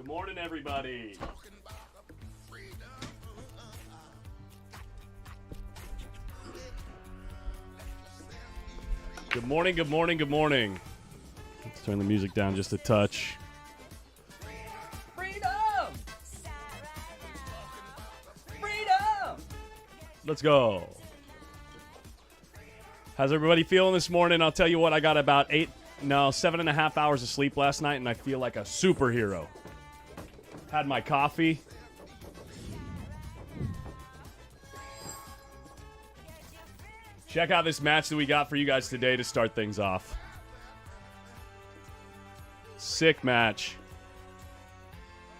Good morning, everybody. Good morning, good morning, good morning. Let's turn the music down just a touch. Freedom! Freedom! Let's go. How's everybody feeling this morning? I'll tell you what, I got about 7.5 hours of sleep last night, and I feel like a superhero. Had my coffee. Check out this match that we got for you guys today to start things off. Sick match.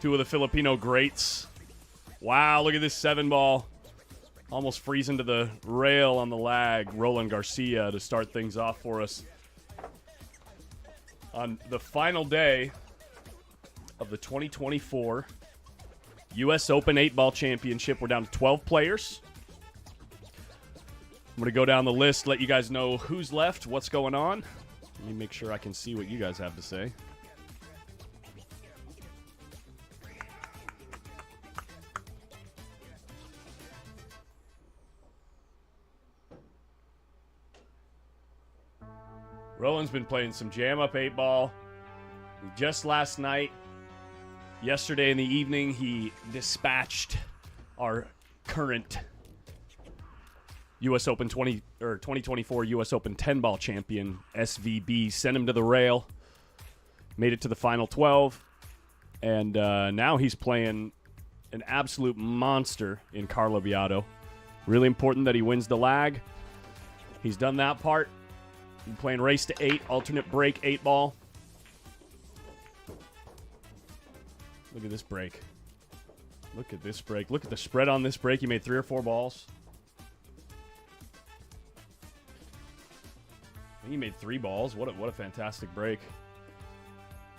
Two of the Filipino greats. Wow, look at this 7-ball. Almost freezing to the rail on the lag. Roland Garcia to start things off for us. On the final day of the 2024 U.S. Open 8-Ball Championship, we're down to 12 players. I'm going to go down the list, let you guys know who's left, what's going on. Let me make sure I can see what you guys have to say. Roland's been playing some jam-up 8-ball. Just last night, yesterday in the evening, he dispatched our current U.S. Open 2024 U.S. Open 10-ball champion, SVB. Sent him to the rail. Made it to the final 12. And now he's playing an absolute monster in Carlo Beato. Really important that he wins the lag. He's done that part. He's playing race to 8, alternate break 8-ball. Look at this break. Look at this break. Look at the spread on this break. He made 3 or 4 balls. I think he made 3 balls. What a fantastic break.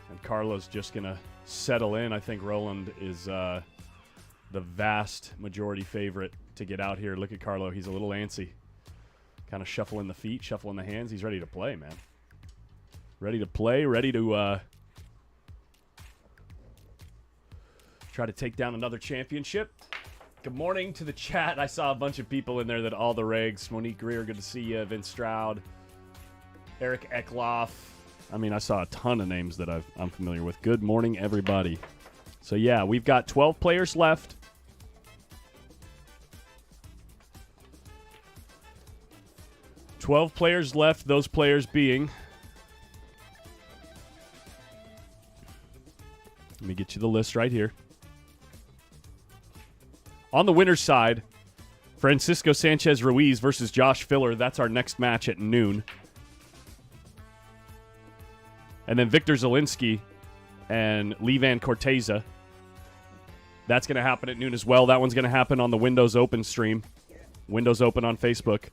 And Carlo's just going to settle in. I think Roland is the vast majority favorite to get out here. Look at Carlo. He's a little antsy. Kind of shuffling the feet, shuffling the hands. He's ready to play, man. Ready to play, ready to try to take down another championship. Good morning to the chat. I saw a bunch of people in there that all the regs. Monique Greer, good to see you. Vince Stroud. Eric Eckloff. I mean, I saw a ton of names that I'm familiar with. Good morning, everybody. So, yeah, we've got 12 players left. Those players being... Let me get you the list right here. On the winner's side, Francisco Sanchez Ruiz versus Josh Filler. That's our next match at noon. And then Victor Zielinski and Levan Corteza. That's going to happen at noon as well. That one's going to happen on the Windows Open stream. Windows Open on Facebook.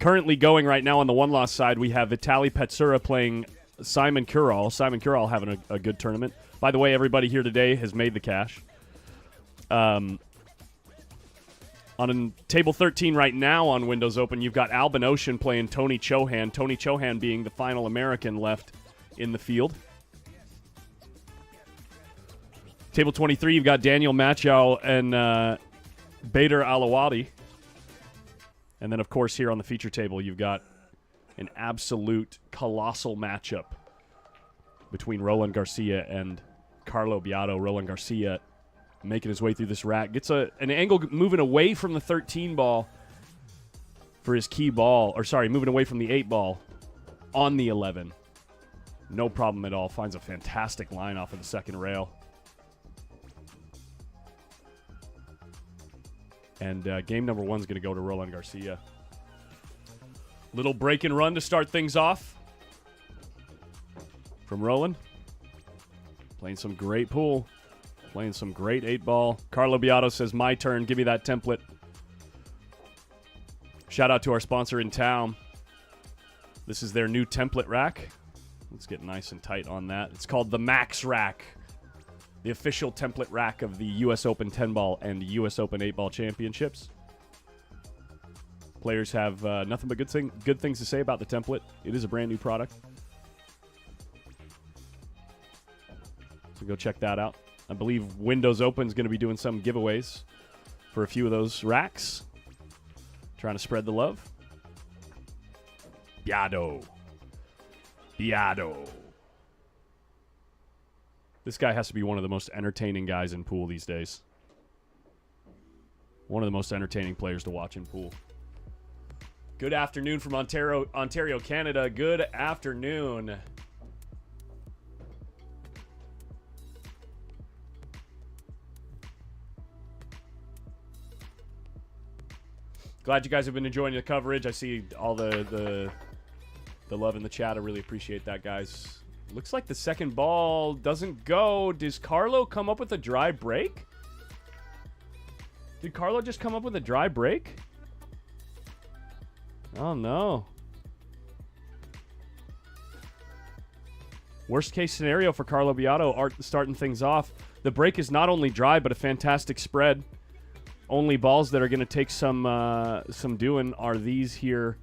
Currently going right now on the one-loss side, we have Vitaly Petsura playing Simon Curall. Simon Curall having a good tournament. By the way, everybody here today has made the cash. On table 13 right now on Windows Open, you've got Albin Ocean playing Tony Chohan. Tony Chohan being the final American left in the field. Table 23, you've got Daniel Machow and Bader Alawadi. And then, of course, here on the feature table, you've got an absolute colossal matchup between Roland Garcia and Carlo Beato. Roland Garcia making his way through this rack. Gets an angle moving away from the 13 ball for his key ball. Or, sorry, moving away from the 8 ball on the 11. No problem at all. Finds a fantastic line off of the second rail. And game number 1 is going to go to Roland Garcia. Little break and run to start things off from Roland. Playing some great pool. Playing some great 8-ball. Carlo Beato says, my turn. Give me that template. Shout out to our sponsor in town. This is their new template rack. Let's get nice and tight on that. It's called the Max Rack. The official template rack of the U.S. Open 10-ball and U.S. Open 8-ball championships. Players have nothing but good things to say about the template. It is a brand new product. So go check that out. I believe Windows Open is going to be doing some giveaways for a few of those racks. Trying to spread the love. Biado. This guy has to be one of the most entertaining guys in pool these days. One of the most entertaining players to watch in pool. Good afternoon from Ontario, Canada. Good afternoon. Glad you guys have been enjoying the coverage. I see all the love in the chat. I really appreciate that, guys. Looks like the second ball doesn't go. Does Carlo come up with a dry break? Did Carlo just come up with a dry break? Oh, no. Worst case scenario for Carlo Biado, starting things off. The break is not only dry, but a fantastic spread. Only balls that are going to take some doing are these here,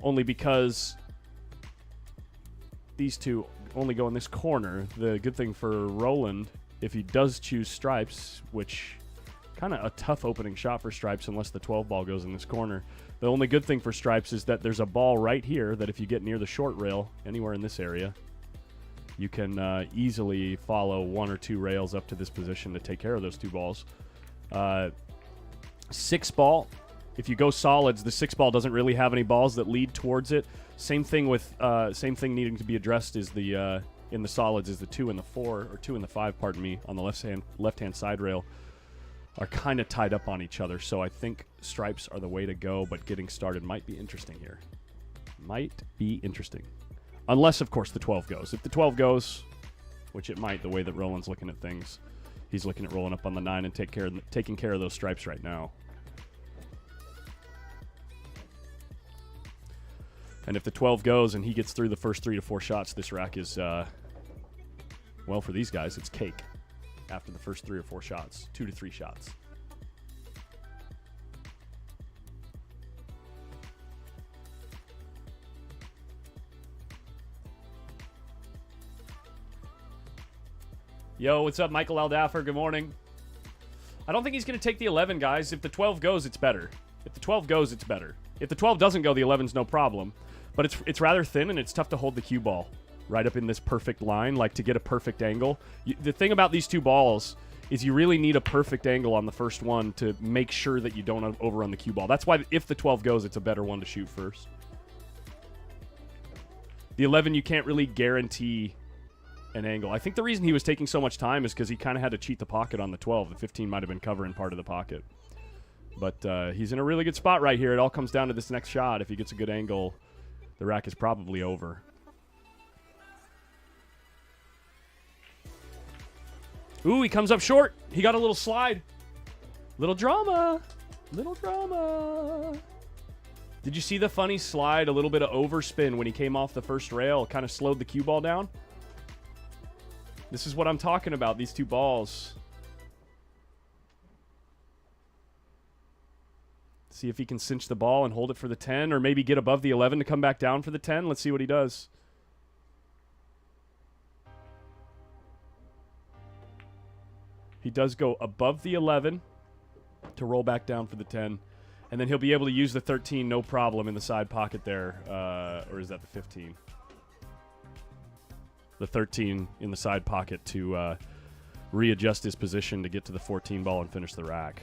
only because these two only go in this corner. The good thing for Roland, if he does choose stripes, which kind of a tough opening shot for stripes unless the 12 ball goes in this corner. The only good thing for stripes is that there's a ball right here that if you get near the short rail, anywhere in this area, you can easily follow one or two rails up to this position to take care of those two balls. 6 ball, if you go solids, the 6 ball doesn't really have any balls that lead towards it. Same thing needing to be addressed is the in the solids is the 2 and the 4, or 2 and the 5, pardon me, on the left-hand side rail are kind of tied up on each other. So I think stripes are the way to go, but getting started might be interesting here. Might be interesting. Unless, of course, the 12 goes. If the 12 goes, which it might, the way that Roland's looking at things, he's looking at rolling up on the 9 and taking care of those stripes right now. And if the 12 goes and he gets through the first 3 to 4 shots, this rack is, well, for these guys, it's cake after the first 3 or 4 shots, 2 to 3 shots. Yo, what's up, Michael Aldaffer? Good morning. I don't think he's going to take the 11, guys. If the 12 goes, it's better. If the 12 goes, it's better. If the 12 doesn't go, the 11's no problem. But it's rather thin, and it's tough to hold the cue ball right up in this perfect line, like to get a perfect angle. The thing about these two balls is you really need a perfect angle on the first one to make sure that you don't overrun the cue ball. That's why if the 12 goes, it's a better one to shoot first. The 11, you can't really guarantee an angle. I think the reason he was taking so much time is because he kind of had to cheat the pocket on the 12. The 15 might have been covering part of the pocket. But he's in a really good spot right here. It all comes down to this next shot. If he gets a good angle, the rack is probably over. Ooh, he comes up short. He got a little slide. Little drama. Little drama. Did you see the funny slide? A little bit of overspin when he came off the first rail. Kind of slowed the cue ball down. This is what I'm talking about, these two balls. See if he can cinch the ball and hold it for the 10, or maybe get above the 11 to come back down for the 10. Let's see what he does. He does go above the 11 to roll back down for the 10. And then he'll be able to use the 13 no problem in the side pocket there. Or is that the 15? The 13 in the side pocket to readjust his position to get to the 14 ball and finish the rack.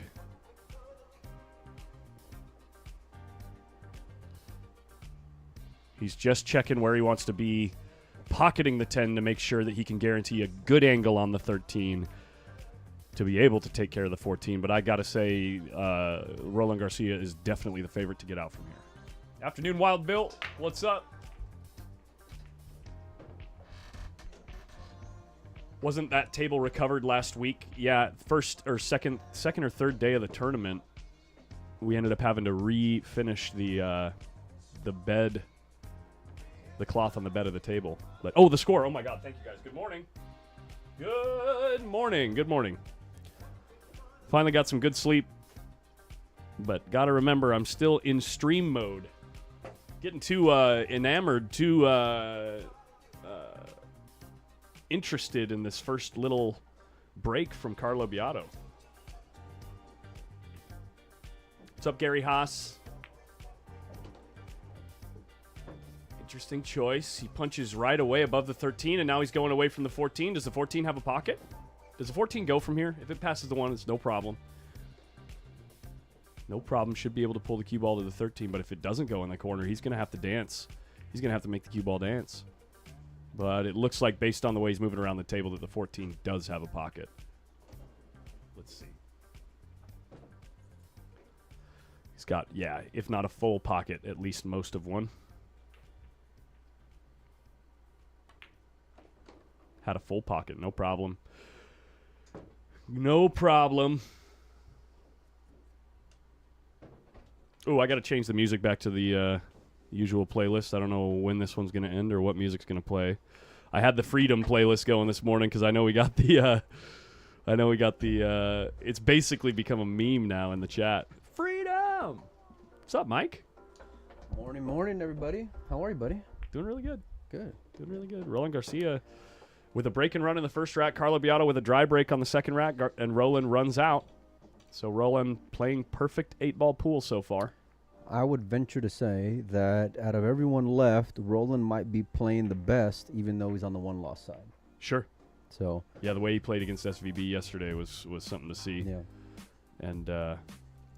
He's just checking where he wants to be, pocketing the 10 to make sure that he can guarantee a good angle on the 13 to be able to take care of the 14. But I got to say, Roland Garcia is definitely the favorite to get out from here. Afternoon, Wild Bill. What's up? Wasn't that table recovered last week? Yeah, second or third day of the tournament, we ended up having to refinish the bed, the cloth on the bed of the table. But, oh, the score! Oh my God! Thank you guys. Good morning. Good morning. Good morning. Finally got some good sleep, but gotta remember I'm still in stream mode. Getting too enamored, too interested in this first little break from Carlo Beato. What's up, Gary Haas? Interesting choice. He punches right away above the 13, and now he's going away from the 14. Does the 14 have a pocket? Does the 14 go from here? If it passes the 1, it's no problem. No problem. Should be able to pull the cue ball to the 13, but if it doesn't go in the corner, he's going to have to dance. He's going to have to make the cue ball dance. But it looks like, based on the way he's moving around the table, that the 14 does have a pocket. Let's see. He's got, yeah, if not a full pocket, at least most of one. Had a full pocket, no problem. No problem. Oh, I got to change the music back to the usual playlist. I don't know when this one's going to end or what music's going to play. I had the Freedom playlist going this morning because I know we got the. It's basically become a meme now in the chat. Freedom. What's up, Mike? Morning, everybody. How are you, buddy? Doing really good. Good. Doing really good. Roland Garcia with a break and run in the first rack. Carlo Beato with a dry break on the second rack, and Roland runs out. So Roland playing perfect 8-ball pool so far. I would venture to say that out of everyone left, Roland might be playing the best, even though he's on the 1-loss side. Sure. So yeah, the way he played against SVB yesterday was something to see. yeah. And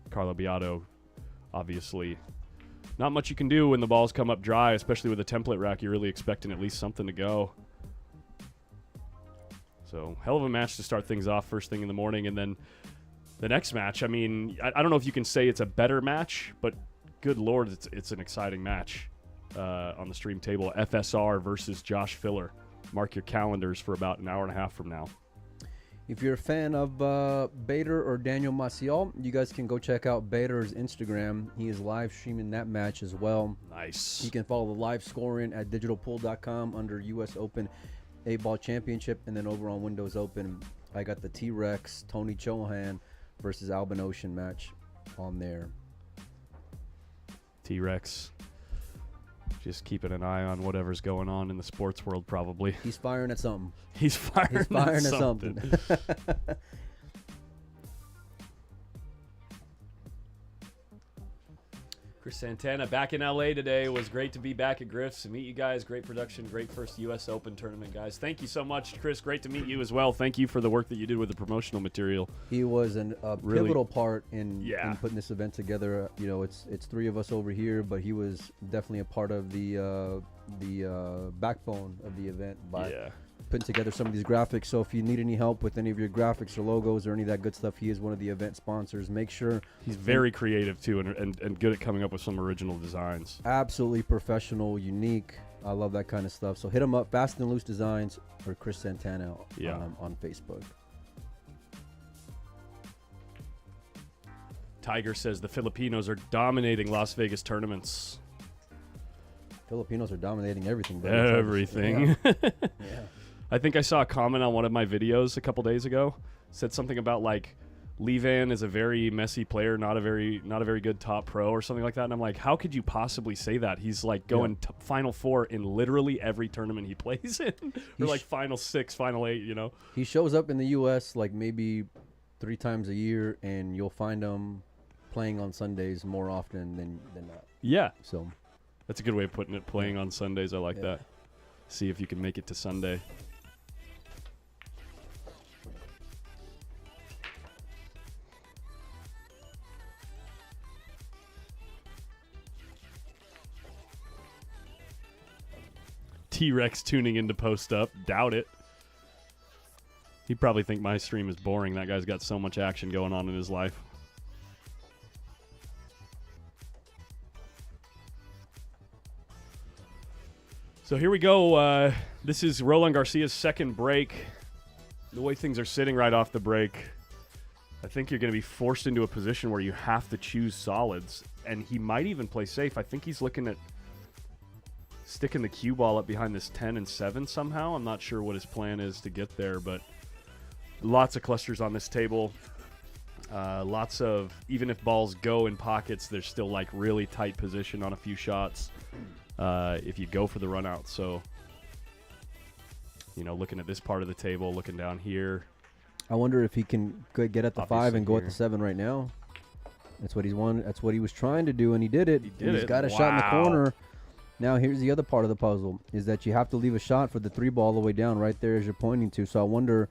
Carlo Beato, obviously, not much you can do when the balls come up dry, especially with a template rack. You're really expecting at least something to go. So hell of a match to start things off first thing in the morning. And then the next match, I mean, I don't know if you can say it's a better match, but good Lord, it's an exciting match on the stream table. FSR versus Josh Filler. Mark your calendars for about an hour and a half from now. If you're a fan of Bader or Daniel Maciel, you guys can go check out Bader's Instagram. He is live streaming that match as well. Nice. You can follow the live scoring at digitalpool.com under U.S. Open 8-ball championship, and then over on Windows Open, I got the T-Rex Tony Chohan versus Albin Ocean match on there. T-Rex. Just keeping an eye on whatever's going on in the sports world, probably. He's firing at something. He's firing at something. Chris Santana back in LA today. It was great to be back at Griff'S and meet you guys. Great production, great first U.S. Open tournament, guys. Thank you so much, Chris. Great to meet you as well. Thank you for the work that you did with the promotional material. He was a Really- pivotal part in Yeah. putting this event together. You know, it's 3 of us over here, but he was definitely a part of the backbone of the event by Yeah. putting together some of these graphics. So if you need any help with any of your graphics or logos or any of that good stuff, he is one of the event sponsors. Make sure He's very creative, too, and good at coming up with some original designs. absolutely professional, unique. I love that kind of stuff. So hit him up, Fast and Loose Designs or Chris Santana on Facebook. Tiger says the Filipinos are dominating Las Vegas tournaments. Filipinos are dominating everything. bro. Everything. Yeah. I think I saw a comment on one of my videos a couple days ago. Said something about like Levan is a very messy player, not a very good top pro or something like that. And I'm like, how could you possibly say that? He's like going Final Four in literally every tournament he plays in, or like Final 6, Final 8. You know, He shows up in the U.S. like maybe 3 times a year, and you'll find him playing on Sundays more often than not. yeah, So that's a good way of putting it. Playing on Sundays, I like Yeah. that. See if you can make it to Sunday. T-Rex tuning into post up. Doubt it. He'd probably think my stream is boring. That guy's got so much action going on in his life. So here we go. This is Roland Garcia's second break. The way things are sitting right off the break, I think you're going to be forced into a position where you have to choose solids. And he might even play safe. I think he's looking at sticking the cue ball up behind this 10 and 7 somehow. I'm not sure what his plan is to get there, but lots of clusters on this table. Lots of, even if balls go in pockets, there's still like really tight position on a few shots if you go for the run out. So, you know, looking at this part of the table, looking down here. I wonder if he can get at the 5 Obviously and go at here. the 7 right now. That's what he's won. That's what he was trying to do, and he did it. He did He's it. got a shot in the Wow. corner. Now here's the other part of the puzzle: is that you have to leave a shot for the 3 ball all the way down right there as you're pointing to. So I wonder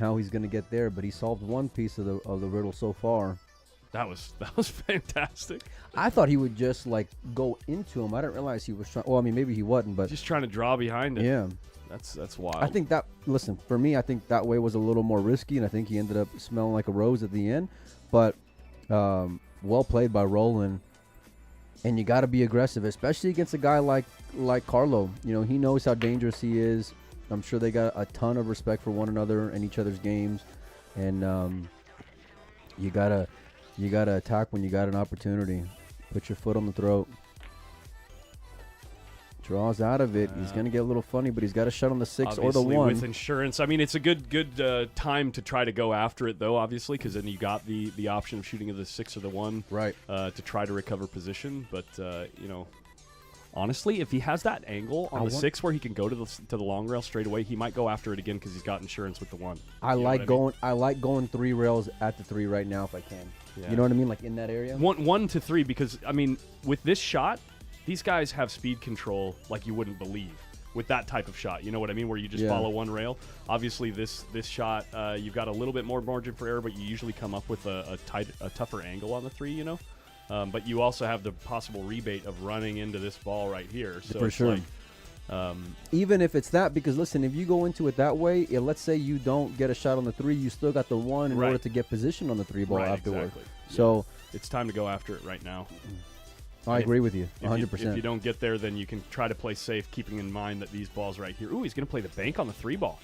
how he's going to get there. But he solved one piece of the riddle so far. That was fantastic. I thought he would just like go into him. I didn't realize he was trying. Well, I mean, maybe he wasn't, but Just trying to draw behind it. yeah. That's wild. I think that, listen, for me, I think that way was a little more risky, and I think he ended up smelling like a rose at the end. But well played by Roland. And you got to be aggressive, especially against a guy like Carlo. You know, he knows how dangerous he is. I'm sure they got a ton of respect for one another and each other's games. And you gotta attack when you got an opportunity. Put your foot on the throat. Draws out of it. He's going to get a little funny, but he's got a shot on the 6 or the Obviously 1. with insurance. I mean, it's a good time to try to go after it, though, obviously, because then you got the option of shooting at the 6 or the 1 Right. to try to recover position. But, you know, honestly, if he has that angle on the 6 where he can go to the long rail straight away, he might go after it again because he's got insurance with the 1. I You know like what going. I like going 3 rails at the 3 right now if I can. Yeah. You know what I mean? Like in that area. 1 to 3, because, I mean, with this shot, these guys have speed control like you wouldn't believe with that type of shot. You know what I mean? Where you just Yeah. follow one rail. Obviously, this shot, you've got a little bit more margin for error, but you usually come up with a tougher angle on the 3, you know? But you also have the possible rebate of running into this ball right here. So For it's sure. like, Even if it's that, because listen, if you go into it that way, let's say you don't get a shot on the 3, you still got the 1 in Right. order to get position on the 3 ball right, afterward. exactly. So It's time to go after it right now. I agree with you, If 100%. If you don't get there, then you can try to play safe, keeping in mind that these balls right here. Ooh, he's going to play the bank on the 3 ball.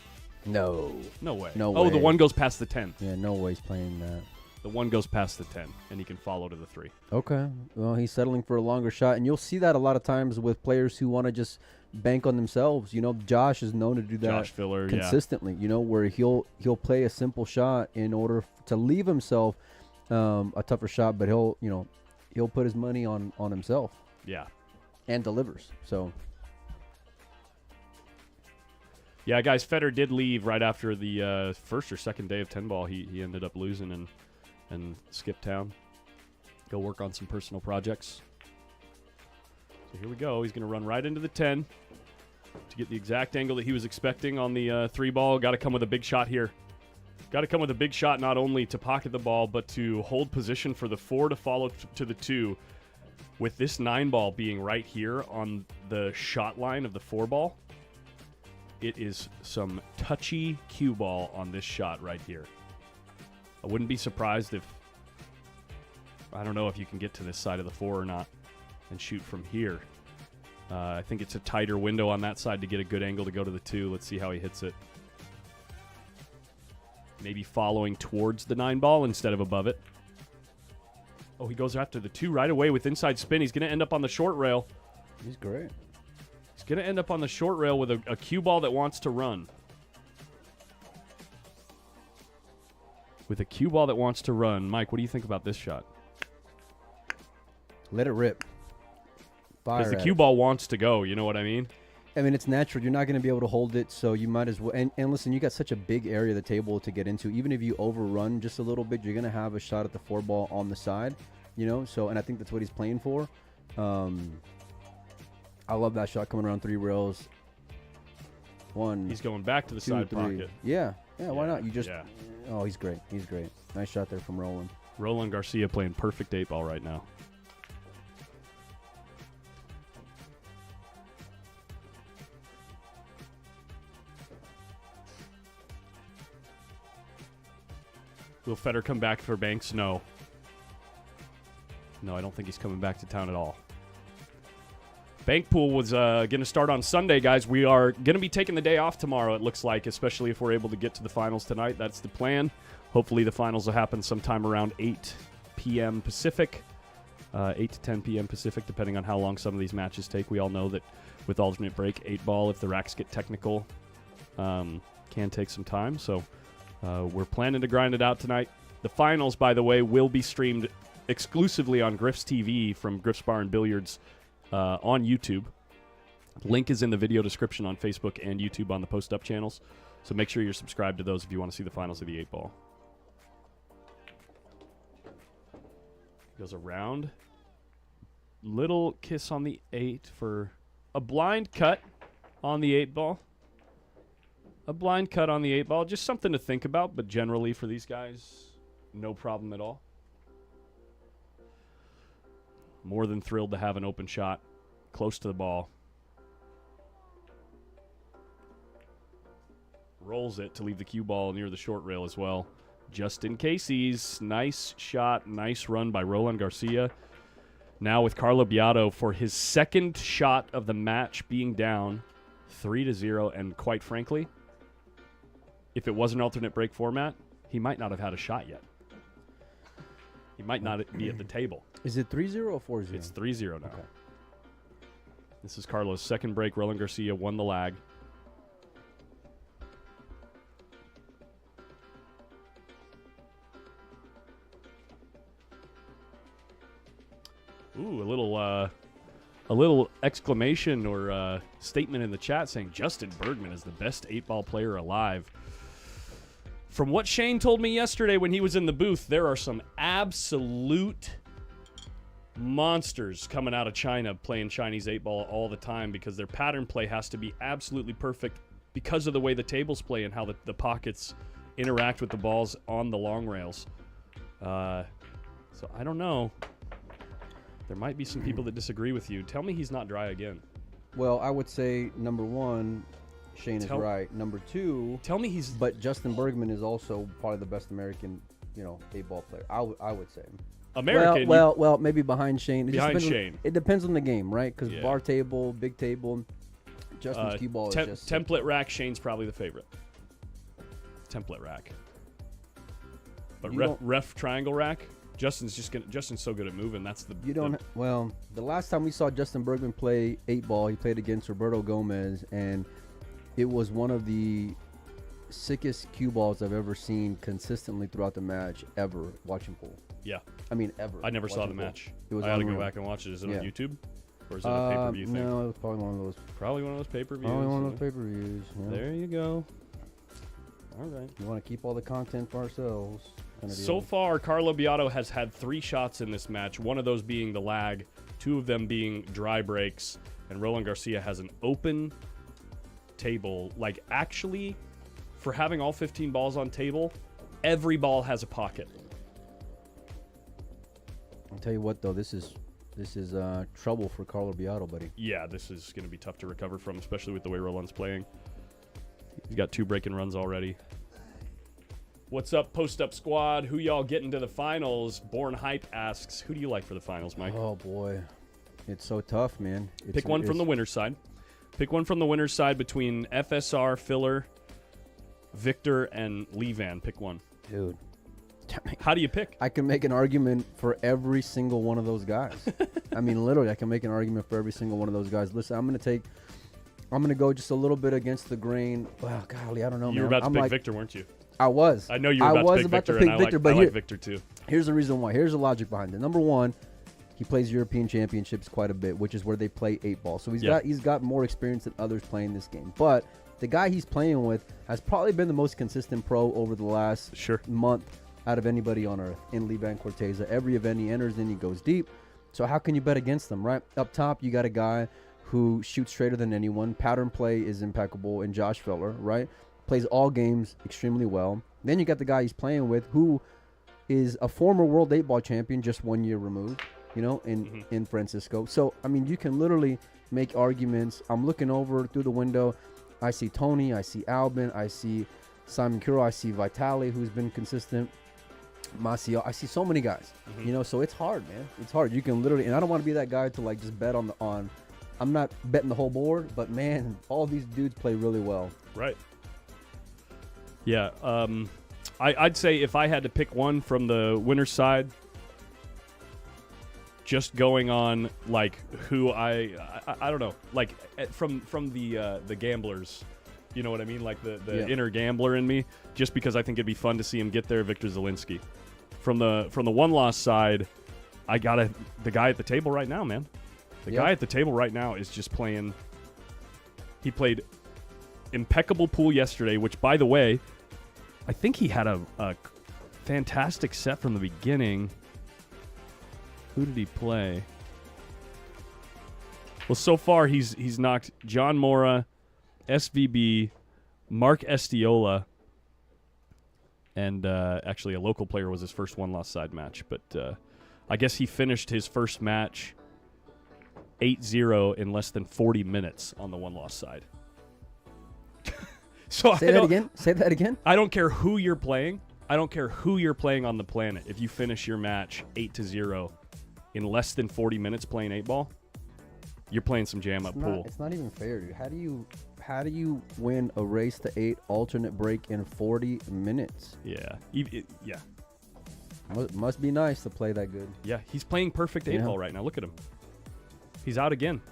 No. No way. No Oh, the way. 1 goes past the 10. Yeah, no way he's playing that. The 1 goes past the 10, and he can follow to the 3. Okay. Well, he's settling for a longer shot, and you'll see that a lot of times with players who want to just bank on themselves. You know, Josh is known to do that Josh Filler, yeah. consistently. You know, where he'll play a simple shot in order to leave himself a tougher shot, but he'll put his money on himself Yeah. and delivers. So Yeah, guys, Federer did leave right after the first or second day of 10 ball. He ended up losing and skipped town. Go work on some personal projects. So here we go. He's going to run right into the 10 to get the exact angle that he was expecting on the 3 ball. Got to come with a big shot here. Got to come with a big shot, not only to pocket the ball, but to hold position for the 4 to follow to the 2. With this 9 ball being right here on the shot line of the 4 ball, it is some touchy cue ball on this shot right here. I wouldn't be surprised if, I don't know if you can get to this side of the 4 or not and shoot from here. I think it's a tighter window on that side to get a good angle to go to the 2. Let's see how he hits it. Maybe following towards the 9 ball instead of above it. Oh, he goes after the 2 right away with inside spin. He's going to end up on the short rail. he's great. He's going to end up on the short rail with a cue ball that wants to run. With a cue ball that wants to run. Mike, what do you think about this shot? Let it rip. Fire Because the at cue it. ball wants to go, you know what I mean? I mean, it's natural. You're not going to be able to hold it, so you might as well. And listen, you got such a big area of the table to get into. Even if you overrun just a little bit, you're going to have a shot at the 4 ball on the side, you know? So, and I think that's what he's playing for. I love that shot coming around 3 rails. 1, He's going back to the 2, side 3. pocket. Yeah, why Yeah, not? You just, yeah. oh, he's great. He's great. Nice shot there from Roland. Roland Garcia playing perfect 8 ball right now. Will Federer come back for Banks? No. No, I don't think he's coming back to town at all. Bank pool was going to start on Sunday, guys. We are going to be taking the day off tomorrow, it looks like, especially if we're able to get to the finals tonight. That's the plan. Hopefully the finals will happen sometime around 8 p.m. Pacific, 8 to 10 p.m. Pacific, depending on how long some of these matches take. We all know that with alternate break, 8 ball, if the racks get technical, can take some time. So we're planning to grind it out tonight. The finals, by the way, will be streamed exclusively on Griff'S TV from Griff'S Bar and Billiards on YouTube. Link is in the video description on Facebook and YouTube on the Post Up channels. So make sure you're subscribed to those if you want to see the finals of the 8-ball. Goes around. Little kiss on the 8 for a blind cut on the 8-ball. A blind cut on the 8-ball. Just something to think about, but generally for these guys, no problem at all. More than thrilled to have an open shot close to the ball. Rolls it to leave the cue ball near the short rail as well. Justin Casey's nice shot, nice run by Roland Garcia. Now with Carlo Beato for his second shot of the match being down 3-0. And quite frankly, if it was an alternate break format, he might not have had a shot yet. He might not be at the table. Is it 3-0 or 4-0? It's 3-0 now. Okay. This is Carlo's second break. Roland Garcia won the lag. Ooh, a little exclamation or statement in the chat saying Justin Bergman is the best 8-ball player alive. From what Shane told me yesterday when he was in the booth, there are some absolute monsters coming out of China playing Chinese 8-ball all the time because their pattern play has to be absolutely perfect because of the way the tables play and how the pockets interact with the balls on the long rails. So I don't know. There might be some people that disagree with you. Tell me he's not dry again. Well, I would say, number one, Shane is right. Number two, tell me he's... But Justin Bergman is also probably the best American, 8-ball player. I would say. American? Well, maybe behind Shane. It depends on the game, right? Because bar table, big table, Justin's cue ball is just... Template rack, Shane's probably the favorite. Template rack. But ref triangle rack... Justin's so good at moving. That's the... Well, the last time we saw Justin Bergman play 8-ball, he played against Roberto Gomez, and it was one of the sickest cue balls I've ever seen consistently throughout the match ever watching pool. Yeah. I mean, ever. I never saw the match. It was I had to go back and watch it. Is it on YouTube? Or is it a pay-per-view thing? No, it was probably one of those. Probably one of those pay-per-views. Probably one of those pay-per-views. Yeah. There you go. All right. We want to keep all the content for ourselves. So far, Carlo Beato has had 3 shots in this match, one of those being the lag, 2 of them being dry breaks, and Roland Garcia has an open table. Like, actually, for having all 15 balls on table, every ball has a pocket. I'll tell you what, though, this is trouble for Carlo Beato, buddy. Yeah, this is going to be tough to recover from, especially with the way Roland's playing. He's got 2 break and runs already. What's up, post-up squad? Who y'all getting to the finals? Born Hype asks, who do you like for the finals, Mike? Oh, boy. It's so tough, man. Pick one from the winner's side. Pick one from the winner's side between FSR, Filler, Victor, and Levan. Pick one. Dude. How do you pick? I can make an argument for every single one of those guys. I mean, literally, I can make an argument for every single one of those guys. Listen, I'm going to go just a little bit against the grain. Wow, golly, I don't know, man. You were about to pick Victor, weren't you? I was. I know you were about to pick Victor, but I like Victor too. Here's the reason why. Here's the logic behind it. Number one, he plays European Championships quite a bit, which is where they play 8-ball. So he's got more experience than others playing this game. But the guy he's playing with has probably been the most consistent pro over the last month out of anybody on earth in Liban Corteza. Every event he enters in, he goes deep. So how can you bet against them, right? Up top, you got a guy who shoots straighter than anyone. Pattern play is impeccable in Josh Feller, right? Plays all games extremely well. Then you got the guy he's playing with who is a former world 8-ball champion just 1 year removed, in Francisco. So, I mean, you can literally make arguments. I'm looking over through the window. I see Tony. I see Albin. I see Simon Kuro. I see Vitali, who's been consistent. Masio. I see so many guys, so it's hard, man. It's hard. You can literally, and I don't want to be that guy to like just bet on I'm not betting the whole board, but man, all these dudes play really well. Right. Yeah, I'd say if I had to pick one from the winner's side, just going on like who I don't know, like from the gamblers, you know what I mean, like the inner gambler in me, just because I think it'd be fun to see him get there, Victor Zielinski. From the one loss side, I got the guy at the table right now, man. The guy at the table right now is just playing. He played impeccable pool yesterday, which, by the way, I think he had a fantastic set from the beginning. Who did he play? Well, so far he's knocked John Mora, SVB, Mark Estiola, and actually a local player was his first one-loss side match. But I guess he finished his first match 8-0 in less than 40 minutes on the one-loss side. So Say that again. Say that again. I don't care who you're playing. I don't care who you're playing on the planet. If you finish your match 8-0 in less than 40 minutes playing 8-ball, you're playing some jam-up pool. It's not even fair, dude. How do you win a race to 8 alternate break in 40 minutes? Yeah. Yeah. Must be nice to play that good. Yeah, he's playing perfect 8-ball right now. Look at him. He's out again.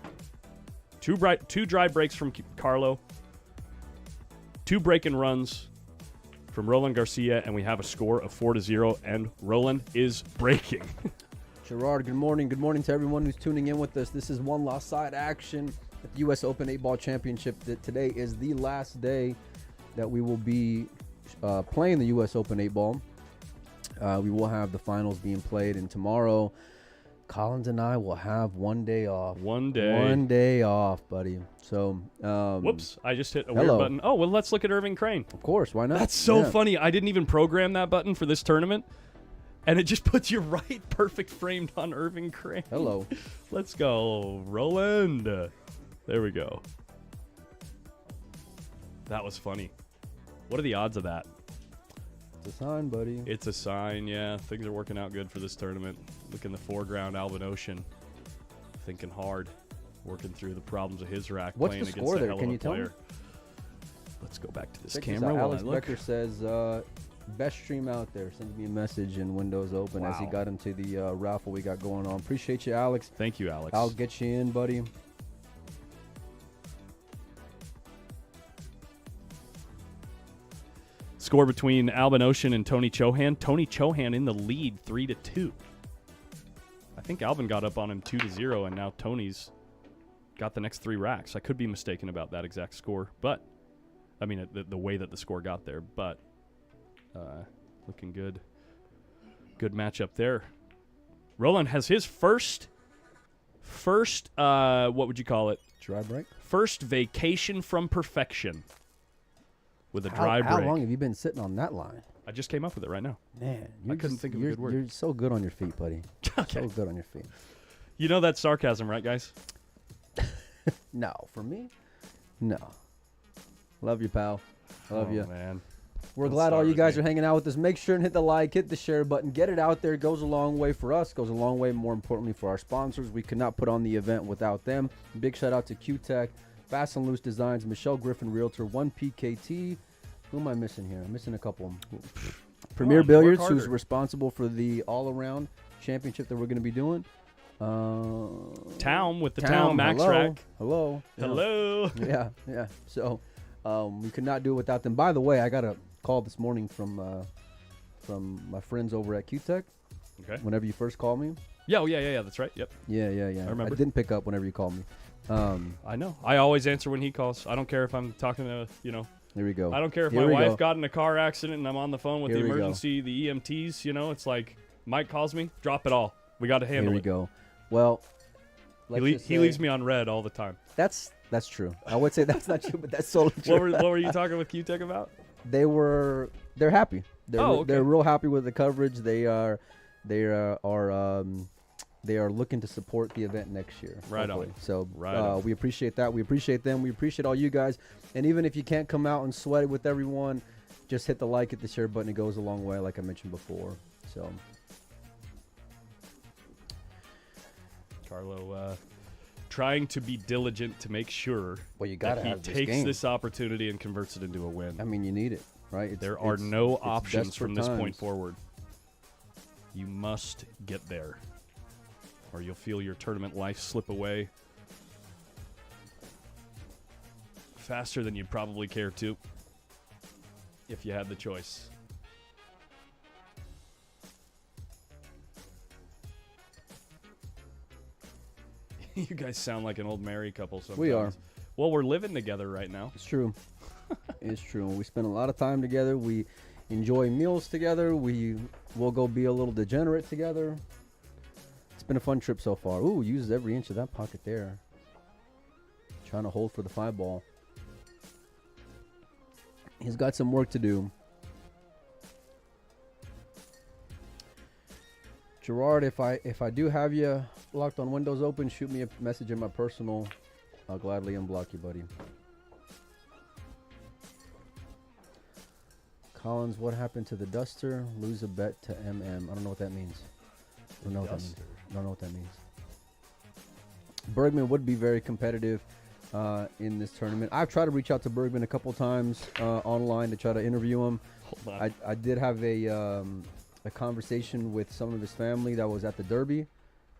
Two dry breaks from Carlo. 2 break and runs from Roland Garcia, and we have a score of 4-0, and Roland is breaking. Gerard, good morning. Good morning to everyone who's tuning in with us. This is one loss side action at the U.S. Open 8-Ball Championship. Today is the last day that we will be playing the U.S. Open 8-Ball. We will have the finals being played, and tomorrow Collins and I will have one day off. One day. One day off, buddy. So, whoops, I just hit a hello. weird button. Oh, well, let's look at Irving Crane. Of course, why not? That's so Yeah. funny. I didn't even program that button for this tournament, and it just puts you right perfect framed on Irving Crane. Hello. Let's go, Roland. There we go. That was funny. What are the odds of that? It's a sign, buddy. It's a sign, yeah. Things are working out good for this tournament. Look in the foreground, Alvin Ocean, thinking hard, working through the problems of his rack, What's playing the against score a there? hell Can of a you tell me? player. Let's go back to this Check this camera out. while Alex I look. Becker says, best stream out there. Sends me a message in Windows Open as he Wow. got into the raffle we got going on. Appreciate you, Alex. Thank you, Alex. I'll get you in, buddy. Score between Alvin Ocean and Tony Chohan. Tony Chohan in the lead, 3-2. I think Alvin got up on him 2-0, and now Tony's got the next 3 racks. I could be mistaken about that exact score, but I mean the way that the score got there. But looking good. Good matchup there. Roland has his first what would you call it? Dry break. First vacation from perfection with a dry break. How long have you been sitting on that line? I just came up with it right now. Man, I couldn't think of a good word. You're so good on your feet, buddy. Okay. So good on your feet. You know that's sarcasm, right, guys? No, for me, no. Love you, pal. Love you. Man. We're Don't glad all start you with guys me. are hanging out with us. Make sure and hit the like, hit the share button, get it out there. It goes a long way for us. Goes a long way, more importantly, for our sponsors. We could not put on the event without them. Big shout out to Q-Tech, Fast and Loose Designs, Michelle Griffin Realtor, 1PKT. Who am I missing here? I'm missing a couple. Premier on, Billiards, work who's harder. responsible for the all-around championship that we're going to be doing. Town with the Town Max hello, Rack. Hello. Hello. Yeah. So we could not do it without them. By the way, I got a call this morning from my friends over at Q-Tech. Okay. Whenever you first called me. Yeah. That's right. Yep. Yeah. I remember. I didn't pick up whenever you called me. I know. I always answer when he calls. I don't care if I'm talking to, Here we go. I don't care if Here my we wife go. got in a car accident and I'm on the phone with Here the we go. emergency, the EMTs, it's like Mike calls me, drop it all. We got to handle Here we it. go. Well, He leaves me on red all the time. That's true. I would say that's not true, but that's totally true. What were you talking with Q-Tech about? They're happy. Okay. They're real happy with the coverage. They are looking to support the event next year. Right hopefully. on. So Right on. we appreciate that. We appreciate them. We appreciate all you guys. And even if you can't come out and sweat it with everyone, just hit the like, hit the share button. It goes a long way, like I mentioned before. So Carlo trying to be diligent to make sure well, you that gotta he have this takes game. this opportunity and converts it into a win. I mean, you need it, right? There are no it's options desperate from this point times. forward. You must get there, or you'll feel your tournament life slip away faster than you'd probably care to if you had the choice. You guys sound like an old married couple sometimes. We are. Well, we're living together right now. It's true. It's true. We spend a lot of time together. We enjoy meals together. We will go be a little degenerate together. It's been a fun trip so far. Ooh, uses every inch of that pocket there. Trying to hold for the 5-ball. He's got some work to do. Gerard, if I do have you locked on Windows Open, shoot me a message in my personal. I'll gladly unblock you, buddy. Collins, what happened to the Duster? Lose a bet to MM. I don't know what that means. I don't know what that means. I don't know what that means. Bergman would be very competitive in this tournament. I've tried to reach out to Bergman a couple times online to try to interview him. Hold on. I did have a conversation with some of his family that was at the Derby,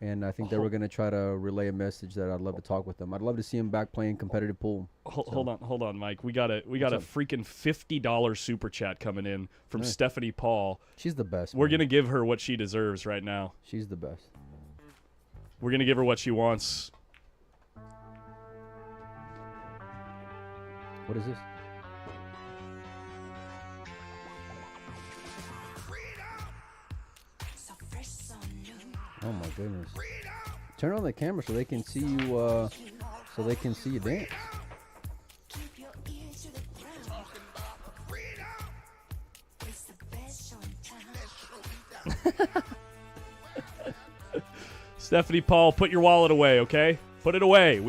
and I think they were going to try to relay a message that I'd love to talk with them. I'd love to see him back playing competitive pool. Hold on, Mike. We got a freaking $50 super chat coming in from Stephanie Paul. She's the best. We're gonna give her what she deserves right now. She's the best. We're gonna give her what she wants. What is this? Oh my goodness! Turn on the camera so they can see you. So they can see you dance. Stephanie Paul, put your wallet away, okay? Put it away.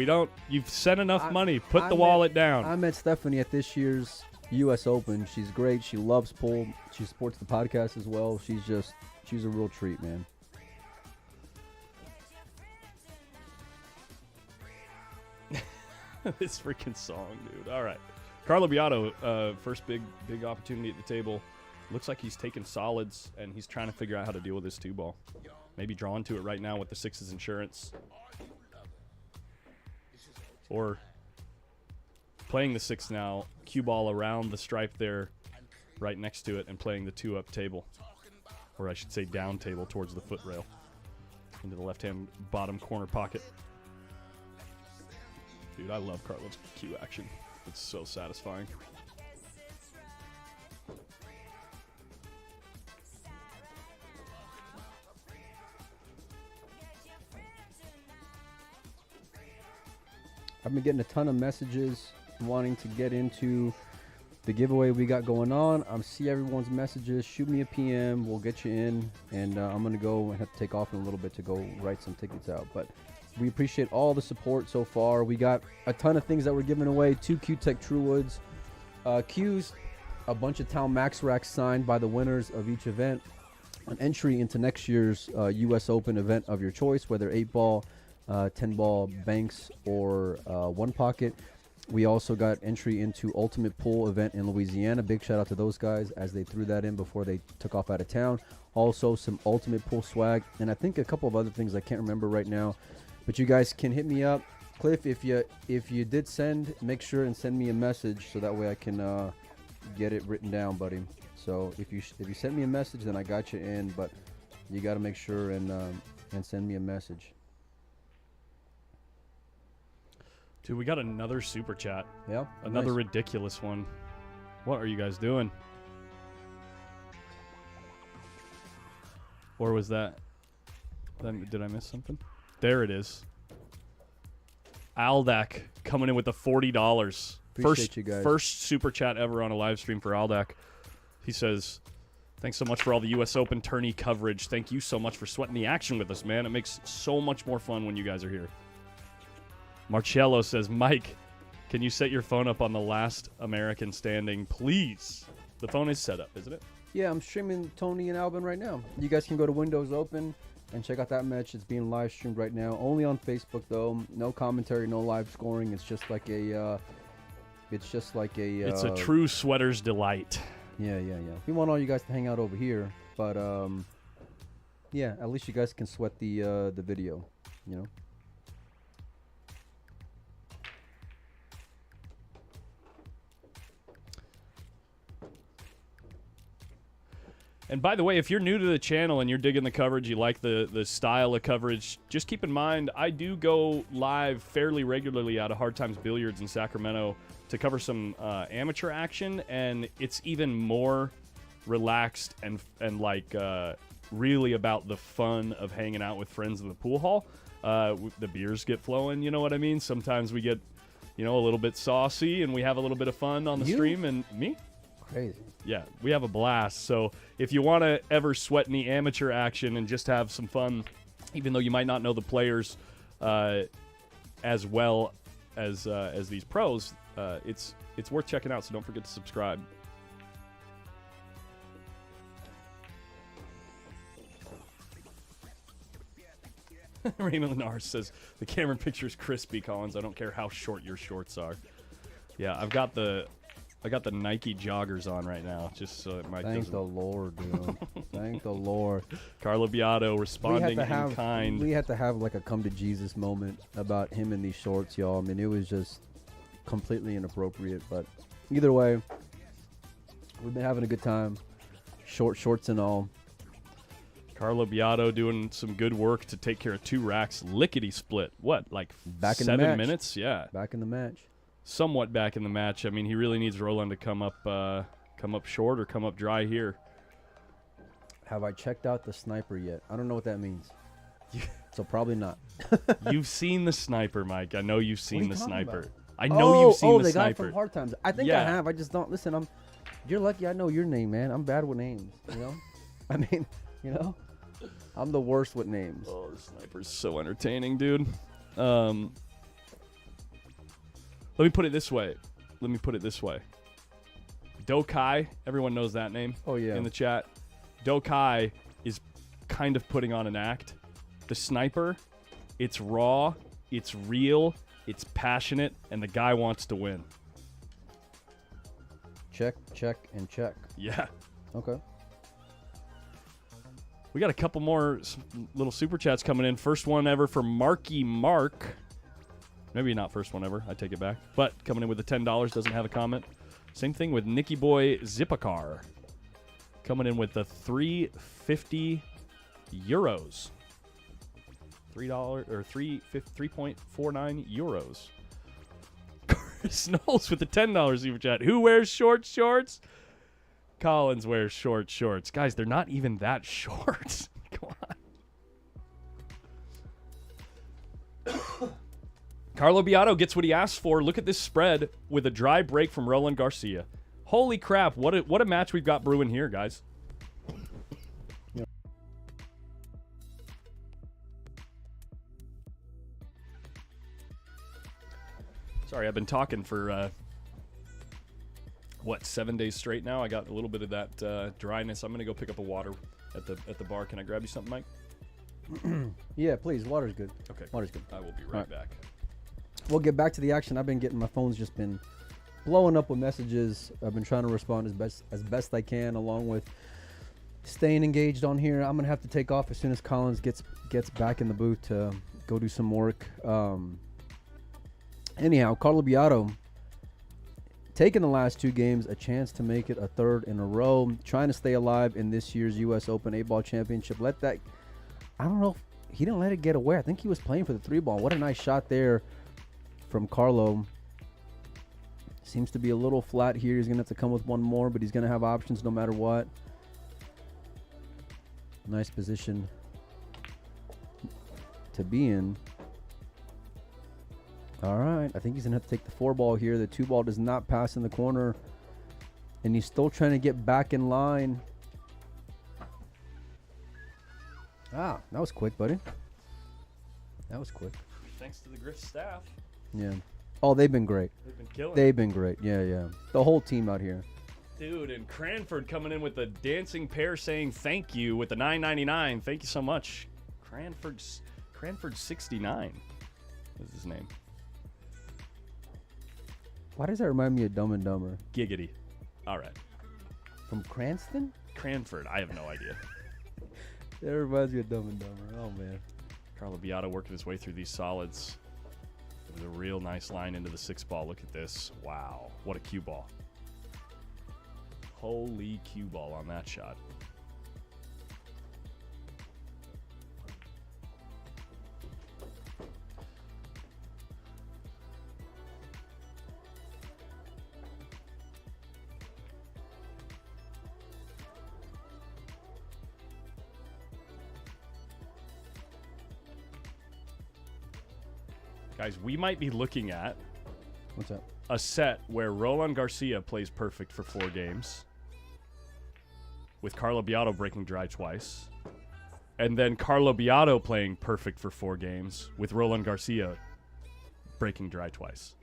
You've sent enough money. Put the wallet down. I met Stephanie at this year's U.S. Open. She's great. She loves pool. She supports the podcast as well. She's a real treat, man. This freaking song, dude. All right. Carlo Beato, first big opportunity at the table. Looks like he's taking solids, and he's trying to figure out how to deal with his 2-ball. Maybe drawing to it right now with the 6's insurance. Or playing the 6 now, cue ball around the stripe there, right next to it, and playing the 2-up table. Or I should say down table towards the foot rail. Into the left-hand bottom corner pocket. Dude, I love Carlo's cue action. It's so satisfying. I've been getting a ton of messages wanting to get into the giveaway we got going on. I see everyone's messages. Shoot me a PM. We'll get you in. And I'm going to go and have to take off in a little bit to go write some tickets out. But we appreciate all the support so far. We got a ton of things that we're giving away. 2 Q-Tech Truewoods. Q's, a bunch of Town Max racks signed by the winners of each event. An entry into next year's U.S. Open event of your choice, whether 8-ball, 10-ball, banks, or 1 pocket. We also got entry into Ultimate Pool event in Louisiana. Big shout out to those guys as they threw that in before they took off out of town. Also some Ultimate Pool swag, and I think a couple of other things I can't remember right now. But you guys can hit me up. Cliff, if you did send, make sure and send me a message so that way I can get it written down, buddy. So if you send me a message, then I got you in. But you got to make sure and send me a message. Dude, we got another super chat. Yeah. Another nice. ridiculous one. What are you guys doing? Or was that? Did I miss something? There it is. Aldak coming in with the $40. Appreciate you guys. First super chat ever on a live stream for Aldak. He says, "Thanks so much for all the U.S. Open tourney coverage. Thank you so much for sweating the action with us, man. It makes so much more fun when you guys are here." Marcello says, "Mike, can you set your phone up on the last American standing, please?" The phone is set up, isn't it? Yeah, I'm streaming Tony and Albin right now. You guys can go to Windows Open and check out that match. It's being live streamed right now. Only on Facebook though. No commentary, no live scoring. It's just like a. It's a true sweater's delight. Yeah. We want all you guys to hang out over here, but yeah, at least you guys can sweat the video, you know. And by the way, if you're new to the channel and you're digging the coverage, you like the style of coverage, just keep in mind, I do go live fairly regularly out of Hard Times Billiards in Sacramento to cover some amateur action, and it's even more relaxed and like really about the fun of hanging out with friends in the pool hall. The beers get flowing, you know what I mean? Sometimes we get, a little bit saucy, and we have a little bit of fun on the stream. And me? Crazy. Yeah, we have a blast. So if you want to ever sweat any amateur action and just have some fun, even though you might not know the players as well as these pros, it's worth checking out. So don't forget to subscribe. Raymond Lenars says the camera picture is crispy, Collins. I don't care how short your shorts are. Yeah, I got the Nike joggers on right now, just so it might. Thank the Lord, dude. Thank the Lord. Carlo Beato responding in kind. We had to have like a come to Jesus moment about him in these shorts, y'all. I mean, it was just completely inappropriate. But either way, we've been having a good time. Shorts and all. Carlo Beato doing some good work to take care of 2 racks. Lickety split. What, like back 7 in the match. minutes? Yeah. Back in the match. Somewhat back in the match. I mean, he really needs Roland to come up short or come up dry here. Have I checked out the sniper yet? I don't know what that means. So probably not. You've seen the sniper, Mike. I know you've seen the sniper. About? I know you've seen the guy sniper. from Hard Times. I think I have. I just don't listen. You're lucky I know your name, man. I'm bad with names. I mean, I'm the worst with names. Oh, the sniper's so entertaining, dude. Let me put it this way. Dokai, everyone knows that name. Oh, yeah. In the chat. Dokai is kind of putting on an act. The sniper, it's raw, it's real, it's passionate, and the guy wants to win. Check, and check. Yeah. Okay. We got a couple more little super chats coming in. First one ever for Marky Mark. Maybe not first one ever. I take it back. But coming in with the $10, doesn't have a comment. Same thing with Nicky Boy Zipakar. Coming in with the 350 euros. $3 or 3.49 euros. Chris Knowles with the $10 super chat. Who wears short shorts? Collins wears short shorts. Guys, they're not even that short. Come on. Carlo Beato gets what he asked for. Look at this spread with a dry break from Roland Garcia. Holy crap, what a match we've got brewing here, guys. Sorry, I've been talking for 7 days straight now. I got a little bit of that dryness. I'm gonna go pick up a water at the bar. Can I grab you something, Mike? Yeah, please. Water's good. Okay. Water's good. I will be right back. We'll get back to the action. I've been getting my phone's just been blowing up with messages. I've been trying to respond as best I can, along with staying engaged on here. I'm gonna have to take off as soon as Collins gets back in the booth to go do some work. Anyhow, Carlo Beato taking the last 2 games, a chance to make it a 3rd in a row, trying to stay alive in this year's U.S. Open 8-ball championship. I don't know, he didn't let it get away. I think he was playing for the 3-ball. What a nice shot there from Carlo. Seems to be a little flat here. He's going to have to come with one more, but he's going to have options no matter what. Nice position to be in. All right, I think he's going to have to take the 4-ball here. The 2-ball does not pass in the corner, and he's still trying to get back in line. Ah, that was quick, buddy. That was quick. Thanks to the Griff'S staff. Yeah. Oh, they've been great. They've been killing. They've been great. Yeah. The whole team out here. Dude, and Cranford coming in with the dancing pair saying thank you with the $9.99. Thank you so much. Cranford 69 is his name. Why does that remind me of Dumb and Dumber? Giggity. All right. From Cranston? Cranford. I have no idea. That reminds me of Dumb and Dumber. Oh, man. Carlo Beato working his way through these solids with a real nice line into the 6-ball. Look at this. Wow. What a cue ball. Holy cue ball on that shot. Guys, we might be looking at What's that? a set where Roland Garcia plays perfect for 4 games, with Carlo Biotto breaking dry twice, and then Carlo Biotto playing perfect for 4 games, with Roland Garcia breaking dry twice.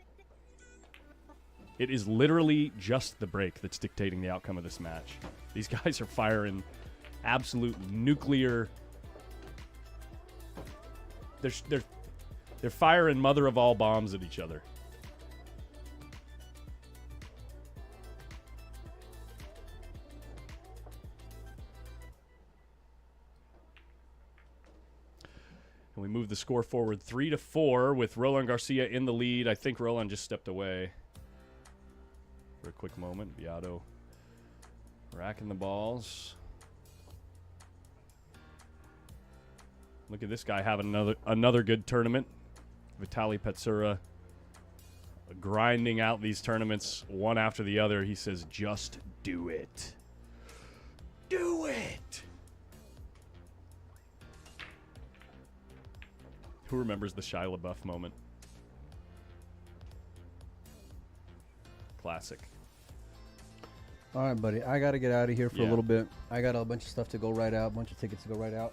It is literally just the break that's dictating the outcome of this match. These guys are firing absolute nuclear. They're firing mother of all bombs at each other. And we move the score forward 3-4 with Roland Garcia in the lead. I think Roland just stepped away for a quick moment. Beato racking the balls. Look at this guy having another good tournament. Vitaly Petsura grinding out these tournaments one after the other. He says, just do it. Do it. Who remembers the Shia LaBeouf moment? Classic. All right, buddy. I got to get out of here for a Yeah. little bit. I got a bunch of stuff to go right out, a bunch of tickets to go right out.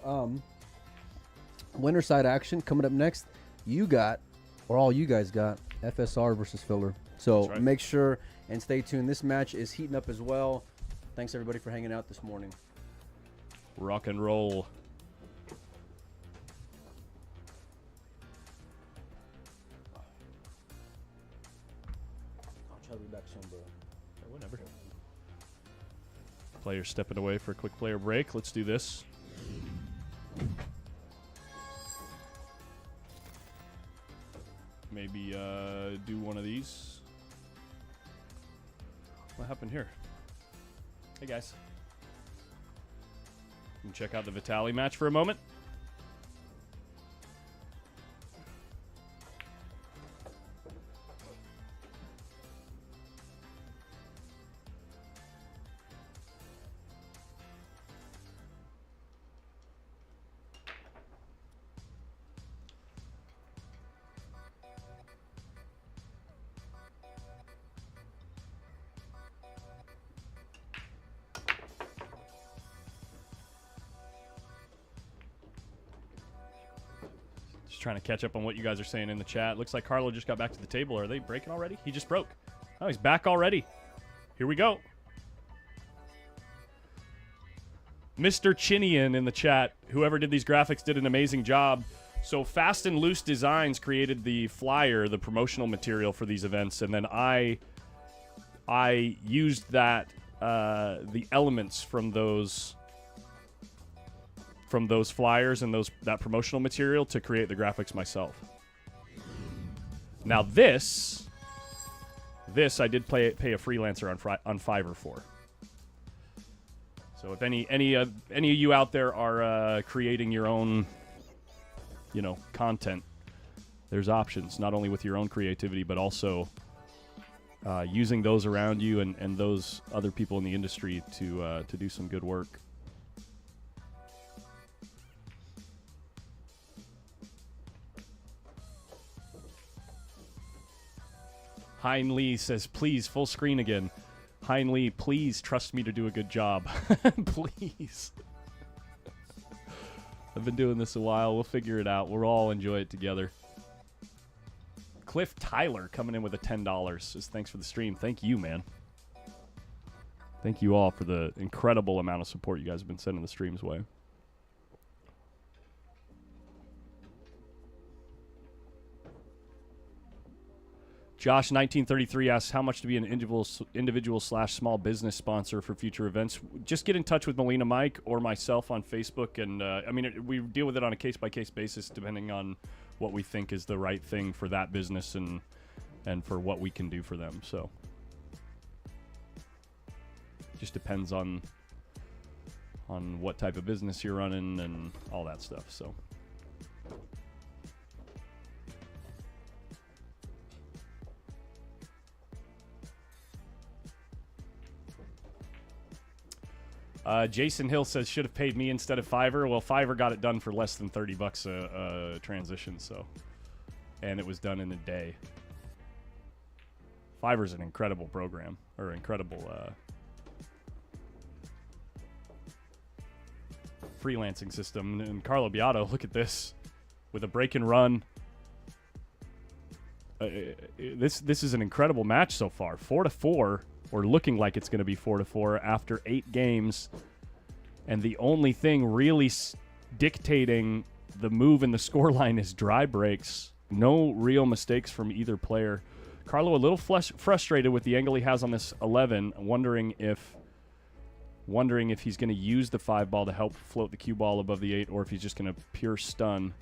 Winter side action coming up next. You got, or all you guys got, FSR versus Filler. So That's right. make sure and stay tuned. This match is heating up as well. Thanks, everybody, for hanging out this morning. Rock and roll. I'll try to be back soon, bro. Whatever. Players stepping away for a quick player break. Let's do this. Maybe do one of these. What happened here? Hey, guys. You can check out the Vitaly match for a moment. Trying to catch up on what you guys are saying in the chat. Looks like Carlo just got back to the table. Are they breaking already? He just broke. Oh, he's back already. Here we go. Mr. Chinian in the chat. Whoever did these graphics did an amazing job. So Fast and Loose Designs created the flyer, the promotional material for these events, and then I used that the elements from those flyers and that promotional material to create the graphics myself. Now this I did pay a freelancer on Fiverr for. So if any of you out there are creating your own, content, there's options not only with your own creativity but also using those around you and those other people in the industry to do some good work. Hein Lee says, please, full screen again. Hein Lee, please trust me to do a good job. Please. I've been doing this a while. We'll figure it out. We'll all enjoy it together. Cliff Tyler coming in with a $10 says, thanks for the stream. Thank you, man. Thank you all for the incredible amount of support you guys have been sending the streams way. Josh 1933 asks how much to be an individual/small business sponsor for future events. Just get in touch with Molina Mike or myself on Facebook, and we deal with it on a case-by-case basis depending on what we think is the right thing for that business and for what we can do for them. So it just depends on what type of business you're running and all that stuff. So. Jason Hill says should have paid me instead of Fiverr. Well, Fiverr got it done for less than $30 a transition, so and it was done in a day. Fiverr's an incredible program, or incredible freelancing system. And Carlo Beato, look at this, with a break and run. This is an incredible match so far. 4-4, or looking like it's going to be 4-4 after 8 games. And the only thing really dictating the move in the scoreline is dry breaks. No real mistakes from either player. Carlo a little frustrated with the angle he has on this 11, wondering if he's going to use the 5 ball to help float the cue ball above the 8, or if he's just going to pure stun.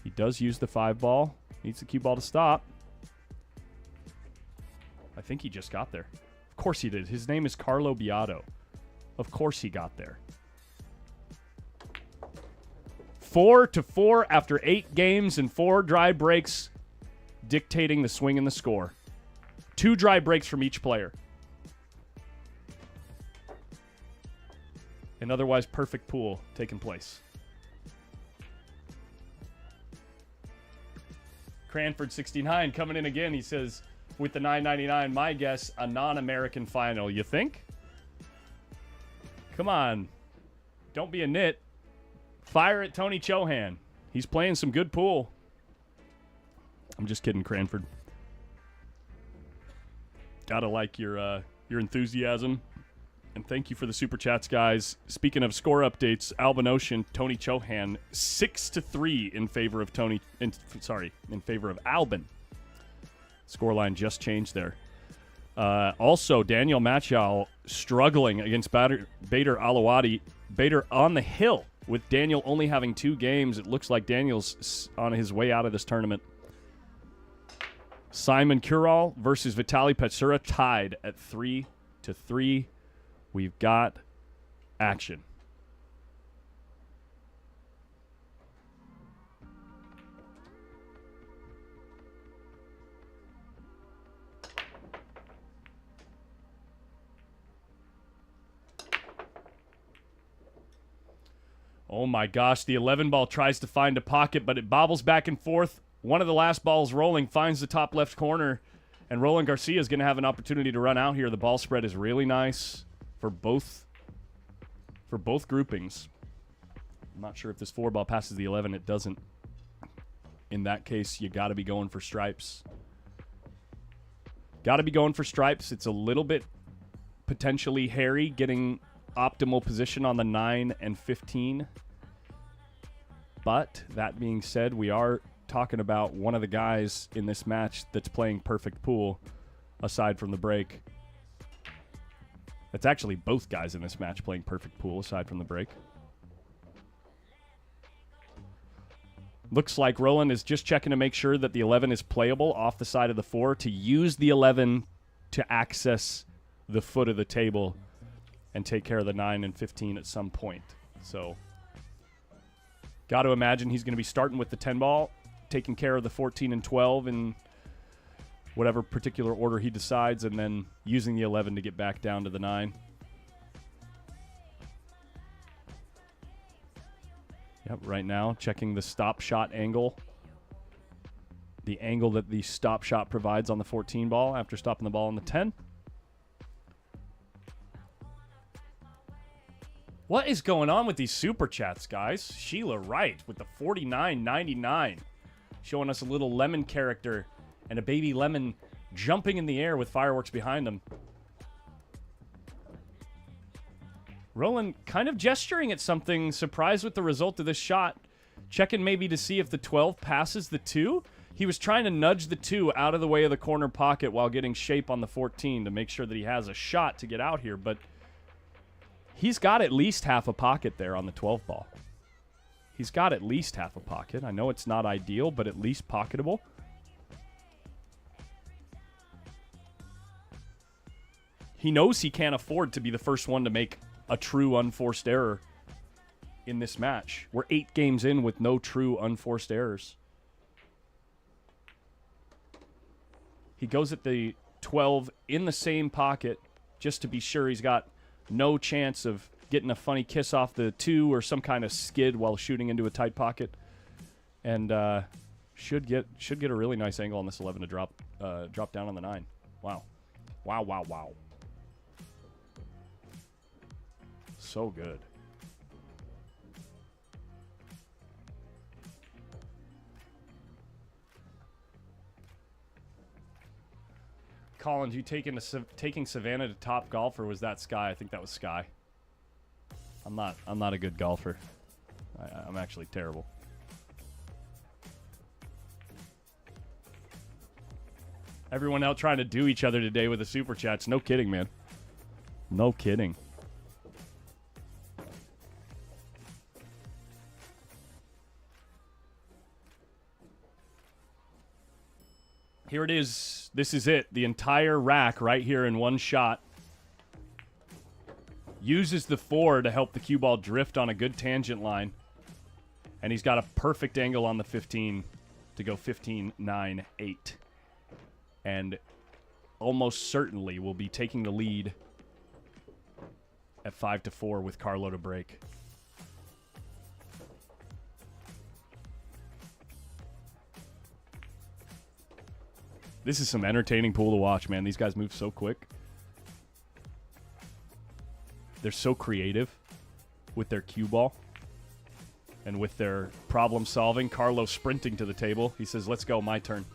He does use the 5 ball. Needs the cue ball to stop. I think he just got there. Of course he did. His name is Carlo Beato. Of course he got there. 4-4 after 8 games and 4 dry breaks, dictating the swing and the score. 2 dry breaks from each player. An otherwise perfect pool taking place. Cranford 69 coming in again. He says, with the $9.99, my guess, a non-American final. You think? Come on. Don't be a nit. Fire at Tony Chohan. He's playing some good pool. I'm just kidding, Cranford. Gotta like your enthusiasm. And thank you for the super chats, guys. Speaking of score updates, Albin Ocean, Tony Chohan, 6-3 in favor of in favor of Albin. Scoreline just changed there. Also, Daniel Machal struggling against Bader Alawadi. Bader on the hill with Daniel only having 2 games. It looks like Daniel's on his way out of this tournament. Simon Kural versus Vitaly Petsura tied at 3-3. We've got action. Oh my gosh, the 11 ball tries to find a pocket, but it bobbles back and forth. One of the last balls rolling finds the top left corner, and Roland Garcia is going to have an opportunity to run out here. The ball spread is really nice for both groupings. I'm not sure if this 4 ball passes the 11. It doesn't. In that case, you got to be going for stripes. Got to be going for stripes. It's a little bit potentially hairy getting optimal position on the 9 and 15. But that being said, we are talking about one of the guys in this match that's playing perfect pool aside from the break. That's actually both guys in this match playing perfect pool aside from the break. Looks like Roland is just checking to make sure that the 11 is playable off the side of the 4 to use the 11 to access the foot of the table and take care of the 9 and 15 at some point. So, got to imagine he's going to be starting with the 10 ball, taking care of the 14 and 12 in whatever particular order he decides, and then using the 11 to get back down to the 9. Yep, right now, checking the stop shot angle. The angle that the stop shot provides on the 14 ball after stopping the ball on the 10. What is going on with these super chats, guys? Sheila Wright with the $49.99. Showing us a little lemon character and a baby lemon jumping in the air with fireworks behind them. Roland kind of gesturing at something, surprised with the result of this shot. Checking maybe to see if the 12 passes the 2. He was trying to nudge the 2 out of the way of the corner pocket while getting shape on the 14 to make sure that he has a shot to get out here, but he's got at least half a pocket there on the 12 ball. He's got at least half a pocket. I know it's not ideal, but at least pocketable. He knows he can't afford to be the first one to make a true unforced error in this match. We're 8 games in with no true unforced errors. He goes at the 12 in the same pocket just to be sure he's got no chance of getting a funny kiss off the 2 or some kind of skid while shooting into a tight pocket. and should get a really nice angle on this 11 to drop down on the 9. Wow. Wow. So good. Collins, you taking Savannah to top golf, or was that Sky? I think that was Sky. I'm not a good golfer. I'm actually terrible. Everyone out trying to do each other today with the super chats. No kidding, man. No kidding. Here it is. This is it. The entire rack right here in one shot. Uses the 4 to help the cue ball drift on a good tangent line. And he's got a perfect angle on the 15 to go 15, 9, 8. And almost certainly will be taking the lead at 5-4 with Carlo to break. This is some entertaining pool to watch, man. These guys move so quick. They're so creative with their cue ball and with their problem solving. Carlo sprinting to the table. He says, let's go, my turn.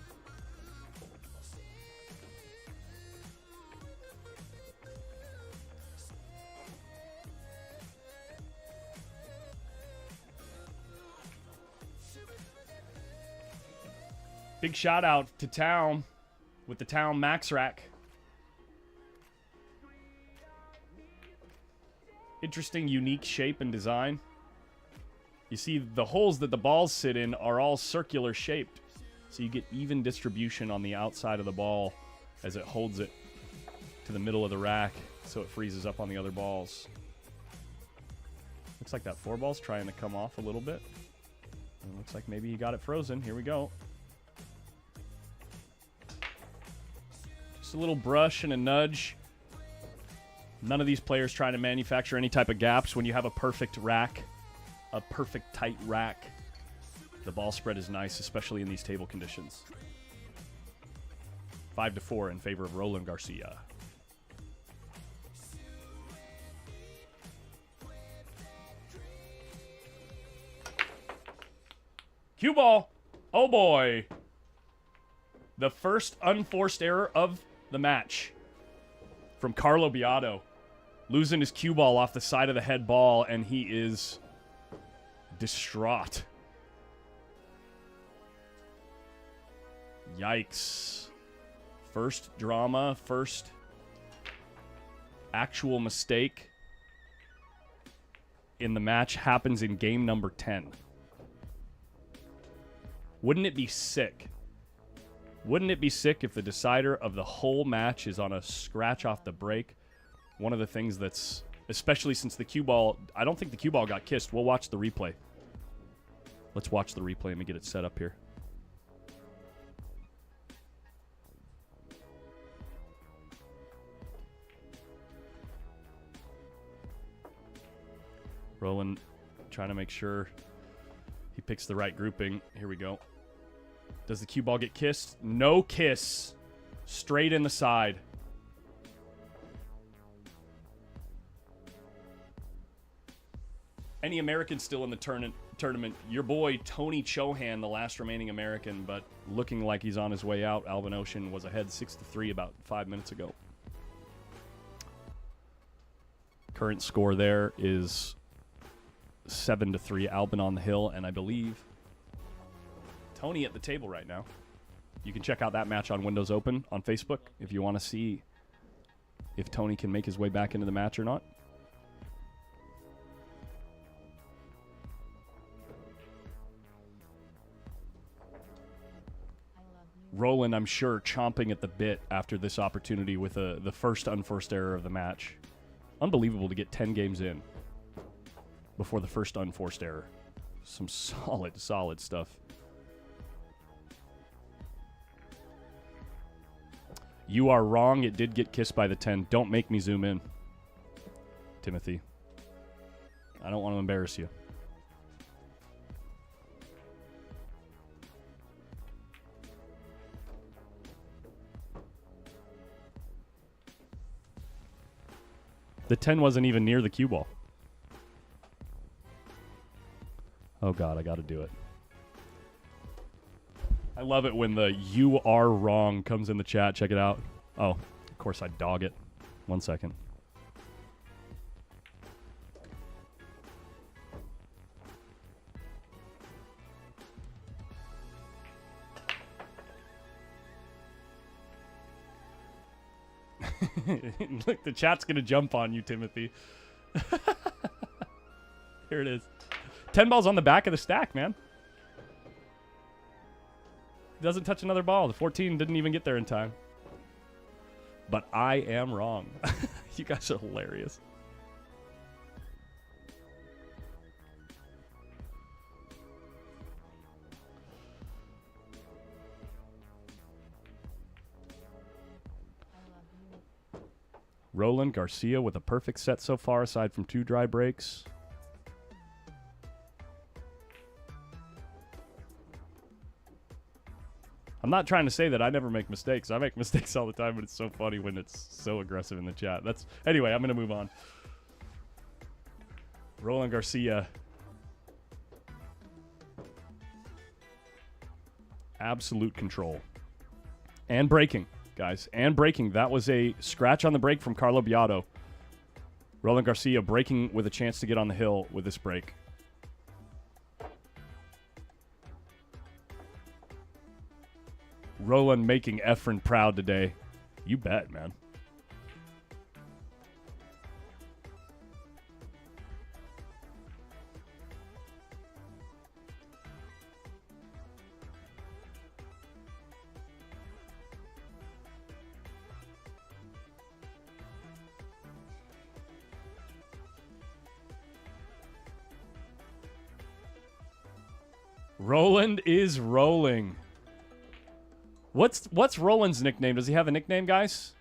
Big shout out to Town with the Town Max Rack. Interesting, unique shape and design. You see, the holes that the balls sit in are all circular shaped. So you get even distribution on the outside of the ball as it holds it to the middle of the rack so it freezes up on the other balls. Looks like that 4 ball's trying to come off a little bit. It looks like maybe he got it frozen. Here we go. Just a little brush and a nudge. None of these players trying to manufacture any type of gaps. When you have a perfect rack, a perfect tight rack, the ball spread is nice, especially in these table conditions. 5-4 in favor of Roland Garcia. Cue ball. Oh boy. The first unforced error of the match from Carlo Beato. Losing his cue ball off the side of the head ball, and he is distraught. Yikes. First drama, first actual mistake in the match happens in game number 10. Wouldn't it be sick? Wouldn't it be sick if the decider of the whole match is on a scratch off the break? One of the things that's, especially since the cue ball, I don't think the cue ball got kissed. We'll watch the replay. Let's watch the replay. Let me get it set up here. Roland trying to make sure he picks the right grouping. Here we go. Does the cue ball get kissed? No kiss. Straight in the side. Any Americans still in the tournament? Your boy, Tony Chohan, the last remaining American, but looking like he's on his way out. Alvin Ocean was ahead 6-3 about 5 minutes ago. Current score there is 7-3, Albin on the hill, and I believe Tony at the table right now. You can check out that match on Windows Open on Facebook if you want to see if Tony can make his way back into the match or not. Roland, I'm sure, chomping at the bit after this opportunity with the first unforced error of the match. Unbelievable to get 10 games in before the first unforced error. Some solid stuff. You are wrong. It did get kissed by the 10. Don't make me zoom in, Timothy. I don't want to embarrass you. The 10 wasn't even near the cue ball. Oh, God, I got to do it. I love it when the "you are wrong" comes in the chat. Check it out. Oh, of course I dog it. 1 second. Look, the chat's going to jump on you, Timothy. Here it is. 10 balls on the back of the stack, man. Doesn't touch another ball. The 14 didn't even get there in time. But I am wrong. You guys are hilarious. Roland Garcia with a perfect set so far, aside from 2 dry breaks. I'm not trying to say that I never make mistakes. I make mistakes all the time, but it's so funny when it's so aggressive in the chat. Anyway, I'm going to move on. Roland Garcia. Absolute control. And breaking, guys. And breaking. That was a scratch on the break from Carlo Biado. Roland Garcia breaking with a chance to get on the hill with this break. Roland making Efren proud today. You bet, man. Roland is rolling. What's Roland's nickname? Does he have a nickname, guys?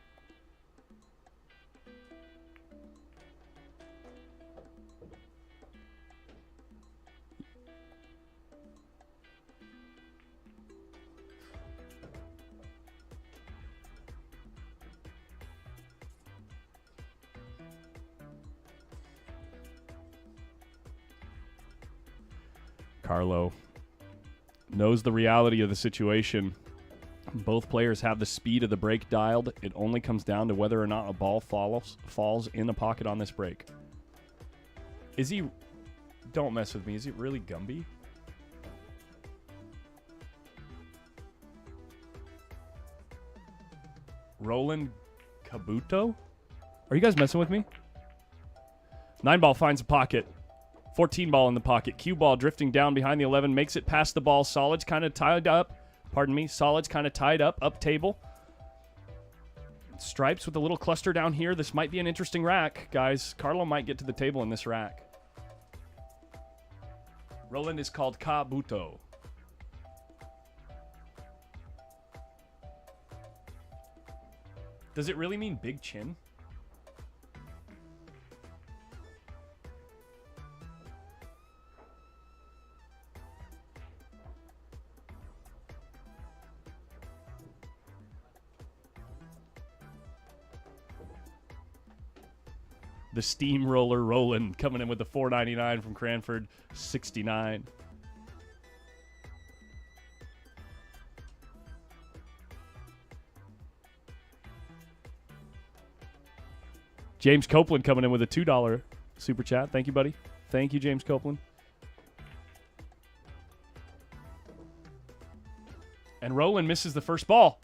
Carlo knows the reality of the situation. Both players have the speed of the break dialed. It only comes down to whether or not a ball falls in the pocket on this break. Is he... Don't mess with me. Is he really Gumby? Roland Kabuto? Are you guys messing with me? 9 ball finds a pocket. 14 ball in the pocket. Cue ball drifting down behind the 11. Makes it past the ball. Solid's kind of tied up. Pardon me. Solid's kind of tied up table. Stripes with a little cluster down here. This might be an interesting rack, guys. Carlo might get to the table in this rack. Roland is called Kabuto. Does it really mean big chin? The steamroller Roland coming in with the $4.99 from Cranford, 69. James Copeland coming in with a $2 super chat. Thank you, buddy. Thank you, James Copeland. And Roland misses the first ball.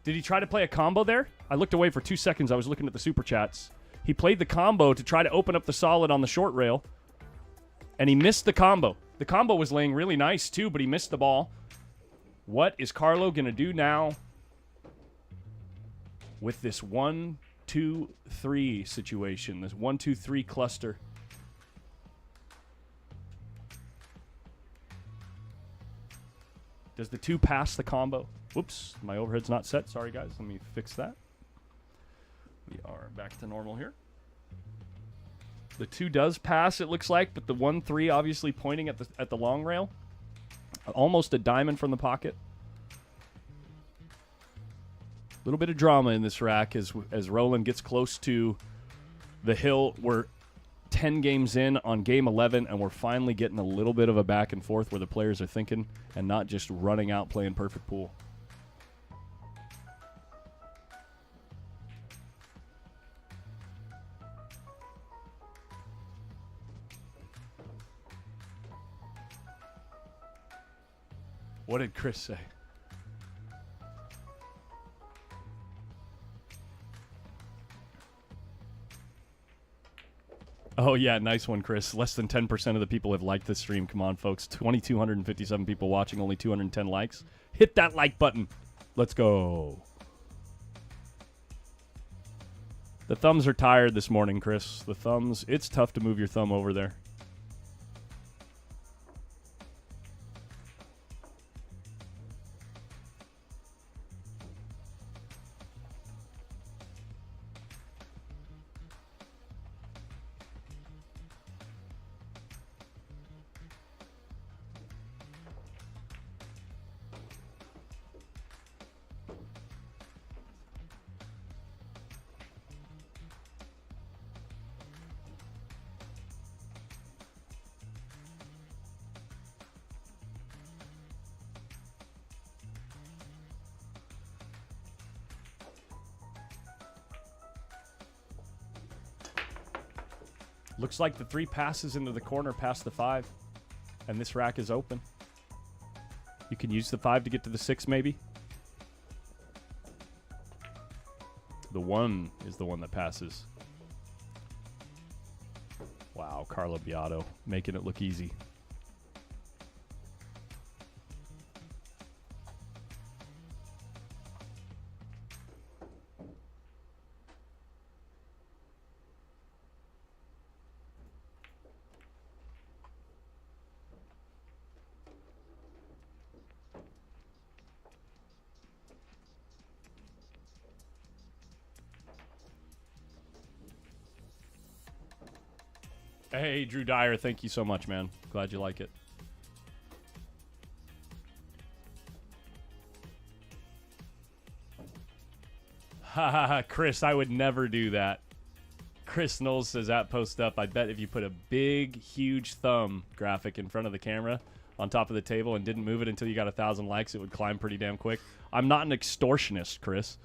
Did he try to play a combo there? I looked away for 2 seconds. I was looking at the super chats. He played the combo to try to open up the solid on the short rail, and he missed the combo. The combo was laying really nice, too, but he missed the ball. What is Carlo going to do now with this 1-2-3 situation, this 1-2-3 cluster? Does the 2 pass the combo? Whoops, my overhead's not set. Sorry, guys. Let me fix that. We are back to normal here. The 2 does pass, it looks like, but the 1-3 obviously pointing at the long rail. Almost a diamond from the pocket. little bit of drama in this rack as Roland gets close to the hill. We're 10 games in on game 11, and we're finally getting a little bit of a back and forth where the players are thinking and not just running out playing perfect pool. What did Chris say? Oh, yeah, nice one, Chris. Less than 10% of the people have liked this stream. Come on, folks. 2,257 people watching, only 210 likes. Hit that like button. Let's go. The thumbs are tired this morning, Chris. The thumbs, it's tough to move your thumb over there. Looks like the 3 passes into the corner past the 5, and this rack is open. You can use the 5 to get to the 6, maybe. The 1 is the one that passes. Wow, Carlo Beato making it look easy. Hey, Drew Dyer, thank you so much, man. Glad you like it. Ha ha ha, Chris, I would never do that. Chris Knowles says that post up. I bet if you put a big, huge thumb graphic in front of the camera on top of the table and didn't move it until you got 1,000 likes, it would climb pretty damn quick. I'm not an extortionist, Chris.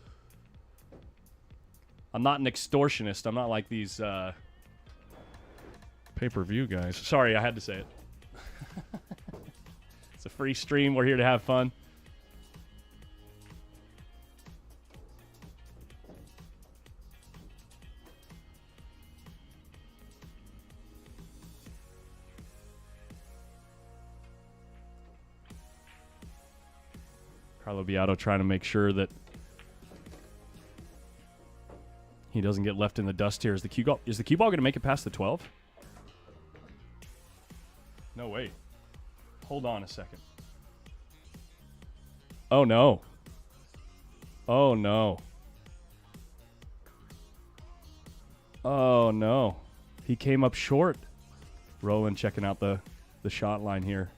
I'm not an extortionist. I'm not like these pay-per-view guys. Sorry, I had to say it. It's a free stream. We're here to have fun. Carlo Beato trying to make sure that he doesn't get left in the dust here. Is the cue ball going to make it past the 12? No, wait. Hold on a second. Oh, no. Oh, no. Oh, no. He came up short. Roland checking out the shot line here.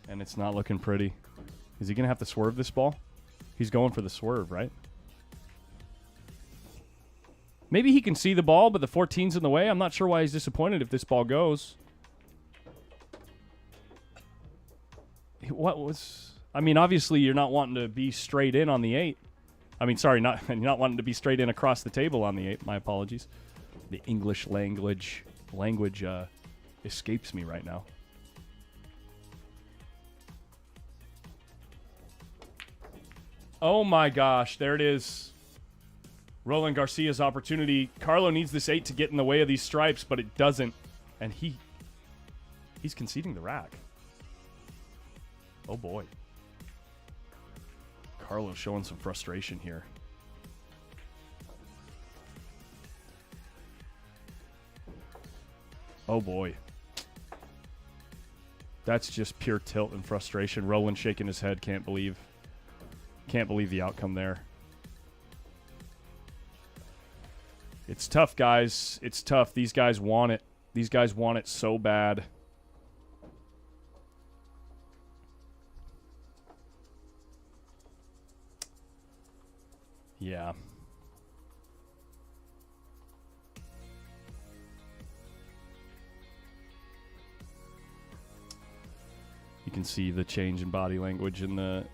And it's not looking pretty. Is he going to have to swerve this ball? He's going for the swerve, right? Maybe he can see the ball, but the 14's in the way. I'm not sure why he's disappointed if this ball goes. What was... I mean, obviously, you're not wanting to be straight in on the 8. I mean, sorry, you're not wanting to be straight in across the table on the 8. My apologies. The English language escapes me right now. Oh, my gosh. There it is. Roland Garcia's opportunity. Carlo needs this 8 to get in the way of these stripes, but it doesn't. And he's conceding the rack. Oh, boy. Carlo showing some frustration here. Oh, boy. That's just pure tilt and frustration. Roland shaking his head. Can't believe the outcome there. It's tough, guys. It's tough. These guys want it. These guys want it so bad. Yeah. You can see the change in body language and the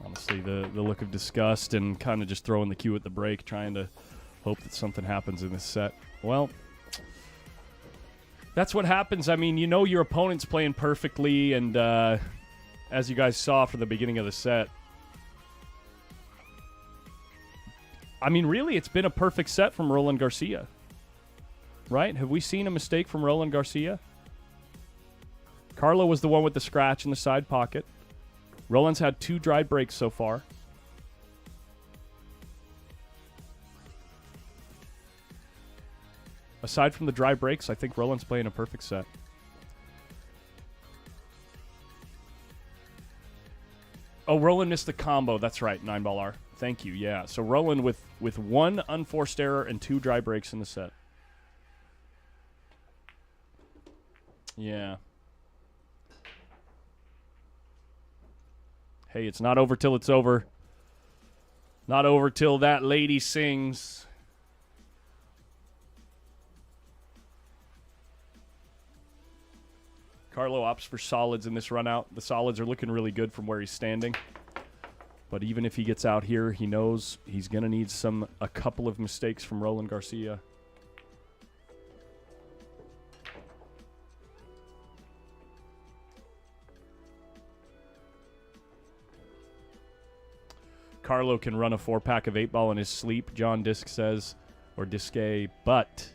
honestly the look of disgust and kind of just throwing the cue at the break, trying to hope that something happens in this set. Well, that's what happens. I mean, you know your opponent's playing perfectly, and as you guys saw from the beginning of the set, I mean, really, it's been a perfect set from Roland Garcia. Right? Have we seen a mistake from Roland Garcia? Carlo was the one with the scratch in the side pocket. Roland's had 2 dry breaks so far. Aside from the dry breaks, I think Roland's playing a perfect set. Oh, Roland missed the combo. That's right, 9-ball R. Thank you, yeah. So Roland with 1 unforced error and 2 dry breaks in the set. Yeah. Hey, it's not over till it's over. Not over till that lady sings. Carlo opts for solids in this run out. The solids are looking really good from where he's standing. But even if he gets out here, he knows he's going to need a couple of mistakes from Roland Garcia. Carlo can run a 4-pack of 8-ball in his sleep, John Disk says, or Diske, but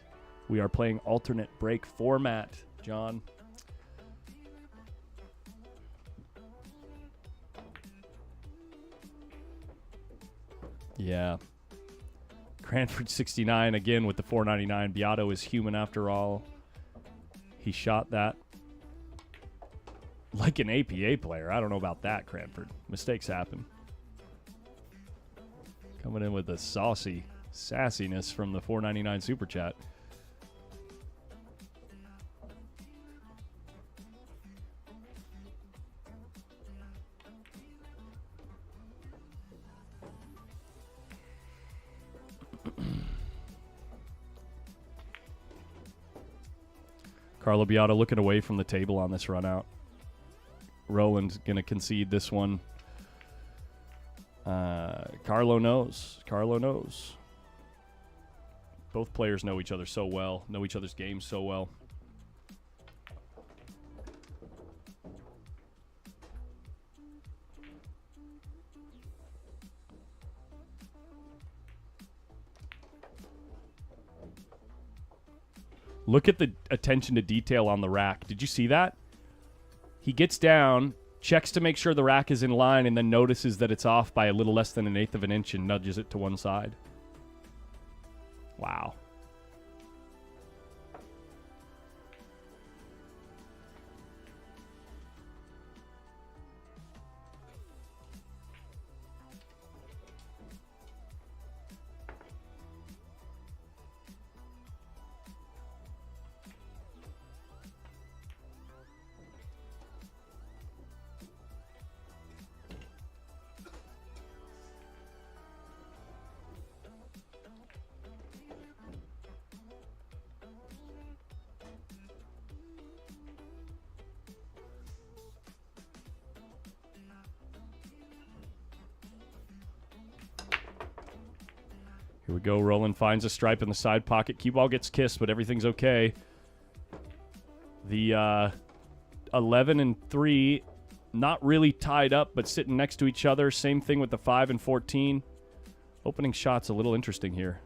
we are playing alternate break format, John. Yeah. Cranford 69 again with the 499. Beato is human after all. He shot that like an APA player. I don't know about that, Cranford. Mistakes happen. Coming in with the sassiness from the 499 Super Chat. Carlo Beato looking away from the table on this run out. Roland's going to concede this one. Carlo knows. Carlo knows. Both players know each other so well, know each other's games so well. Look at the attention to detail on the rack. Did you see that? He gets down, checks to make sure the rack is in line, and then notices that it's off by a little less than 1/8 of an inch and nudges it to one side. Wow. Here we go. Roland finds a stripe in the side pocket. Cue ball gets kissed, but everything's okay. The 11 and 3, not really tied up, but sitting next to each other. Same thing with the 5 and 14. Opening shot's a little interesting here.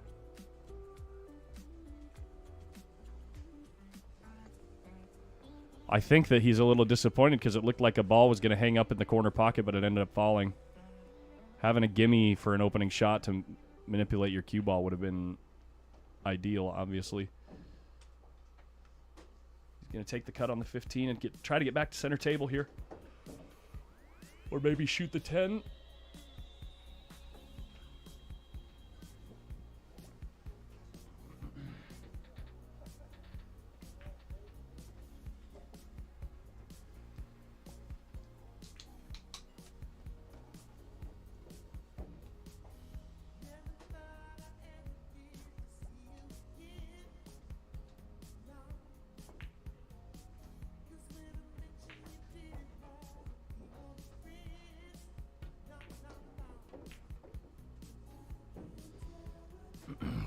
I think that he's a little disappointed because it looked like a ball was going to hang up in the corner pocket, but it ended up falling. Having a gimme for an opening shot to manipulate your cue ball would have been ideal, obviously. He's going to take the cut on the 15 and try to get back to center table here. Or maybe shoot the 10.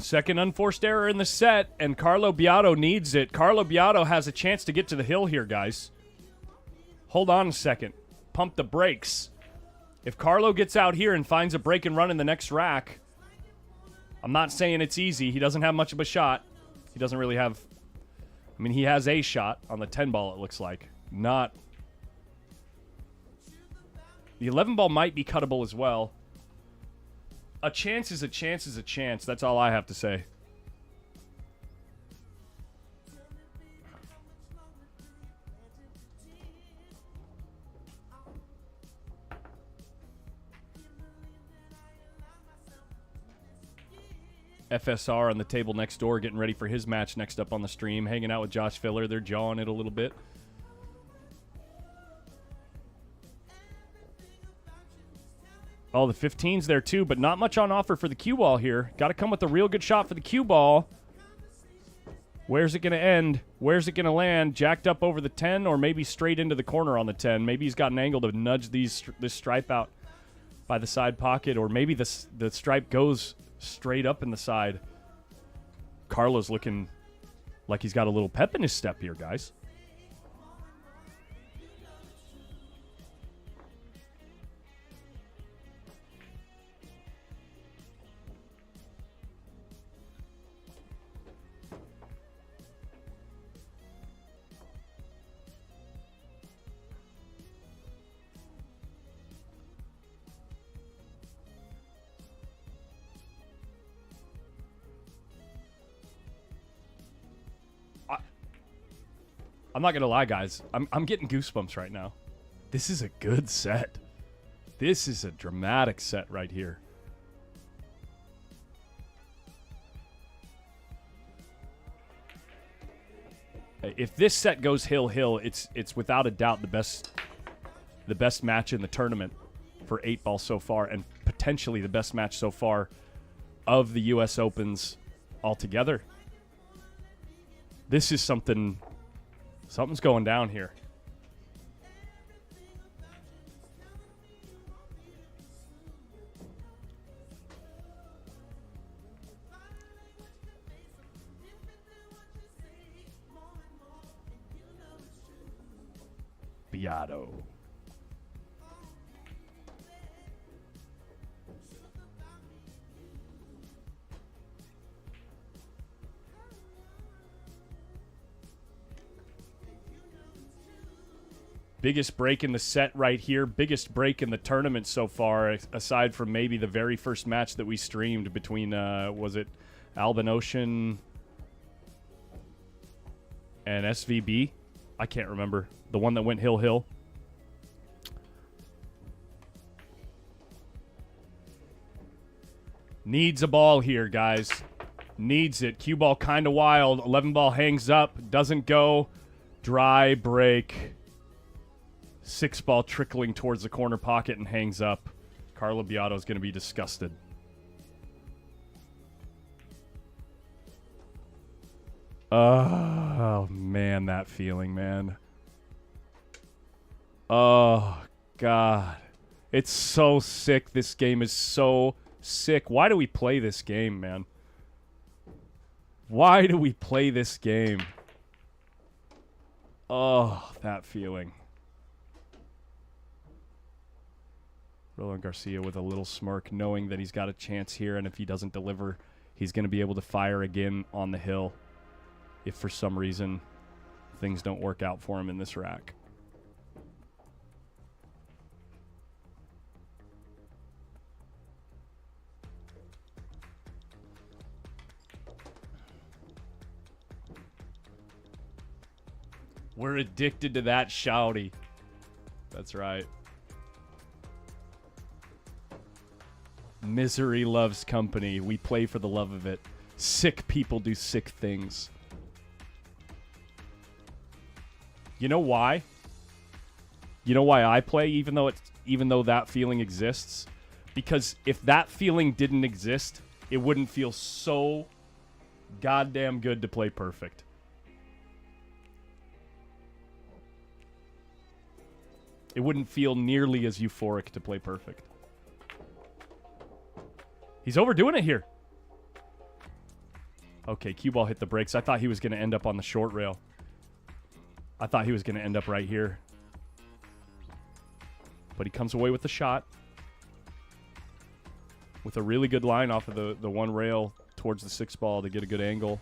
Second unforced error in the set, and Carlo Beato needs it. Carlo Beato has a chance to get to the hill here, guys. Hold on a second. Pump the brakes. If Carlo gets out here and finds a break and run in the next rack, I'm not saying it's easy. He doesn't have much of a shot. He doesn't really have... I mean, he has a shot on the 10 ball, it looks like. Not... The 11 ball might be cuttable as well. A chance is a chance is a chance. That's all I have to say. FSR on the table next door, getting ready for his match next up on the stream. Hanging out with Josh Filler. They're jawing it a little bit. Oh, the 15's there too, but not much on offer for the cue ball here. Got to come with a real good shot for the cue ball. Where's it going to end? Where's it going to land? Jacked up over the 10 or maybe straight into the corner on the 10. Maybe he's got an angle to nudge this stripe out by the side pocket, or maybe the stripe goes straight up in the side. Carlo's looking like he's got a little pep in his step here, guys. I'm not going to lie, guys. I'm getting goosebumps right now. This is a good set. This is a dramatic set right here. If this set goes hill-hill, it's without a doubt the best match in the tournament for 8-ball so far, and potentially the best match so far of the U.S. Opens altogether. This is something... Something's going down here. Beato. Biggest break in the set right here. Biggest break in the tournament so far, aside from maybe the very first match that we streamed between, was it Alban Ocean and SVB? I can't remember. The one that went hill-hill. Needs a ball here, guys. Needs it. Cue ball kind of wild. 11 ball hangs up. Doesn't go. Dry break. 6 ball trickling towards the corner pocket and hangs up. Carlo Beato is going to be disgusted. Oh, man, that feeling, man. Oh, God. It's so sick. This game is so sick. Why do we play this game, man? Why do we play this game? Oh, that feeling. Roland Garcia with a little smirk, knowing that he's got a chance here, and if he doesn't deliver, he's going to be able to fire again on the hill if for some reason things don't work out for him in this rack. We're addicted to that shouty. That's right. Misery loves company. We play for the love of it. Sick people do sick things. You know why? You know why I play even though that feeling exists? Because if that feeling didn't exist, it wouldn't feel so goddamn good to play perfect. It wouldn't feel nearly as euphoric to play perfect. He's overdoing it here. Okay, cue ball hit the brakes. I thought he was going to end up on the short rail. I thought he was going to end up right here. But he comes away with the shot. With a really good line off of the one rail towards the 6 ball to get a good angle.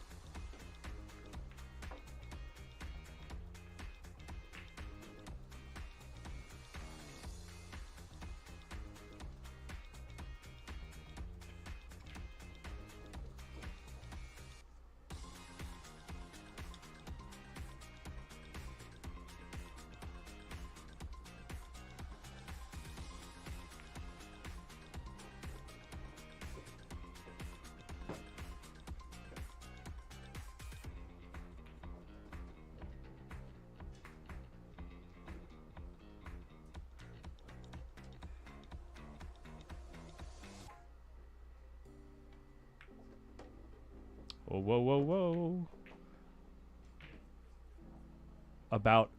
Whoa, whoa, whoa, whoa. About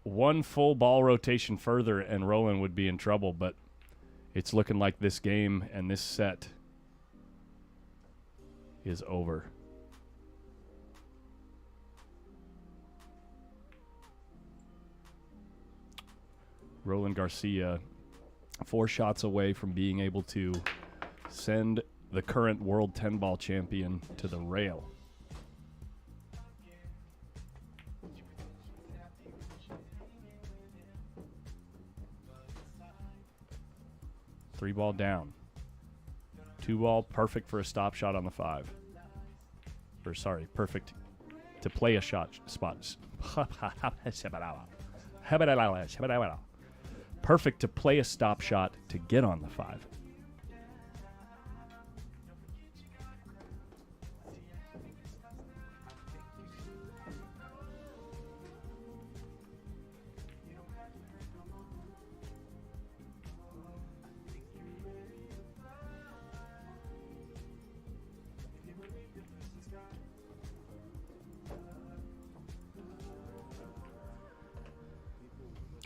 one full ball rotation further and Roland would be in trouble, but it's looking like this game and this set is over. Roland Garcia 4 shots away from being able to send the current world 10-ball champion to the rail. Three ball down. 2 ball, perfect for a stop shot on the 5. Or sorry, perfect to play a shot spot. Perfect to play a stop shot to get on the 5.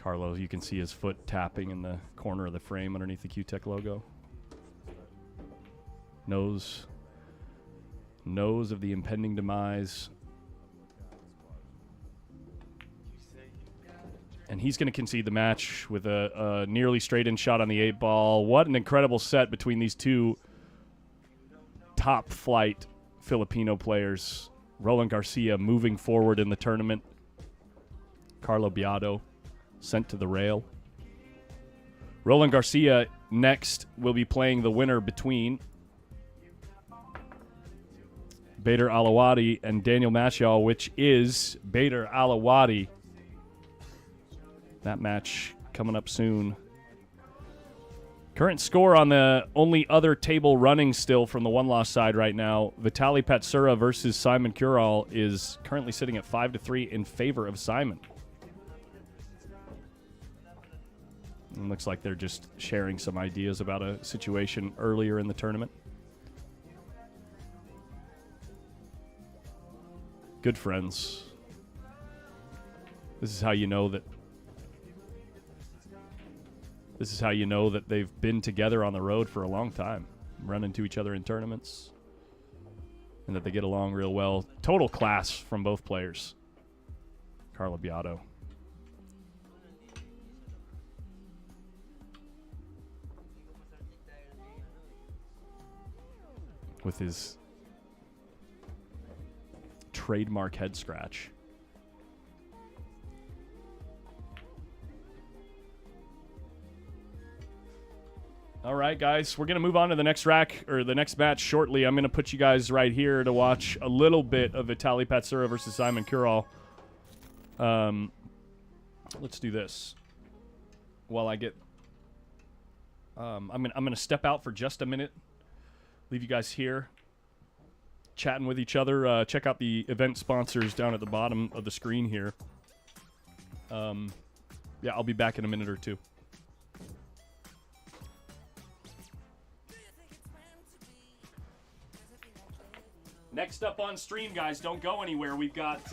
Carlos, you can see his foot tapping in the corner of the frame underneath the Q-Tech logo. Knows of the impending demise. And he's going to concede the match with a nearly straight-in shot on the 8 ball. What an incredible set between these two top-flight Filipino players. Roland Garcia moving forward in the tournament. Carlo Biado sent to the rail. Roland Garcia next will be playing the winner between Bader Alawadi and Daniel Machel, which is Bader Alawadi. That match coming up soon. Current score on the only other table running still from the one-loss side right now, Vitaly Patsura versus Simon Curall, is currently sitting at 5-3 in favor of Simon. It looks like they're just sharing some ideas about a situation earlier in the tournament. Good friends. This is how you know that they've been together on the road for a long time, run into each other in tournaments, and that they get along real well. Total class from both players. Carlo Biado. With his trademark head scratch. All right, guys, we're going to move on to the next rack, or the next match shortly. I'm going to put you guys right here to watch a little bit of Vitaly Patsura versus Simon Curall. Let's do this. While I get... I'm going to step out for just a minute. Leave you guys here chatting with each other. Check out the event sponsors down at the bottom of the screen here. Yeah, I'll be back in a minute or two. Next up on stream, guys, don't go anywhere. We got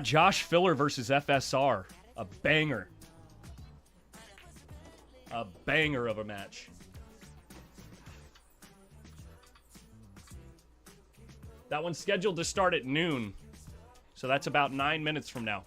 Josh Filler versus FSR. A banger. A banger of a match. That one's scheduled to start at noon. So that's about 9 minutes from now.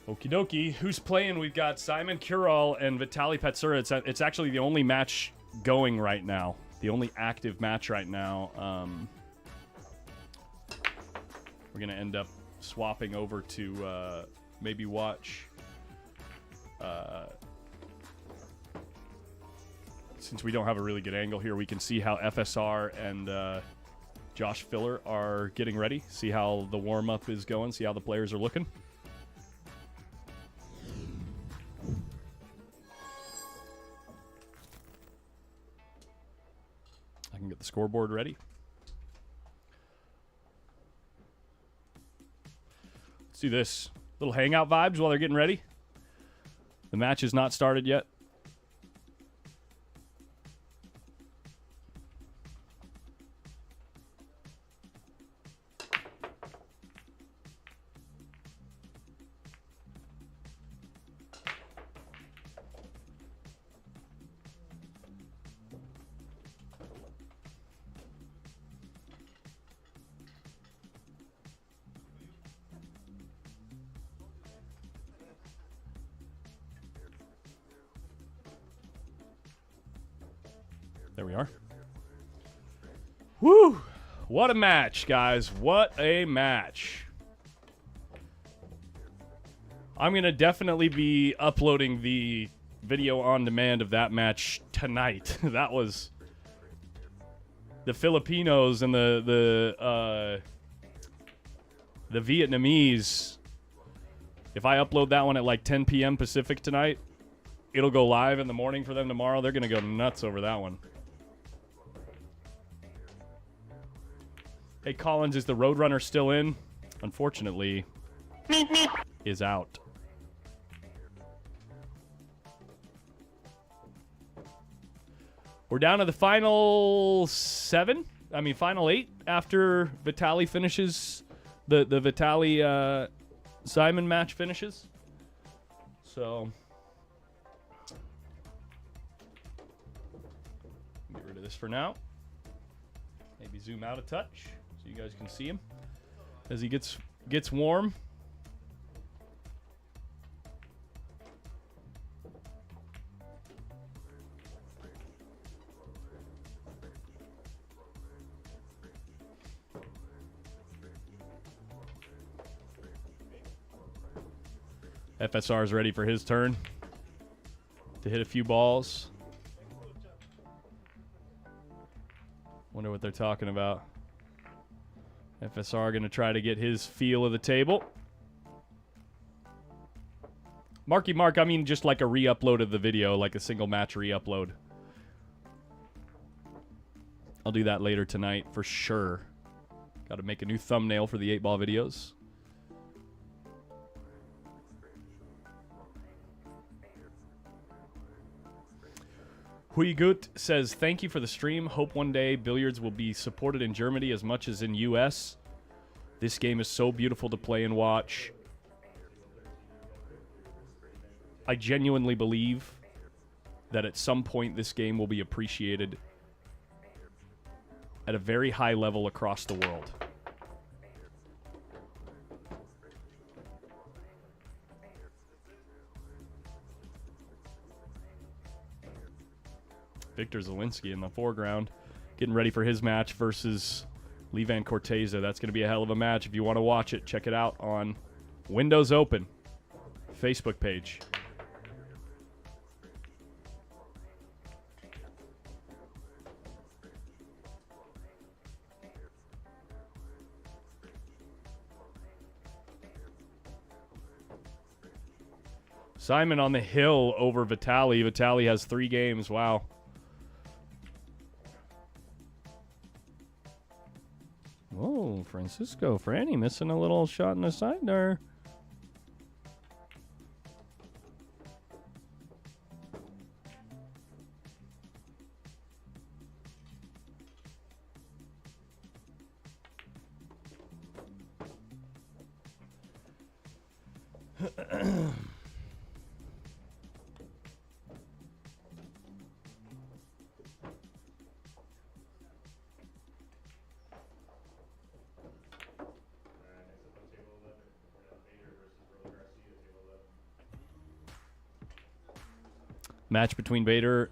Okie dokie. Who's playing? We've got Simon Kural and Vitaly Petsura. It's actually the only match going right now. The only active match right now. We're going to end up swapping over to maybe watch... since we don't have a really good angle here, we can see how FSR and Josh Filler are getting ready. See how the warm-up is going. See how the players are looking. I can get the scoreboard ready. Let's do this. Little hangout vibes while they're getting ready. The match is not started yet. There we are. Woo! What a match, guys. What a match. I'm going to definitely be uploading the video on demand of that match tonight. That was the Filipinos and the Vietnamese. If I upload that one at like 10 p.m. Pacific tonight, it'll go live in the morning for them tomorrow. They're going to go nuts over that one. Hey, Collins, is the Roadrunner still in? Unfortunately, is out. We're down to the final final 8 after Vitaly finishes the Vitaly Simon match finishes. So get rid of this for now. Maybe zoom out a touch so you guys can see him as he gets warm. FSR is ready for his turn to hit a few balls. Wonder what they're talking about. FSR going to try to get his feel of the table. Marky Mark, I mean just like a re-upload of the video, like a single match re-upload. I'll do that later tonight for sure. Got to make a new thumbnail for the 8-ball videos. Huigut says, thank you for the stream. Hope one day billiards will be supported in Germany as much as in US. This game is so beautiful to play and watch. I genuinely believe that at some point this game will be appreciated at a very high level across the world. Victor Zielinski in the foreground, getting ready for his match versus Levan Corteza. That's going to be a hell of a match. If you want to watch it, check it out on Windows Open Facebook page. Simon on the hill over Vitaly. Vitaly has 3 games. Wow. Oh, Francisco Franny missing a little shot in the side there. Match between Bader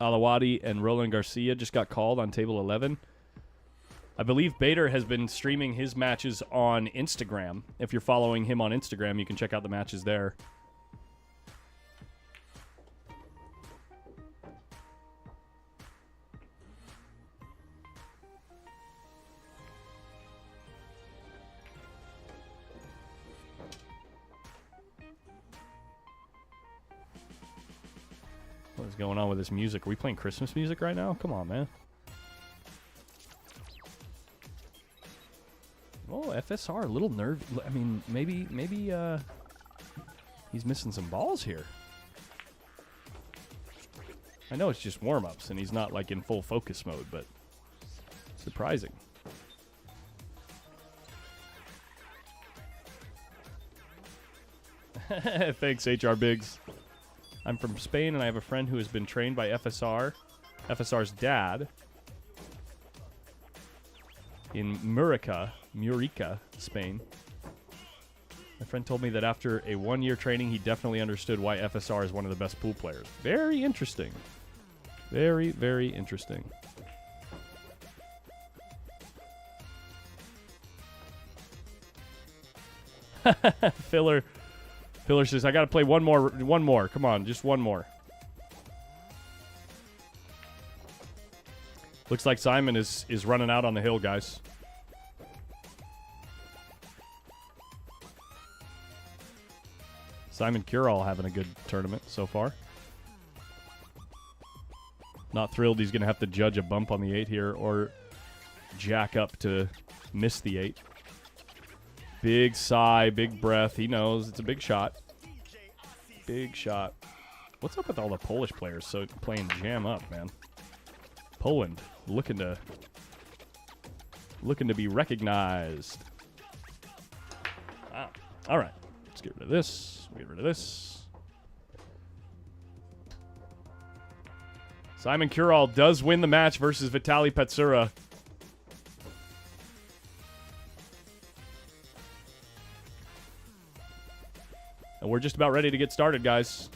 Alawadi and Roland Garcia just got called on table 11. I believe Bader has been streaming his matches on Instagram. If you're following him on Instagram, you can check out the matches there. What is going on with this music? Are we playing Christmas music right now? Come on, man. Oh, FSR, a little nerve. I mean, maybe he's missing some balls here. I know it's just warm-ups, and he's not, like, in full focus mode, but surprising. Thanks, HR Biggs. I'm from Spain, and I have a friend who has been trained by FSR's dad, in Murica, Spain. My friend told me that after a 1-year training, he definitely understood why FSR is one of the best pool players. Very interesting. Very, very interesting. Filler says, I got to play one more. Come on, just one more. Looks like Simon is running out on the hill, guys. Simon Curall having a good tournament so far. Not thrilled he's going to have to judge a bump on the 8 here or jack up to miss the 8. Big sigh, big breath. He knows it's a big shot. Big shot. What's up with all the Polish players playing jam up, man? Poland looking to be recognized. Wow. All right. Let's get rid of this. Get rid of this. Simon Kural does win the match versus Vitaly Petsura. And we're just about ready to get started, guys.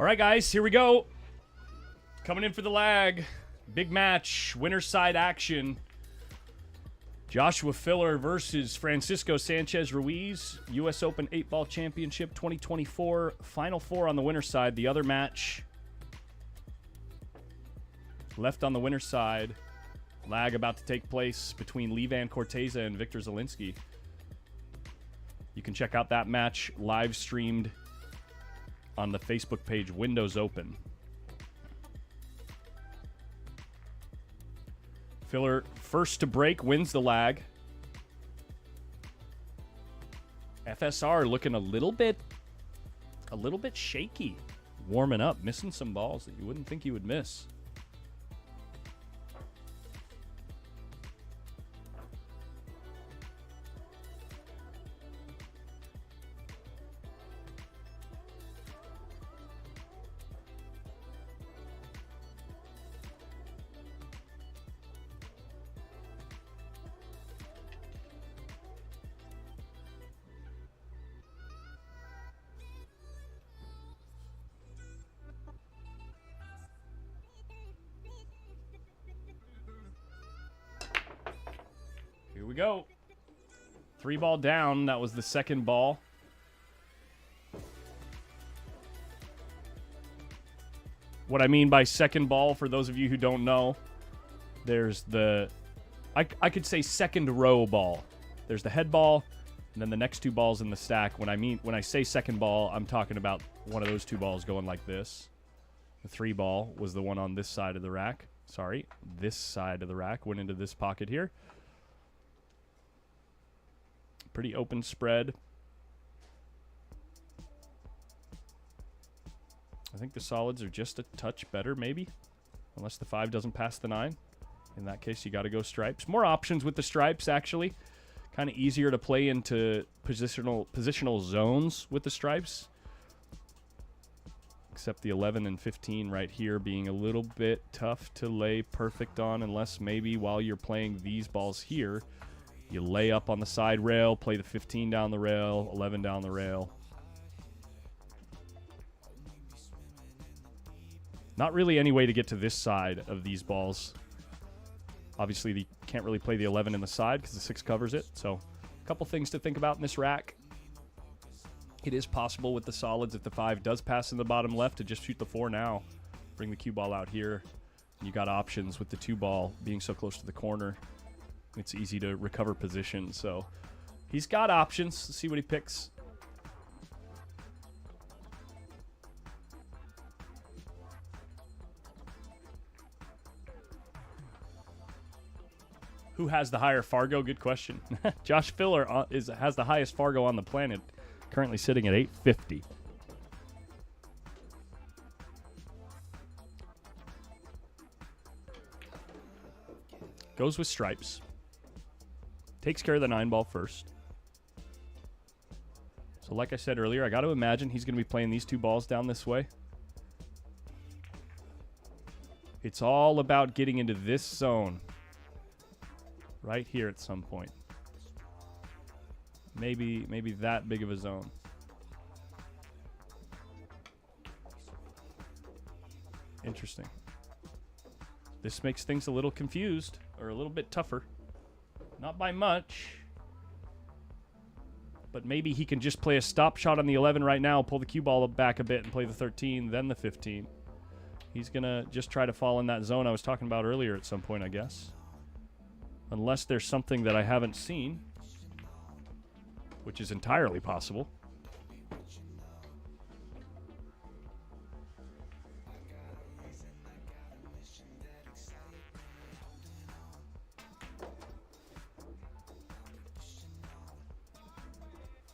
All right, guys, here we go. Coming in for the lag. Big match, winner's side action. Joshua Filler versus Francisco Sanchez Ruiz, U.S. Open 8-Ball Championship 2024, Final Four on the winner's side. The other match left on the winner's side. Lag about to take place between Levan Corteza and Victor Zielinski. You can check out that match live streamed on the Facebook page Windows Open. Filler first to break wins the lag. FSR looking a little bit shaky, warming up, missing some balls that you wouldn't think he would miss. Here we go. 3 ball down. That was the second ball. What I mean by second ball, for those of you who don't know, there's the... I could say second row ball. There's the head ball, and then the next 2 balls in the stack. When I say second ball, I'm talking about one of those 2 balls going like this. The 3 ball was the one on this side of the rack. Sorry, this side of the rack went into this pocket here. Pretty open spread. I think the solids are just a touch better, maybe. Unless the 5 doesn't pass the 9. In that case, you got to go stripes. More options with the stripes, actually. Kind of easier to play into positional zones with the stripes. Except the 11 and 15 right here being a little bit tough to lay perfect on, unless maybe while you're playing these balls here, you lay up on the side rail, play the 15 down the rail, 11 down the rail. Not really any way to get to this side of these balls. Obviously, you can't really play the 11 in the side because the 6 covers it. So, a couple things to think about in this rack. It is possible with the solids, if the 5 does pass in the bottom left, to just shoot the 4 now. Bring the cue ball out here. You got options with the 2 ball being so close to the corner. It's easy to recover position. So, he's got options. Let's see what he picks. Who has the higher Fargo? Good question. Josh Filler has the highest Fargo on the planet, currently sitting at 850. Goes with stripes. Takes care of the 9 ball first. So like I said earlier, I got to imagine he's going to be playing these 2 balls down this way. It's all about getting into this zone. Right here at some point. Maybe that big of a zone. Interesting. This makes things a little confused, or a little bit tougher. Not by much. But maybe he can just play a stop shot on the 11 right now, pull the cue ball back a bit and play the 13, then the 15. He's going to just try to fall in that zone I was talking about earlier at some point, I guess. Unless there's something that I haven't seen, which is entirely possible.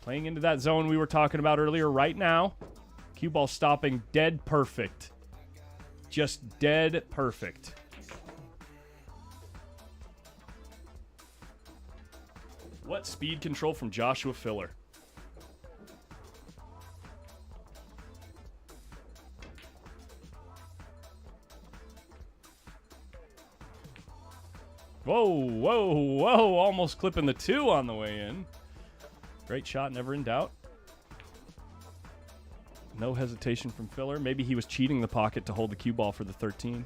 Playing into that zone we were talking about earlier right now. Cue ball stopping dead perfect. Just dead perfect. What speed control from Joshua Filler? Whoa, whoa, whoa. Almost clipping the 2 on the way in. Great shot, never in doubt. No hesitation from Filler. Maybe he was cheating the pocket to hold the cue ball for the 13.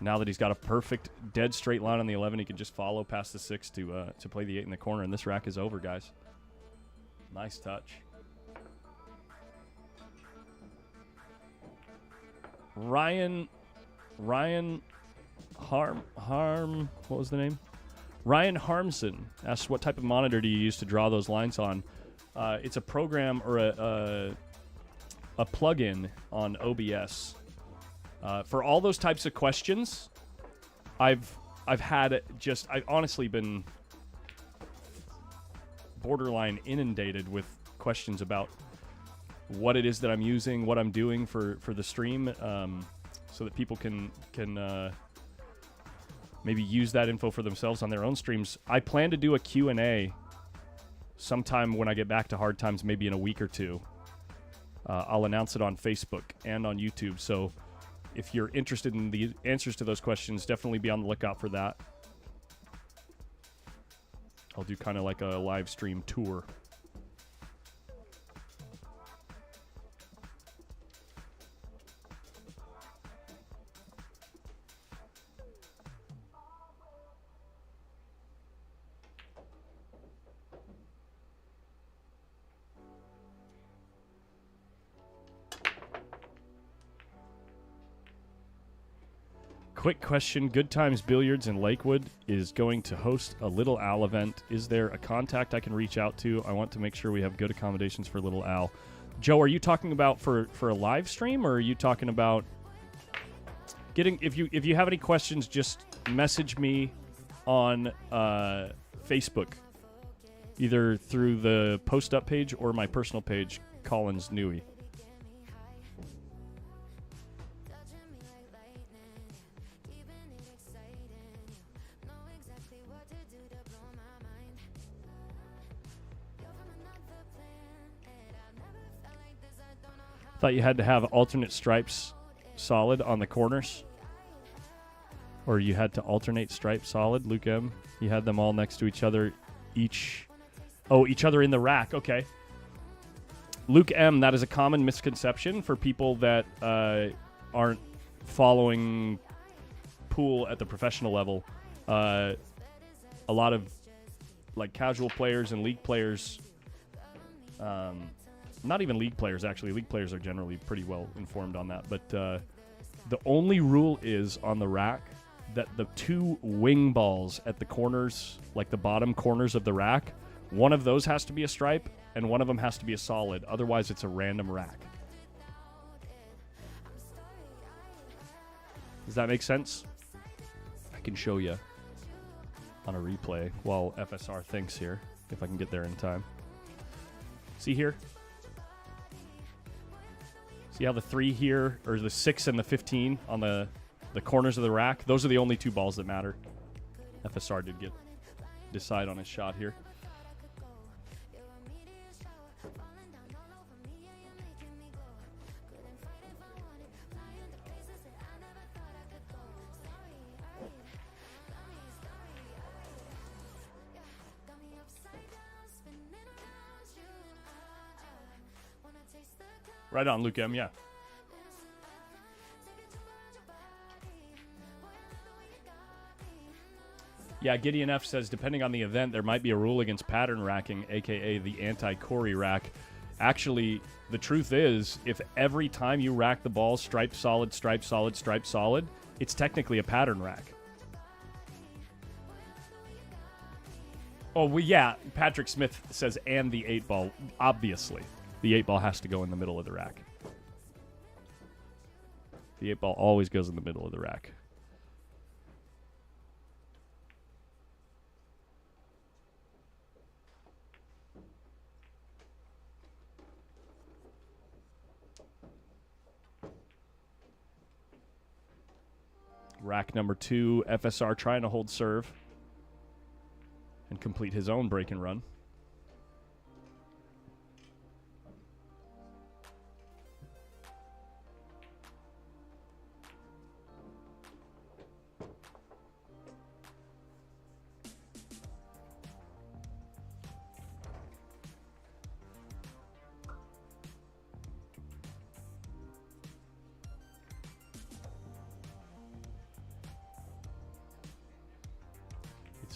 Now that he's got a perfect dead straight line on the 11, he can just follow past the 6 to play the 8 in the corner, and this rack is over, guys. Nice touch. Ryan Harm, what was the name? Ryan Harmson asks, what type of monitor do you use to draw those lines on? It's a program or a plugin on OBS. For all those types of questions, I've honestly been borderline inundated with questions about what it is that I'm using, what I'm doing for the stream, so that people can maybe use that info for themselves on their own streams. I plan to do a Q&A sometime when I get back to Hard Times, maybe in a week or 2. I'll announce it on Facebook and on YouTube, so if you're interested in the answers to those questions, definitely be on the lookout for that. I'll do kind of like a live stream tour. Quick question. Good Times Billiards in Lakewood is going to host a Little Al event. Is there a contact I can reach out to? I want to make sure we have good accommodations for Little Al. Joe, are you talking about for a live stream, or are you talking about getting... If you have any questions, just message me on Facebook, either through the Post Up page or my personal page, Collins Newey. Thought you had to have alternate stripes solid on the corners. Or you had to alternate stripes solid. Luke M. You had them all next to each other. Each other in the rack. Okay. Luke M. That is a common misconception for people that aren't following pool at the professional level. A lot of like casual players and league players... not even league players, actually. League players are generally pretty well informed on that. But the only rule is on the rack that the two wing balls at the corners, like the bottom corners of the rack, one of those has to be a stripe and one of them has to be a solid. Otherwise, it's a random rack. Does that make sense? I can show you on a replay while FSR thinks here, if I can get there in time. See here? See how the 3 here, or the 6 and the 15 on the corners of the rack? Those are the only 2 balls that matter. FSR did decide on his shot here. Right on, Luke M, yeah. Yeah, Gideon F says, depending on the event, there might be a rule against pattern racking, a.k.a. the anti-Corey rack. Actually, the truth is, if every time you rack the ball stripe solid, stripe solid, stripe solid, it's technically a pattern rack. Oh, well, yeah, Patrick Smith says, and the 8-ball, obviously. The 8-ball has to go in the middle of the rack. The 8-ball always goes in the middle of the rack. Rack number 2, FSR trying to hold serve and complete his own break and run.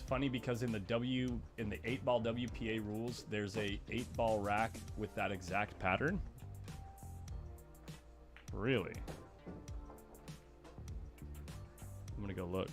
Funny because in the 8-ball WPA rules, there's a 8-ball rack with that exact pattern. Really? I'm gonna go look.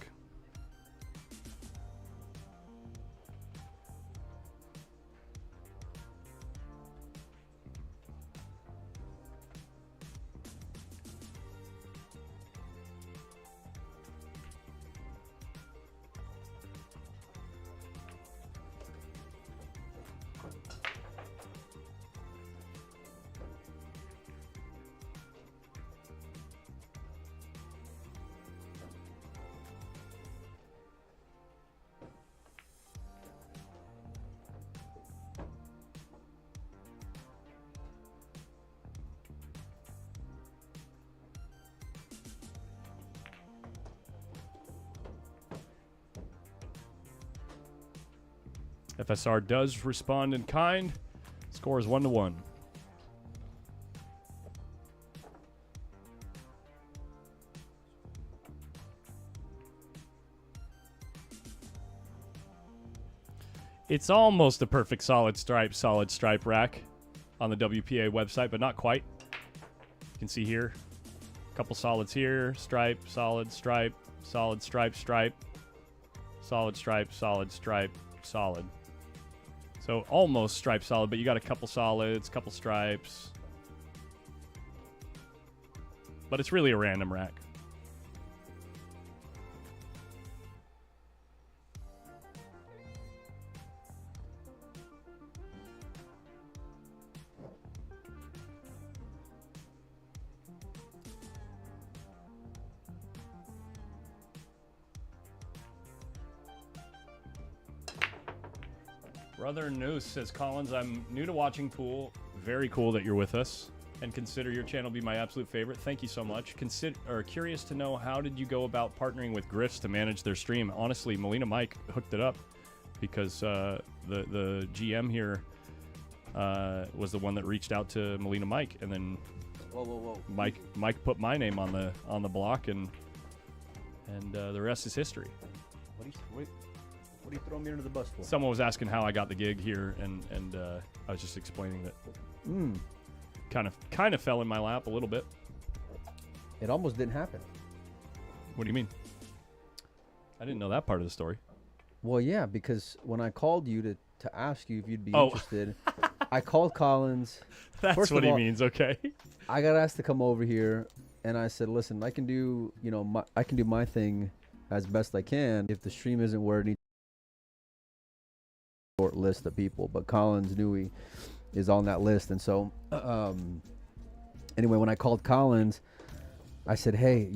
FSR does respond in kind. Score is 1-1. It's almost a perfect solid stripe rack on the WPA website, but not quite. You can see here, a couple solids here, stripe, solid, stripe, solid stripe, stripe, solid stripe, solid stripe, solid. So almost stripe solid, but you got a couple solids, couple stripes. But it's really a random rack. Brother Noose says, Collins, I'm new to watching pool. Very cool that you're with us. And consider your channel be my absolute favorite. Thank you so much. Curious to know, how did you go about partnering with Griff'S to manage their stream? Honestly, Molina Mike hooked it up because the GM here was the one that reached out to Molina Mike, and then Whoa. Mike put my name on the block, and the rest is history. What are you throwing me under the bus for? Someone was asking how I got the gig here, and I was just explaining that kind of fell in my lap a little bit. It almost didn't happen. What do you mean? I didn't know that part of the story. Well, yeah, because when I called you to ask you if you'd be interested, I called Collins. That's First what of he all, means. Okay. I got asked to come over here, and I said, "Listen, I can do my thing as best I can. If the stream isn't where it needs." Short list of people, but Collins knew he is on that list, and so anyway, when I called Collins, I said, "Hey,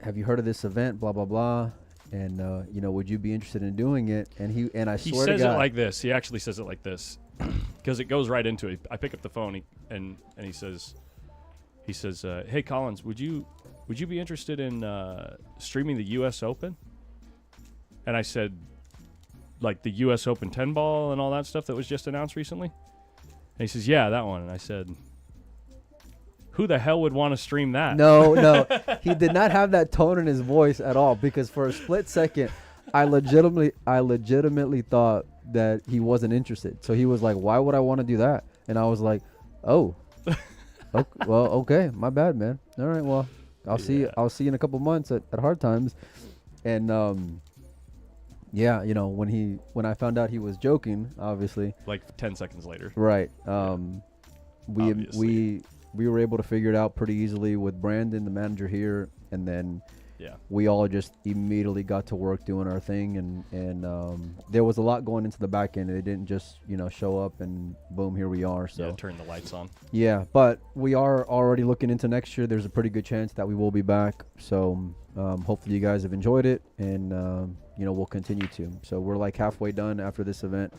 have you heard of this event? Blah blah blah, and would you be interested in doing it?" And I He swear to says God, it like this. He actually says it like this because it goes right into it. I pick up the phone and he says, "Hey Collins, would you be interested in streaming the U.S. Open?" And I said, like the U.S. Open 10 ball and all that stuff that was just announced recently? And he says, yeah, that one. And I said, who the hell would want to stream that? No, he did not have that tone in his voice at all, because for a split second, I legitimately thought that he wasn't interested. So he was like, why would I want to do that? And I was like, oh, well, okay, my bad, man. All right, well, I'll see you in a couple months at Hard Times. And yeah, when I found out he was joking, obviously, like 10 seconds later. right? Obviously. We were able to figure it out pretty easily with Brandon, the manager here, and then we all just immediately got to work doing our thing, and there was a lot going into the back end. It didn't just show up and boom, here we are. So turn the lights on. Yeah, but we are already looking into next year. There's a pretty good chance that we will be back. So hopefully you guys have enjoyed it, and we'll continue to. So we're like halfway done after this event,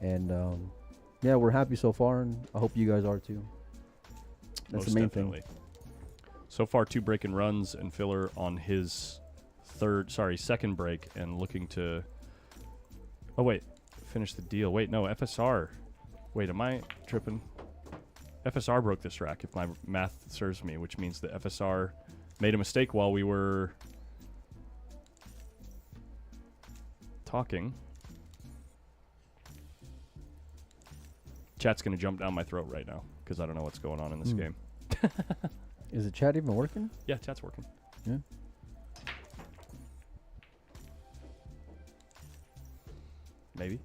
and we're happy so far, and I hope you guys are too. That's Most the main definitely. thing. So far, 2 break and runs, and Filler on his second break, and looking to finish the deal. Wait, no, FSR. Wait, am I tripping? FSR broke this rack, if my math serves me, which means that FSR made a mistake while we were talking. Chat's going to jump down my throat right now because I don't know what's going on in this game. Is the chat even working? Yeah, chat's working. Yeah. Maybe.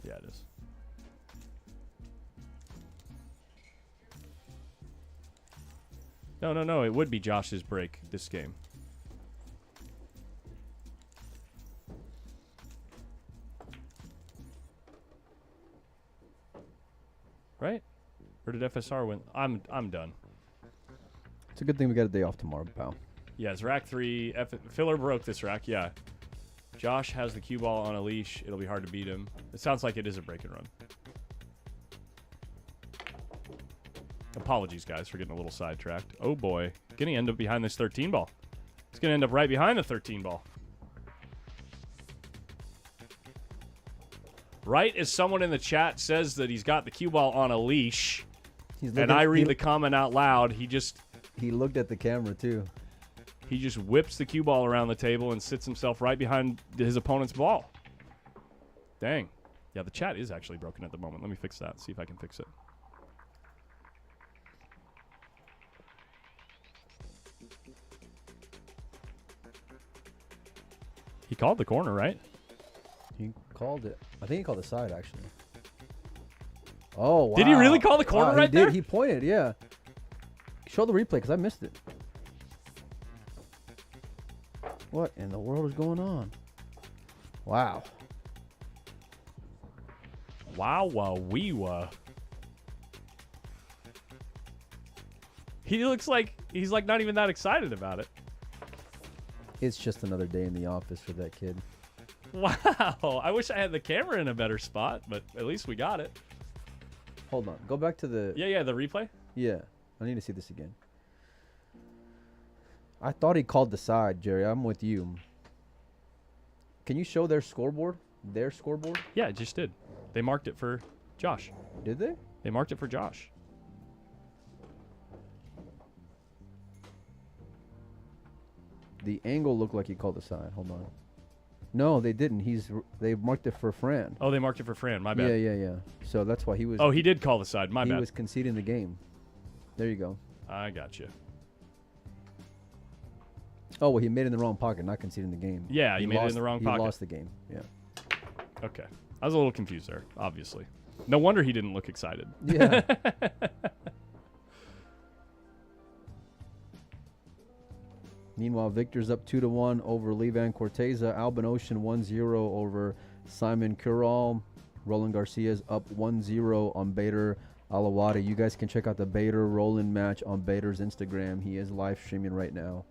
Yeah, it is. No. It would be Josh's break this game. Right? Or did FSR win? I'm done. It's a good thing we got a day off tomorrow, pal. Yeah, it's rack 3. Filler broke this rack, yeah. Josh has the cue ball on a leash. It'll be hard to beat him. It sounds like it is a break and run. Apologies, guys, for getting a little sidetracked. Oh, boy. Going to end up behind this 13 ball. It's going to end up right behind the 13 ball. Right as someone in the chat says that he's got the cue ball on a leash, and I read the comment out loud, he looked at the camera, too. He just whips the cue ball around the table and sits himself right behind his opponent's ball. Dang. Yeah, the chat is actually broken at the moment. Let me fix that, see if I can fix it. He called the corner, right? He called it. I think he called the side, actually. Oh, wow. Did he really call the corner right there? He pointed, yeah. Show the replay, because I missed it. What in the world is going on? Wow. Wow, wow, wee, wah. He looks like he's like not even that excited about it. It's just another day in the office for that kid. Wow. I wish I had the camera in a better spot, but at least we got it. Hold on. Go back to the... Yeah, the replay. Yeah. I need to see this again. I thought he called the side, Jerry. I'm with you. Can you show their scoreboard? Their scoreboard? Yeah, it just did. They marked it for Josh. Did they? They marked it for Josh. The angle looked like he called the side. Hold on. No, they didn't. They marked it for Fran. Oh, they marked it for Fran. My bad. Yeah. So that's why he was... Oh, he did call the side. My bad. He was conceding the game. There you go. I got you. Oh, well, he made it in the wrong pocket, not conceding the game. Yeah, he made it in the wrong pocket. He lost the game, yeah. Okay. I was a little confused there, obviously. No wonder he didn't look excited. Yeah. Meanwhile, Victor's up 2-1 over Levan Corteza. Albin Ocean 1-0 over Simon Curral. Roland Garcia's up 1-0 on Bader Alawadi. You guys can check out the Bader Roland match on Bader's Instagram. He is live streaming right now.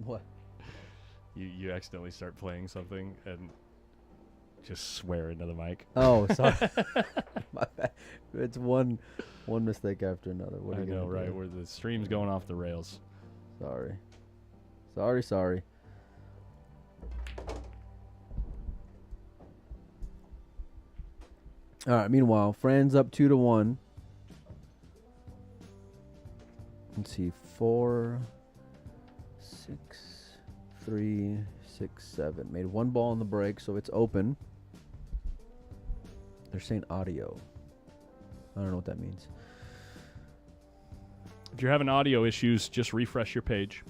What? You accidentally start playing something and just swear into the mic. Oh, sorry. My bad. It's one mistake after another. What I are you know, gonna right? do? Where the stream's going off the rails. Sorry. All right. Meanwhile, Fran's up 2-1. Let's see. 4, 6, 3, 6, 7. Made one ball on the break, so it's open. They're saying audio. I don't know what that means. If you're having audio issues, just refresh your page.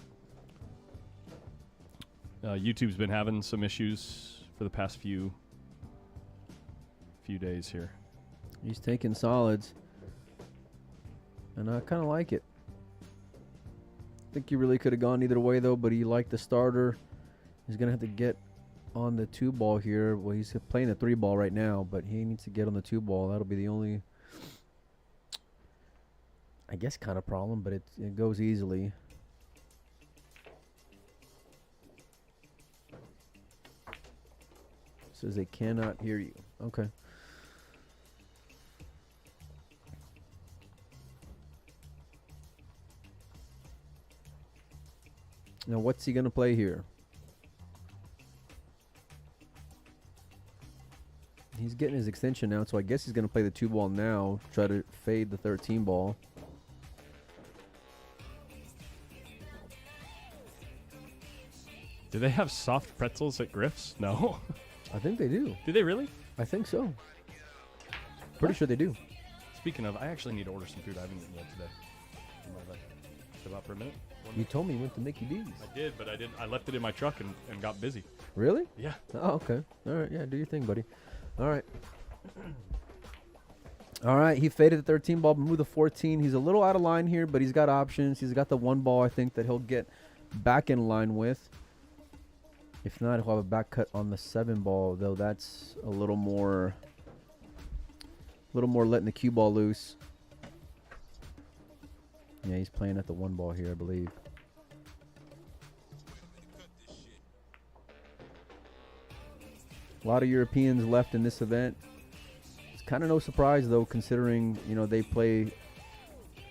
YouTube's been having some issues for the past few days here. He's taking solids, and I kind of like it. I think he really could have gone either way, though, but he liked the starter. He's going to have to get on the 2-ball here. Well, he's playing the 3-ball right now, but he needs to get on the 2-ball. That'll be the only, I guess, kind of problem, but it goes easily. Says they cannot hear you. Okay. Now, what's he going to play here? He's getting his extension now, so I guess he's going to play the 2-ball now, try to fade the 13-ball. Do they have soft pretzels at Griff's? No. I think they do. Do they really? I think so. Pretty sure they do. Speaking of, I actually need to order some food. I haven't eaten yet today. Chill out for a minute. You told me you went to Mickey D's. I did, but I didn't. I left it in my truck and got busy. Really? Yeah. Oh, okay. All right. Yeah, do your thing, buddy. All right. All right. He faded the 13-ball, moved the 14. He's a little out of line here, but he's got options. He's got the 1-ball, I think, that he'll get back in line with. If not, he'll have a back cut on the 7-ball, though that's a little more letting the cue ball loose. Yeah, he's playing at the 1-ball here, I believe. A lot of Europeans left in this event. It's kind of no surprise, though, considering, you know, they play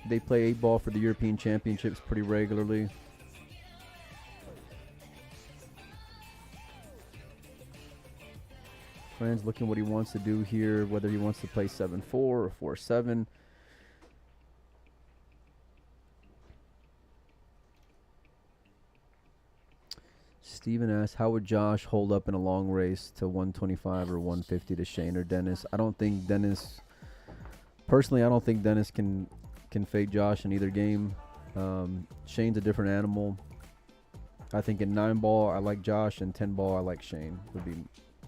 8-ball for the European Championships pretty regularly. Fran's looking what he wants to do here, whether he wants to play 7-4 or 4-7. Steven asks, how would Josh hold up in a long race to 125 or 150 to Shane or Dennis? I don't think Dennis, personally, I don't think Dennis can fade Josh in either game. Shane's a different animal. I think in 9-ball, I like Josh, and 10-ball, I like Shane, would be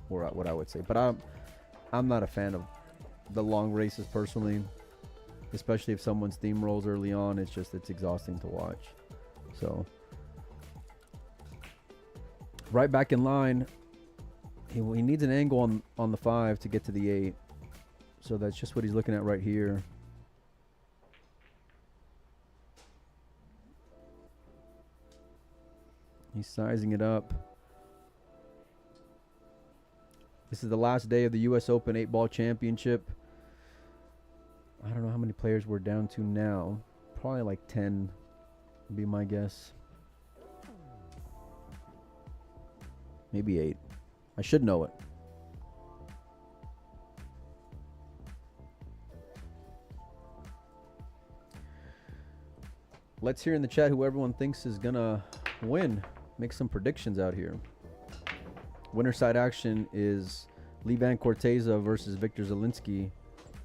what I would say. But I'm not a fan of the long races personally, especially if someone steamrolls early on. It's exhausting to watch. So right back in line. He needs an angle on the 5 to get to the 8. So that's just what he's looking at right here. He's sizing it up. This is the last day of the U.S. Open 8-ball championship. I don't know how many players we're down to now. Probably like 10 would be my guess. Maybe 8. I should know it. Let's hear in the chat who everyone thinks is going to win. Make some predictions out here. Winner side action is Livan Corteza versus Victor Zielinski.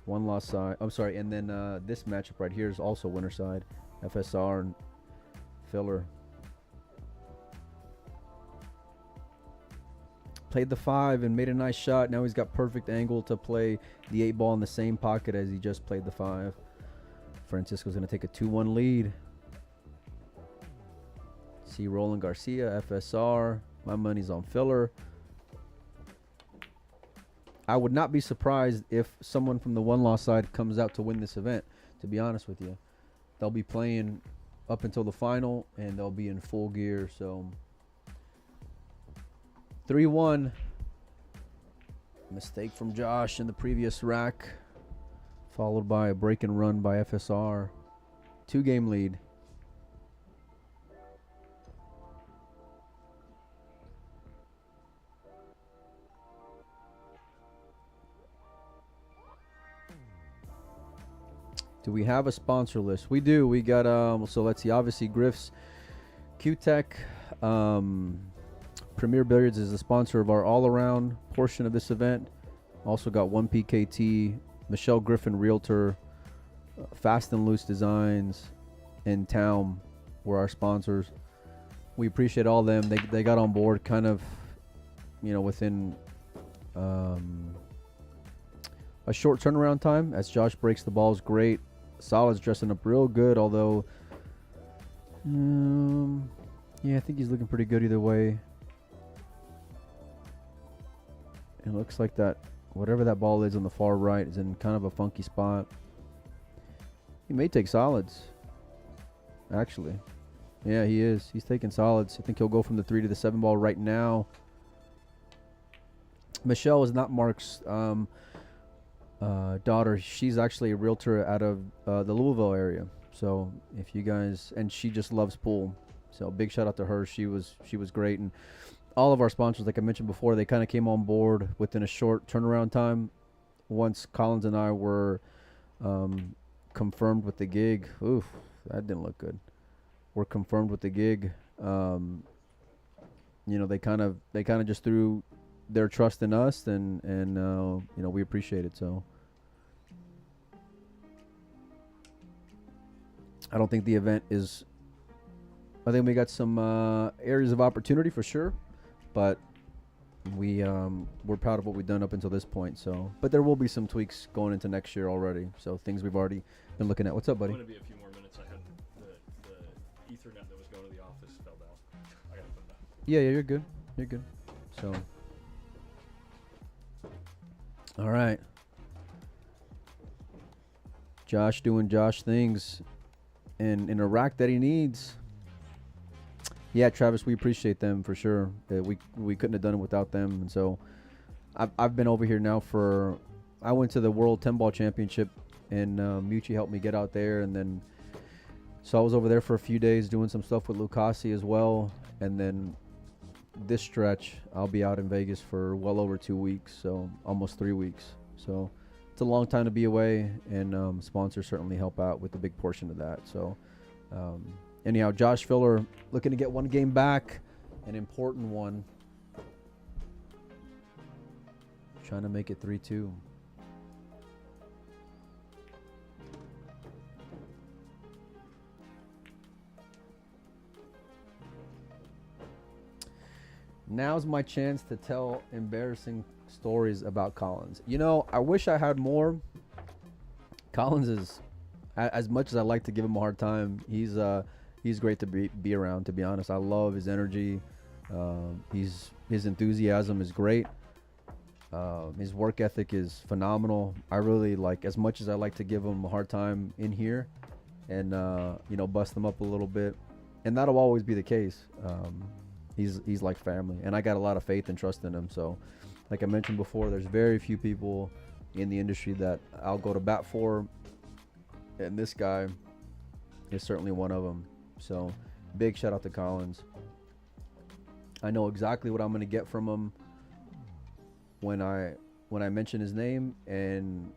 One loss side. I'm sorry. And then this matchup right here is also winner side. FSR and Filler. Played the 5 and made a nice shot. Now he's got perfect angle to play the 8-ball in the same pocket as he just played the 5. Francisco's going to take a 2-1 lead. See Roland Garcia, FSR. My money's on Filler. I would not be surprised if someone from the one-loss side comes out to win this event, to be honest with you. They'll be playing up until the final, and they'll be in full gear. So 3-1. Mistake from Josh in the previous rack, followed by a break and run by FSR. 2-game lead. Do we have a sponsor list? We do. We got so let's see. Obviously, Griff'S, Q-Tech, Premier Billiards is the sponsor of our all-around portion of this event. Also got 1PKT, Michelle Griffin Realtor, Fast and Loose Designs, and Town were our sponsors. We appreciate all of them. They got on board kind of, within a short turnaround time as Josh breaks the balls great. Solid's dressing up real good, although yeah, I think he's looking pretty good either way. It looks like that whatever that ball is on the far right is in kind of a funky spot. He may take solids, actually. Yeah, he is. He's taking solids. I think he'll go from the 3 to the 7 ball right now. Michelle is not Mark's daughter. She's actually a realtor out of the Louisville area. So if you guys, and she just loves pool. So big shout out to her. She was great. And all of our sponsors, like I mentioned before, they kind of came on board within a short turnaround time. Once Collins and I were confirmed with the gig. Oof, that didn't look good. We're confirmed with the gig. They kind of just threw their trust in us, and we appreciate it. So I don't think the event is. I think we got some areas of opportunity for sure, but we're proud of what we've done up until this point. So, but there will be some tweaks going into next year already. So things we've already been looking at. What's up, buddy? It's going to be a few more minutes. I had the Ethernet that was going to the office fell down. I got to put it down. Yeah, you're good. You're good. So, all right. Josh doing Josh things in a rack that he needs. Yeah, Travis, we appreciate them for sure. We couldn't have done it without them. And so I've been over here now I went to the World 10-Ball Championship, and Mucci helped me get out there. And then, so I was over there for a few days doing some stuff with Lucasi as well. And then this stretch, I'll be out in Vegas for well over 2 weeks, so almost 3 weeks. So it's a long time to be away, and sponsors certainly help out with a big portion of that. So anyhow, Josh Filler looking to get one game back, an important one. Trying to make it 3-2. Now's my chance to tell embarrassing stories about Collins. You know, I wish I had more. Collins is, as much as I like to give him a hard time, he's great to be around, to be honest. I love his energy. His enthusiasm is great. His work ethic is phenomenal. I really like, as much as I like to give him a hard time in here and, you know, bust him up a little bit. And that'll always be the case. He's like family, and I got a lot of faith and trust in him. So, like I mentioned before, there's very few people in the industry that I'll go to bat for, and this guy is certainly one of them. So, big shout out to Collins. I know exactly what I'm going to get from him when I mention his name, and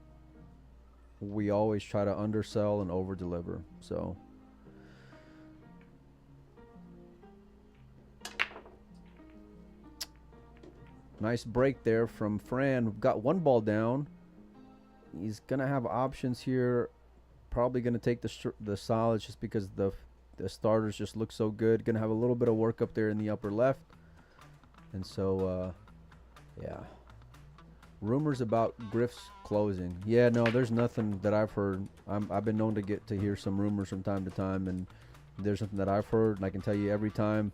we always try to undersell and over deliver. So. Nice break there from Fran. We've got one ball down. He's going to have options here. Probably going to take the solids just because the starters just look so good. Going to have a little bit of work up there in the upper left. And so, yeah. Rumors about Griff'S closing. Yeah, no, there's nothing that I've heard. I've been known to hear some rumors from time to time, and there's something that I've heard. And I can tell you every time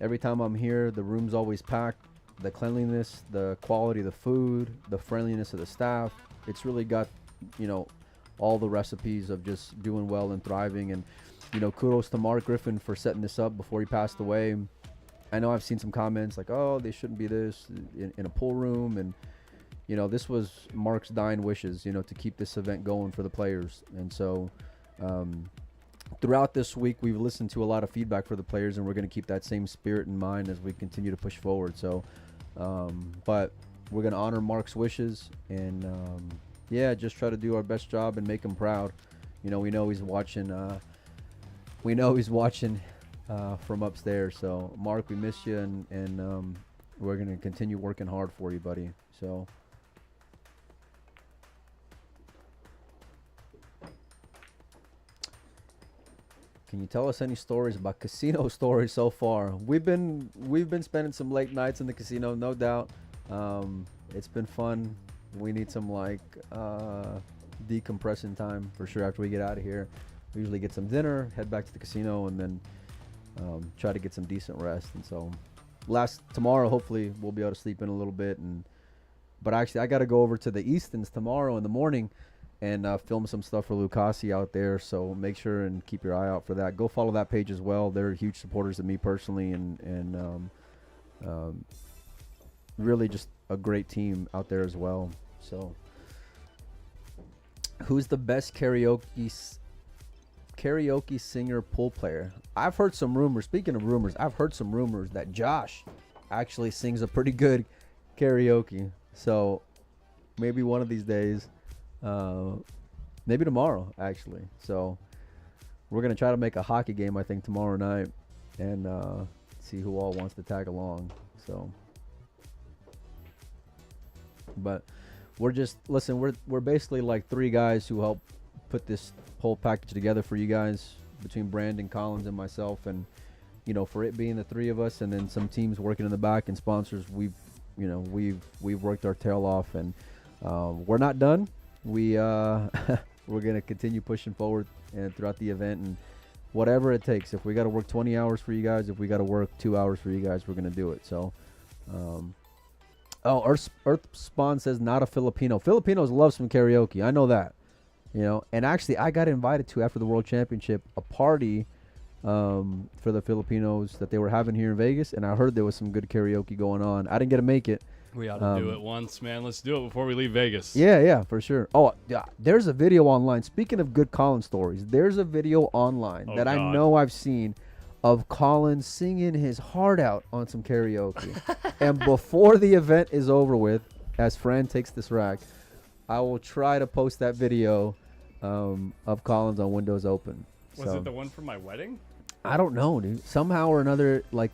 I'm here, the room's always packed. The cleanliness, the quality of the food, the friendliness of the staff. It's really got, you know, all the recipes of just doing well and thriving. And, you know, kudos to Mark Griffin for setting this up before he passed away. I know I've seen some comments like, oh, they shouldn't be this in a pool room. And, you know, this was Mark's dying wishes, you know, to keep this event going for the players. And so throughout this week, we've listened to a lot of feedback for the players, and we're going to keep that same spirit in mind as we continue to push forward. So, but we're going to honor Mark's wishes and, yeah, just try to do our best job and make him proud. You know, we know he's watching, from upstairs. So Mark, we miss you, and we're going to continue working hard for you, buddy. So. Can you tell us any stories about casino stories so far? We've been spending some late nights in the casino, no doubt. It's been fun. We need some decompressing time for sure after we get out of here. We usually get some dinner, head back to the casino, and then try to get some decent rest. And so tomorrow, hopefully we'll be able to sleep in a little bit. But actually I got to go over to the Eastons tomorrow in the morning and film some stuff for Lucasi out there. So make sure and keep your eye out for that. Go follow that page as well. They're huge supporters of me personally, and really just a great team out there as well. So who's the best karaoke singer pool player? I've heard some rumors. Speaking of rumors, I've heard some rumors that Josh actually sings a pretty good karaoke. So maybe one of these days, maybe tomorrow actually. So we're going to try to make a hockey game, I think, tomorrow night, and see who all wants to tag along. So, but we're basically like three guys who help put this whole package together for you guys, between Brandon, Collins, and myself. And, you know, for it being the three of us and then some teams working in the back and sponsors, we've worked our tail off, and we're not done. We're going to continue pushing forward and throughout the event, and whatever it takes. If we got to work 20 hours for you guys, if we got to work 2 hours for you guys, we're going to do it. So, Earth Spawn says not a Filipino. Filipinos love some karaoke. I know that, you know. And actually, I got invited to, after the World Championship, a party for the Filipinos that they were having here in Vegas, and I heard there was some good karaoke going on. I didn't get to make it. We ought to do it once, man. Let's do it before we leave Vegas. Yeah, for sure. Oh, yeah, there's a video online. Speaking of good Colin stories, there's a video online that I know I've seen of Colin singing his heart out on some karaoke. And before the event is over with, as Fran takes this rack, I will try to post that video of Colin's on Windows Open. Was it the one from my wedding? I don't know, dude. Somehow or another, like,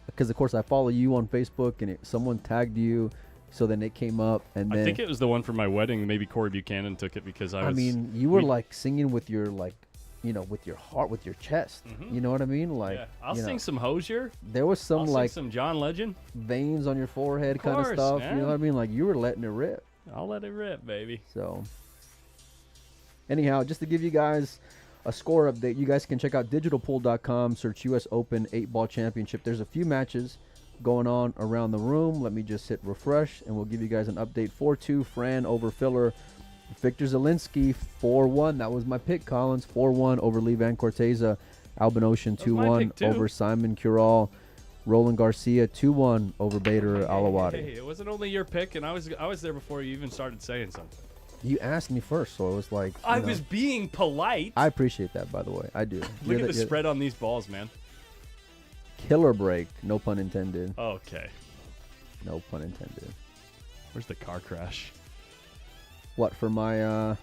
because of course I follow you on Facebook, and someone tagged you, so then it came up, and then I think it was the one from my wedding. Maybe Corey Buchanan took it because I mean, you were like singing with your with your heart, with your chest. Mm-hmm. You know what I mean? Like, yeah. I'll sing some Hosier. There was some I'll sing some John Legend. veins on your forehead kind of course, stuff. man. You know what I mean? Like, you were letting it rip. I'll let it rip, baby. So, anyhow, just to give you guys a score update, you guys can check out digitalpool.com, search U.S. Open 8-Ball Championship. There's a few matches going on around the room. Let me just hit refresh, and we'll give you guys an update. 4-2, Fran over Filler. Victor Zielinski, 4-1. That was my pick, Collins. 4-1 over Lee Van Corteza. Albin Ocean, 2-1 over Simon Curral. Roland Garcia, 2-1 over Bader Alawadi. Hey, it wasn't only your pick, and I was there before you even started saying something. You asked me first, so it was like... I was being polite. I appreciate that, by the way. I do. Look at the spread on these balls, man. Killer break. No pun intended. Okay. No pun intended. Where's the car crash? What, for my...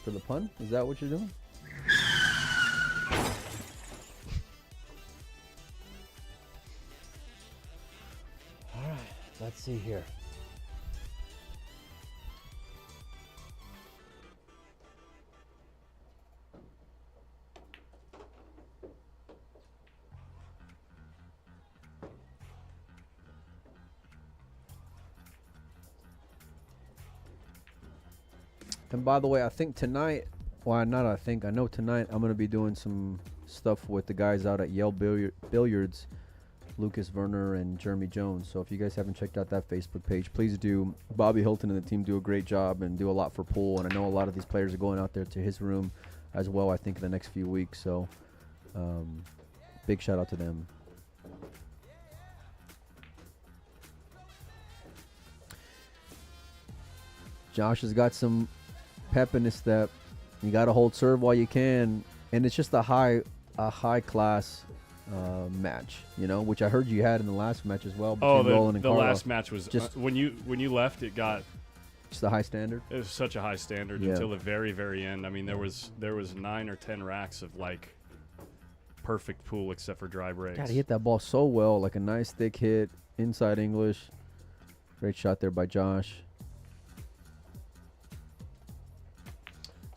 for the pun? Is that what you're doing? All right. Let's see here. And by the way, I think tonight, well, not I think, I know tonight I'm going to be doing some stuff with the guys out at Yale Billiards, Lucas Werner and Jeremy Jones. So if you guys haven't checked out that Facebook page, please do. Bobby Hilton and the team do a great job and do a lot for pool. And I know a lot of these players are going out there to his room as well, I think, in the next few weeks. So big shout out to them. Josh has got some pep in his step. You got to hold serve while you can, and it's just a high class match, you know, which I heard you had in the last match as well. Roland and the Carlo. last match was just when you left, it got just a high standard. It was such a high standard until the very, very end. I mean, there was 9 or 10 racks of like perfect pool except for dry breaks. God, he hit that ball so well, like a nice thick hit inside English. Great shot there by Josh.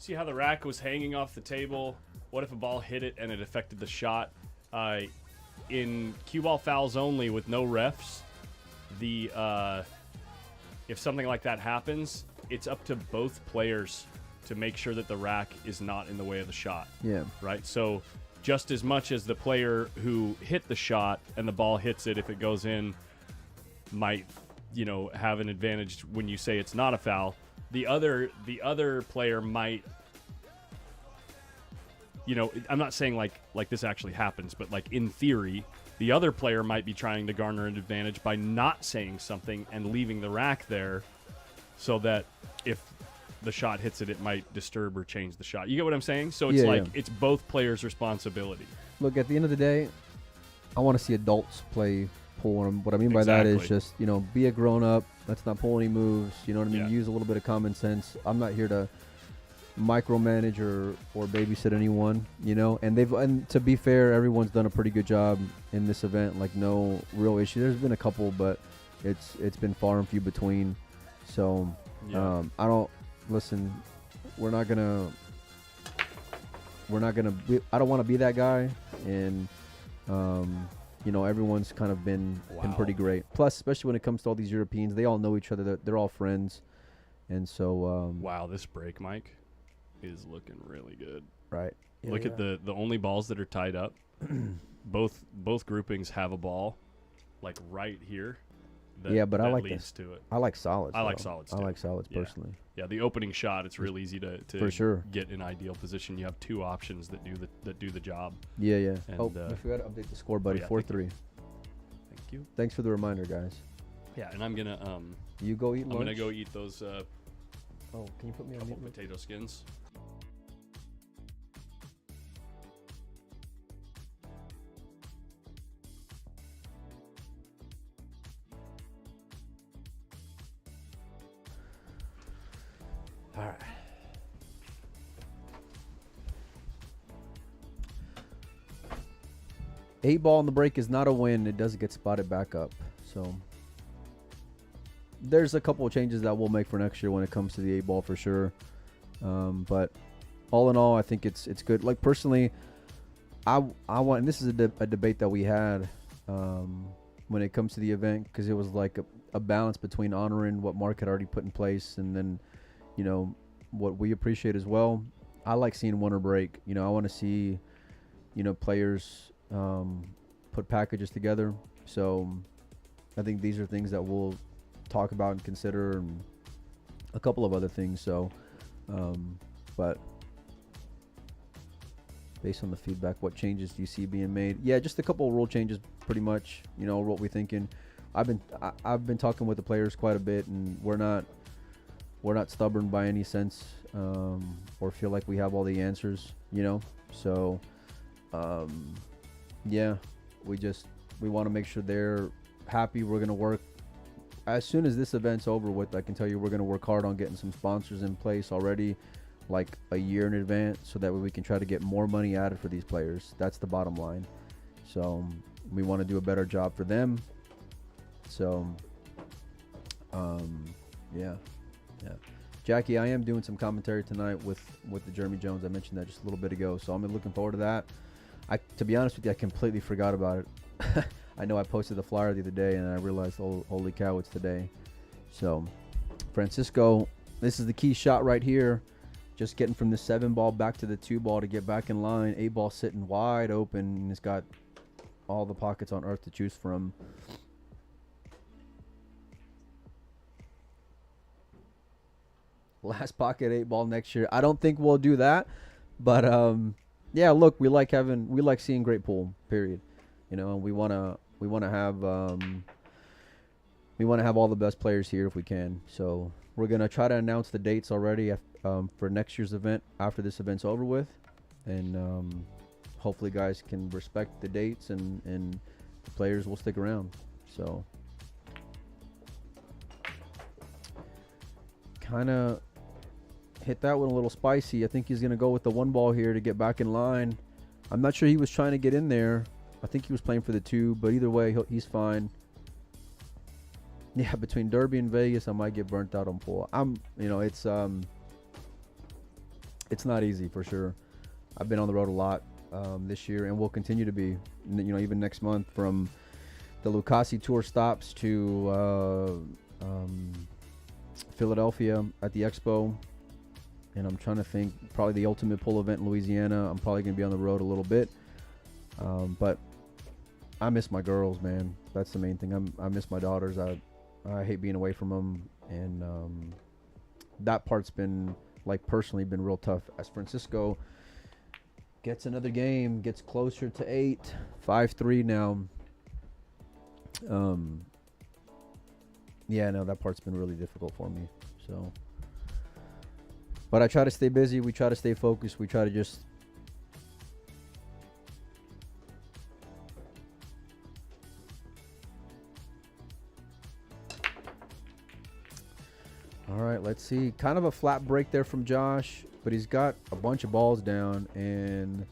See how the rack was hanging off the table? What if a ball hit it and it affected the shot? In cue ball fouls only with no refs, if something like that happens, it's up to both players to make sure that the rack is not in the way of the shot. Yeah. Right? So just as much as the player who hit the shot and the ball hits it, if it goes in, might, have an advantage when you say it's not a foul. The other player might, I'm not saying like this actually happens, but like in theory, the other player might be trying to garner an advantage by not saying something and leaving the rack there so that if the shot hits it, it might disturb or change the shot. You get what I'm saying? So it's it's both players' responsibility. Look, at the end of the day, I want to see adults play pool. And what I mean by that is just, be a grown-up. Let's not pull any moves. You know what I mean? Yeah. Use a little bit of common sense. I'm not here to micromanage or babysit anyone, and to be fair, everyone's done a pretty good job in this event. Like, no real issue. There's been a couple, but it's been far and few between. So I don't listen. I don't want to be that guy, and everyone's kind of been pretty great. Plus, especially when it comes to all these Europeans, they all know each other. They're all friends, and so wow, this break, Mike, is looking really good. Right. Yeah, Look at the only balls that are tied up. both groupings have a ball, like right here. But I like leads to it. I like solids. I like solids. I too. like solids personally. Yeah, the opening shot, it's real easy to for sure get in ideal position. You have two options that do the job. Yeah. And, I forgot to update the score, buddy. 4-3. Thank you. Thanks for the reminder, guys. Yeah, and I'm gonna you go eat lunch. I'm gonna go eat those can you put me on mute? potato skins. All right. Eight ball on the break is not a win. It does get spotted back up. So there's a couple of changes that we'll make for next year when it comes to the eight ball for sure. But all in all, I think it's good. Like personally, I want, and this is a debate that we had when it comes to the event, because it was like a balance between honoring what Mark had already put in place and then, you know, what we appreciate as well. I like seeing winner break. You know, I want to see, you know, players put packages together. So I think these are things that we'll talk about and consider, and a couple of other things. So, but based on the feedback, what changes do you see being made? Yeah, just a couple of rule changes, pretty much. You know what we're thinking. I've been talking with the players quite a bit, and we're not stubborn by any sense, or feel like we have all the answers. You know, so yeah, we want to make sure they're happy. We're gonna work as soon as this event's over with. I can tell you we're gonna work hard on getting some sponsors in place already, like a year in advance, so that way we can try to get more money added for these players. That's the bottom line. So we want to do a better job for them. So yeah. Jackie, I am doing some commentary tonight with the Jeremy Jones. I mentioned that just a little bit ago, so I'm looking forward to that. To be honest with you, I completely forgot about it. I know I posted the flyer the other day, and I realized, holy cow, it's today. So, Francisco, this is the key shot right here. Just getting from the 7 ball back to the 2 ball to get back in line. 8 ball sitting wide open, and it's got all the pockets on earth to choose from. Last pocket 8 ball next year. I don't think we'll do that, but yeah, look, we like seeing great pool, period. You know, and we want to have all the best players here if we can. So we're going to try to announce the dates already for next year's event after this event's over with, and hopefully guys can respect the dates, and the players will stick around. So kind of hit that one a little spicy. I think he's going to go with the 1 ball here to get back in line. I'm not sure he was trying to get in there. I think he was playing for the 2, but either way, he's fine. Yeah, between Derby and Vegas, I might get burnt out on pool. It's not easy for sure. I've been on the road a lot this year, and will continue to be. You know, even next month, from the Lucasi Tour stops to Philadelphia at the Expo, and I'm trying to think, probably the Ultimate Pool event in Louisiana. I'm probably going to be on the road a little bit, but I miss my girls, man. That's the main thing. I miss my daughters. I hate being away from them, and that part's been, like, personally been real tough. As Francisco gets another game, gets closer to 8, 5-3 now. Yeah, no, that part's been really difficult for me. So, but I try to stay busy. We try to stay focused. We try to just all right, let's see. Kind of a flat break there from Josh, but he's got a bunch of balls down, and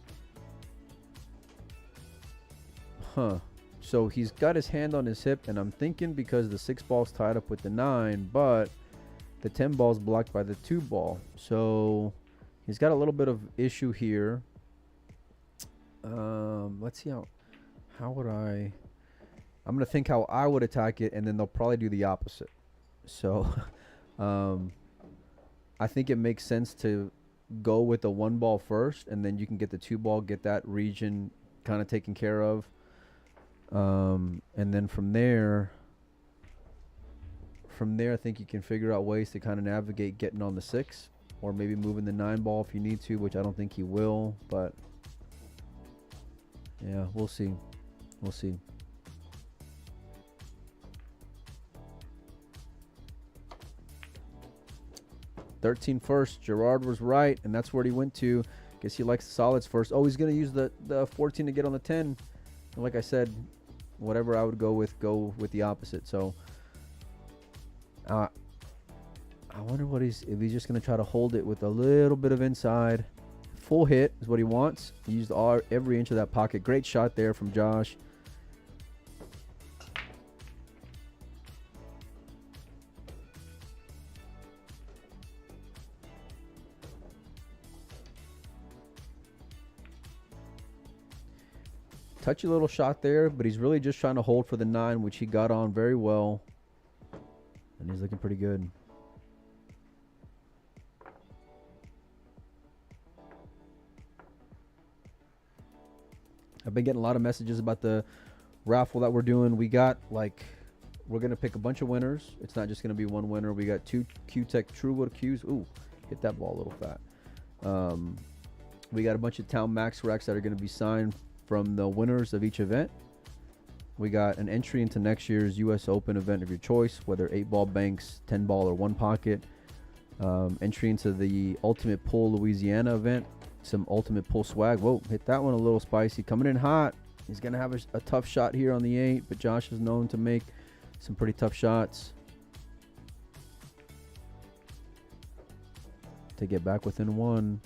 so he's got his hand on his hip, and I'm thinking because the 6 ball's tied up with the 9, but the 10 ball's blocked by the 2 ball. So he's got a little bit of issue here. Let's see how would I'm going to think how I would attack it, and then they'll probably do the opposite. So I think it makes sense to go with the 1 ball first, and then you can get the 2 ball, get that region kind of taken care of. And then from there, I think you can figure out ways to kind of navigate getting on the 6, or maybe moving the 9 ball if you need to, which I don't think he will, but yeah, we'll see. We'll see. $13 first. Gerard was right, and that's where he went to. Guess he likes the solids first. Oh, he's going to use the 14 to get on the 10. And like I said, whatever I would go with the opposite. So I I wonder what if he's just going to try to hold it with a little bit of inside. Full hit is what he wants. He used every inch of that pocket. Great shot there from Josh. Touchy little shot there, but he's really just trying to hold for the 9, which he got on very well. And he's looking pretty good. I've been getting a lot of messages about the raffle that we're doing. We're going to pick a bunch of winners. It's not just going to be one winner. We got 2 Q-Tech Truewood Qs. Ooh, hit that ball a little fat. We got a bunch of Town Max racks that are going to be signed from the winners of each event. We got an entry into next year's U.S. Open event of your choice, whether 8-ball banks, 10-ball, or 1 pocket. Entry into the Ultimate Pull Louisiana event. Some Ultimate Pull swag. Whoa, hit that one a little spicy. Coming in hot. He's going to have a tough shot here on the 8, but Josh is known to make some pretty tough shots to get back within 1.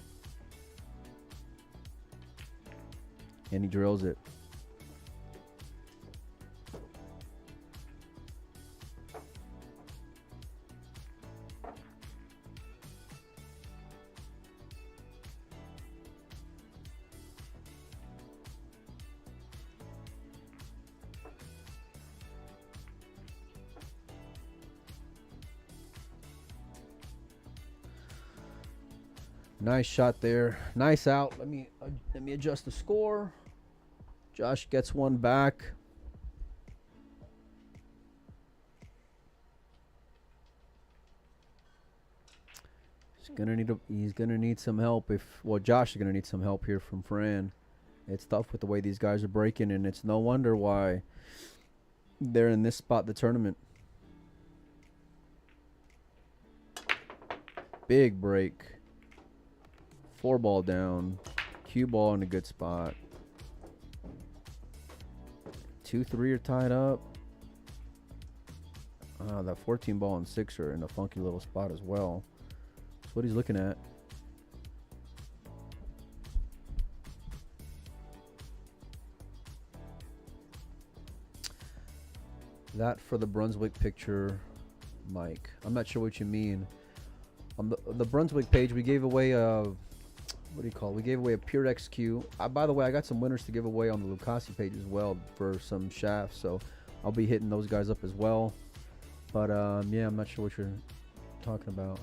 And he drills it. Nice shot there. Nice out. Let me adjust the score. Josh gets one back. He's gonna need some help Josh is gonna need some help here from Fran. It's tough with the way these guys are breaking, and it's no wonder why they're in this spot in the tournament. Big break. 4-ball down. Cue ball in a good spot. 2-3 are tied up. That 14 ball and 6 are in a funky little spot as well. That's what he's looking at. That for the Brunswick picture, Mike. I'm not sure what you mean. On the Brunswick page, we gave away what do you call it? We gave away a Pure XQ. By the way, I got some winners to give away on the Lucasi page as well for some shafts, so I'll be hitting those guys up as well. But yeah, I'm not sure what you're talking about.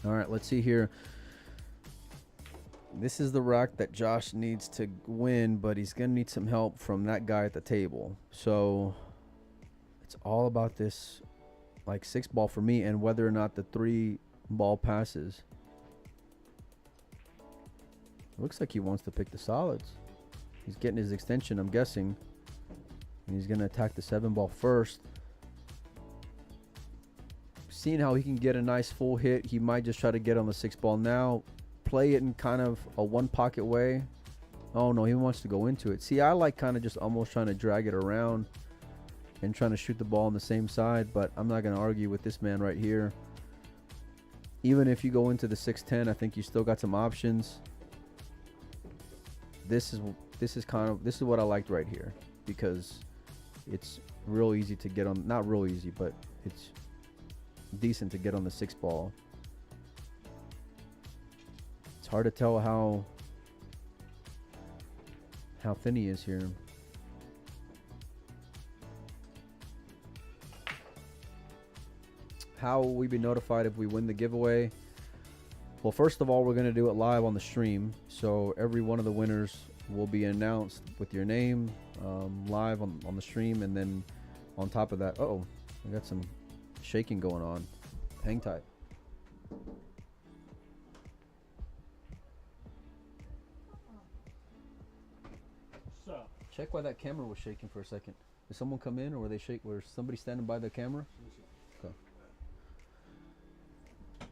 All right, let's see here. This is the rack that Josh needs to win, but he's going to need some help from that guy at the table. So it's all about this 6-ball for me and whether or not the 3-ball passes. Looks like he wants to pick the solids. He's getting his extension, I'm guessing. And he's going to attack the 7-ball first. Seeing how he can get a nice full hit, he might just try to get on the 6-ball now. Play it in kind of a 1-pocket way. Oh no, he wants to go into it. See, I like kind of just almost trying to drag it around and trying to shoot the ball on the same side, but I'm not going to argue with this man right here. Even if you go into the 6-10, I think you still got some options. This is what I liked right here, because it's real easy to get on. Not real easy, but it's decent to get on the 6-ball. It's hard to tell how thin he is here. How will we be notified if we win the giveaway? Well, first of all, we're going to do it live on the stream. So every one of the winners will be announced with your name live on the stream. And then on top of that, uh-oh, we got some shaking going on. Hang tight. So, check why that camera was shaking for a second. Did someone come in, or were they was somebody standing by the camera? Okay.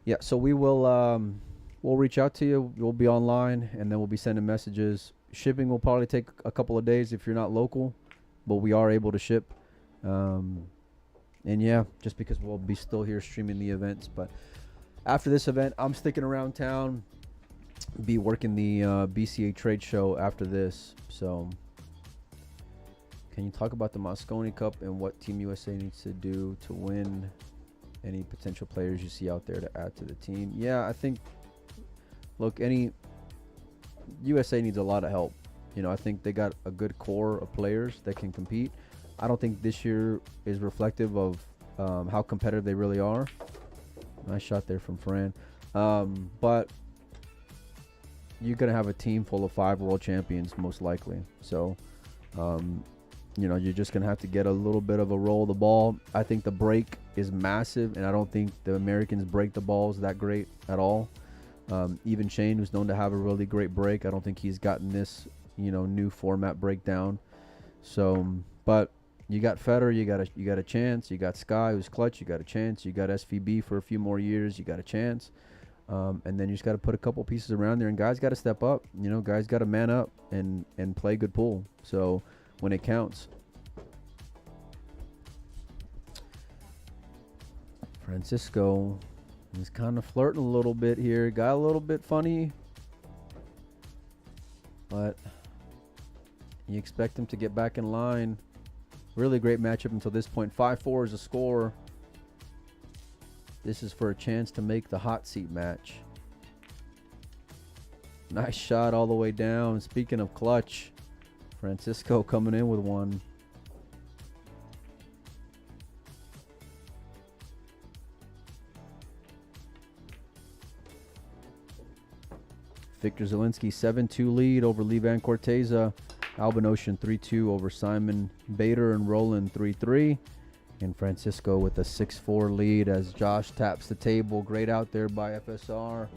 Yeah, so we will we'll reach out to you. We'll be online, and then we'll be sending messages. Shipping will probably take a couple of days if you're not local. but we are able to ship. And yeah, just because we'll be still here streaming the events. But after this event, I'm sticking around town, be working the BCA trade show after this. So can you talk about the Mosconi Cup and what Team USA needs to do to win? Any potential players you see out there to add to the team? Yeah, I think, look, USA needs a lot of help. You know, I think they got a good core of players that can compete. I don't think this year is reflective of how competitive they really are. Nice shot there from Fran. But you're going to have a team full of 5 world champions, most likely. So, you know, you're just going to have to get a little bit of a roll of the ball. I think the break is massive, and I don't think the Americans break the balls that great at all. Even Shane, who's known to have a really great break, I don't think he's gotten this, you know, new format breakdown. So, but you got Federer, you got a chance. You got Sky, who's clutch, you got a chance. You got SVB for a few more years, you got a chance. And then you just got to put a couple pieces around there, and guys got to step up. You know, guys got to man up and play good pool. So when it counts. Francisco is kind of flirting a little bit here. Got a little bit funny, but you expect him to get back in line. Really great matchup until this point. 5-4 is a score. This is for a chance to make the hot seat match. Nice shot all the way down. Speaking of clutch, Francisco coming in with one. Victor Zielinski 7-2 lead over Levan Corteza. Alban Ocean 3-2 over Simon Bader and Roland 3-3. And Francisco with a 6-4 lead as Josh taps the table. Great out there by FSR.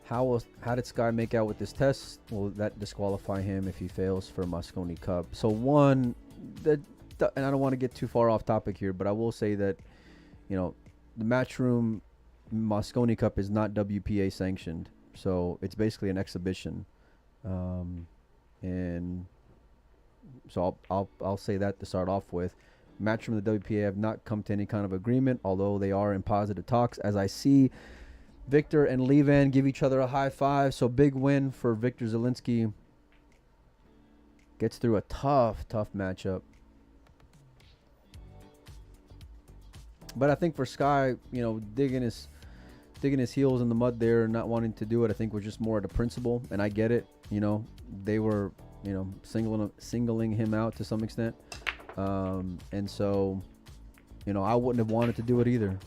How did Sky make out with this test? Will that disqualify him if he fails for Mosconi Cup? So one, and I don't want to get too far off topic here, but I will say that, you know, the Matchroom Mosconi Cup is not WPA sanctioned, so it's basically an exhibition. And so I'll say that to start off with. Matchroom and the WPA have not come to any kind of agreement, although they are in positive talks. As I see Victor and Levan give each other a high five, so big win for Victor Zielinski. Gets through a tough matchup. But I think for Sky, you know, digging his heels in the mud there, not wanting to do it, I think was just more at a principle, and I get it. You know, they were, you know, singling him out to some extent, and so, you know, I wouldn't have wanted to do it either.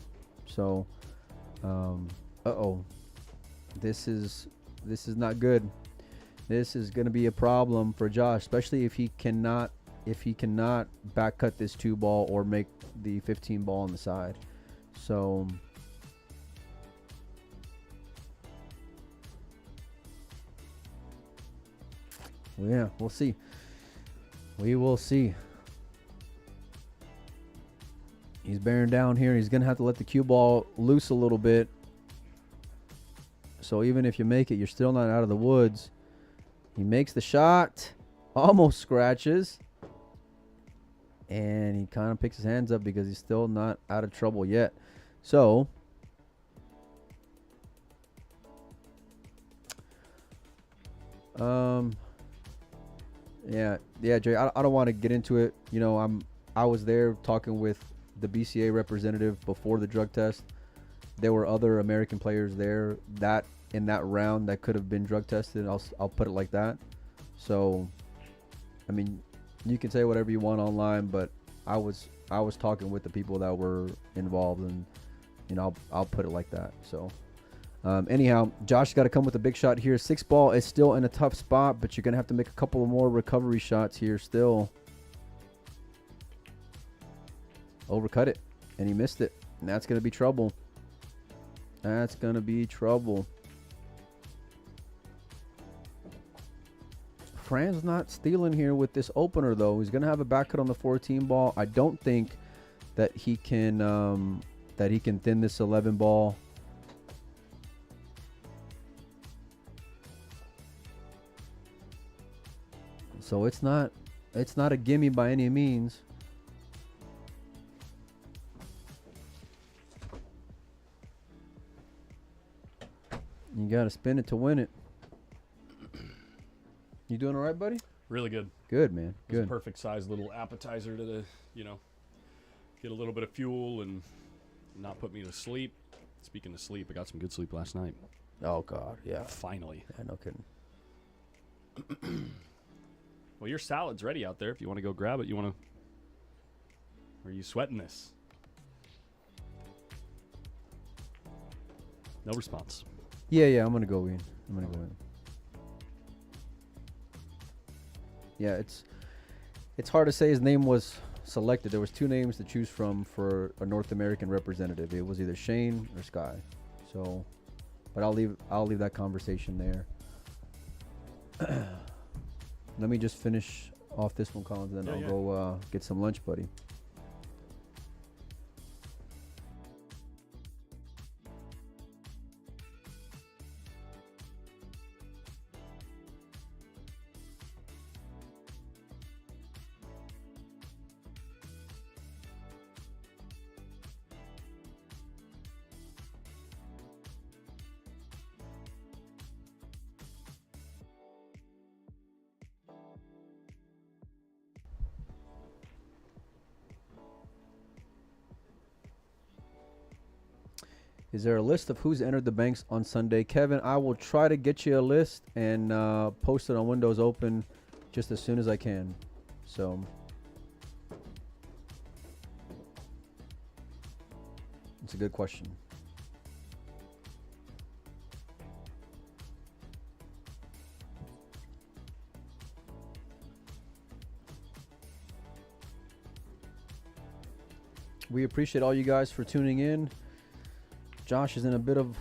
So, this is not good. This is going to be a problem for Josh, especially if he cannot back cut this 2-ball or make the 15 ball on the side. So yeah, we'll see. We will see. He's bearing down here. He's going to have to let the cue ball loose a little bit. So even if you make it, you're still not out of the woods. He makes the shot. Almost scratches. And he kind of picks his hands up because he's still not out of trouble yet. So yeah, Jay, I don't want to get into it. You know, I was there talking with the BCA representative before the drug test. There were other American players there that in that round that could have been drug tested. I'll put it like that. So, I mean, you can say whatever you want online, but I was talking with the people that were involved, and you know, I'll put it like that. So, anyhow, Josh got to come with a big shot here. 6-ball is still in a tough spot, but you're gonna have to make a couple of more recovery shots here still. Overcut it, and he missed it, and that's gonna be trouble. That's gonna be trouble. Fran's not stealing here with this opener, though. He's going to have a back cut on the 14 ball. I don't think that he can thin this 11 ball. So it's not a gimme by any means. You got to spin it to win it. You doing all right, buddy? Really good. Good, man. It was a Good. perfect size little appetizer to the, get a little bit of fuel and not put me to sleep. Speaking of sleep, I got some good sleep last night. Oh God, yeah. Finally. Yeah, no kidding. Well, your salad's ready out there if you want to go grab it. Or are you sweating this? No response. Yeah, I'm gonna go in. Yeah, it's hard to say his name was selected. There was 2 names to choose from for a North American representative. It was either Shane or Sky. So, but I'll leave that conversation there. Let me just finish off this one, Collins, and then I'll go get some lunch, buddy. Is there a list of who's entered the banks on Sunday? Kevin, I will try to get you a list and post it on Windows Open just as soon as I can. So it's a good question. We appreciate all you guys for tuning in. Josh is in a bit of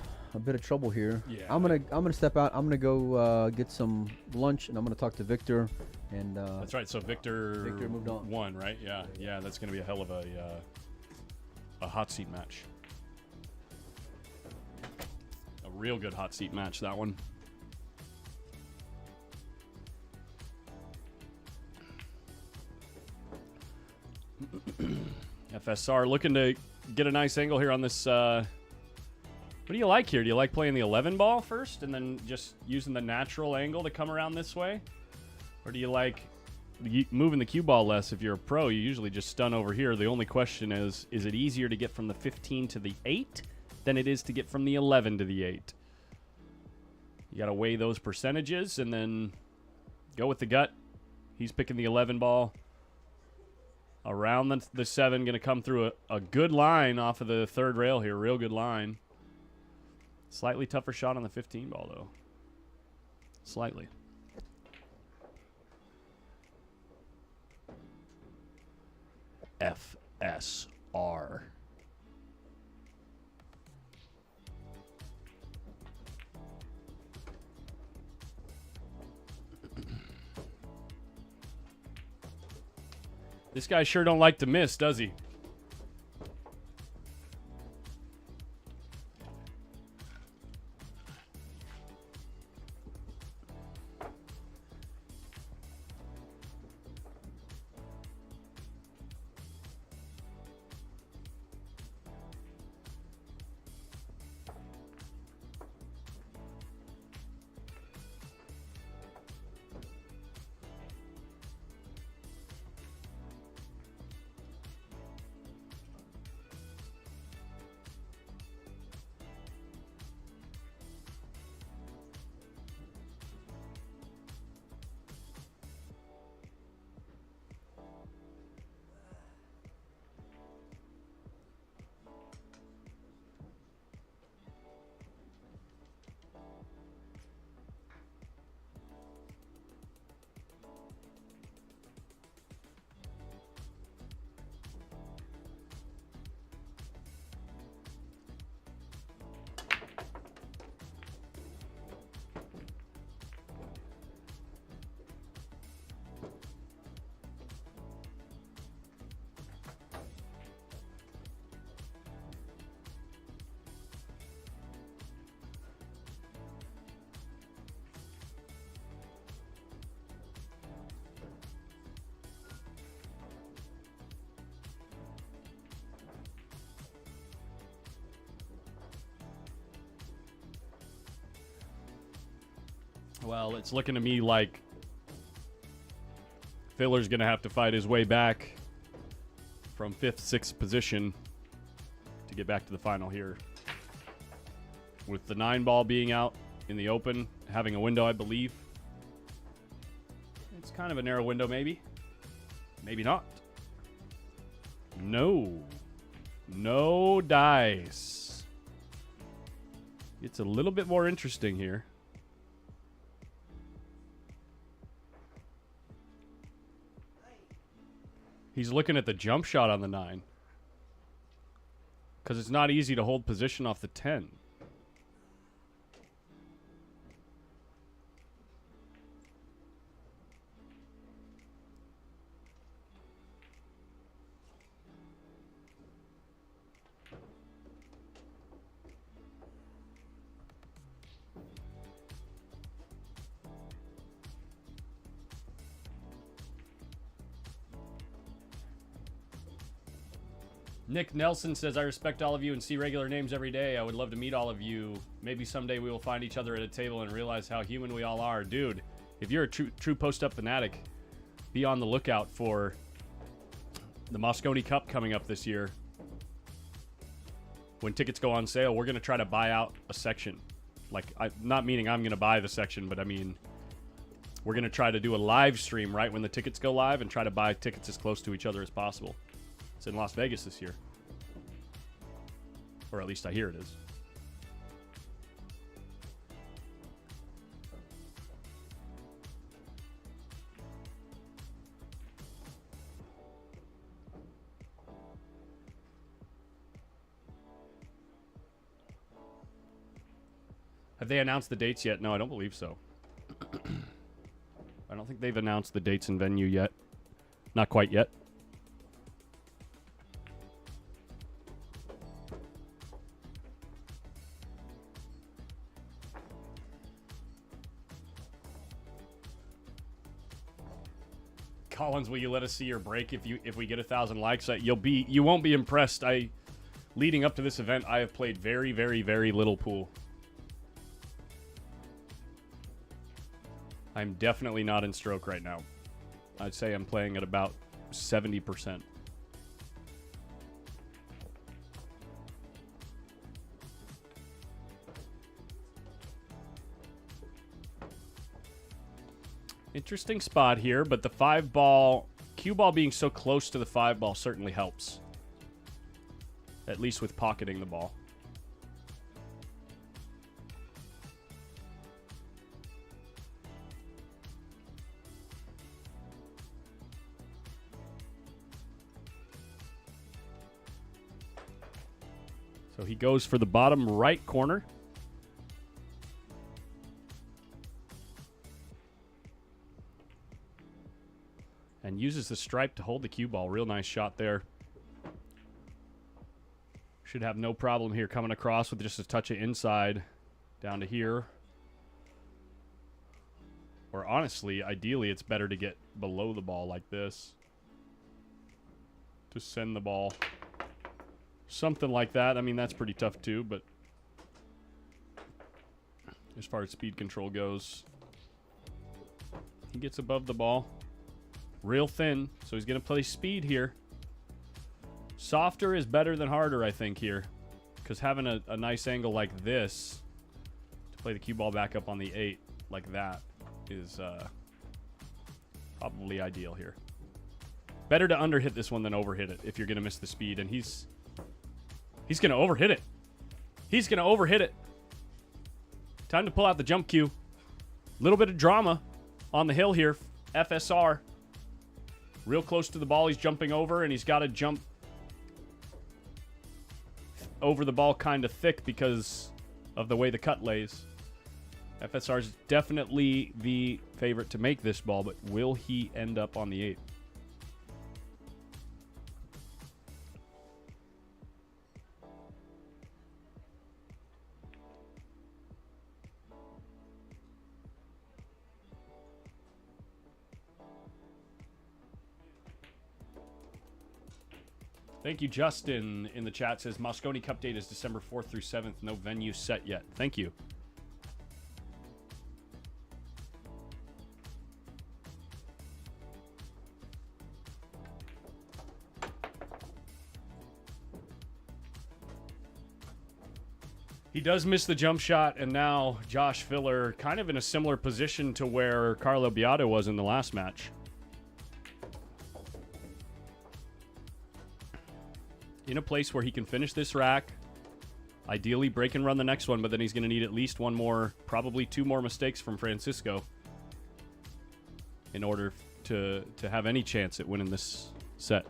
trouble here. Yeah. I'm gonna step out. I'm gonna go get some lunch, and I'm gonna talk to Victor. And That's right. So Victor moved on. Won, right? Yeah. That's going to be a hell of a hot seat match. A real good hot seat match, that one. FSR looking to get a nice angle here on this. What do you like here? Do you like playing the 11 ball first and then just using the natural angle to come around this way? Or do you like moving the cue ball less? If you're a pro, you usually just stun over here. The only question is it easier to get from the 15 to the 8 than it is to get from the 11 to the 8? You got to weigh those percentages and then go with the gut. He's picking the 11 ball. Around the 7, going to come through a good line off of the third rail here. Real good line. Slightly tougher shot on the 15 ball, though. Slightly. FSR. This guy sure don't like to miss, does he? Well, it's looking to me like Filler's going to have to fight his way back from 5th, 6th position to get back to the final here. With the 9 ball being out in the open, having a window, I believe. It's kind of a narrow window, maybe. Maybe not. No. No dice. It's a little bit more interesting here. He's looking at the jump shot on the 9. Because it's not easy to hold position off the 10. Nick Nelson says, I respect all of you and see regular names every day. I would love to meet all of you. Maybe someday we will find each other at a table and realize how human we all are. Dude, if you're a true post-up fanatic, be on the lookout for the Moscone Cup coming up this year. When tickets go on sale, we're going to try to buy out a section. Like, not meaning I'm going to buy the section, but I mean, we're going to try to do a live stream right when the tickets go live and try to buy tickets as close to each other as possible. It's in Las Vegas this year. Or at least I hear it is. Have they announced the dates yet? No, I don't believe so. I don't think they've announced the dates and venue yet. Not quite yet. Collins, will you let us see your break if we get 1,000 likes? You won't be impressed. Leading up to this event, I have played very, very, very little pool. I'm definitely not in stroke right now. I'd say I'm playing at about 70%. Interesting spot here, but the 5 ball, cue ball being so close to the 5 ball certainly helps. At least with pocketing the ball. So he goes for the bottom right corner. And uses the stripe to hold the cue ball. Real nice shot there. Should have no problem here coming across with just a touch of inside down to here. Or honestly, ideally, it's better to get below the ball like this. To send the ball. Something like that. I mean, that's pretty tough too, but as far as speed control goes, he gets above the ball. Real thin, so he's going to play speed here. Softer is better than harder, I think, here. Because having a nice angle like this to play the cue ball back up on the 8 like that is probably ideal here. Better to underhit this one than overhit it if you're going to miss the speed. And he's going to overhit it. He's going to overhit it. Time to pull out the jump cue. Little bit of drama on the hill here. FSR. Real close to the ball, he's jumping over, and he's got to jump over the ball kind of thick because of the way the cut lays. FSR is definitely the favorite to make this ball, but will he end up on the 8? Thank you, Justin, in the chat says Moscone Cup date is December 4th through 7th. No venue set yet. Thank you. He does miss the jump shot, and now Josh Filler kind of in a similar position to where Carlo Beato was in the last match. In a place where he can finish this rack, ideally break and run the next one, but then he's going to need at least one more, probably two more mistakes from Francisco in order to have any chance at winning this set.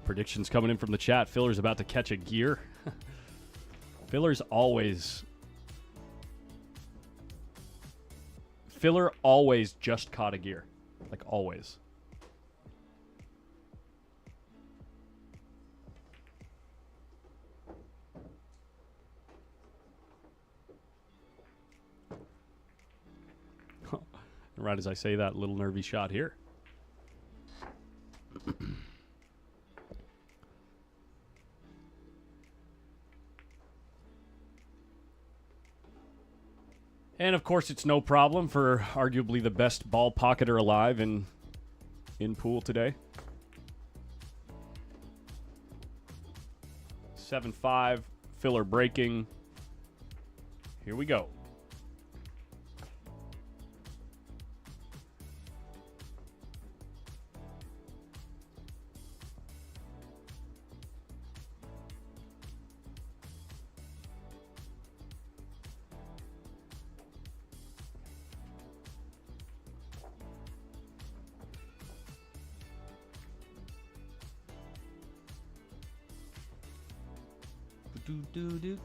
Predictions coming in from the chat. Filler's about to catch a gear. Filler always just caught a gear. Like always. Right as I say that, little nervy shot here. And, of course, it's no problem for arguably the best ball pocketer alive in pool today. 7-5, Filler breaking. Here we go.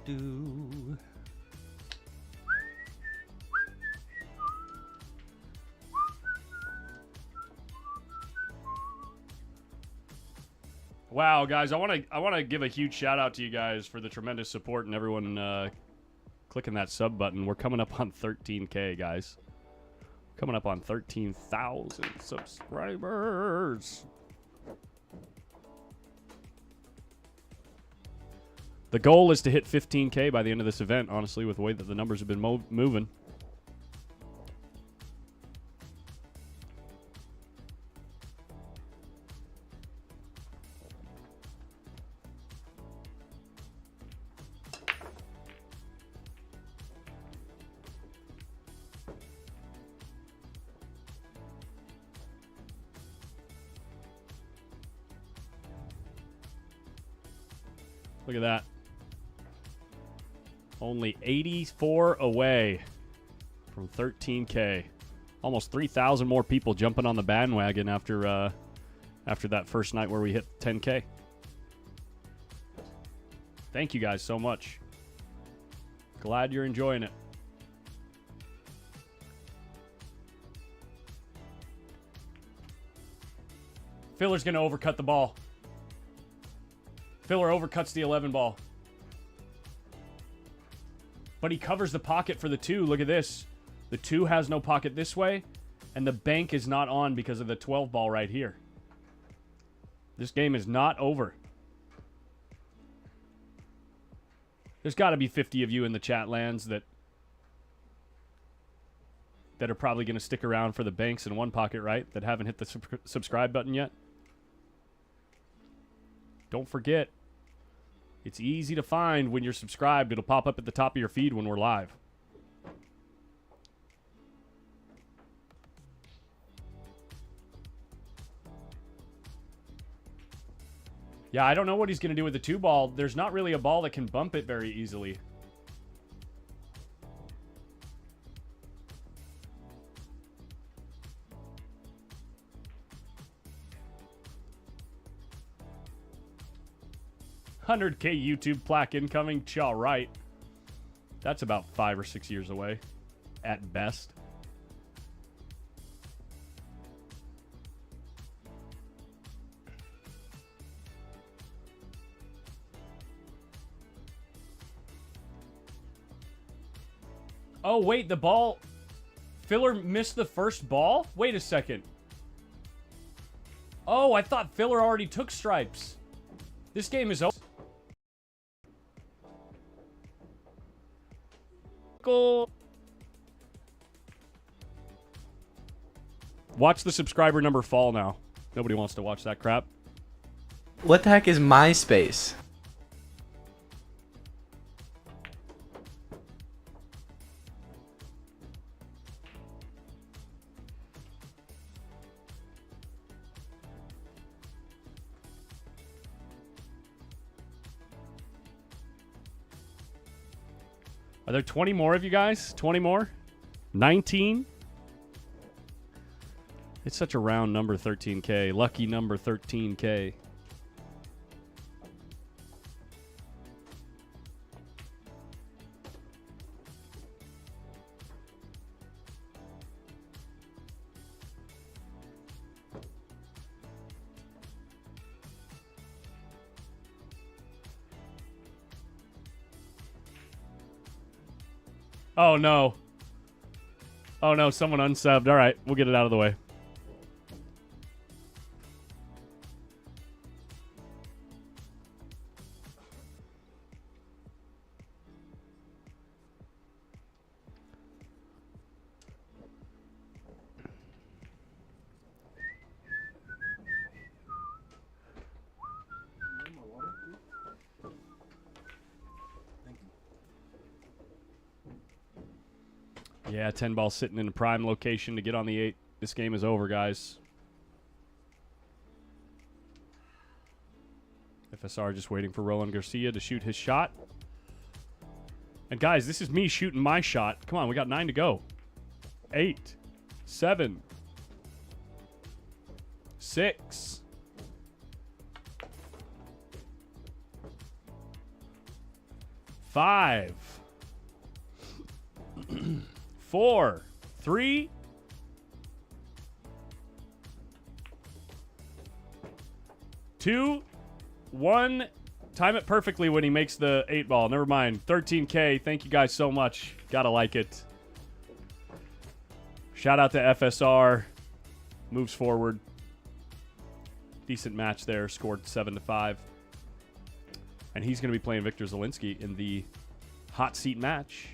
Do. Wow, guys, I want to give a huge shout out to you guys for the tremendous support and everyone clicking that sub button. We're coming up on 13K, guys. Coming up on 13,000 subscribers. The goal is to hit 15K by the end of this event, honestly, with the way that the numbers have been moving. Look at that. Only 84 away from 13K. Almost 3,000 more people jumping on the bandwagon after that first night where we hit 10K. Thank you guys so much. Glad you're enjoying it. Filler's going to overcut the ball. Filler overcuts the 11 ball. But he covers the pocket for the 2. Look at this. The 2 has no pocket this way, and the bank is not on because of the 12 ball right here. This game is not over. There's got to be 50 of you in the chat lands that are probably going to stick around for the banks in one pocket, right? That haven't hit the subscribe button yet. Don't forget. It's easy to find when you're subscribed. It'll pop up at the top of your feed when we're live. Yeah, I don't know what he's going to do with the 2 ball. There's not really a ball that can bump it very easily. $100K YouTube plaque incoming. All right. That's about 5 or 6 years away at best. Oh, wait, the ball... Filler missed the first ball? Wait a second. Oh, I thought Filler already took stripes. This game is over. Watch the subscriber number fall now. Nobody wants to watch that crap. What the heck is MySpace? Are there 20 more of you guys? 20 more? 19? It's such a round number, 13K. Lucky number, 13K. Oh, no. Oh, no. Someone unsubbed. All right. We'll get it out of the way. Yeah, 10 ball sitting in a prime location to get on the 8. This game is over, guys. FSR just waiting for Roland Garcia to shoot his shot. And guys, this is me shooting my shot. Come on, we got 9 to go. 8, 7, 6, 5, 4, 3, 2, 1. Time it perfectly when he makes the 8 ball. Never mind. 13K. Thank you guys so much. Gotta like it. Shout out to FSR. Moves forward. Decent match there. Scored 7-5. And he's going to be playing Victor Zielinski in the hot seat match.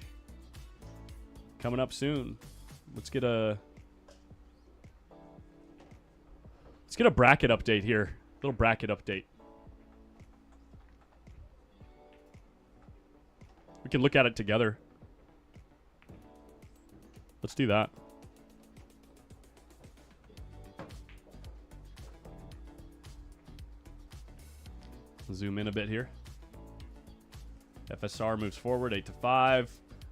Coming up soon. Let's get a bracket update here. Little bracket update. We can look at it together. Let's do that. Zoom in a bit here. FSR moves forward 8-5.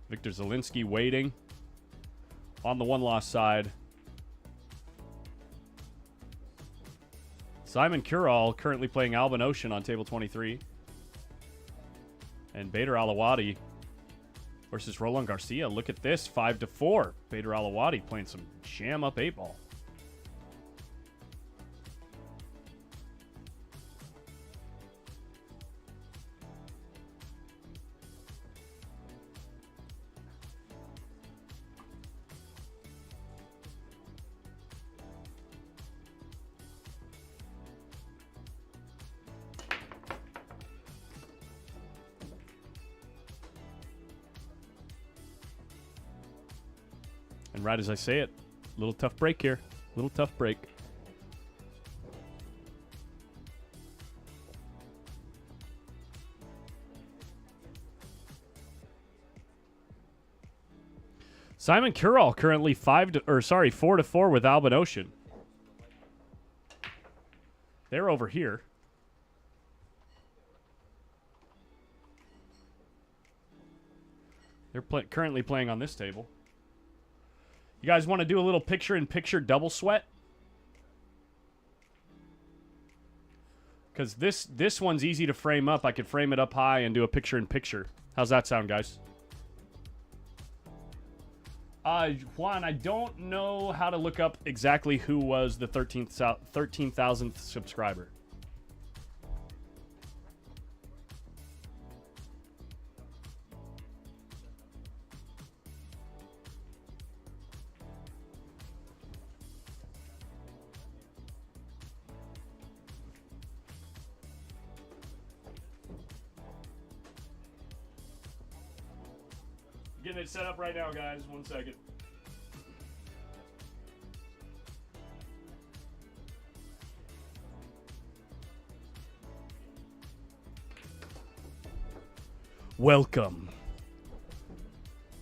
Victor Zielinski waiting on the one-loss side. Simon Curall currently playing Alban Ocean on table 23. And Bader Alawadi versus Roland Garcia. Look at this, 5-4. Bader Alawadi playing some jam-up 8-ball. And right as I say it, little tough break here. Little tough break. Simon Curall currently 4-4 with Alban Ocean. They're over here. They're currently playing on this table. You guys want to do a little picture-in-picture double sweat? Because this one's easy to frame up. I could frame it up high and do a picture-in-picture. How's that sound, guys? Juan, I don't know how to look up exactly who was the 13,000th subscriber. Getting it set up right now, guys. 1 second. Welcome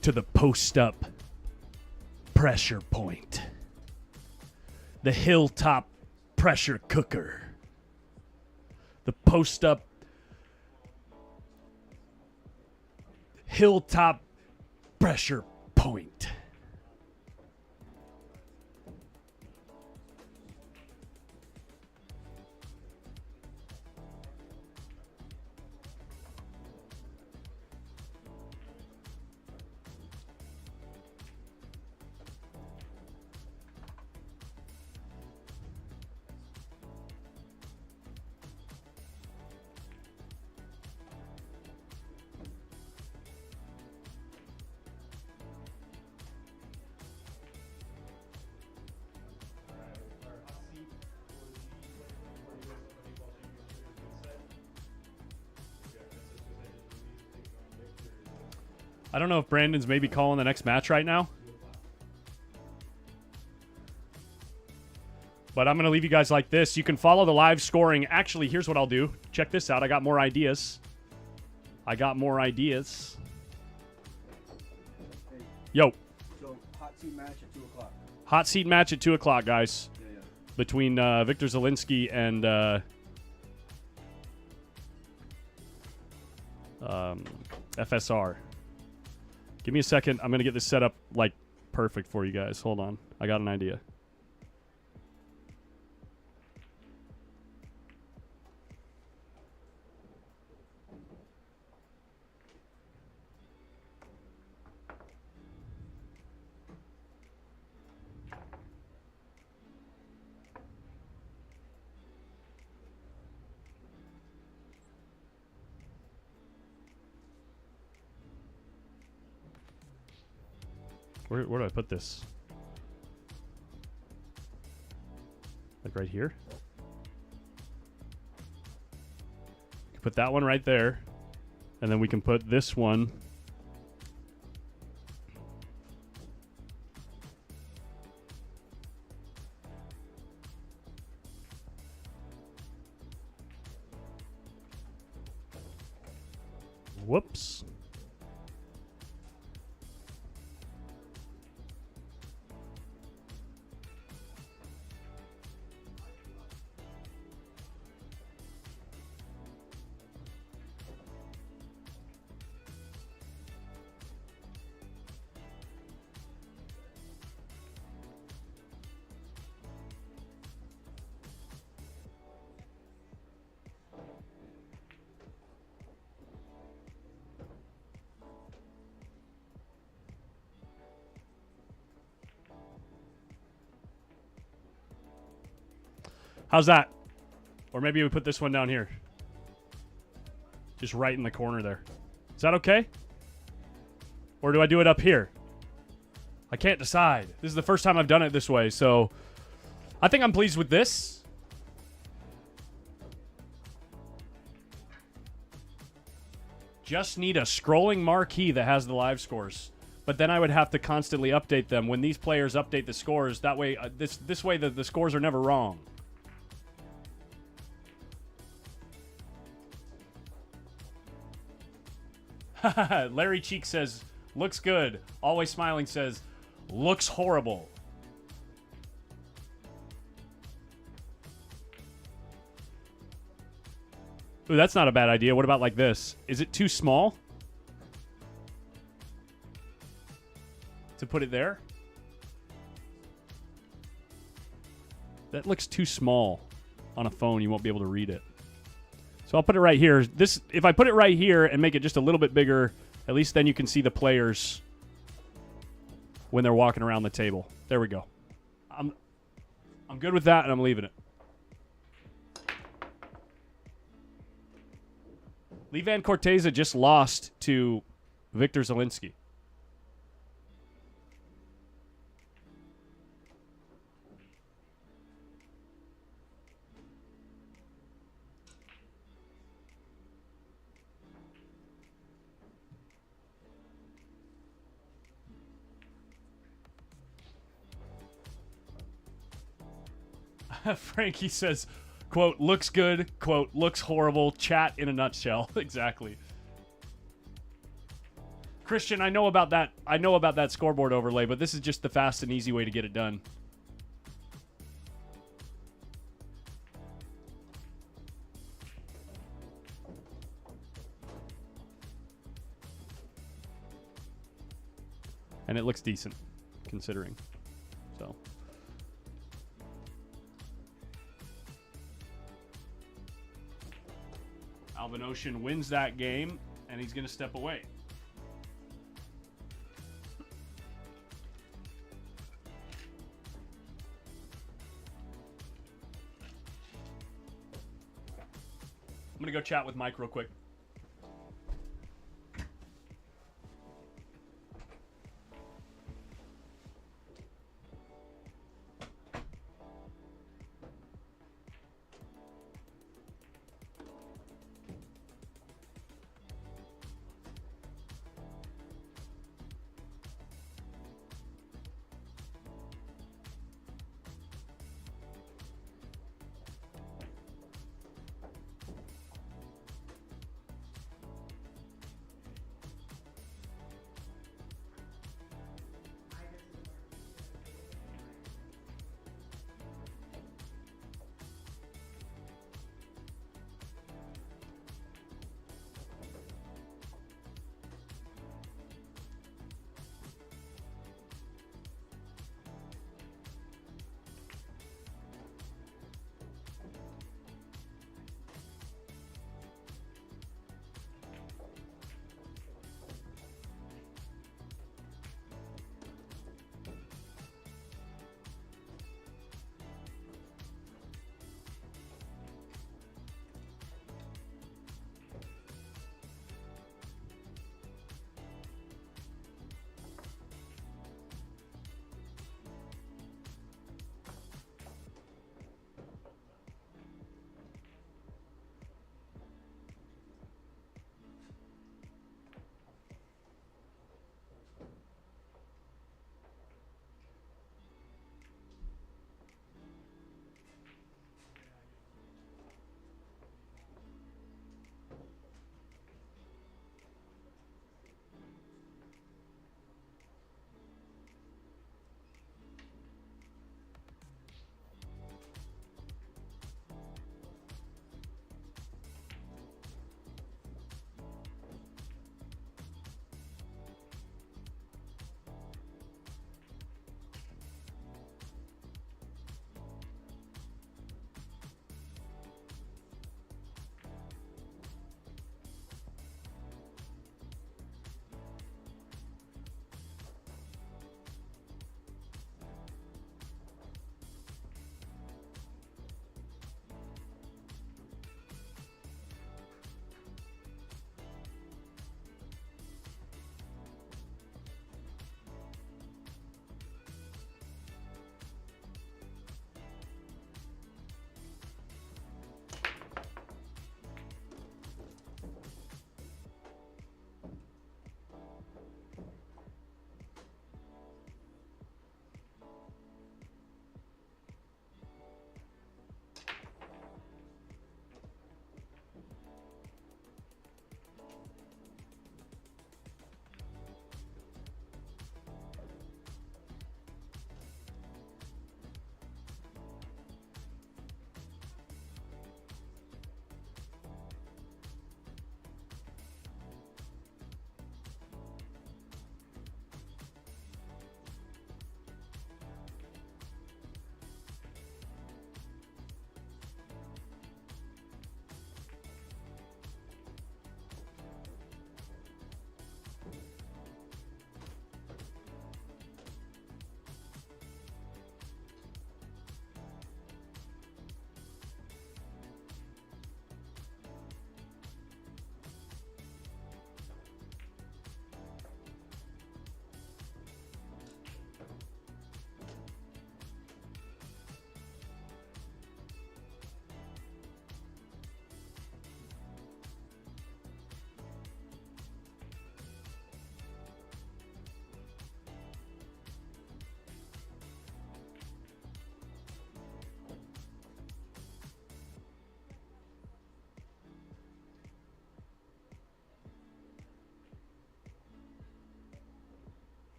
to the post-up pressure point. The hilltop pressure cooker. The post-up hilltop pressure point. I don't know if Brandon's maybe calling the next match right now. But I'm going to leave you guys like this. You can follow the live scoring. Actually, here's what I'll do. Check this out. I got more ideas. Yo. So, hot seat match at 2 o'clock. Hot seat match at 2 o'clock, guys. Yeah. Between Victor Zelinsky and FSR. Give me a second. I'm going to get this set up like perfect for you guys. Hold on. I got an idea. Where do I put this? Like right here? Put that one right there. And then we can put this one. Whoops. How's that? Or maybe we put this one down here. Just right in the corner there. Is that okay? Or do I do it up here? I can't decide. This is the first time I've done it this way, so I think I'm pleased with this. Just need a scrolling marquee that has the live scores. But then I would have to constantly update them. When these players update the scores, that way, this way the scores are never wrong. Larry Cheek says, looks good. Always Smiling says, looks horrible. Ooh, that's not a bad idea. What about like this? Is it too small to put it there? That looks too small on a phone. You won't be able to read it. So I'll put it right here. This, if I put it right here and make it just a little bit bigger, at least then you can see the players when they're walking around the table. There we go. I'm good with that, and I'm leaving it. Levan Corteza just lost to Victor Zelinsky. Frankie says, quote, looks good, quote, looks horrible, chat in a nutshell. Exactly. Christian, I know about that scoreboard overlay, but this is just the fast and easy way to get it done. And it looks decent, considering. So. Alvin Ocean wins that game, and he's going to step away. I'm going to go chat with Mike real quick.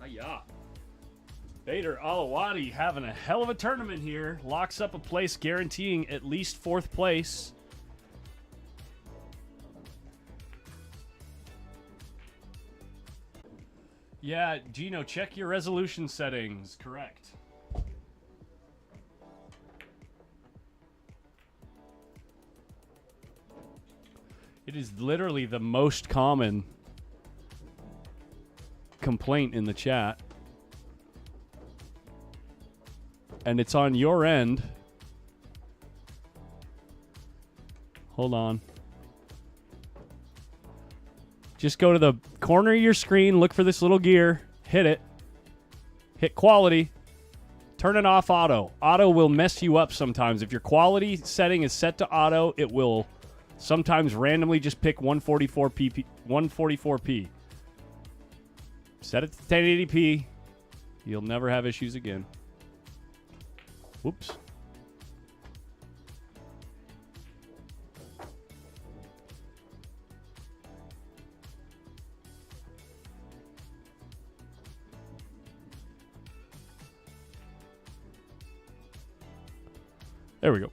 Hiya. Bader Alawadi having a hell of a tournament here. Locks up a place guaranteeing at least 4th place. Yeah, Gino, check your resolution settings. Correct. It is literally the most common complaint in the chat. And it's on your end. Hold on. Just go to the corner of your screen, look for this little gear, hit it, hit quality, turn it off auto. Auto will mess you up sometimes. If your quality setting is set to auto, it will sometimes randomly just pick 144p. Set it to 1080p. You'll never have issues again. Whoops. There we go.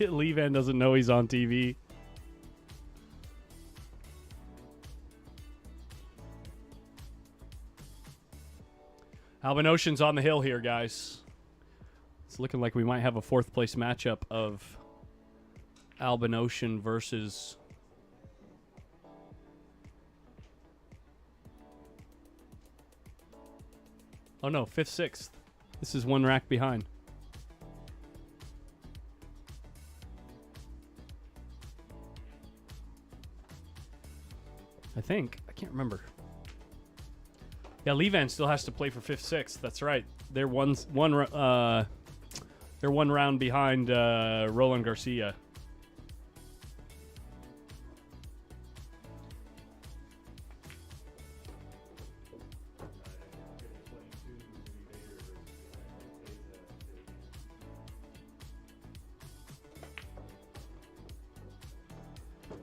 Lee Van doesn't know he's on TV. Alban Ocean's on the hill here, guys. It's looking like we might have a 4th place matchup of Alban Ocean versus... Oh no, 5th, 6th. This is one rack behind. I think. I can't remember. Yeah, Levan still has to play for 5th, 6th. That's right. They're one round behind Roland Garcia.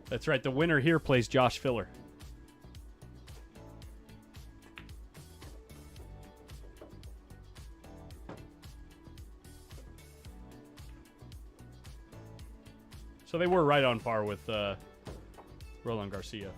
That's right. The winner here plays Josh Filler. So they were right on par with Roland Garcia.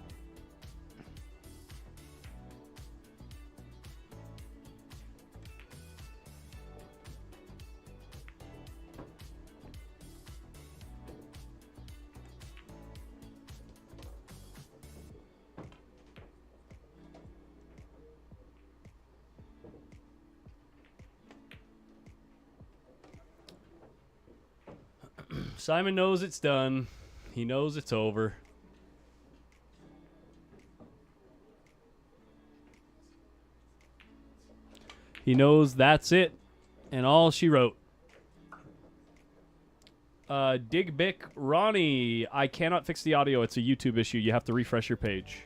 Simon knows it's done. He knows it's over. He knows that's it and all she wrote. Dig Bick Ronnie, I cannot fix the audio. It's a YouTube issue. You have to refresh your page.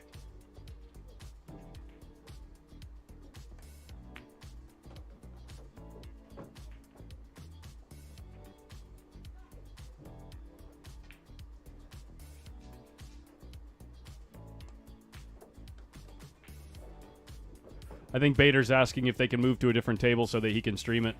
I think Bader's asking if they can move to a different table so that he can stream it.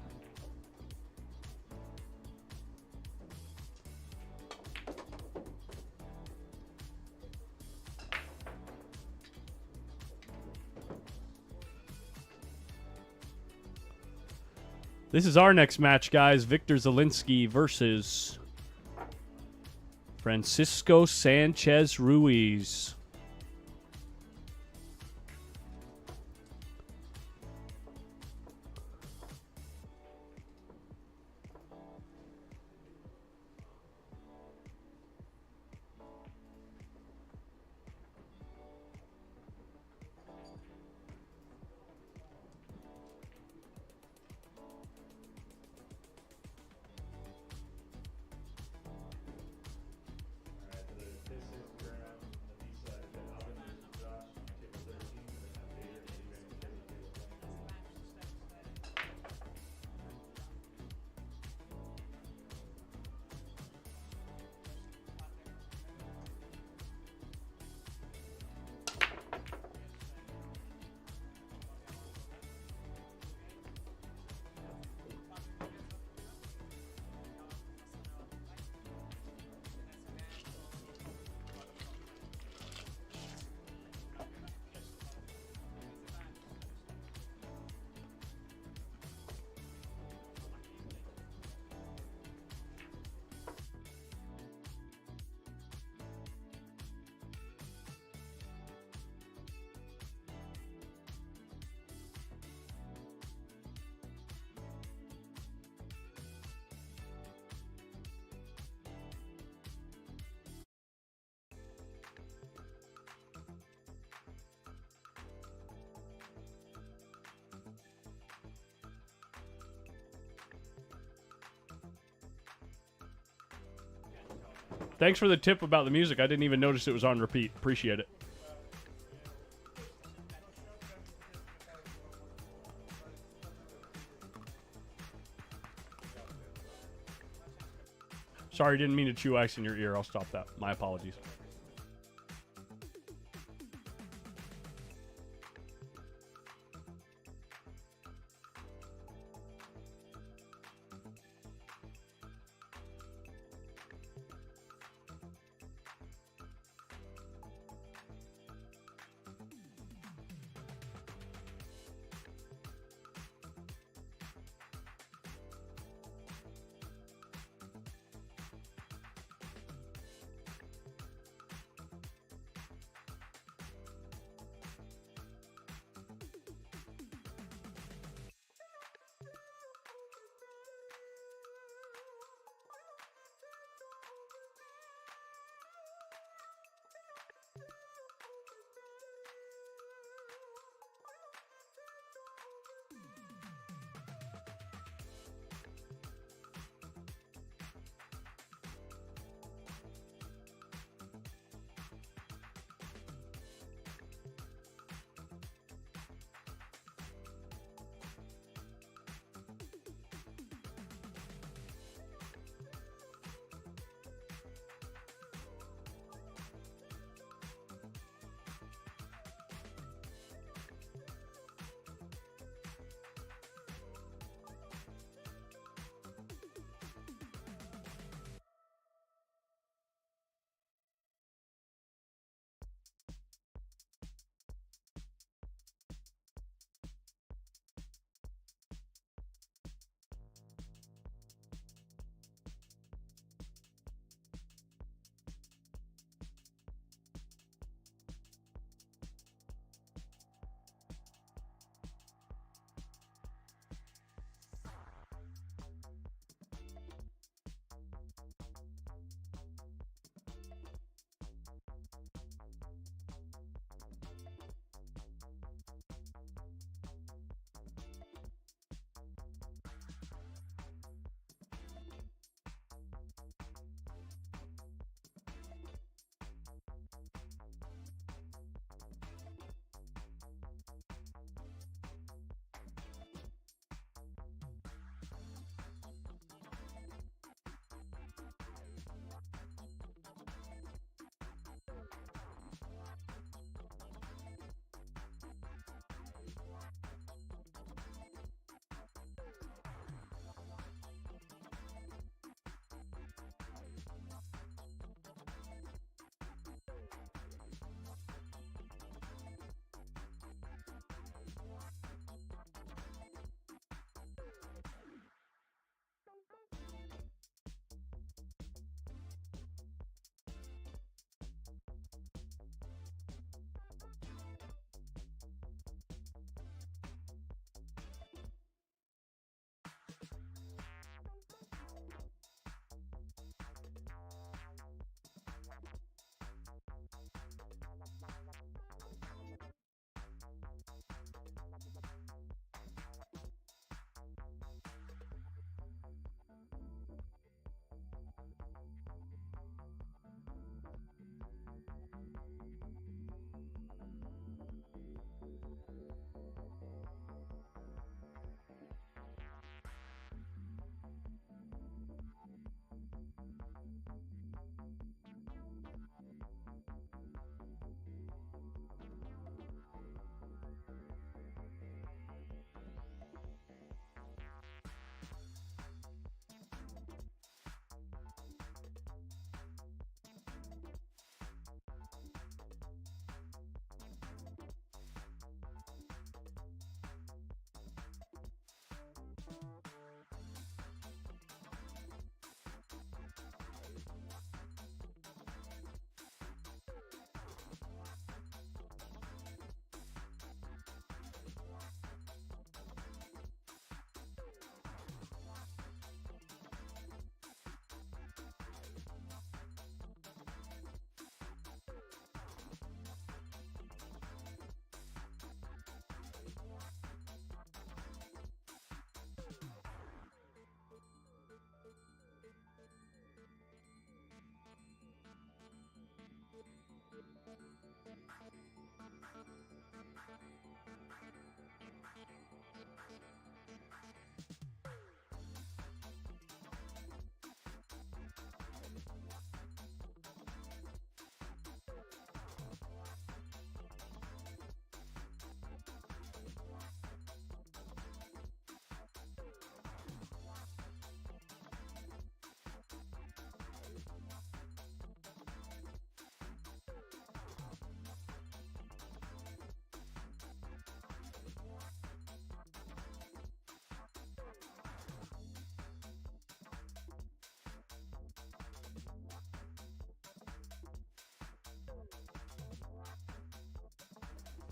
This is our next match, guys. Victor Zielinski versus Francisco Sanchez Ruiz. Thanks for the tip about the music. I didn't even notice it was on repeat. Appreciate it. Sorry, didn't mean to chew ice in your ear. I'll stop that. My apologies.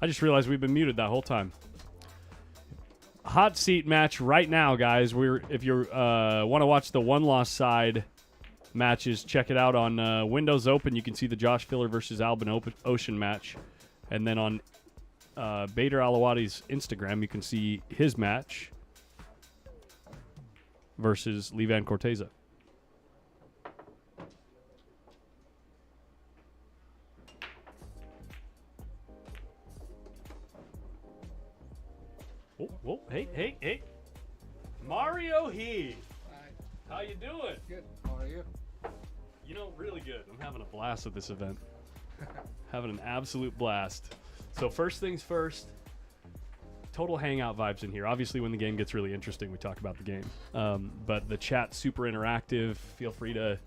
I just realized we've been muted that whole time. Hot seat match right now, guys. If you want to watch the one-loss side matches, check it out on Windows Open. You can see the Josh Filler versus Albin Ocean match. And then on Bader Alawadi's Instagram, you can see his match versus Levan Corteza. Oh, hey. Mario He. How you doing? Good. How are you? You know, really good. I'm having a blast at this event. Having an absolute blast. So first things first, total hangout vibes in here. Obviously, when the game gets really interesting, we talk about the game. But the chat's super interactive. Feel free to,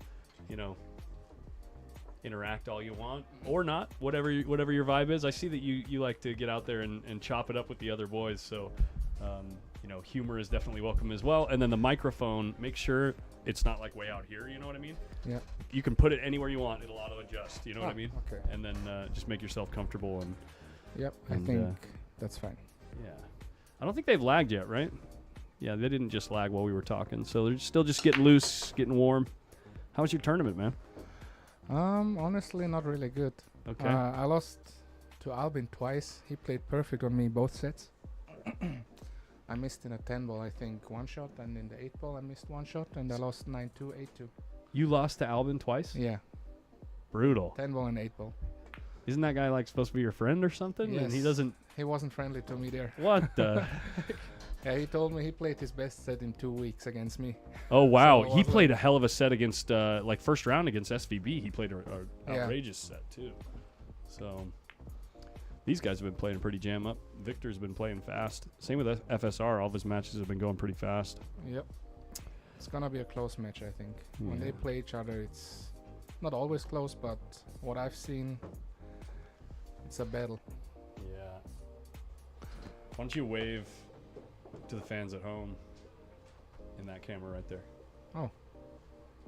interact all you want or not, whatever your vibe is. I see that you like to get out there and chop it up with the other boys. So, humor is definitely welcome as well. And then the microphone, make sure it's not like way out here. You know what I mean? Yeah. You can put it anywhere you want. It'll auto adjust. You know what I mean? Okay. And then just make yourself comfortable. And Yep. I And, think that's fine. yeah, I don't think they've lagged yet, right? Yeah, they didn't just lag while we were talking. So they're still just getting loose, getting warm. How was your tournament, man? Honestly, not really good. Okay. I lost to Albin twice. He played perfect on me both sets. I missed in a 10 ball, I think, one shot, and in the 8 ball, I missed one shot, and I lost 9-2, 8-2. You lost to Albin twice? Yeah, Brutal. 10 ball and 8 ball. Isn't that guy supposed to be your friend or something? And he Yes. doesn't. He wasn't friendly to me there. What the? Yeah, he told me he played his best set in 2 weeks against me. Oh wow, So it he was played a hell of a set against first round against SVB. He played a Yeah. outrageous set too. So these guys have been playing pretty jam up. Victor's been playing fast. Same with FSR. All of his matches have been going pretty fast. Yep. It's gonna be a close match, I think. When Yeah. they play each other, it's not always close, but what I've seen, it's a battle. Yeah. Why don't you wave to the fans at home in that camera right there? Oh.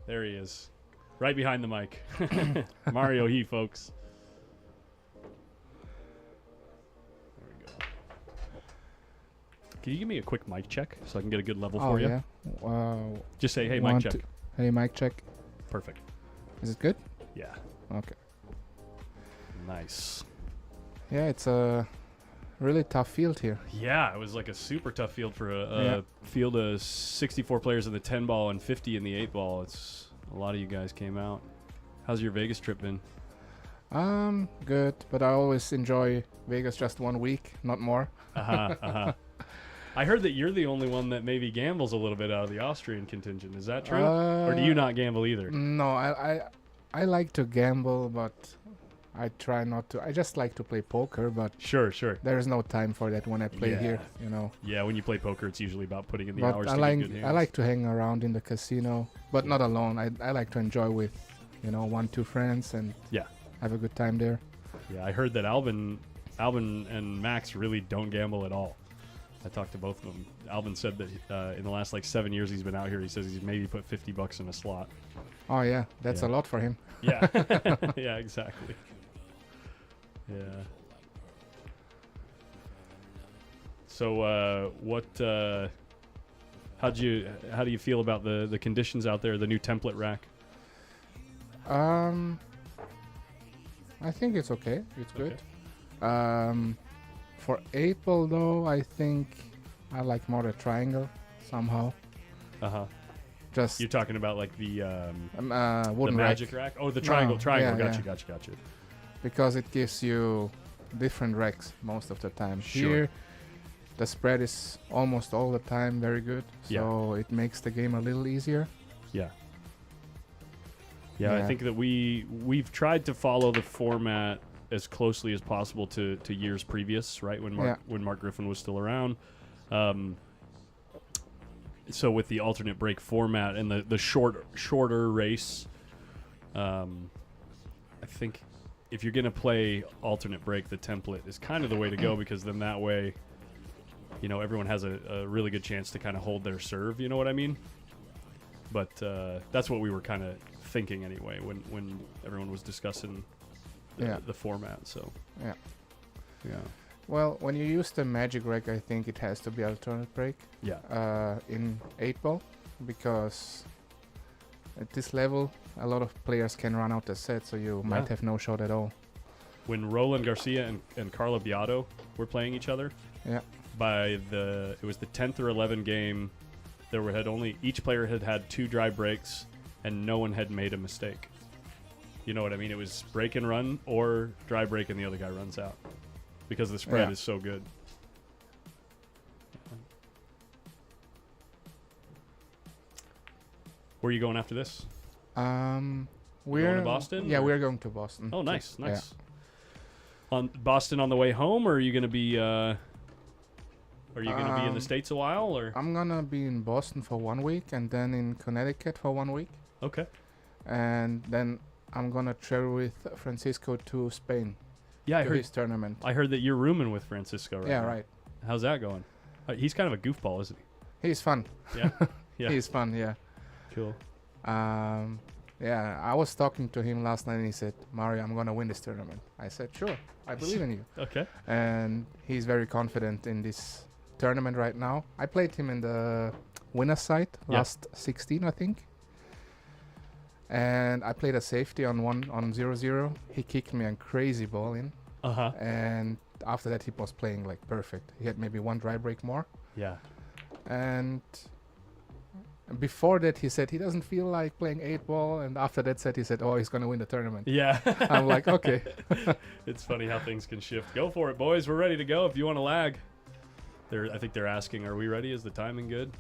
There he is. Right behind the mic. Mario He, folks. There we go. Can you give me a quick mic check so I can get a good level for you? Yeah. Wow. Just say, hey, One, mic check. two. Hey, mic check. Perfect. Is it good? Yeah. Okay. Nice. Yeah, it's a really tough field here. Yeah, it was like a super tough field for a Yeah. field of 64 players in the 10 ball and 50 in the 8 ball. It's a lot of you guys came out. How's your Vegas trip been? Good, but I always enjoy Vegas just 1 week, not more. I heard that you're the only one that maybe gambles a little bit out of the Austrian contingent. Is that true? Or do you not gamble either? No, I like to gamble, but I try not to. I just like to play poker, but Sure. there is no time for that when I play Yeah. here, Yeah, when you play poker, it's usually about putting in the But hours I to like get good hands. I like to hang around in the casino, but not alone. I like to enjoy with, 1-2 friends and Yeah. have a good time there. Yeah, I heard that Albin and Max really don't gamble at all. I talked to both of them. Albin said that in the last 7 years he's been out here, he says he's maybe put $50 in a slot. Oh yeah, that's Yeah. a lot for him. Yeah. Yeah, exactly. Yeah. So how do you feel about the conditions out there, the new template rack? I think it's okay. It's Okay. good. For 8 ball though, I think I like more the triangle somehow. Uh-huh. Just You're talking about the wooden magic rack. rack? Oh, the triangle. No, Triangle. yeah, Gotcha. Because it gives you different racks most of the time. Sure. Here, the spread is almost all the time very good, so it makes the game a little easier. Yeah. I Yeah. think that we've tried to follow the format as closely as possible to years previous, right? When Mark Griffin was still around. So with the alternate break format and the shorter race, I think if you're gonna play alternate break, the template is kind of the way to go, because then that way, everyone has a really good chance to kind of hold their serve. You know what I mean? But that's what we were kind of thinking anyway when everyone was discussing the format. So Yeah. Well, when you use the magic rack, I think it has to be alternate break Yeah. in 8 ball, because at this level, a lot of players can run out the set, so you might have no shot at all. When Roland Garcia and Carlo Biado were playing each other, Yeah. it was the 10th or 11th game, each player had 2 dry breaks, and no one had made a mistake. You know what I mean? It was break and run or dry break and the other guy runs out, because the spread is so good. Where are you going after this? We're going to Boston, Yeah, or- we're going to Boston. Oh, nice. On Boston on the way home, or are you going to be? Are you going to be in the States a while, or? I'm gonna be in Boston for 1 week, and then in Connecticut for 1 week, Okay. and then I'm gonna travel with Francisco to Spain Yeah, to his tournament. I heard that you're rooming with Francisco right Yeah, now. right. How's that going? He's kind of a goofball, isn't He's fun. he? Yeah. Yeah. He's fun. Yeah. Cool. Yeah, I was talking to him last night, and he said, "Mario, I'm gonna win this tournament." I said, "Sure, I believe in you." Okay. And he's very confident in this tournament right now. I played him in the winner's side last 16, I think. And I played a safety on 0-0. He kicked me a crazy ball in, Uh-huh. and after that he was playing like perfect. He had maybe 1 dry break more, Yeah. and before that he said he doesn't feel like playing 8 ball, and after that he said, "Oh, he's gonna win the tournament." Yeah. I'm like, okay. It's funny how things can shift. Go for it, boys. We're ready to go if you want to lag. I think they're asking, are we ready? Is the timing good?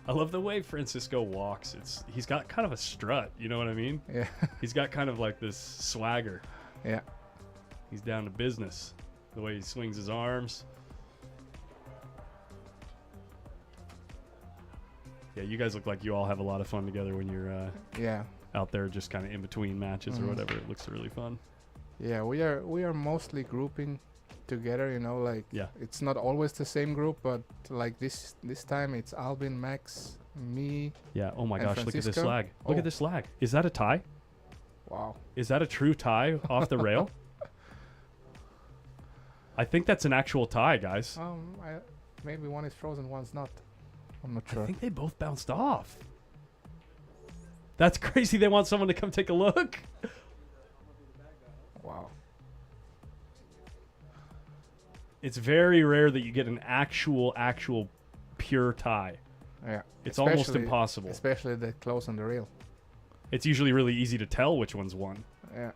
I love the way Francisco walks. He's got kind of a strut, you know what I mean? Yeah. He's got kind of like this swagger. Yeah. He's down to business. The way he swings his arms. Yeah, you guys look like you all have a lot of fun together when you're Yeah. out there just kind of in between matches or Mhm. whatever. It looks really fun. Yeah, we are mostly grouping together, you know, like Yeah. it's not always the same group, but like this time it's Albin, Max, me. Yeah. Oh my And gosh, look at this Francisco? lag. Look Oh. at this lag. Is that a tie? Wow. Is that a true tie off the rail? I think that's an actual tie, guys. Maybe one is frozen, one's not. I'm not I sure. think they both bounced off. That's crazy. They want someone to come take a look. Wow. It's very rare that you get an actual pure tie. Yeah. It's almost Especially- impossible. Especially that close on the rail. It's usually really easy to tell which one's won. Yeah.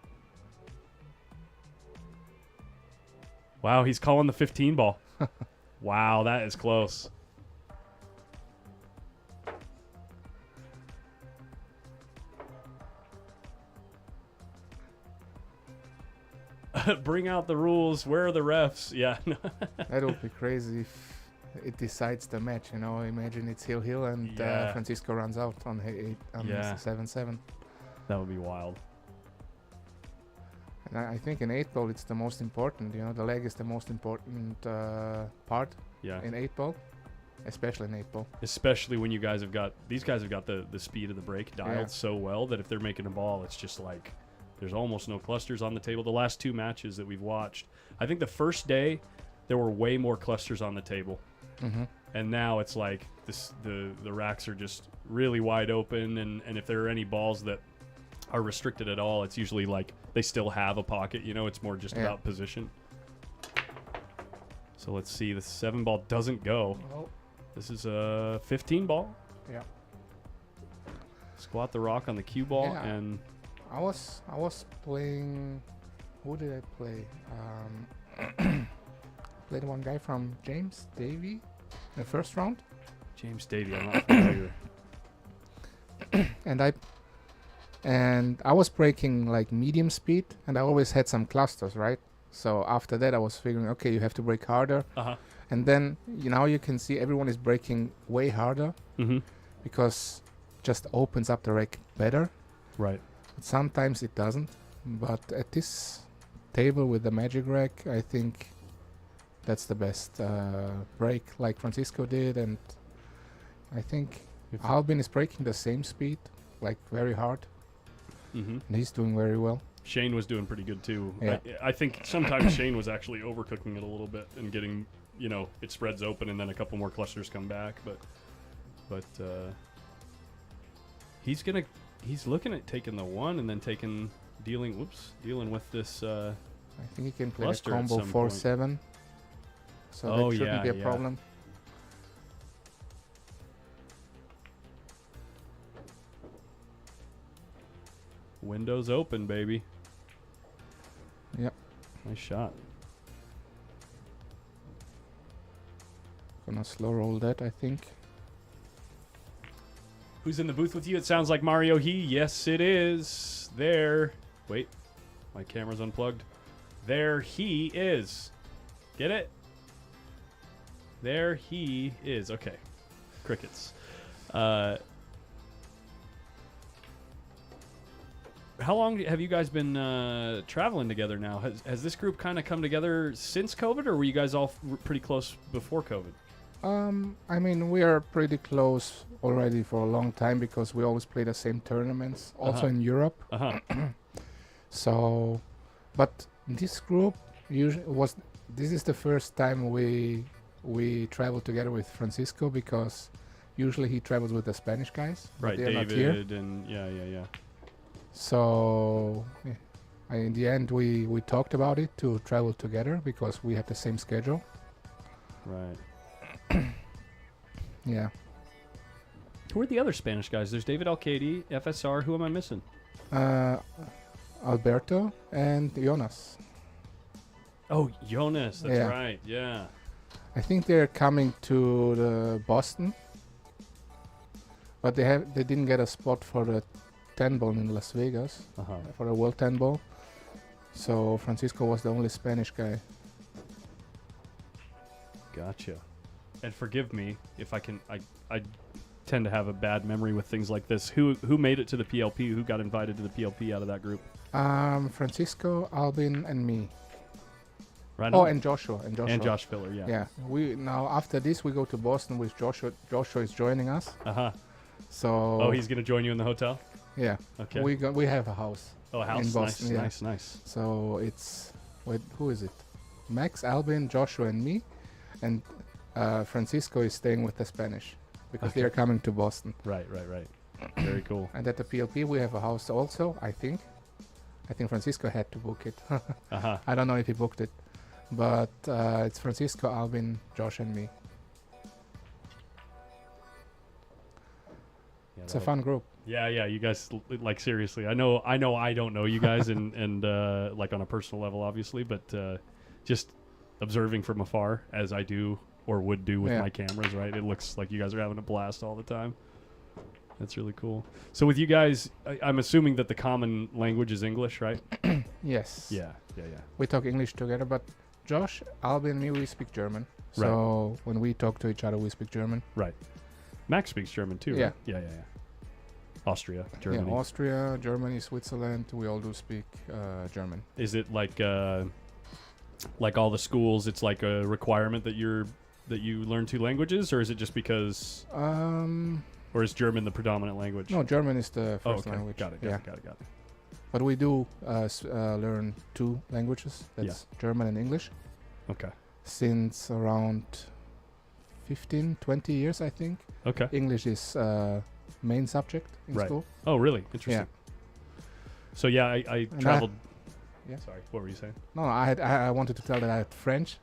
Wow, he's calling the 15 ball. Wow, that is close. Bring out the rules. Where are the refs? Yeah. That would be crazy if it decides the match, you know. Imagine it's Hill and Yeah. Francisco runs out on 7-7. That would be wild. And I think in 8 ball it's the most important, you know. The leg is the most important part Yeah. in 8 ball, especially in 8 ball. Especially when these guys have got the speed of the break dialed Yeah. so well that if they're making a ball, it's just like there's almost no clusters on the table. The last 2 matches that we've watched, I think the first day there were way more clusters on the table. Mm-hmm. And now it's like the racks are just really wide open, and if there are any balls that are restricted at all, it's usually like they still have a pocket, you know. It's more just Yeah. about position. So let's see, the 7 ball doesn't go. Oh. This is a 15 ball. Yeah. Squat the rock on the cue ball, Yeah. and I was playing. Who did I play? Played one guy from James Davy, the first round, James Davey, I'm not familiar. and I was breaking like medium speed, and I always had some clusters, right? So after that, I was figuring, okay, you have to break harder, Uh-huh. and then you can see everyone is breaking way harder Mm-hmm. because just opens up the rack better. Right. Sometimes it doesn't, but at this table with the magic rack, I think that's the best break, like Francisco did, and I think Albin is breaking the same speed, like very hard, Mm-hmm. and he's doing very well. Shane was doing pretty good too. Yeah. I think sometimes Shane was actually overcooking it a little bit and getting, it spreads open and then a couple more clusters come back. But he's looking at taking the one and then dealing with this. I think he can play a Cluster at combo some 4-7. So Oh, that shouldn't yeah, be a yeah. problem. Windows open, baby. Yep. Nice shot. Gonna slow roll that, I think. Who's in the booth with you? It sounds like Mario He. Yes, it is. There. Wait. My camera's unplugged. There he is. Get it? There he is. Okay. Crickets. How long have you guys been traveling together now? Has this group kind of come together since COVID, or were you guys all pretty close before COVID? I mean, we are pretty close already for a long time because we always play the same tournaments, also in Europe. Uh-huh. So, but this group this is the first time we travel together with Francisco, because usually he travels with the Spanish guys. but Right, they're not here. David and yeah. So in the end, we talked about it to travel together because we have the same schedule. Right. Yeah. Who are the other Spanish guys? There's David Alcade, FSR. Who am I missing? Alberto and Jonas. Oh, Jonas. That's Yeah. right. Yeah. I think they're coming to the Boston, but they didn't get a spot for the 10 ball in Las Vegas Uh-huh. for the World 10 ball. So Francisco was the only Spanish guy. Gotcha. And forgive me if I tend to have a bad memory with things like this. Who made it to the PLP? Who got invited to the PLP out of that group? Francisco, Albin, and me. Right. Oh, on? and Joshua. And Josh Filler. Yeah. Yeah. We now after this we go to Boston with Joshua. Joshua is joining us. Uh-huh. So. Oh, he's gonna join you in the hotel. Yeah. Okay. We have a house. Oh, a house. in Boston, Nice. yeah. Nice. So it's who is it? Max, Albin, Joshua, and me, and Francisco is staying with the Spanish because they are coming to Boston. Right. Very cool. And at the PLP we have a house also. I think Francisco had to book it. Uh-huh. I don't know if he booked it, but it's Francisco, Albin, Josh, and me. Yeah, It's a fun group. Yeah, you guys, like, seriously, I know I don't know you guys and like on a personal level, obviously, but just observing from afar, as I do or would do with my cameras, right? It looks like you guys are having a blast all the time. That's really cool. So with you guys, I'm assuming that the common language is English, right? Yes. Yeah. We talk English together, but Josh, Albin, and me, we speak German. So when we talk to each other, we speak German. Right. Max speaks German too, Yeah. right? Yeah. Austria, Germany. Yeah, Austria, Germany, Switzerland, we all do speak German. Is it like all the schools, it's like a requirement that you learn two languages, or is it just because or is German the predominant language? No, German is the first okay. language. Got it. But we do learn two languages. That's German and English. Okay. Since around 15, 20 years, I think. Okay. English is main subject in school. Oh, really? Interesting. Yeah. So yeah, I traveled. Yeah. Sorry, what were you saying? No, I wanted to tell that I had French.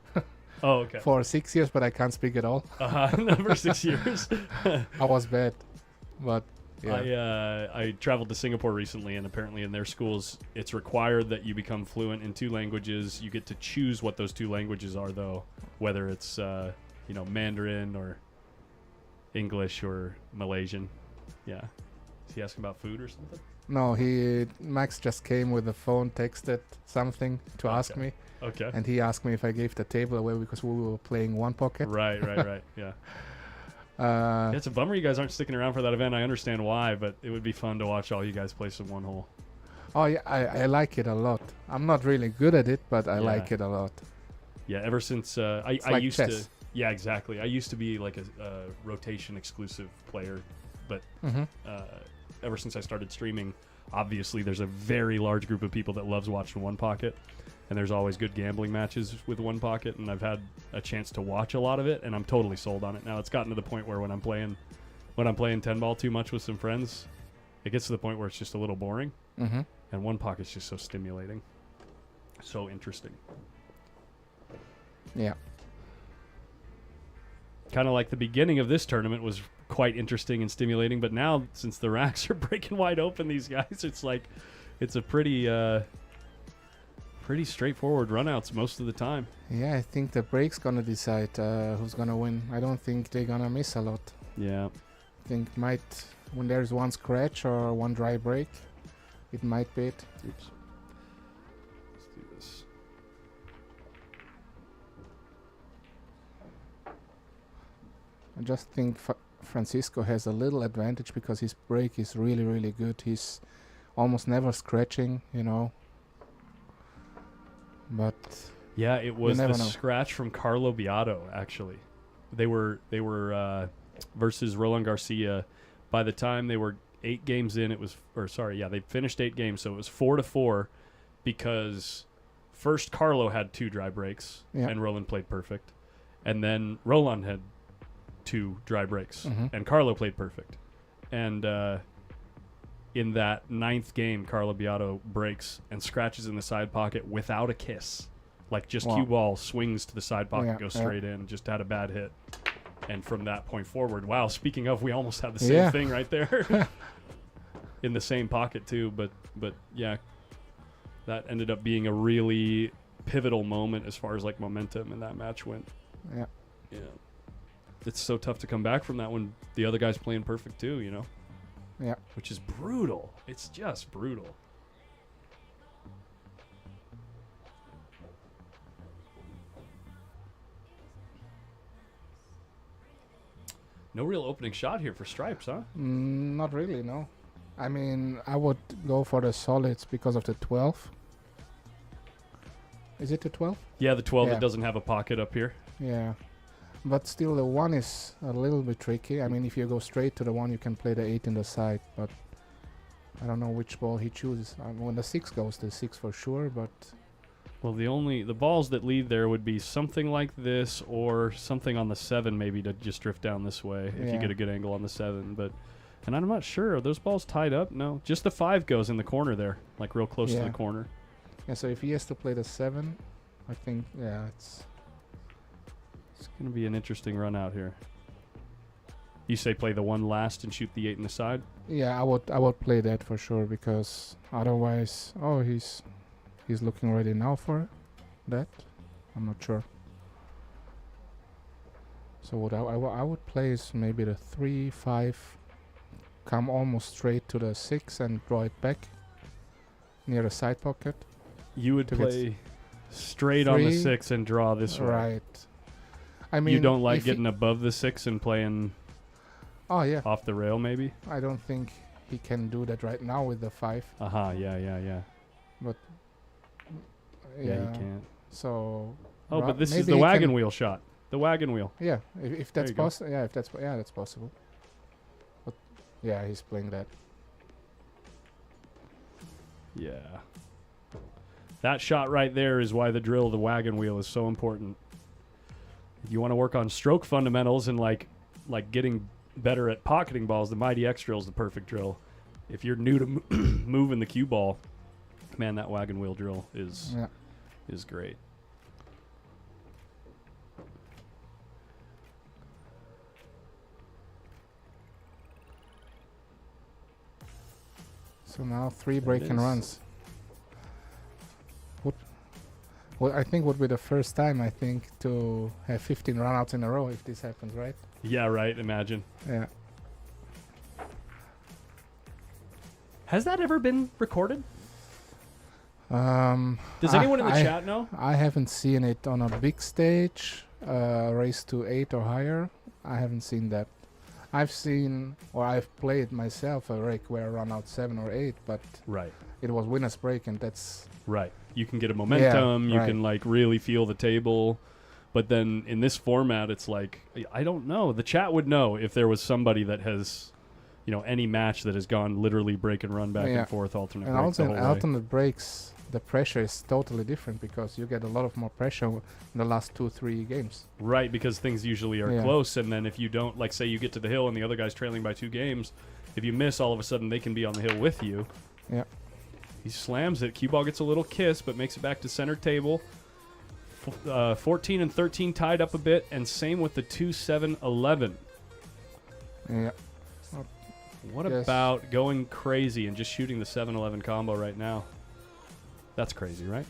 Oh, okay. For 6 years, but I can't speak at all. For 6 years. I was bad, but yeah. I traveled to Singapore recently, and apparently in their schools, it's required that you become fluent in two languages. You get to choose what those two languages are, though, whether it's Mandarin or English or Malaysian. Yeah. Is he asking about food or something? No, Max just came with the phone, texted something to ask me. Okay. And he asked me if I gave the table away because we were playing one pocket. Right. Yeah. It's a bummer you guys aren't sticking around for that event. I understand why, but it would be fun to watch all you guys play some one hole. Oh yeah, I like it a lot. I'm not really good at it, but I like it a lot. Yeah, ever since I like used chess. to. Yeah, exactly. I used to be like a rotation exclusive player, but ever since I started streaming, obviously there's a very large group of people that loves watching One Pocket, and there's always good gambling matches with One Pocket, and I've had a chance to watch a lot of it, and I'm totally sold on it. Now it's gotten to the point where when I'm playing 10 ball too much with some friends, it gets to the point where it's just a little boring, Mm-hmm. and One Pocket's just so stimulating, so interesting. Yeah. Kind of like the beginning of this tournament was quite interesting and stimulating, but now since the racks are breaking wide open, these guys, it's like it's a pretty straightforward runouts most of the time. Yeah, I think the break's gonna decide who's gonna win. I don't think they're gonna miss a lot. Yeah. I think when there's one scratch or one dry break, it might be it. Oops. Let's do this. I just think Francisco has a little advantage because his break is really, really good. He's almost never scratching, you know. But Yeah, it was the never know. scratch from Carlo Beato, actually. They were versus Roland Garcia. By the time they were 8 games in, they finished 8 games, so it was 4-4 because first Carlo had 2 dry breaks and Roland played perfect. And then Roland had 2 dry breaks and Carlo played perfect. And in that 9th game, Carlo Beato breaks and scratches in the side pocket without a kiss. Like just cue ball swings to the side pocket, goes straight in, just had a bad hit. And from that point forward, wow, speaking of, we almost had the same thing right there. In the same pocket too, but yeah, that ended up being a really pivotal moment as far as like momentum in that match went. Yeah. Yeah. It's so tough to come back from that when the other guy's playing perfect too, you know? Yeah. Which is brutal. It's just brutal. No real opening shot here for Stripes, huh? Not really, no. I mean, I would go for the solids because of the 12. Is it the 12? Yeah, the 12 Yeah. that doesn't have a pocket up here. Yeah. But still, the 1 is a little bit tricky. I mean, if you go straight to the 1, you can play the 8 in the side, but I don't know which ball he chooses. When the 6 goes, the 6 for sure, but Well, the balls that lead there would be something like this or something on the 7 maybe to just drift down this way if you Yeah. get a good angle on the 7. And I'm not sure. Are those balls tied up? No. Just the 5 goes in the corner there, like real close to Yeah. the corner. yeah, so if he has to play the 7, I think, it's... It's going to be an interesting run out here. You say play the 1 last and shoot the 8 in the side? Yeah, I would play that for sure because otherwise, he's looking ready now for that. I'm not sure. So what I would play is maybe the 3, 5, come almost straight to the 6 and draw it back near the side pocket. You would To get play straight on the 3, 6 and draw this way. Right. I mean, You don't like if he- getting above the 6 and playing Oh yeah, off the rail maybe? I don't think he can do that right now with the 5. Aha, yeah. Yeah, he can't. So. Oh, but this is maybe the he wagon can- wheel shot. The wagon wheel. Yeah, if that's you go. possible. Yeah, that's possible. But yeah, he's playing that. Yeah. That shot right there is why the drill of the wagon wheel is so important. If you want to work on stroke fundamentals and like getting better at pocketing balls, the Mighty X drill is the perfect drill. If you're new to moving the cue ball, man, that wagon wheel drill is great. So now 3 It break-in is. runs. What I think would be the first time to have 15 runouts in a row if this happens, right? Yeah, right. Imagine. Yeah. Has that ever been recorded? Does I- anyone in the I- chat know? I haven't seen it on a big stage, race to 8 or higher. I haven't seen that. I've played myself a rake where I run out 7 or 8, but Right. it was winner's break, and that's Right. You can get a momentum. You right. can like really feel the table. But then in this format, it's like, I don't know. The chat would know if there was somebody that has, any match that has gone literally break and run back Yeah. and forth, alternate And break also the in whole way. alternate breaks, the pressure is totally different because you get a lot of more pressure in the last 2-3 games. Right, because things usually are Yeah. close, and then if you don't, like, say you get to the hill and the other guy's trailing by 2 games, if you miss, all of a sudden they can be on the hill with you. Yeah. He slams it. Cue ball gets a little kiss, but makes it back to center table. 14 and 13 tied up a bit, and same with the 2-7-11. Yeah. What Yes. about going crazy and just shooting the 7-11 combo right now? That's crazy, right?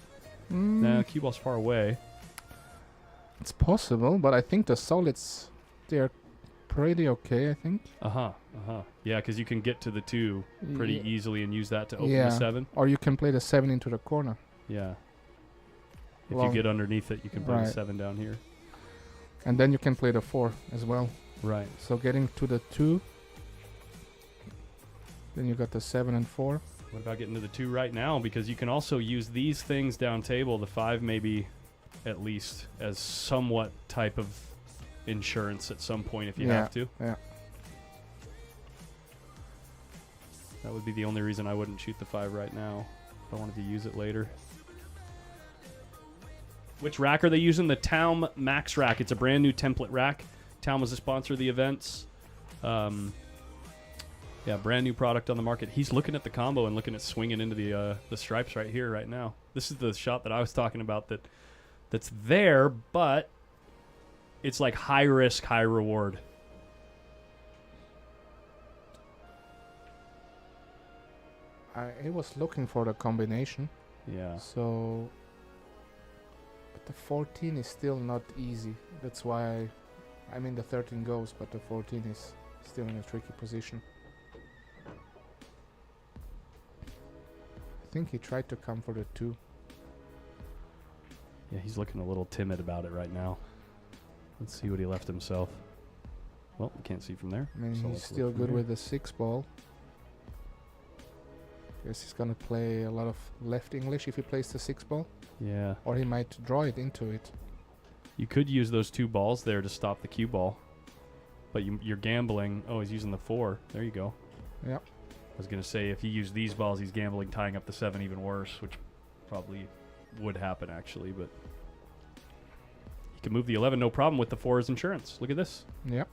Nah, cue ball's far away. It's possible, but I think the solids, they're pretty okay, I think. Yeah, because you can get to the 2 pretty Ye- easily and use that to open Yeah. the 7. Or you can play the 7 into the corner. Yeah. If Long- you get underneath it, you can play the Right. 7 down here. And then you can play the 4 as well. Right. So getting to the 2, then you got the 7 and 4. What about getting to the 2 right now? Because you can also use these things down table, the 5 maybe at least, as somewhat type of insurance at some point if you have to. Yeah. That would be the only reason I wouldn't shoot the 5 right now if I wanted to use it later. Which rack are they using? The Taum Max rack. It's a brand new template rack. Taum was a sponsor of the events. Yeah, brand new product on the market. He's looking at the combo and looking at swinging into the stripes right here, right now. This is the shot that I was talking about that's there, but it's like high risk, high reward. I was looking for the combination. Yeah. So, but the 14 is still not easy. That's why I mean the 13 goes, but the 14 is still in a tricky position. I think he tried to come for the 2. Yeah, he's looking a little timid about it right now. Let's see what he left himself. Well, we can't see from there. I mean, so he's let's still look from good here. with the 6 ball. Guess he's gonna play a lot of left English if he plays the 6 ball, Yeah. or he might draw it into it. You could use those 2 balls there to stop the cue ball. But you're gambling. Oh, he's using the 4. There you go. Yep. I was going to say, if he used these balls, he's gambling tying up the 7 even worse, which probably would happen, actually. But he can move the 11, no problem, with the 4 as insurance. Look at this. Yep.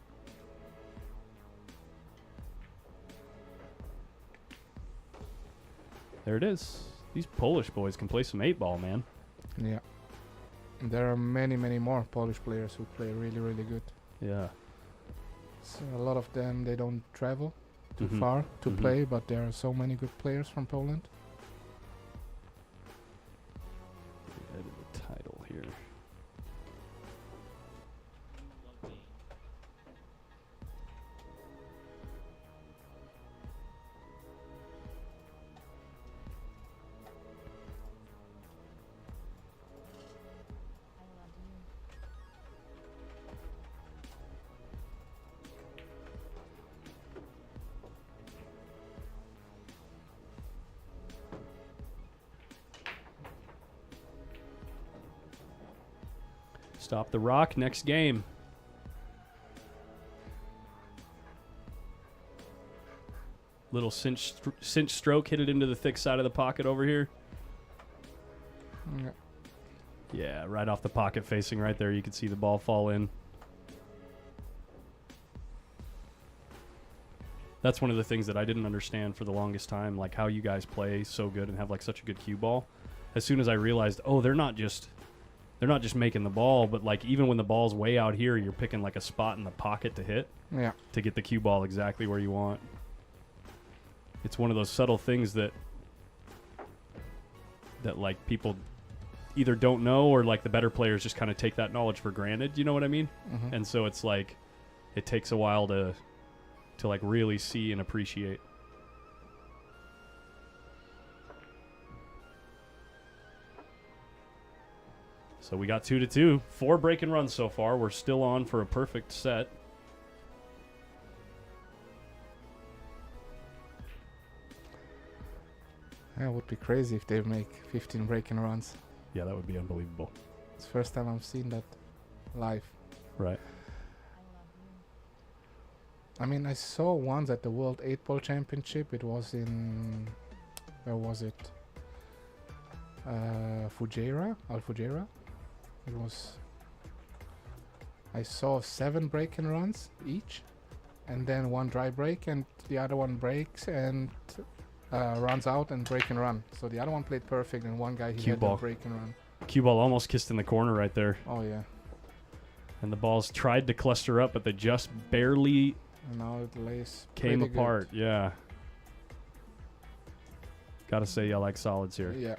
There it is. These Polish boys can play some 8-ball, man. Yeah. There are many, many more Polish players who play really, really good. Yeah. So a lot of them, they don't travel too Mhm. far to Mhm. play, but there are so many good players from Poland. Edit the title here. Stop the rock. Next game. Little cinch stroke. Hit it into the thick side of the pocket over here. Yeah. Yeah, right off the pocket facing right there. You can see the ball fall in. That's one of the things that I didn't understand for the longest time, like how you guys play so good and have like such a good cue ball. As soon as I realized, oh, they're not just making the ball, but like even when the ball's way out here, you're picking like a spot in the pocket to hit Yeah. to get the cue ball exactly where you want. It's one of those subtle things that like people either don't know or like the better players just kind of take that knowledge for granted. You know what I mean? Mhm. And so it's like it takes a while to like really see and appreciate. So we got 2-2, 4 break and runs so far. We're still on for a perfect set. Yeah, it would be crazy if they make 15 break-in runs. Yeah, that would be unbelievable. It's the first time I've seen that live. Right. I mean, I saw once at the World 8-Ball Championship. It was in... Where was it? Fujairah? Al-Fujairah? It was... I saw 7 break-and runs each. And then 1 dry break, and the other one breaks and runs out and break and run. So the other one played perfect, and one guy he Cue had ball. to break and run. Cue ball almost kissed in the corner right there. Oh yeah. And the balls tried to cluster up, but they just barely And now it lays came pretty apart. Yeah. Gotta say, I like solids good. here. Yeah.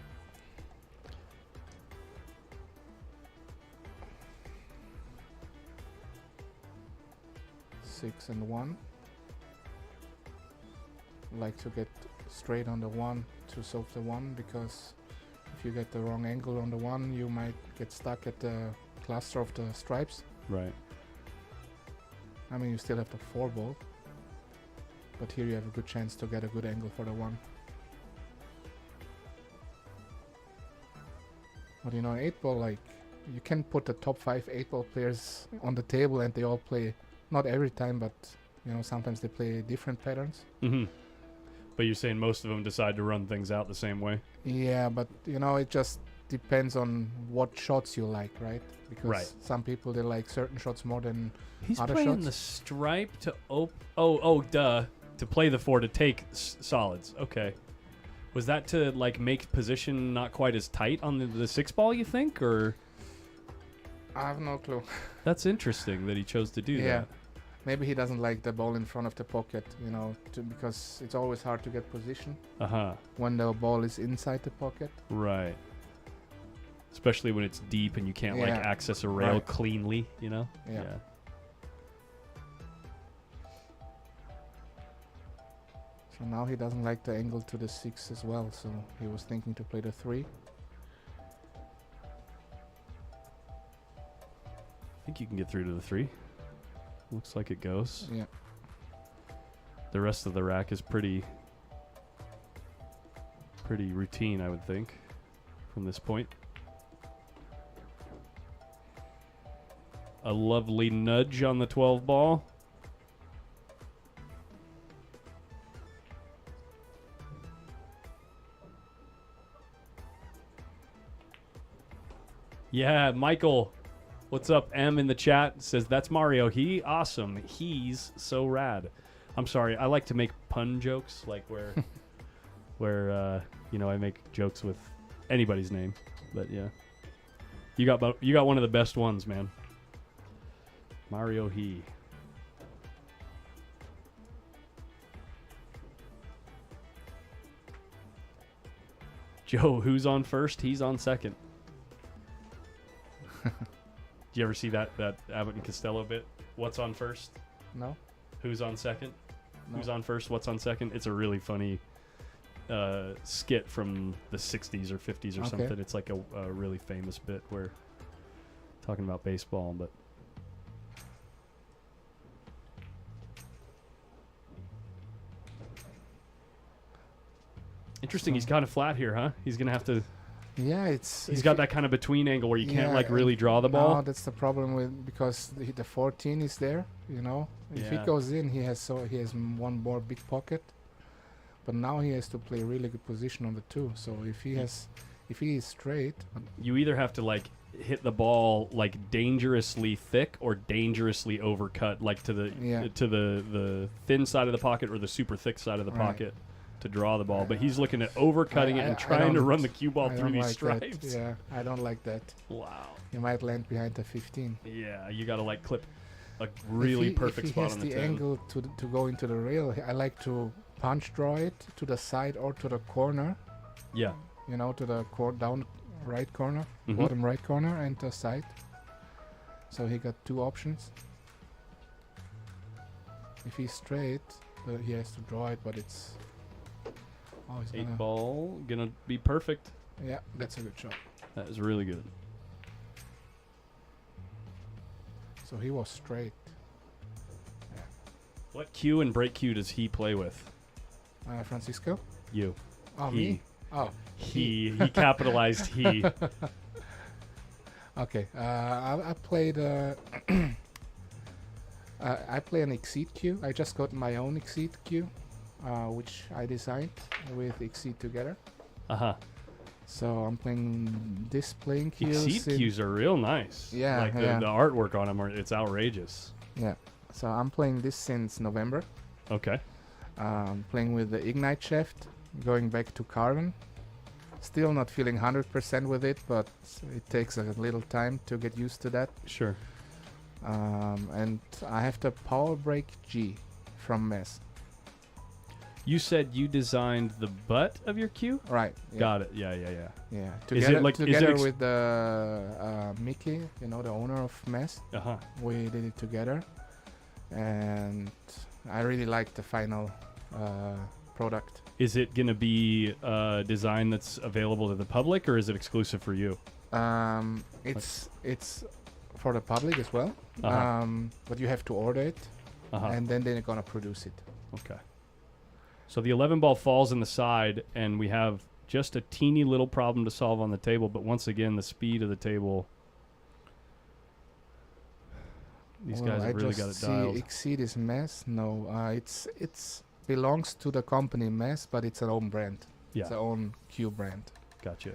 Six and 1. Like to get straight on the 1 to solve the 1, because if you get the wrong angle on the 1, you might get stuck at the cluster of the stripes. Right. I mean, you still have the 4 ball, but here you have a good chance to get a good angle for the 1. But you know, 8-ball, like, you can put the top 5 8-ball players on the table and they all play, not every time, but you know, sometimes they play different patterns. Mm-hmm. But you're saying most of them decide to run things out the same way? Yeah, but you know, it just depends on what shots you like, right? Because Right. some people, they like certain shots more than He's other playing shots. the stripe to to play the 4 to take solids. Okay. Was that to like make position not quite as tight on the 6 ball, you think? Or I have no clue. that's interesting that he chose to do Yeah. that. Maybe he doesn't like the ball in front of the pocket, you know, because it's always hard to get position Uh-huh. when the ball is inside the pocket. Right. Especially when it's deep and you can't like Yeah. access a rail Right. cleanly, you know? Yeah. So now he doesn't like the angle to the 6 as well, so he was thinking to play the 3. I think you can get through to the 3. Looks like it goes. Yeah. The rest of the rack is pretty routine, I would think, from this point. A lovely nudge on the 12 ball. Yeah, Michael. What's up? M in the chat says that's Mario. He awesome. He's so rad. I'm sorry. I like to make pun jokes, like where you know, I make jokes with anybody's name. But yeah, you got one of the best ones, man. Mario he. Joe, who's on first? He's on second. Do you ever see that Abbott and Costello bit? What's on first? No? Who's on second? No. Who's on first? What's on second? It's a really funny skit from the 60s or 50s or Okay. something. It's like a really famous bit where talking about baseball, but interesting. He's kind of flat here, huh? He's gonna have to. Yeah, it's... He's if got you- that kind of between angle where you can't Yeah, like really draw the No, ball. that's the problem with, because the 14 is there, you know. If he Yeah. goes in, he has one more big pocket. But now he has to play really good position on the 2. So if he is straight, You either have to like hit the ball like dangerously thick or dangerously overcut, like to the Yeah. to the thin side of the pocket or the super thick side of the Right. pocket to draw the ball. But he's looking at overcutting it and trying to don't- run the cue ball I through don't these like that. stripes. Yeah, I don't like that. Wow. He might land behind the 15. Yeah, you got to like clip a really perfect if he spot has on the the 10. angle to go into the rail, I like to punch draw it to the side or to the corner. Yeah. You know, to the down right corner, Mhm. bottom right corner, and the side. So he got 2 options. If he's straight, he has to draw it, but it's... Oh, he's 8 gonna... ball gonna be perfect. Yeah, that's a good shot. That is really good. So he was straight. What cue and break cue does he play with? Francisco? You. Oh, He. me? Oh, He capitalized he. okay. I played I play an Exceed queue. I just got my own Exceed queue, which I designed with Exceed together. Uh-huh. So I'm playing this playing queue. Exceed cues are real nice. Yeah, Like yeah. the artwork on them, it's outrageous. Yeah. So I'm playing this since November. Okay. Playing with the Ignite shaft, going back to carbon. Still not feeling 100% with it, but it takes a little time to get used to that. Sure. And I have the Power Brake G from Mess. You said you designed the butt of your cue? Right. Yeah. Got it. Yeah. Yeah. Is it Together ex- with the Mickey, the owner of Mess, Uh-huh. we did it together, and I really like the final product. Is it going to be a design that's available to the public, or is it exclusive for you? It's for the public as well, Uh-huh. but you have to order it, Uh-huh. and then they're gonna produce it. Okay. So the 11 ball falls in the side, and we have just a teeny little problem to solve on the table. But once again, the speed of the table. These guys have really got it dialed. Exceed is Mess. No, it's belongs to the company Mess, but it's an own brand. Yeah. It's an own Q brand. Gotcha.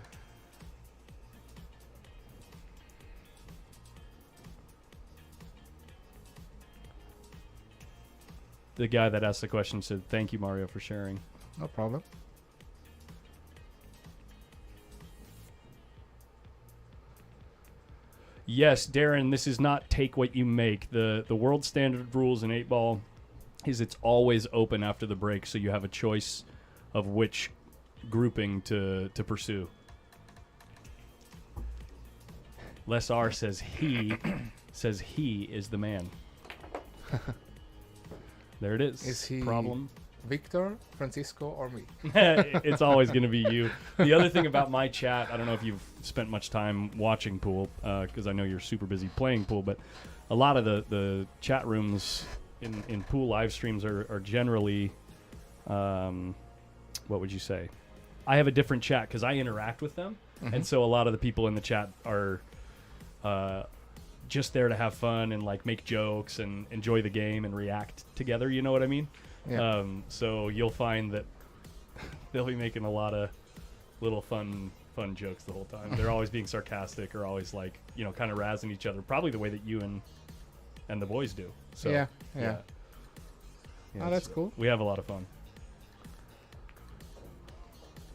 The guy that asked the question said, "Thank you, Mario, for sharing." No problem. Yes, Darren, this is not take what you make. The world standard rules in 8-ball is it's always open after the break, so you have a choice of which grouping to pursue. Les R says he is the man. There it is. Is he problem? Victor, Francisco, or me? It's always going to be you. The other thing about my chat, I don't know if you've spent much time watching pool, because I know you're super busy playing pool, but a lot of the chat rooms in pool live streams are generally, what would you say? I have a different chat because I interact with them, and so a lot of the people in the chat are just there to have fun and like make jokes and enjoy the game and react together. You know what I mean? Yeah. So you'll find that they'll be making a lot of little fun jokes the whole time. They're always being sarcastic or always like, kind of razzing each other, probably the way that you and the boys do. So Yeah. Yeah, That's so cool. We have a lot of fun.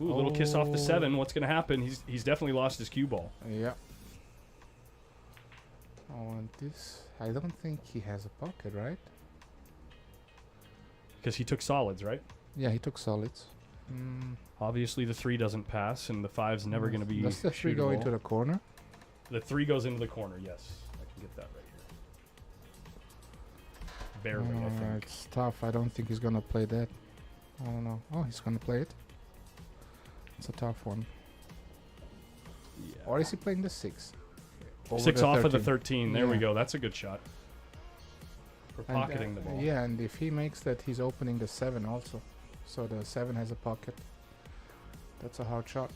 Ooh, a little kiss off the 7. What's going to happen? He's definitely lost his cue ball. Yeah. I want this. I don't think he has a pocket, right? Because he took solids, right? Yeah, he took solids. Obviously, the 3 doesn't pass, and the 5's never going to be Does the 3 go into shootable. the corner? The 3 goes into the corner, yes. I can get that right here. Barely, I think. It's tough. I don't think he's gonna play that. I don't know. Oh, he's gonna play it. It's a tough one. Yeah. Or is he playing the 6? Over 6 the off of the 13. 13. There we Yeah. go. That's a good shot. For And, pocketing the ball. Yeah, and if he makes that, he's opening the 7 also. So the 7 has a pocket. That's a hard shot.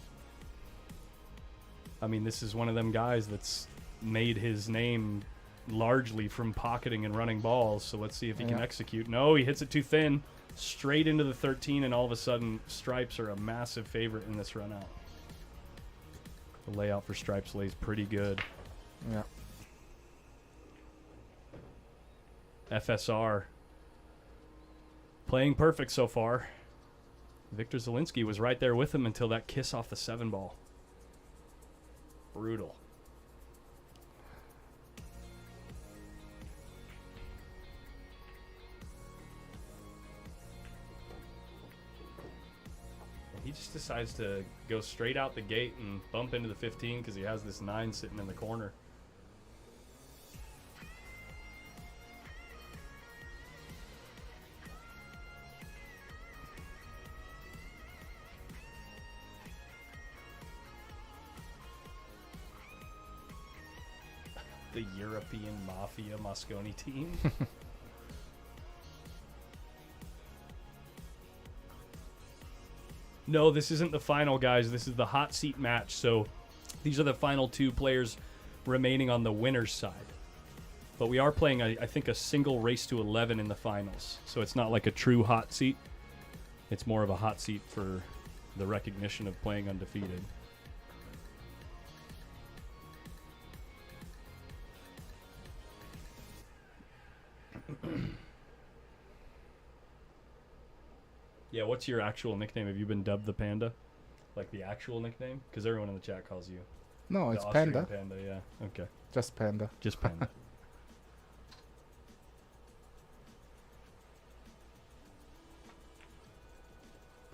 I mean, this is one of them guys that's made his name largely from pocketing and running balls. So let's see if he can Yeah. execute. No, he hits it too thin. Straight into the 13, and all of a sudden, Stripes are a massive favorite in this run out. The layout for Stripes lays pretty good. Yeah. FSR playing perfect so far. Victor Zielinski was right there with him until that kiss off the 7 ball. Brutal. And he just decides to go straight out the gate and bump into the 15 because he has this 9 sitting in the corner. The European Mafia Mosconi team. No, this isn't the final, guys. This is the hot seat match. So these are the final 2 players remaining on the winner's side. But we are playing, I think, a single race to 11 in the finals. So it's not like a true hot seat. It's more of a hot seat for the recognition of playing undefeated. Yeah, what's your actual nickname? Have you been dubbed the Panda? Like the actual nickname? Because everyone in the chat calls you No, the it's Austrian Panda. Panda, yeah. Okay. Just Panda. Just Panda.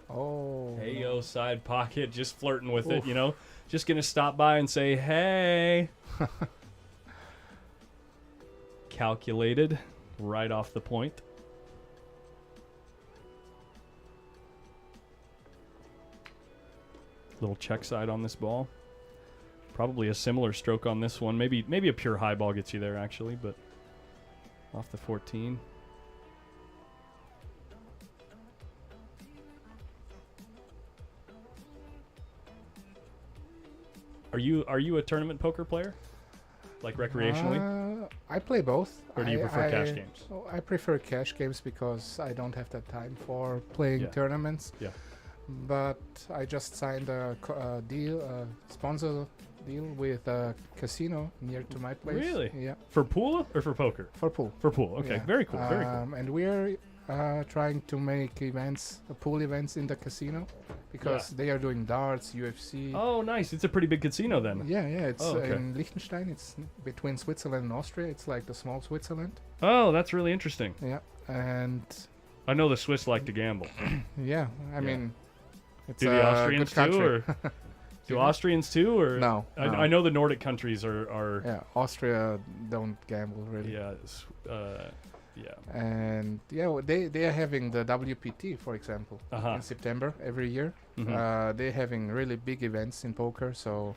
Oh. Hey, no. yo, side pocket, just flirting with it, you know? Just going to stop by and say, hey. Calculated, right off the point. Little check side on this ball. Probably a similar stroke on this one. Maybe a pure high ball gets you there, actually, but off the 14. Are you a tournament poker player? Like recreationally? I play both. Or do you prefer cash games? I prefer cash games because I don't have the time for playing Yeah. tournaments. Yeah. But I just signed a deal, a sponsor deal with a casino near to my place. Really? Yeah. For pool or for poker? For pool. For pool. Okay. Yeah. Very cool. Very cool. And we're trying to make events, pool events in the casino, because they are doing darts, UFC. Oh, nice. It's a pretty big casino then. Yeah, it's Oh, okay. in Liechtenstein. It's between Switzerland and Austria. It's like the small Switzerland. Oh, that's really interesting. Yeah, and I know the Swiss like to gamble. yeah, I mean, it's Do a the Austrians good too, country. or do Austrians too, or No, I, no. I know the Nordic countries are Yeah, Austria don't gamble really. yeah, yeah. And yeah, they are having the WPT, for example, Uh-huh. in September every year. Mhm. They're having really big events in poker. So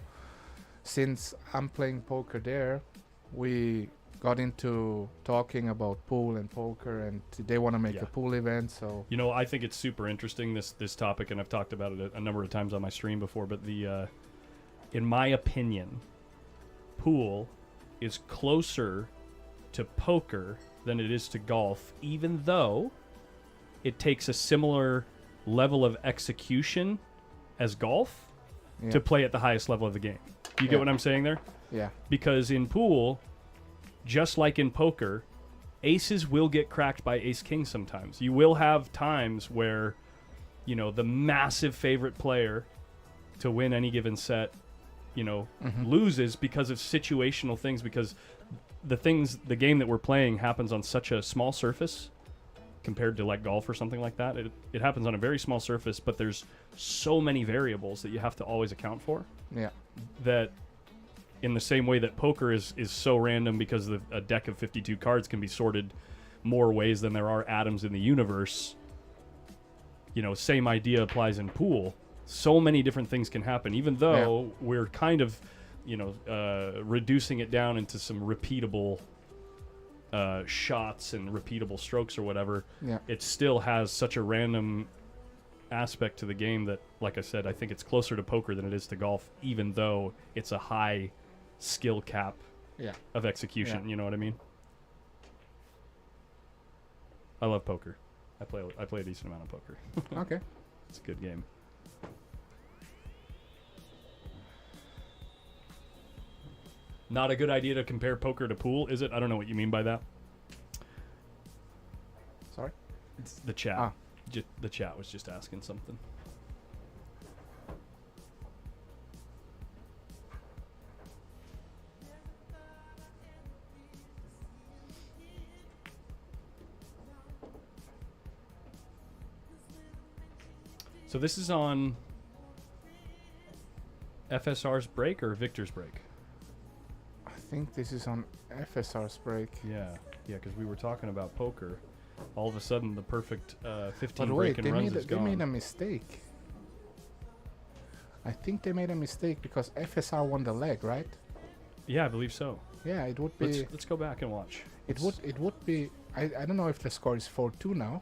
since I'm playing poker there, we got into talking about pool and poker, and they want to make Yeah. a pool event. So You know, I think it's super interesting this topic, and I've talked about it a number of times on my stream before. But in my opinion, pool is closer to poker than it is to golf, even though it takes a similar level of execution as golf yeah, to play at the highest level of the game. Do you get Yeah. what I'm saying there? yeah, Because in pool, just like in poker, aces will get cracked by ace king sometimes. You will have times where, you know, the massive favorite player to win any given set, you know, loses because of situational things, because the game that we're playing happens on such a small surface compared to like golf or something like that. It happens on a very small surface, but there's so many variables that you have to always account for, yeah, that in the same way that poker is so random because a deck of 52 cards can be sorted more ways than there are atoms in the universe, you know, same idea applies in pool. So many different things can happen, even though we're kind of, you know, reducing it down into some repeatable shots and repeatable strokes or whatever. yeah, It still has such a random aspect to the game that, like I said, I think it's closer to poker than it is to golf, even though it's a high skill cap yeah. of execution. Yeah. You know what I mean? I love poker. I play a decent amount of poker. Okay. It's a good game. Not a good idea to compare poker to pool, is it? I don't know what you mean by that. Sorry. It's the chat. Ah. The chat was just asking something. So this is on FSR's break or Victor's break? I think this is on FSR's break. Yeah, because we were talking about poker. All of a sudden, the perfect 15 But break wait, and they runs made, is they gone. made a mistake. I think they made a mistake because FSR won the leg, right? Yeah, I believe so. Yeah, it would be. Let's go back and watch. It would be. I don't know if the score is 4-2 now.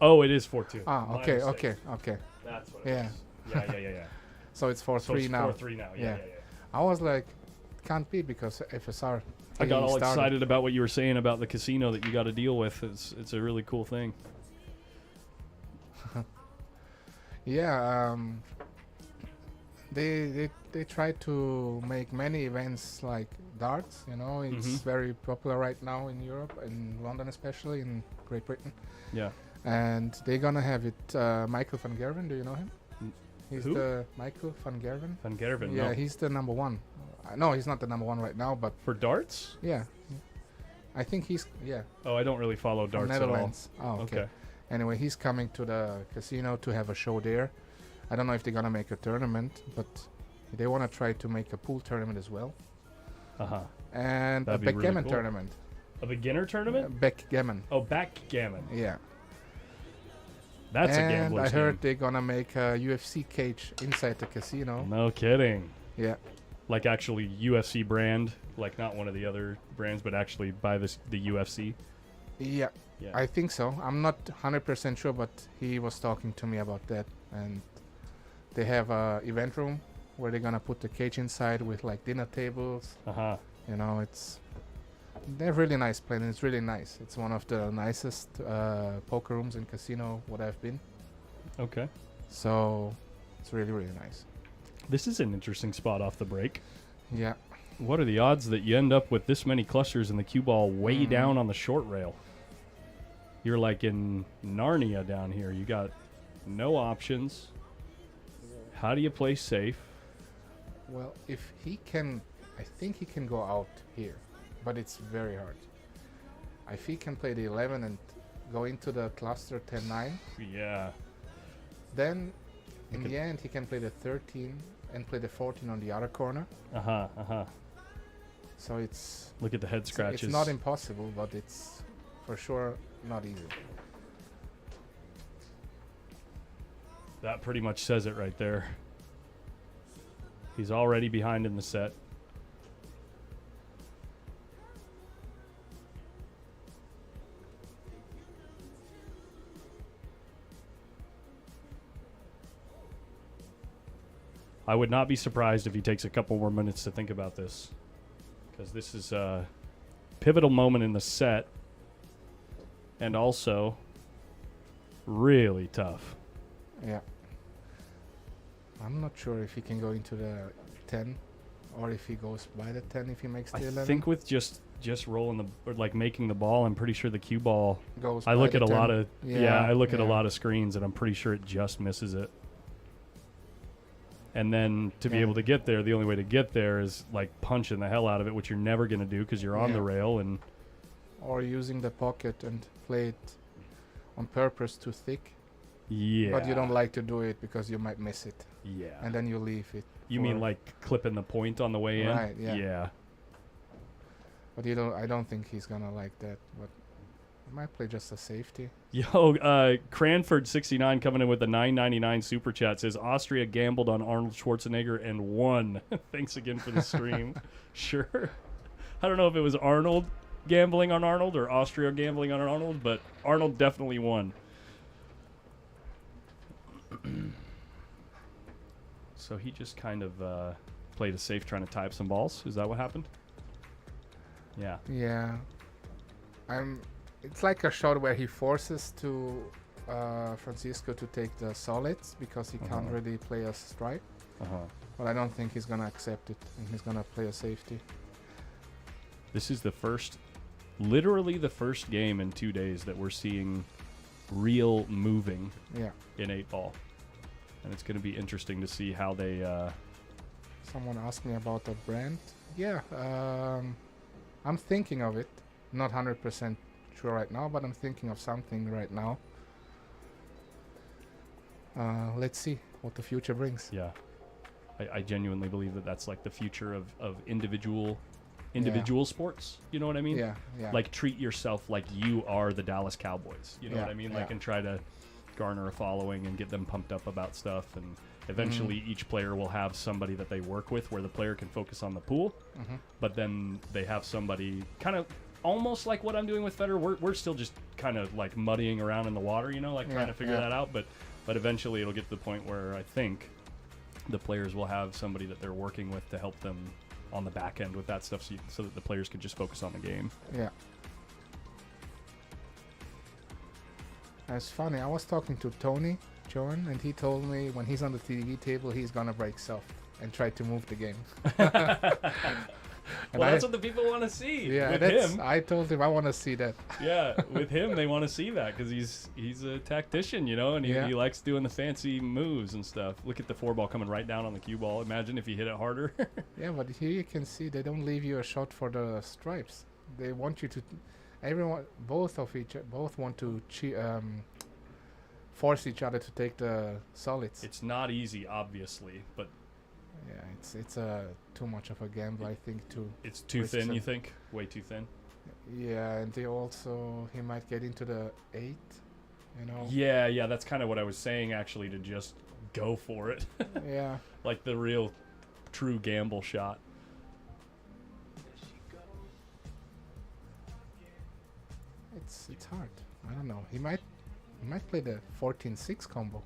Oh, it is 4-2. Ah, My okay, mistake. okay. That's what it Yeah. is. Yeah. So it's 4-3 So it's now. 4-3 now. Yeah, Yeah. yeah. I was like, can't be because FSR. I got all started. excited about what you were saying about the casino that you got to deal with. It's a really cool thing. Yeah, they try to make many events like darts. You know, it's Mhm. very popular right now in Europe, in London especially, in Great Britain. Yeah. And they're gonna have it. Michael van Gerwen, do you know him? He's Who? the Michael van Gerwen. Van Gerven. Yeah, No. he's the number one. No, he's not the number one right now, but For darts? yeah, I think he's Oh, I don't really follow from darts at all. Netherlands. Oh, okay. Anyway, he's coming to the casino to have a show there. I don't know if they're gonna make a tournament, but they want to try to make a pool tournament as well, Uh-huh. and That'd a be really backgammon cool. tournament. A beginner tournament? Backgammon, Oh, backgammon. yeah. That's a And gambler's I heard game. they're gonna make a UFC cage inside the casino. No kidding. Yeah, Like actually UFC brand, like not one of the other brands, but actually by the UFC. yeah. Yeah. I think so. I'm not 100% sure, but he was talking to me about that. And they have a event room where they're gonna put the cage inside with like dinner tables. Uh-huh. You know, they're really nice place. It's really nice. It's one of the nicest poker rooms in casino what I've been. Okay. So it's really, really nice. This is an interesting spot off the break. Yeah. What are the odds that you end up with this many clusters and the cue ball way Mhm. down on the short rail? You're like in Narnia down here. You got no options. How do you play safe? Well, if he can, I think he can go out here, but it's very hard. If he can play the 11 and go into the cluster 10-9, Yeah. then in Okay. the end he can play the 13 and play the 14 on the other corner. Uh-huh. Uh-huh. So it's Look at the head scratches. it's not impossible, but it's for sure not easy. That pretty much says it right there. He's already behind in the set. I would not be surprised if he takes a couple more minutes to think about this, because this is a pivotal moment in the set, and also really tough. Yeah. I'm not sure if he can go into the 10 or if he goes by the 10 if he makes the I 11. think with just rolling the or like making the ball, I'm pretty sure the cue ball. goes I by look the at a 10. lot of I look at a yeah. lot of screens, and I'm pretty sure it just misses it. And then to be Yeah. able to get there, the only way to get there is like punching the hell out of it, which you're never going to do because you're on Yeah. the rail. And Or using the pocket and play it on purpose too thick. yeah, But you don't like to do it because you might miss it. Yeah, And then you leave it. you mean for- like clipping the point on the way in? Right, yeah. Yeah. But I don't think he's gonna like that. But he might play just a safety. Yo, Cranford69 coming in with the $9.99 super chat says Austria gambled on Arnold Schwarzenegger and won. Thanks again for the stream. Sure. I don't know if it was Arnold gambling on Arnold or Austria gambling on Arnold, but Arnold definitely won. So he just kind of played it safe, trying to tie up some balls. Is that what happened? Yeah. Yeah. It's like a shot where he forces to Francisco to take the solids because he can't Uh-huh. really play a strike. Uh-huh. But I don't think he's gonna accept it, and he's gonna play a safety. This is literally the first game in 2 days that we're seeing real moving Yeah. in 8-ball. And it's going to be interesting to see how they... Someone asked me about the brand. Yeah, I'm thinking of it. Not 100% sure right now, but I'm thinking of something right now. Let's see what the future brings. Yeah. I genuinely believe that that's like the future of individual sports. You know what I mean? Yeah, yeah. Like treat yourself like you are the Dallas Cowboys. You know what Yeah, I mean? Like yeah. and try to garner a following and get them pumped up about stuff. And eventually each player will have somebody that they work with where the player can focus on the pool. Mhm. But then they have somebody kind of almost like what I'm doing with Federer. We're still just kind of like muddying around in the water, you know, like trying Yeah, to figure yeah. that out. But eventually it'll get to the point where I think the players will have somebody that they're working with to help them on the back end with that stuff, so that the players can just focus on the game. Yeah. That's funny. I was talking to Tony Joan, and he told me when he's on the TV table, he's gonna break soft and try to move the game. Well, that's what the people want to see. Yeah, with that's, him. I told him I want to see that. Yeah, with him, they want to see that because he's a tactician, you know, and he likes doing the fancy moves and stuff. Look at the 4-ball coming right down on the cue ball. Imagine if you hit it harder. Yeah, but here you can see they don't leave you a shot for the stripes. They want you to. Both want to force each other to take the solids. It's not easy, obviously, but yeah, it's too much of a gamble, I think. It's too thin, you think? Way too thin? Yeah, and he might get into the 8, you know. Yeah, that's kind of what I was saying, actually, to just go for it. Yeah. Like the real, true gamble shot. It's hard. I don't know. He might play the 14-6 combo.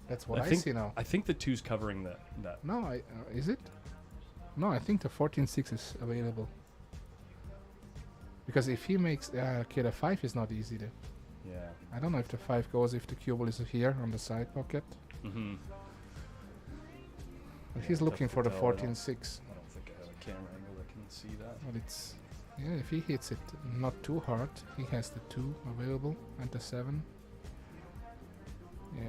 That's what I think, see now. I think the 2's covering that. No, is it? No, I think the 14-6 is available. Because if he makes... okay, the 5 is not easy then. Yeah. I don't know if the 5 goes if the cue ball is here on the side pocket. Mm-hmm. But he's looking for the 14-6. I don't think I have a camera angle that can see that. But it's... Yeah, if he hits it not too hard, he has the 2 available and the 7. Yeah.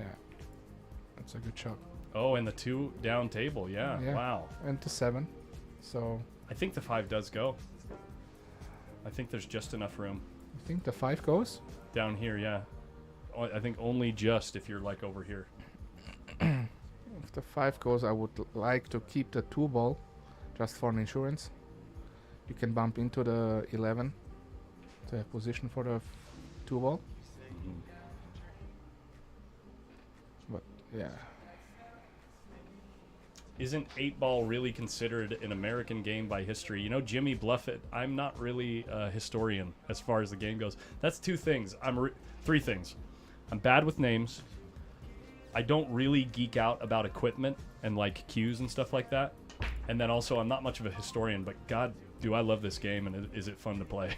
That's a good shot. Oh, and the 2 down table, yeah. Wow. And the 7. So... I think the 5 does go. I think there's just enough room. You think the 5 goes? Down here, yeah. I think only just if you're like over here. If the 5 goes, I would like to keep the 2 ball just for an insurance. You can bump into the 11 to have position for the 2 ball. Mm-hmm. But yeah. Isn't 8-ball really considered an American game by history? You know, Jimmy Bluffett, I'm not really a historian as far as the game goes. That's 2 things. 3 things. I'm bad with names. I don't really geek out about equipment and like cues and stuff like that. And then also, I'm not much of a historian, but God, do I love this game, and is it fun to play?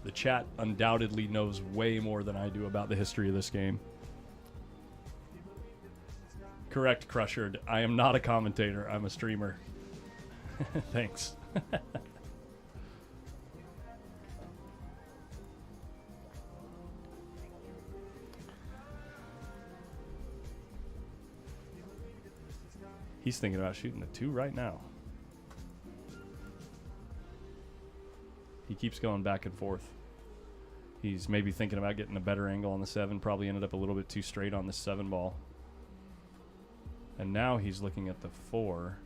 The chat undoubtedly knows way more than I do about the history of this game. Correct, Crushered. I am not a commentator. I'm a streamer. Thanks. He's thinking about shooting the 2 right now. He keeps going back and forth. He's maybe thinking about getting a better angle on the 7. Probably ended up a little bit too straight on the 7 ball. And now he's looking at the 4.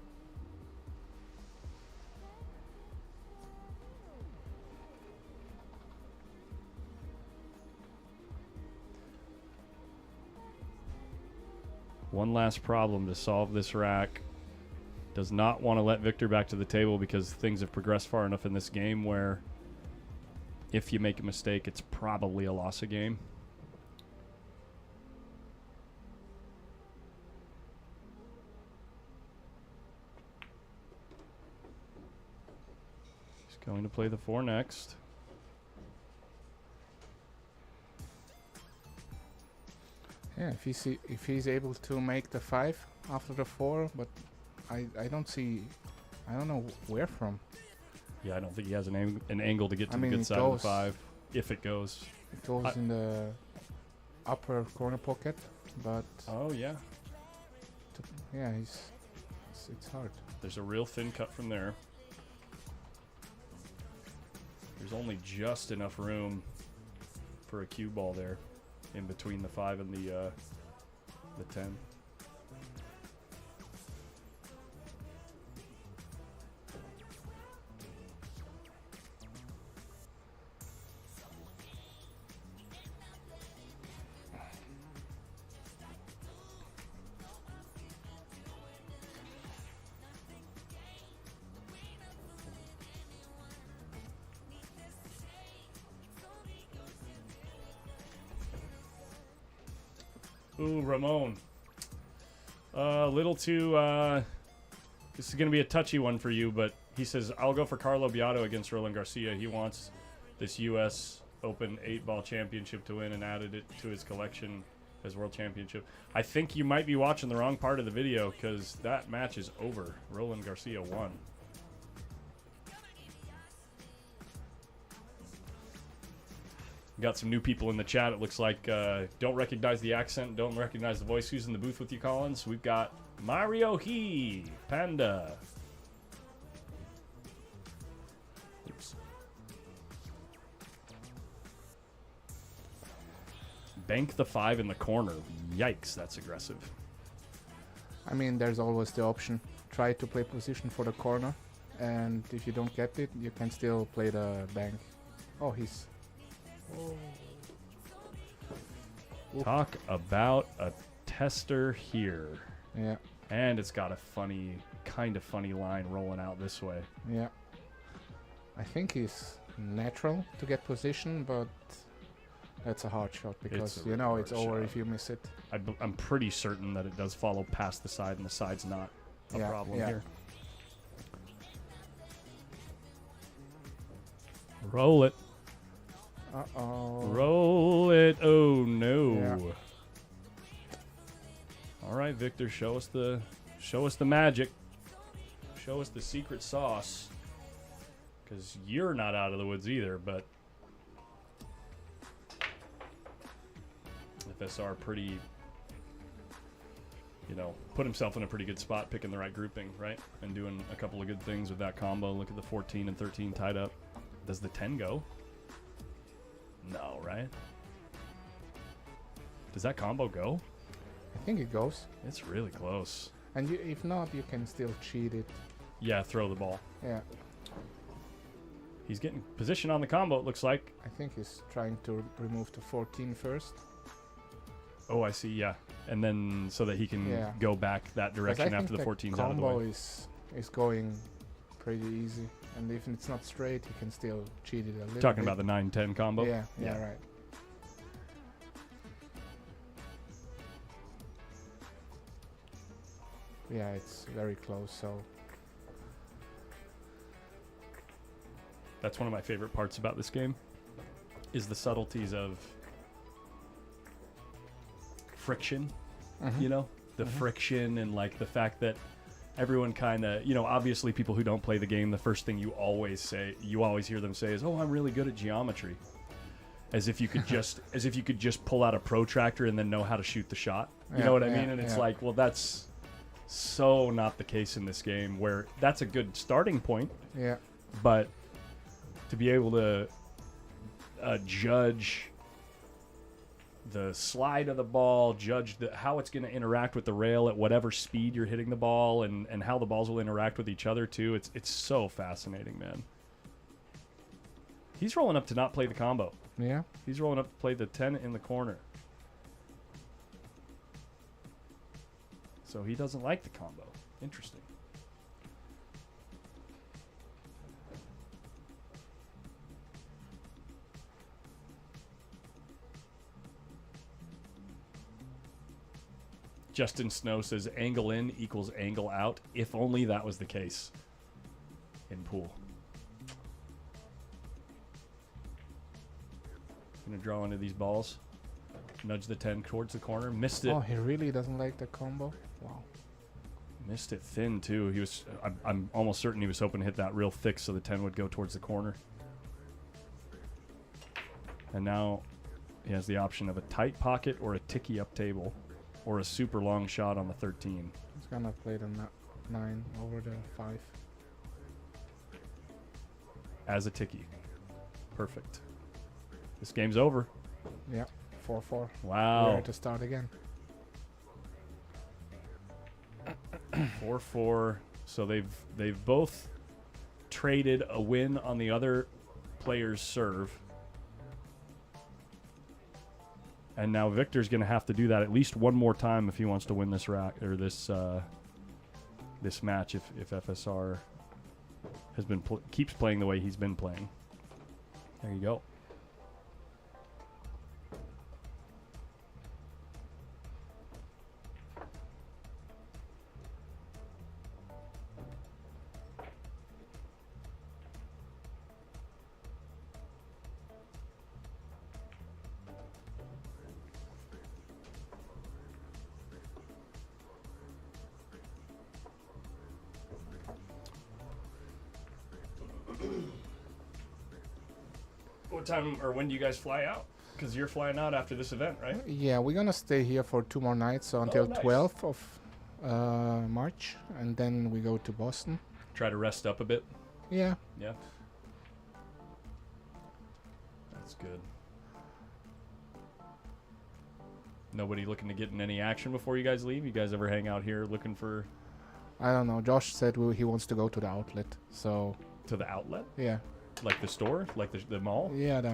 One last problem to solve this rack. Does not want to let Victor back to the table because things have progressed far enough in this game where if you make a mistake, it's probably a loss of game. He's going to play the 4 next. Yeah, if he's able to make the 5 after the 4, but I don't know where from. Yeah, I don't think he has an angle to get to the good it side of the goes- 5, if it goes. It goes in the upper corner pocket, but Oh, yeah. yeah, it's hard. There's a real thin cut from there. There's only just enough room for a cue ball there in between the 5 and the 10. Ooh, Ramon. A little too. This is going to be a touchy one for you, but he says, I'll go for Carlo Beato against Roland Garcia. He wants this U.S. Open 8-ball championship to win and added it to his collection as world championship. I think you might be watching the wrong part of the video because that match is over. Roland Garcia won. Got some new people in the chat. It looks like don't recognize the accent, don't recognize the voice. Who's in the booth with you, Collins? We've got Mario He, Panda. Oops. Bank the 5 in the corner. Yikes, that's aggressive. I mean, there's always the option. Try to play position for the corner, and if you don't get it, you can still play the bank. Oh, he's... Oh. Talk about a tester here. Yeah, And it's got a funny, kind of funny line rolling out this way. yeah. I think he's natural to get position, but that's a hard shot because, a you really know, it's hard over shot. if you miss it. I'm pretty certain that it does follow past the side, and the side's not a Yeah, problem yeah. here. Roll it. Uh-oh. Roll it. Oh, no. Yeah. All right, Victor, show us the magic. Show us the secret sauce. Because you're not out of the woods either, but FSR pretty, put himself in a pretty good spot picking the right grouping, right? And doing a couple of good things with that combo. Look at the 14 and 13 tied up. Does the 10 go? No, right? Does that combo go? I think it goes. It's really close. And if not, you can still cheat it. Yeah, throw the ball. Yeah, He's getting position on the combo, it looks like. I think he's trying to remove the 14 first. Oh, I see, yeah. And then so that he can Yeah. go back that 'Cause I direction think after the 14's out of the combo way. is going pretty easy. And if it's not straight, he can still cheat it a little Talking bit. about the 9-10 combo? Yeah, Yeah. right. Yeah, it's very close, so... That's one of my favorite parts about this game, is the subtleties of friction, Mhm. The Mhm. friction and like the fact that everyone kind of, obviously people who don't play the game, the first thing you always hear them say is, "Oh, I'm really good at geometry." As if you could just pull out a protractor and then know how to shoot the shot. You Yeah, know what I yeah, mean? And it's yeah. like, well, that's so not the case in this game, where that's a good starting point, Yeah, but to be able to judge the slide of the ball, judge how it's going to interact with the rail at whatever speed you're hitting the ball, and how the balls will interact with each other too. It's so fascinating, man. He's rolling up to not play the combo. yeah. He's rolling up to play the 10 in the corner. So he doesn't like the combo. Interesting. Justin Snow says angle in equals angle out. If only that was the case in pool. Gonna draw into these balls. Nudge the 10 towards the corner. Missed it. Oh, he really doesn't like the combo? Wow. Missed it thin too. He was. I'm almost certain he was hoping to hit that real thick so the 10 would go towards the corner. And now he has the option of a tight pocket or a ticky up table, or a super long shot on the 13. He's gonna play the 9 over the 5. As a ticky. Perfect. This game's over. Yeah, 4-4. Wow. We're to start again. 4-4. So they've both traded a win on the other player's serve. And now Victor's going to have to do that at least one more time if he wants to win this rack or this match. If FSR has been keeps playing the way he's been playing. There you go. What time or when do you guys fly out? Because you're flying out after this event, right? Yeah, we're gonna stay here for 2 more nights, so until nice. 12th of March, and then we go to Boston. Try to rest up a bit. Yeah. Yeah. That's good. Nobody looking to get in any action before you guys leave? You guys ever hang out here looking for... I don't know. Josh said he wants to go to the outlet, so To the outlet? yeah. Like the store? Like the mall? Yeah, go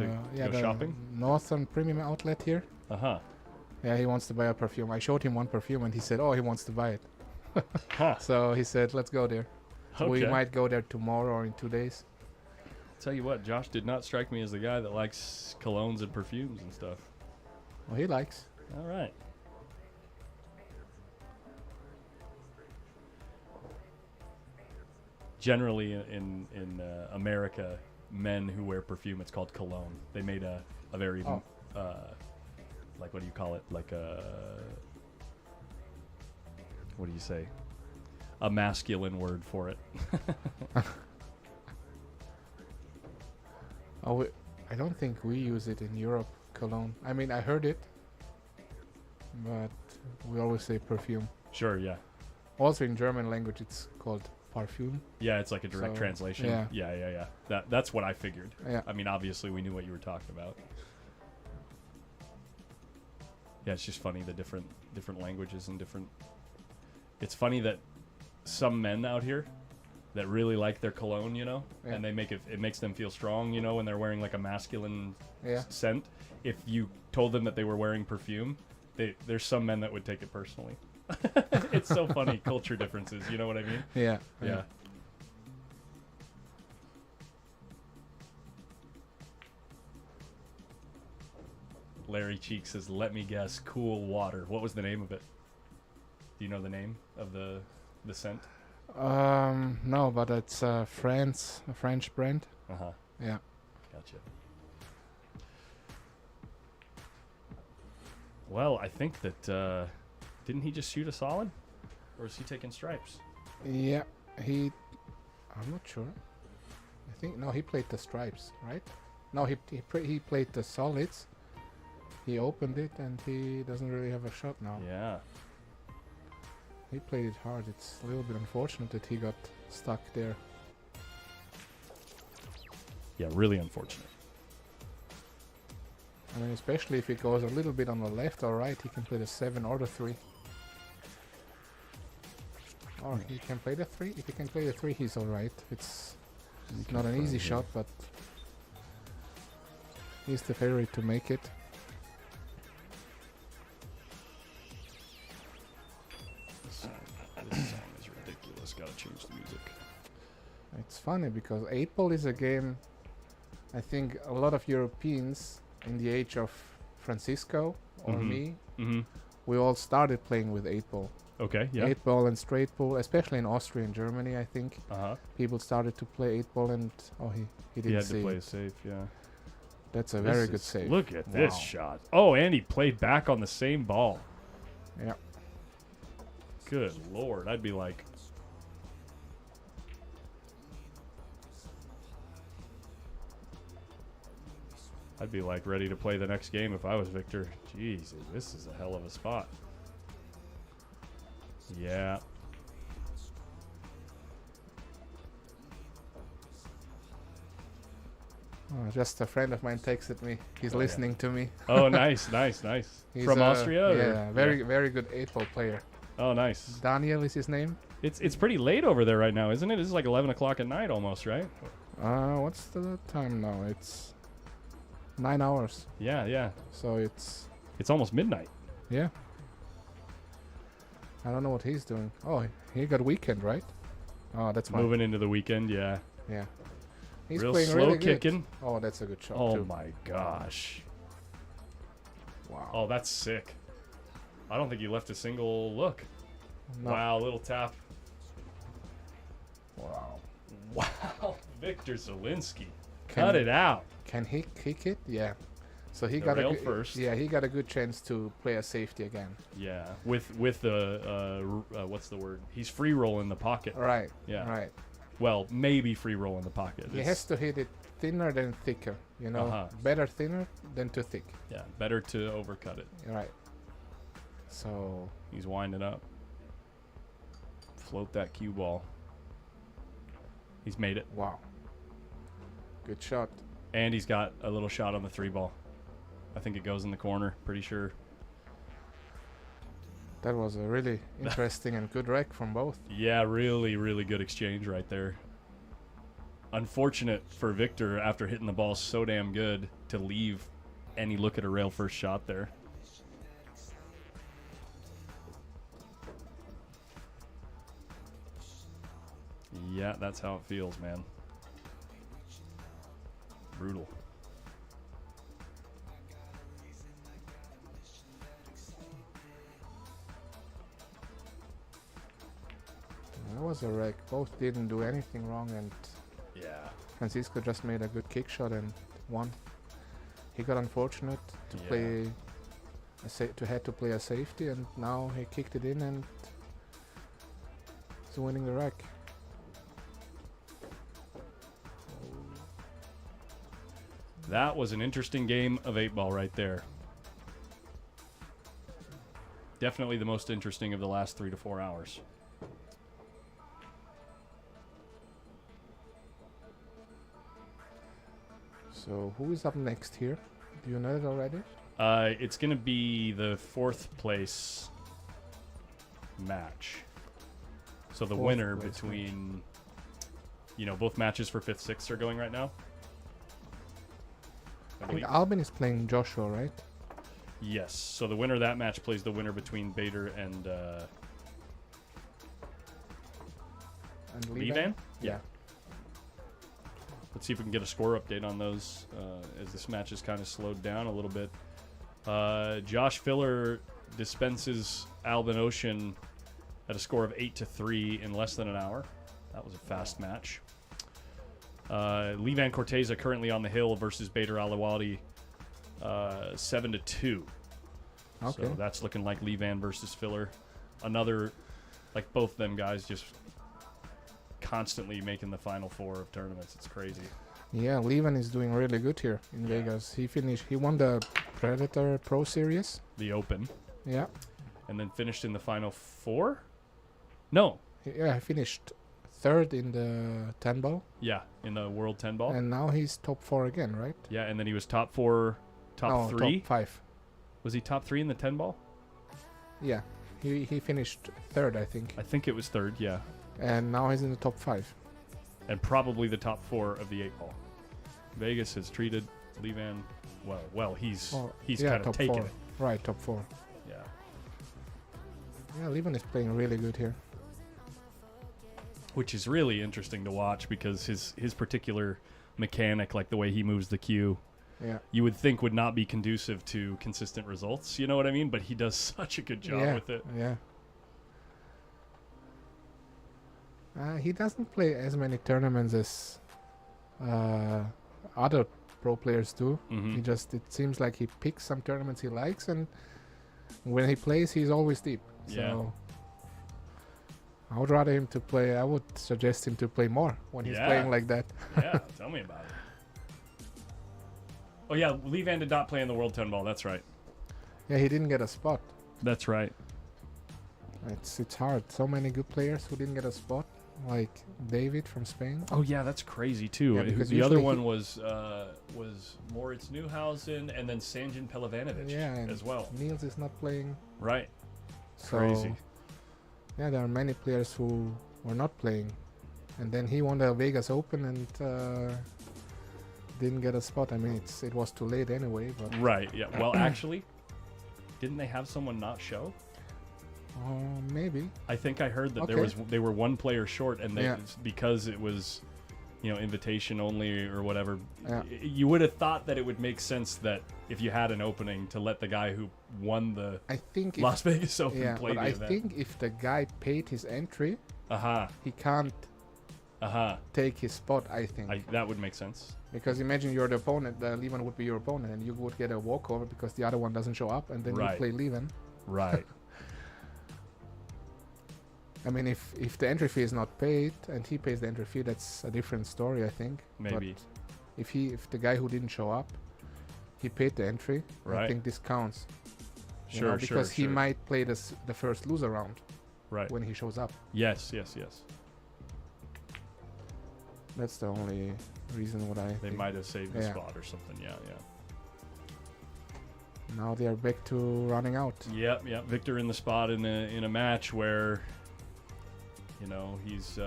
the shopping? Northern Premium Outlet here. Uh-huh. Yeah, he wants to buy a perfume. I showed him one perfume, and he said, "Oh, he wants to buy it." Huh. So he said, "Let's go there." So we Okay. might go there tomorrow or in 2 days. Tell you what, Josh did not strike me as the guy that likes colognes and perfumes and stuff. Well, he likes. All right. Generally, in America, men who wear perfume, it's called cologne. They made a very like, what do you call it? Like a, what do you say? A masculine word for it. Oh, I don't think we use it in Europe, cologne. I mean, I heard it, but we always say perfume. Sure, yeah. Also, in German language, it's called parfum. Yeah, it's like a direct So, translation. yeah. Yeah. That's what I figured. Yeah. I mean, obviously, we knew what you were talking about. Yeah, it's just funny, the different languages and different... It's funny that some men out here that really like their cologne, you know, Yeah. and they make it makes them feel strong, you know, when they're wearing like a masculine Yeah. scent. If you told them that they were wearing perfume, there's some men that would take it personally. It's so funny, culture differences, you know what I mean? Yeah. Yeah. Larry Cheek says, "Let me guess, cool water." What was the name of it? Do you know the name of the scent? No, but it's a French brand. Uh-huh. Yeah. Gotcha. Well, I think that didn't he just shoot a solid? Or is he taking stripes? Yeah. I'm not sure. I think no, he played the stripes, right? No, he played the solids. He opened it and he doesn't really have a shot now. Yeah. He played it hard. It's a little bit unfortunate that he got stuck there. Yeah, really unfortunate. I mean, especially if he goes a little bit on the left or right, he can play the 7 or the 3. Or he can play the 3. If he can play the 3, he's alright. It's not an easy shot, but he's the favorite to make it. This song is ridiculous. Gotta change the music. It's funny because 8 Ball is a game I think a lot of Europeans in the age of Francisco or me, we all started playing with 8 Ball. Okay, yeah. 8 Ball and straight ball, especially in Austria and Germany, I think. People started to play 8 Ball and he didn't He had save to play it. safe, yeah. That's a very good save. Look at this Wow. shot. Oh, and he played back on the same ball. Yeah. Good lord. I'd be like... ready to play the next game if I was Victor. Jeez, this is a hell of a spot. Yeah. Oh, just a friend of mine texted me. He's listening to me. Oh, nice, nice, nice. He's From Austria? or- Yeah, very good 8 Ball player. Oh, nice. Daniel is his name. It's pretty late over there right now, isn't it? It's like 11 o'clock at night almost, right? What's the time now? It's 9 hours. Yeah, yeah. So it's almost midnight. yeah. I don't know what he's doing. Oh, he got weekend, right? Oh, that's fine. Moving into the weekend, yeah. Yeah. He's Real playing slow really good. kicking. Oh, that's a good shot Oh too. my gosh. Wow. Oh, that's sick. I don't think he left a single look. No. Wow, little tap. Wow. Wow. Victor Zielinski. Can- Cut it out. Can he kick it? Yeah. So he The got rail a good, first. Yeah, he got a good chance to play a safety again. Yeah. With the what's the word? He's free rolling the pocket. Right. Yeah. Right. Well, maybe free roll in the pocket. He It's- has to hit it thinner than thicker. You know, Uh-huh. better thinner than too thick. Yeah, better to overcut it. Right. So He's winding up. Float that cue ball. He's made it. wow, good shot. And he's got a little shot on the 3 ball. I think it goes in the corner, pretty sure. That was a really interesting and good rec from both. Yeah, really, really good exchange right there. Unfortunate for Victor after hitting the ball so damn good to leave any look at a rail first shot there. Yeah, that's how it feels, man. Brutal. That was a wreck. Both didn't do anything wrong, and Yeah. Francisco just made a good kick shot and won. He got unfortunate to Yeah. play, had to play a safety, and now he kicked it in and is winning the wreck. That was an interesting game of 8-ball right there. Definitely the most interesting of the last 3 to 4 hours. So who is up next here? Do you know it already? It's going to be the 4th place match. So the Fourth winner place between, both matches for 5th, 6th are going right now. I I believe. think Albin is playing Joshua, right? Yes. So the winner of that match plays the winner between Bader and And Levan? Yeah. Let's see if we can get a score update on those as this match is kind of slowed down a little bit. Josh Filler dispenses Albin Ocean at a score of 8-3 in less than an hour. That was a fast match. Levan Corteza currently on the hill versus Bader Alawadi 7-2. Okay. So that's looking like Levan versus Filler. Another, like both them guys just constantly making the final 4 of tournaments. It's crazy. Yeah, Levan is doing really good here in Yeah. Vegas. He won the Predator Pro Series. The Open. Yeah. And then finished in the final 4? No. He finished 3rd in the 10 ball. Yeah, in the World 10 ball. And now he's top 4 again, right? Yeah, and then he was top 4, top No, 3. Top 5. Was he top 3 in the 10 ball? Yeah. He finished 3rd, I think. I think it was 3rd, yeah. And now he's in the top 5. And probably the top 4 of the 8 ball. Vegas has treated Levan well. He's yeah, kind of top taken 4. it. Right, top 4. Yeah. Yeah, Levan is playing really good here. Which is really interesting to watch because his particular mechanic, like the way he moves the cue, Yeah. you would think would not be conducive to consistent results. You know what I mean? But he does such a good job yeah. with it. Yeah. He doesn't play as many tournaments as other pro players do. Mhm. It seems like he picks some tournaments he likes, and when he plays, he's always deep. Yeah. So I would rather him to play. I would suggest him to play more when he's Yeah. playing like that. Yeah, tell me about it. Oh yeah, Levan did not play in the World 10 ball. That's right. Yeah, he didn't get a spot. That's right. It's hard. So many good players who didn't get a spot, like David from Spain. Oh yeah, that's crazy too. Yeah, because The other usually one was Moritz Neuhausen and then Sanjin Pelavanovic Yeah, and as well. Niels is not playing. Right. So Crazy. yeah, there are many players who were not playing, and then he won the Vegas Open and didn't get a spot. I mean, it was too late anyway. But Right. Yeah. Well, actually, didn't they have someone not show? maybe. I think I heard that Okay. they were one player short, and Yeah. because it was, invitation only or whatever. Yeah. You would have thought that it would make sense that if you had an opening to let the guy who won the I think. Las Vegas Open Yeah, play but the I event. think if the guy paid his entry, he can't take his spot. I think That would make sense. because imagine you're the opponent. Levan would be your opponent, and you would get a walkover because the other one doesn't show up, and then Right. you play Levan. Right. I mean, if the entry fee is not paid and he pays the entry fee, that's a different story, I think. Maybe. But if the guy who didn't show up, he paid the entry, Right. I think this counts. You Sure, know, because he sure. might play the first loser round Right. when he shows up. Yes. That's the only reason what I They think. might have saved the Yeah. spot or something. Yeah. Now they are back to running out. Yep. Victor in the spot in a match where, you know, he's.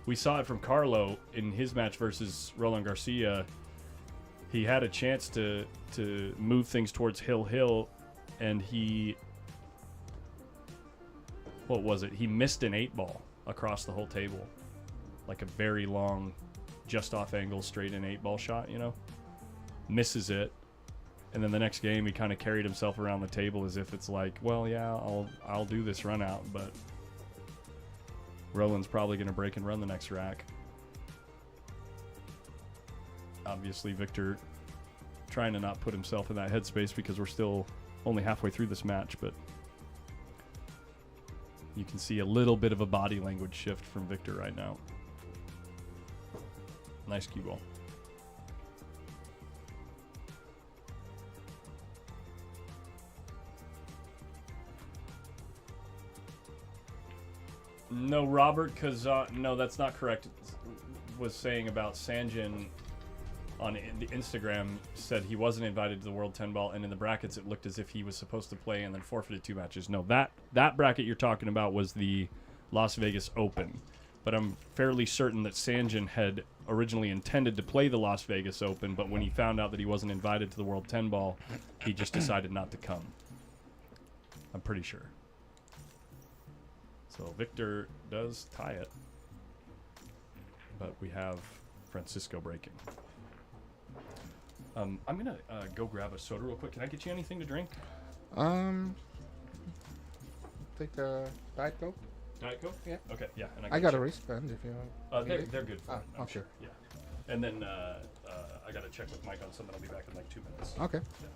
We saw it from Carlo in his match versus Roland Garcia. He had a chance to move things towards Hill, and he. What was it? He missed an 8-ball across the whole table, like a very long, just off angle, straight in 8-ball shot. You know, misses it. And then the next game, he kind of carried himself around the table as if it's like, well, yeah, I'll do this run out, but Roland's probably going to break and run the next rack. Obviously, Victor trying to not put himself in that headspace because we're still only halfway through this match, but you can see a little bit of a body language shift from Victor right now. Nice cue ball. No, Robert no, that's not correct. Was saying about Sanjin on the Instagram said he wasn't invited to the World 10 Ball, and in the brackets it looked as if he was supposed to play and then forfeited 2 matches. No, that bracket you're talking about was the Las Vegas Open, but I'm fairly certain that Sanjin had originally intended to play the Las Vegas Open, but when he found out that he wasn't invited to the World 10 Ball, he just decided not to come. I'm pretty sure. So Victor does tie it, but we have Francisco breaking. I'm gonna go grab a soda real quick. Can I get you anything to drink? Take the Diet Coke. Diet Coke? Yeah. Okay, yeah. And I got a check. wristband if you want. They're good for it, I'm okay. sure. Yeah. And then I gotta check with Mike on something. I'll be back in like 2 minutes. Okay. Yeah.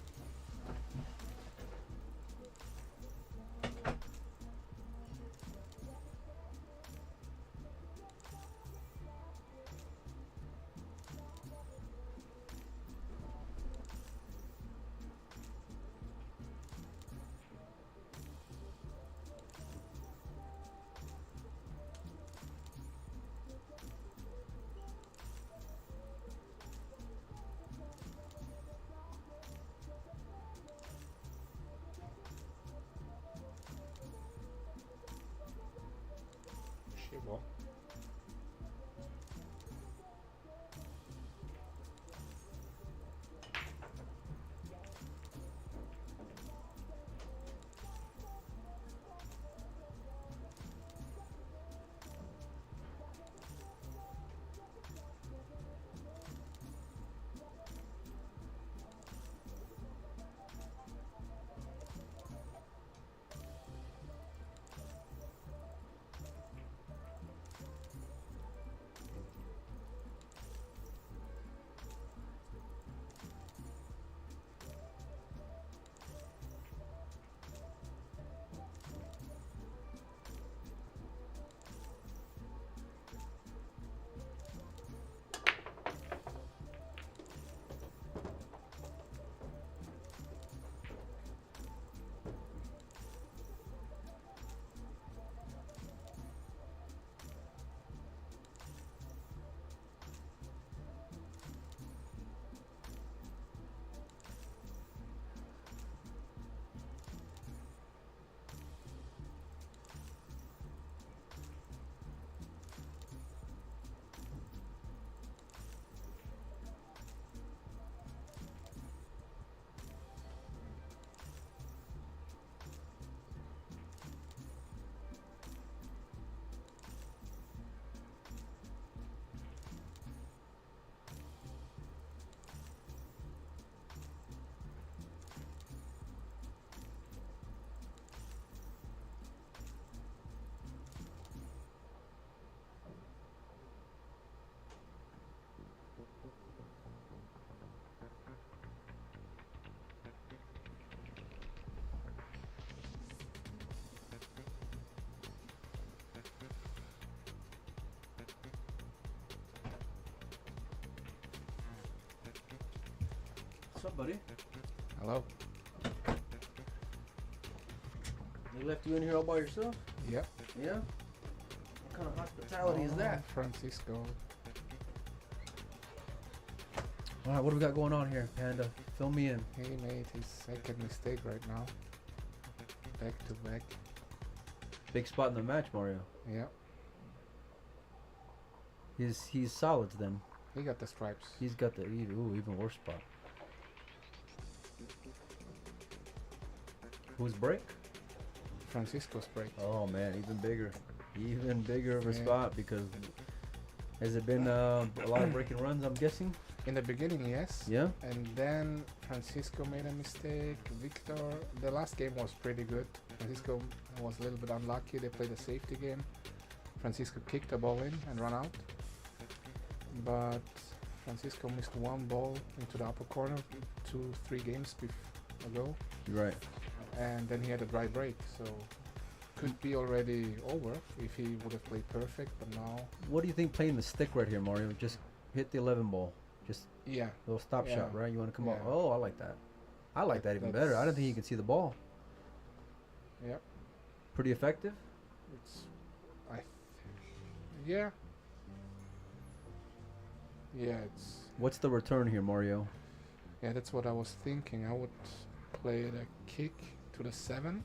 up, buddy? Hello. They left you in here all by yourself? Yep. Yeah? What kind of hospitality is that? Francisco. All right, what do we got going on here, Panda? Fill me in. He made his second mistake right now. Back to back. Big spot in the match, Mario. Yep. He's solids then. He got the stripes. He's got the even worse spot. Who's break? Francisco's break. Oh man, even bigger of a Yeah. spot because has it been a lot of breaking runs? I'm guessing. In the beginning, yes. Yeah. And then Francisco made a mistake. Victor, the last game was pretty good. Francisco was a little bit unlucky. They played a safety game. Francisco kicked the ball in and ran out. But Francisco missed one ball into the upper corner 2-3 games ago. Right. And then he had a dry break. So could be already over if he would have played perfect. But now, What do you think playing the stick right here, Mario? Just hit the 11 ball. Just yeah. a little stop Yeah. shot, right? You want to come out? Yeah. Oh, I like that. I like that even better. I don't think you can see the ball. Yep. Pretty effective. It's, yeah. Yeah, it's. What's the return here, Mario? Yeah, that's what I was thinking. I would play the kick to the 7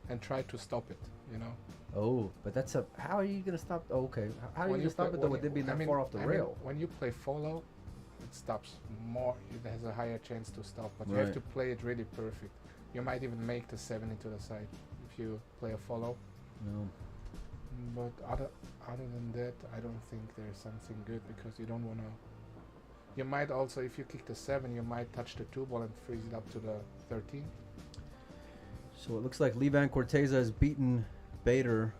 and try to stop it, you know. Oh, but that's a. How are you gonna stop? Oh, okay. How are you When gonna stop play- it though when with it being I that mean- far off the I mean, rail? when you play follow, it stops more. It has a higher chance to stop, but you have Right. to play it really perfect. You might even make the 7 into the side if you play a follow. No. But other than that, I don't think there's something good because you don't wanna. You might also, if you kick the 7, you might touch the 2 ball and freeze it up to the 13. So it looks like Levan Corteza has beaten Bader.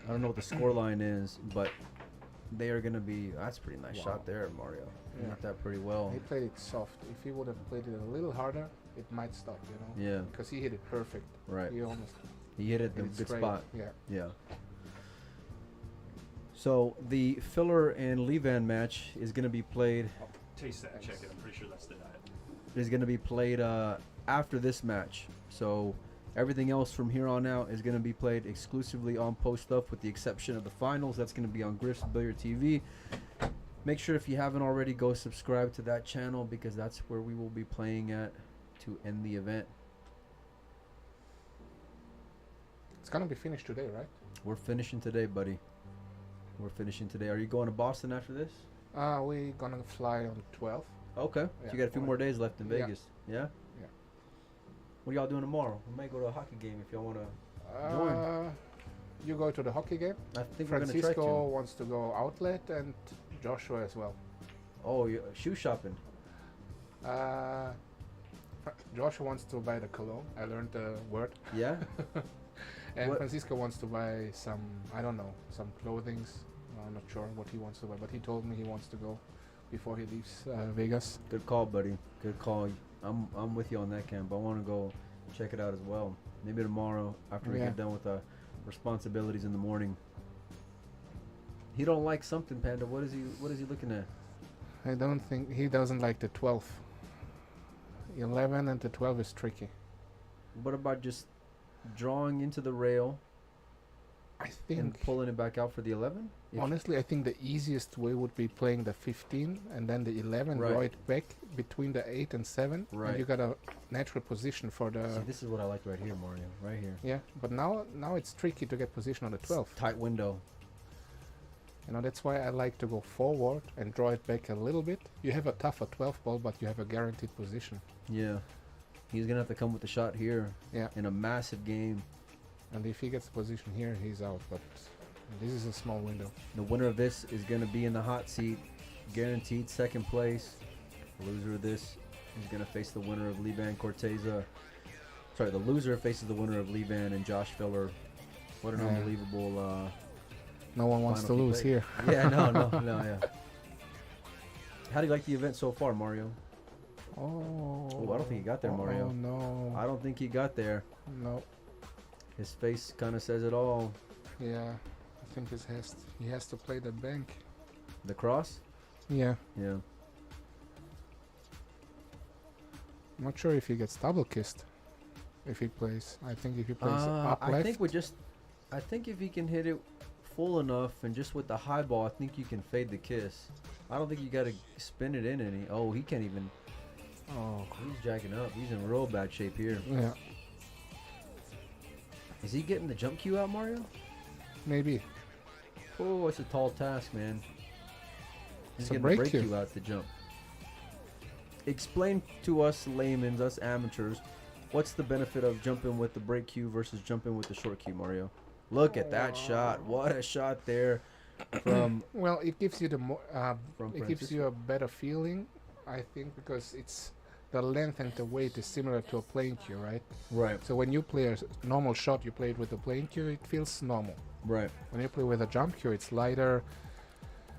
I don't know what the score line is, but they are gonna be. That's a pretty nice Wow. shot there, Mario. You Yeah. hit that pretty well. He played it soft. If he would have played it a little harder, it might stop, you know? Yeah. Because he hit it perfect. Right. He almost He hit it hit the it good straight. spot. Yeah. Yeah. So the Filler and Levan match is gonna be played. Taste that. Check it. I'm pretty sure that's the diet. Is gonna be played after this match. So everything else from here on out is gonna be played exclusively on Post Up, with the exception of the finals. That's gonna be on Griff'S Billiard TV. Make sure if you haven't already, go subscribe to that channel because that's where we will be playing at to end the event. It's going to be finished today, right? We're finishing today, buddy. We're finishing today. Are you going to Boston after this? We're going to fly on 12th. Okay. So Yeah, you got a few well, more days left in yeah. Vegas. Yeah? Yeah. What are y'all doing tomorrow? We might go to a hockey game if y'all want to. You go to the hockey game. I think we're going to try Francisco to. wants to go outlet and Joshua as well. Oh, shoe shopping. Joshua wants to buy the cologne. I learned the word. Yeah? And What- Francisco wants to buy some, I don't know, some clothings. I'm not sure what he wants to buy, but he told me he wants to go before he leaves Vegas. Good call, buddy. Good call. I'm with you on that, camp. I want to go check it out as well. Maybe tomorrow after we Yeah. get done with the responsibilities in the morning. He don't like something, Panda. What is he looking at? I don't think he doesn't like the 12. 11 and the 12 is tricky. What about just drawing into the rail I and think, pulling it back out for the 11? honestly, I think the easiest way would be playing the 15 and then the 11, Right. draw it back between the 8 and 7. Right. And you got a natural position for the. See, this is what I like right here, Mario. Right here. Yeah, but now it's tricky to get position on the 12. Tight window. You know, that's why I like to go forward and draw it back a little bit. You have a tougher 12 ball, but you have a guaranteed position. Yeah. He's gonna have to come with the shot here Yeah. in a massive game. And if he gets the position here, he's out. But this is a small window. The winner of this is gonna be in the hot seat, guaranteed second place. The loser of this is gonna face the winner of Levan Corteza. Sorry, the loser faces the winner of Levan and Josh Filler. What an Yeah. unbelievable. No one wants to Final lose play. here. Yeah, no, yeah. How do you like the event so far, Mario? Oh. I don't think he got there, Mario. Oh no. I don't think he got there. No. His face kind of says it all. Yeah. I think he has to play the bank. The cross? Yeah. Yeah. I'm not sure if he gets double kissed if he plays. I think if he plays up I left. think if he can hit it full enough and just with the high ball, I think you can fade the kiss. I don't think you got to spin it in any. Oh, he can't even. Oh, He's jacking up. He's in real bad shape here. yeah, Is he getting the jump cue out, Mario? maybe. Oh, it's a tall task, man. He's It's a getting break the break cue. cue out to jump. Explain to us laymen, us amateurs, what's the benefit of jumping with the break cue versus jumping with the short cue, Mario? Look at that shot. What a shot there from Well, it gives you the more. From It gives you a better feeling, I think, because it's the length and the weight is similar to a plane cue, right? right, So when you play a normal shot, you play it with a plane cue, it feels normal. right. When you play with a jump cue, it's lighter,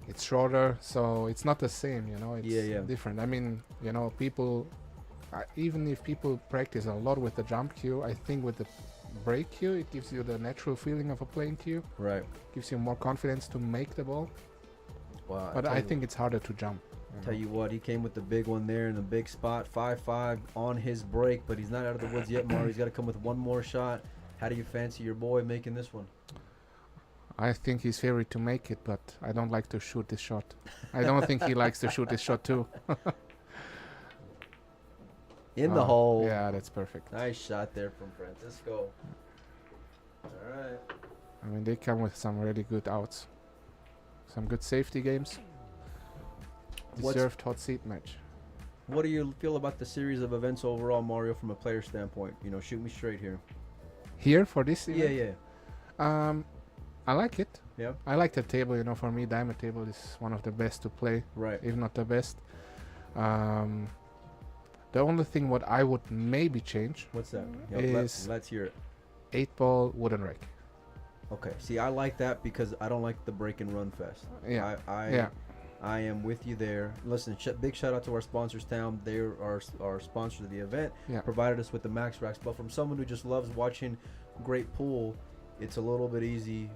it's shorter, so it's not the same, you know. It's Yeah. different. I mean, you know, people, even if people practice a lot with the jump cue, I think with the break cue, it gives you the natural feeling of a plane cue, Right. gives you more confidence to make the ball. Wow. But I think it's harder to jump. Tell you what, he came with the big one there in the big spot, 5-5 on his break, but he's not out of the woods yet, Mario. He's got to come with one more shot. How do you fancy your boy making this one? I think he's favored to make it, but I don't like to shoot this shot. I don't think he likes to shoot this shot too. In the hole. Yeah, that's perfect. Nice shot there from Francisco. All right. I mean, they come with some really good outs. Some good safety games. What's- Deserved hot seat match. What do you feel about the series of events overall, Mario, from a player standpoint? You know, shoot me straight here. Here for this event? Yeah. I like it. Yeah. I like the table. You know, for me, diamond table is one of the best to play, Right. if not the best. The only thing what I would maybe change, What's that? Is- Let's hear it. 8-ball wooden rack. Okay. See, I like that because I don't like the break and run fest. Yeah. I am with you there. Listen, big shout out to our sponsors, Town. They are our sponsor of the event. Yeah. Provided us with the max racks. But from someone who just loves watching great pool, it's a little bit easy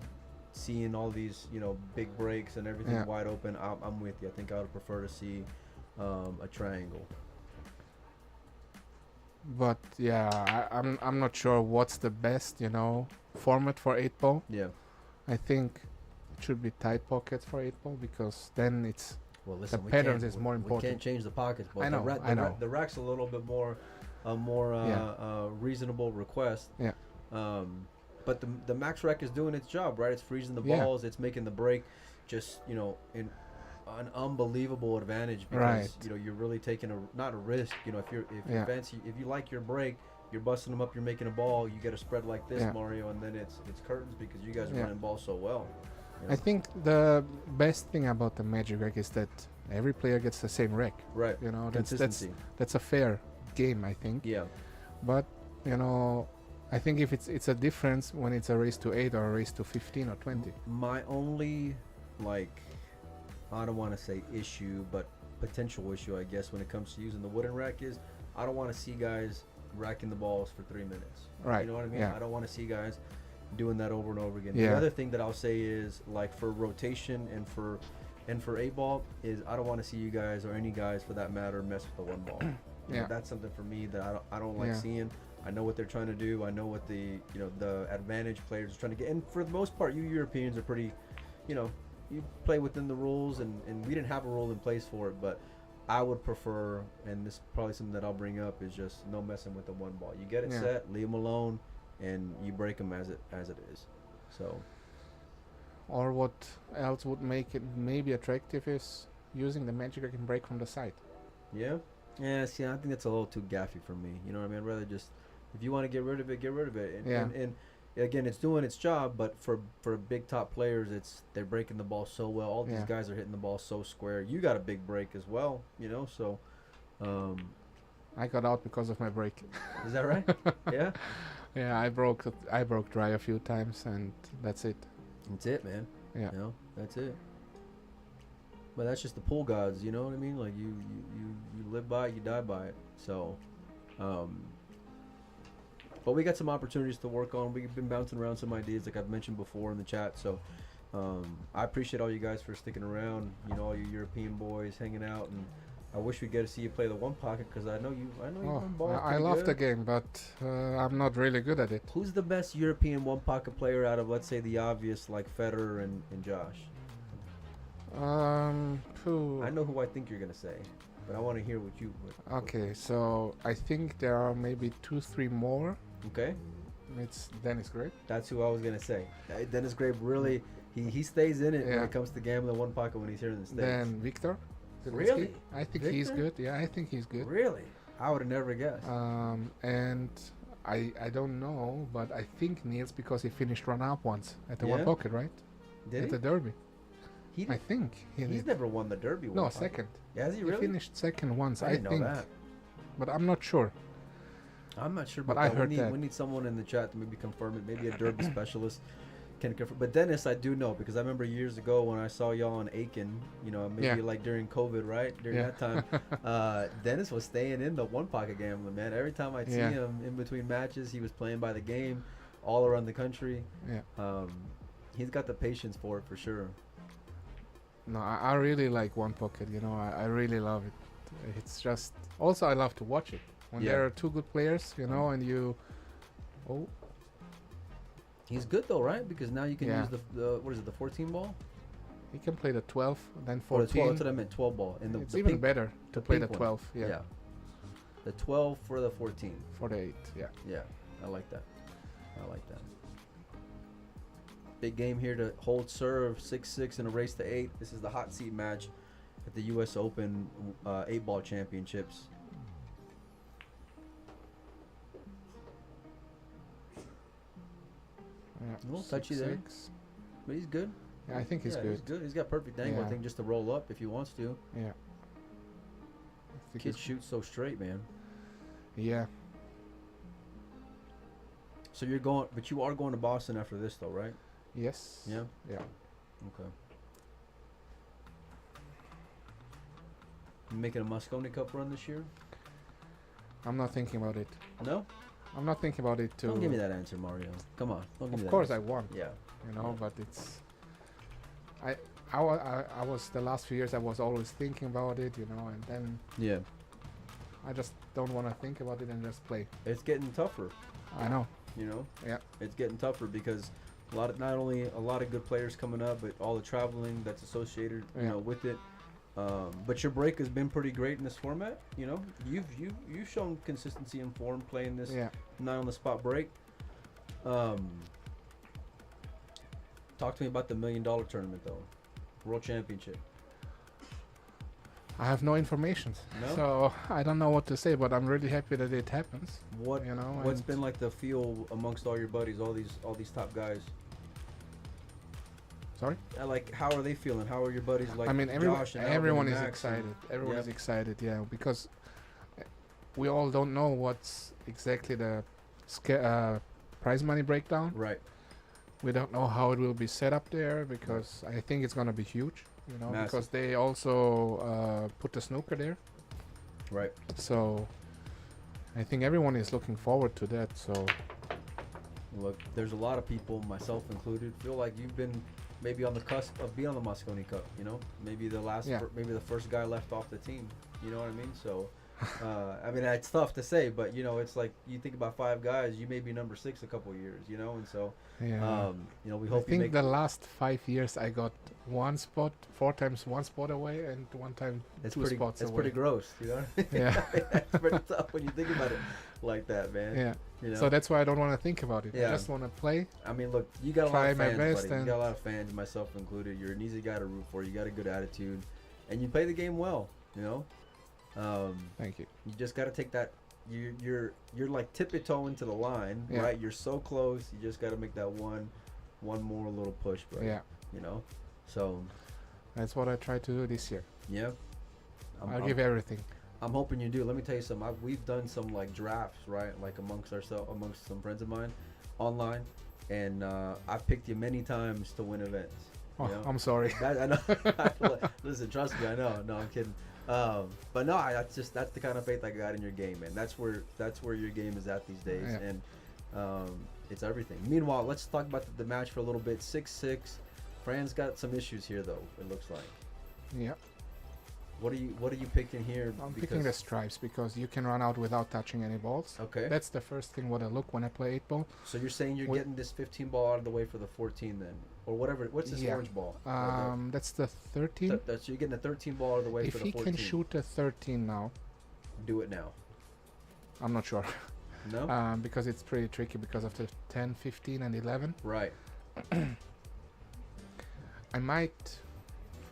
seeing all these, you know, big breaks and everything Yeah. wide open. I'm with you. I think I would prefer to see a triangle. But yeah, I'm not sure what's the best, you know, format for 8-ball. Yeah. I think it should be tight pockets for 8-ball because then it's Well, listen, The patterns is more We can't important. change the pockets, but I know, the, I know. the rack's a little bit more, reasonable request. Yeah. But the max rack is doing its job, right? It's freezing the Yeah. balls. It's making the break, just in an unbelievable advantage because Right. you're really taking not a risk. You know, if you Yeah. fancy, if you like your break, you're busting them up. You're making a ball. You get a spread like this, Yeah. Mario, and then it's curtains because you guys are Yeah. running balls so well. I think the best thing about the magic rack is that every player gets the same rack. Right. You know, Consistency. that's a fair game, I think. Yeah. But you know, I think if it's a difference when it's a race to 8 or a race to 15 or 20. My only, I don't want to say issue, but potential issue, I guess, when it comes to using the wooden rack is I don't want to see guys racking the balls for 3 minutes. Right. You know what I mean? Yeah. I don't want to see guys doing that over and over again. Yeah. The other thing that I'll say is, like, for rotation and for 8-ball is I don't want to see you guys or any guys for that matter mess with the 1 ball. You know, Yeah. that's something for me that I don't like Yeah. seeing. I know what they're trying to do. I know what the advantage players are trying to get. And for the most part, you Europeans are pretty, you play within the rules, and we didn't have a rule in place for it, but I would prefer, and this is probably something that I'll bring up, is just no messing with the 1 ball. You get it Yeah. set, leave them alone, and you break them as it is. So Or what else would make it maybe attractive is using the magic rack and break from the side. yeah. See, I think that's a little too gaffy for me. You know what I mean? I'd rather just, if you want to get rid of it, get rid of it. And, Yeah. and again, it's doing its job, but for big top players, they're breaking the ball so well. All these Yeah. guys are hitting the ball so square. You got a big break as well, so I got out because of my break. is that right? Yeah. Yeah, I broke dry a few times and that's it. That's it, man. Yeah. That's it. But that's just the pool gods, you know what I mean? Like you live by it, you die by it. So, but we got some opportunities to work on. We've been bouncing around some ideas, like I've mentioned before in the chat. So, I appreciate all you guys for sticking around. You know, all you European boys hanging out, and I wish we get to see you play the one pocket because I know you. I know you Oh, run ball. I pretty love good. the game, but I'm not really good at it. Who's the best European one pocket player out of, let's say, the obvious like Federer and Josh? I know who I think you're gonna say, but I want to hear what you. Okay, so I think there are maybe 2-3 more. Okay, It's Dennis Grape. that's who I was gonna say. Dennis Grape really he stays in it when Yeah. it comes to gambling one pocket when he's here in the States. Then Victor. Zelensky. Really? I think he's Victor? good. Yeah, I think he's good. Really? I would have never guessed. And I don't know, but I think Niels, because he finished run-up once at the Yeah? one pocket, right? Did At he? the Derby. He I think he he's did. never won the Derby. No, one pocket. second. Has he He really? finished second once, I I, didn't think. know that. But I'm not sure. I'm not sure, But about I that. heard we need, that. We need someone in the chat to maybe confirm it. Maybe a Derby specialist can confirm. But Dennis, I do know because I remember years ago when I saw y'all in Aiken. You know, maybe Yeah. like during COVID, right? During Yeah. that time, Dennis was staying in the one pocket gambling. Man, every time I'd see Yeah. him in between matches, he was playing by the game, all around the country. Yeah. He's got the patience for it for sure. No, I really like one pocket. You know, I really love it. It's just also I love to watch it when Yeah. there are two good players. You know, and you. Oh, He's good though, right? Because now you can Yeah. use the what is it, the 14 ball? he can play the 12, then Or the 12, 14. that's what I meant, 12 ball. And It's the even pink, better the to play the pink one. 12. Yeah. The 12 for the 14. For the 8. Yeah. Yeah, I like that. I like that. Big game here to hold serve 6-6 in a race to 8. This is the hot seat match at the U.S. Open 8-ball championships. Yeah. A little touchy there. 6-6. But he's good. Yeah, I think he's Yeah, good. He's good. He's got perfect angle, I Yeah. think, just to roll up if he wants to. Yeah. I think Kid he's- shoots so straight, man. Yeah. So you're going, but you are going to Boston after this, though, right? Yes. Yeah. Yeah. Okay. You making a Mosconi Cup run this year? I'm not thinking about it. No? I'm not thinking about it too. Don't give me that answer, Mario. Come on. Don't give me Of that course I answer. want. Yeah. You know, but it's. I was the last few years I was always thinking about it, you know, and then Yeah. I just don't want to think about it and just play. It's getting tougher, I know. you know? Yeah. It's getting tougher because not only a lot of good players coming up, but all the traveling that's associated, you Yeah. know, with it. But your break has been pretty great in this format. You know, you've shown consistency in form playing this Yeah. not on the spot break. Talk to me about the $1 million tournament though, World Championship. I have no information, No? so I don't know what to say. But I'm really happy that it happens. What You know, what's and- been like the feel amongst all your buddies, all these top guys? Sorry. Like, how are they feeling? How are your buddies like? I mean, Josh and Alvin everyone and is Max and- excited. Everyone is Yep. excited, yeah, because we all don't know what's exactly the prize money breakdown. Right. We don't know how it will be set up there because I think it's gonna be huge, you know, Massive. because they also put the snooker there. Right. So I think everyone is looking forward to that. So Look, there's a lot of people, myself included, feel like you've been maybe on the cusp of being on the Mosconi Cup. You know, maybe the last, Yeah. maybe the first guy left off the team. You know what I mean? So, I mean, it's tough to say, but you know, it's like you think about 5 guys, you may be number 6 a couple years. You know, and so, yeah, you know, we I hope you think make. the last 5 years I got 4 times 1 spot away and 1 time It's 2 pretty. spots It's away. pretty gross. You know. Yeah. It's pretty tough when you think about it like that, man. Yeah. You know? So that's why I don't want to think about it. Yeah. I just want to play. I mean, look, you got a lot Try of my fans, best buddy. You and- got a lot of fans, myself included. You're an easy guy to root for. You got a good attitude, and you play the game well. You know, Thank you. you just got to take that. You're like tippy-toeing to the line, Yeah. right? You're so close. You just got to make that one more little push, bro. Yeah. You know, so That's what I try to do this year. yeah. I'll give everything. I'm hoping you do. Let me tell you something. We've done some like drafts, right? Like amongst some friends of mine, online, and I've picked you many times to win events. Oh, You know? I'm sorry. I know. Listen, trust me, I know. No, I'm kidding. But no, that's the kind of faith I got in your game, man. That's where your game is at these days, Yeah. and it's everything. Meanwhile, let's talk about the match for a little bit. 6-6. Fran's got some issues here, though. It looks like. Yeah. What are you picking here? I'm picking the stripes because you can run out without touching any balls. Okay. That's the first thing what I look when I play 8 ball. So you're saying you're Wait. getting this 15 ball out of the way for the 14 then, or whatever. What's this Yeah. orange ball? That's the 13. So you're getting the 13 ball out of the way If for the he 14. can shoot a 13 now, Do it now. I'm not sure. No. Because it's pretty tricky because of the 10, 15, and 11. Right. I might.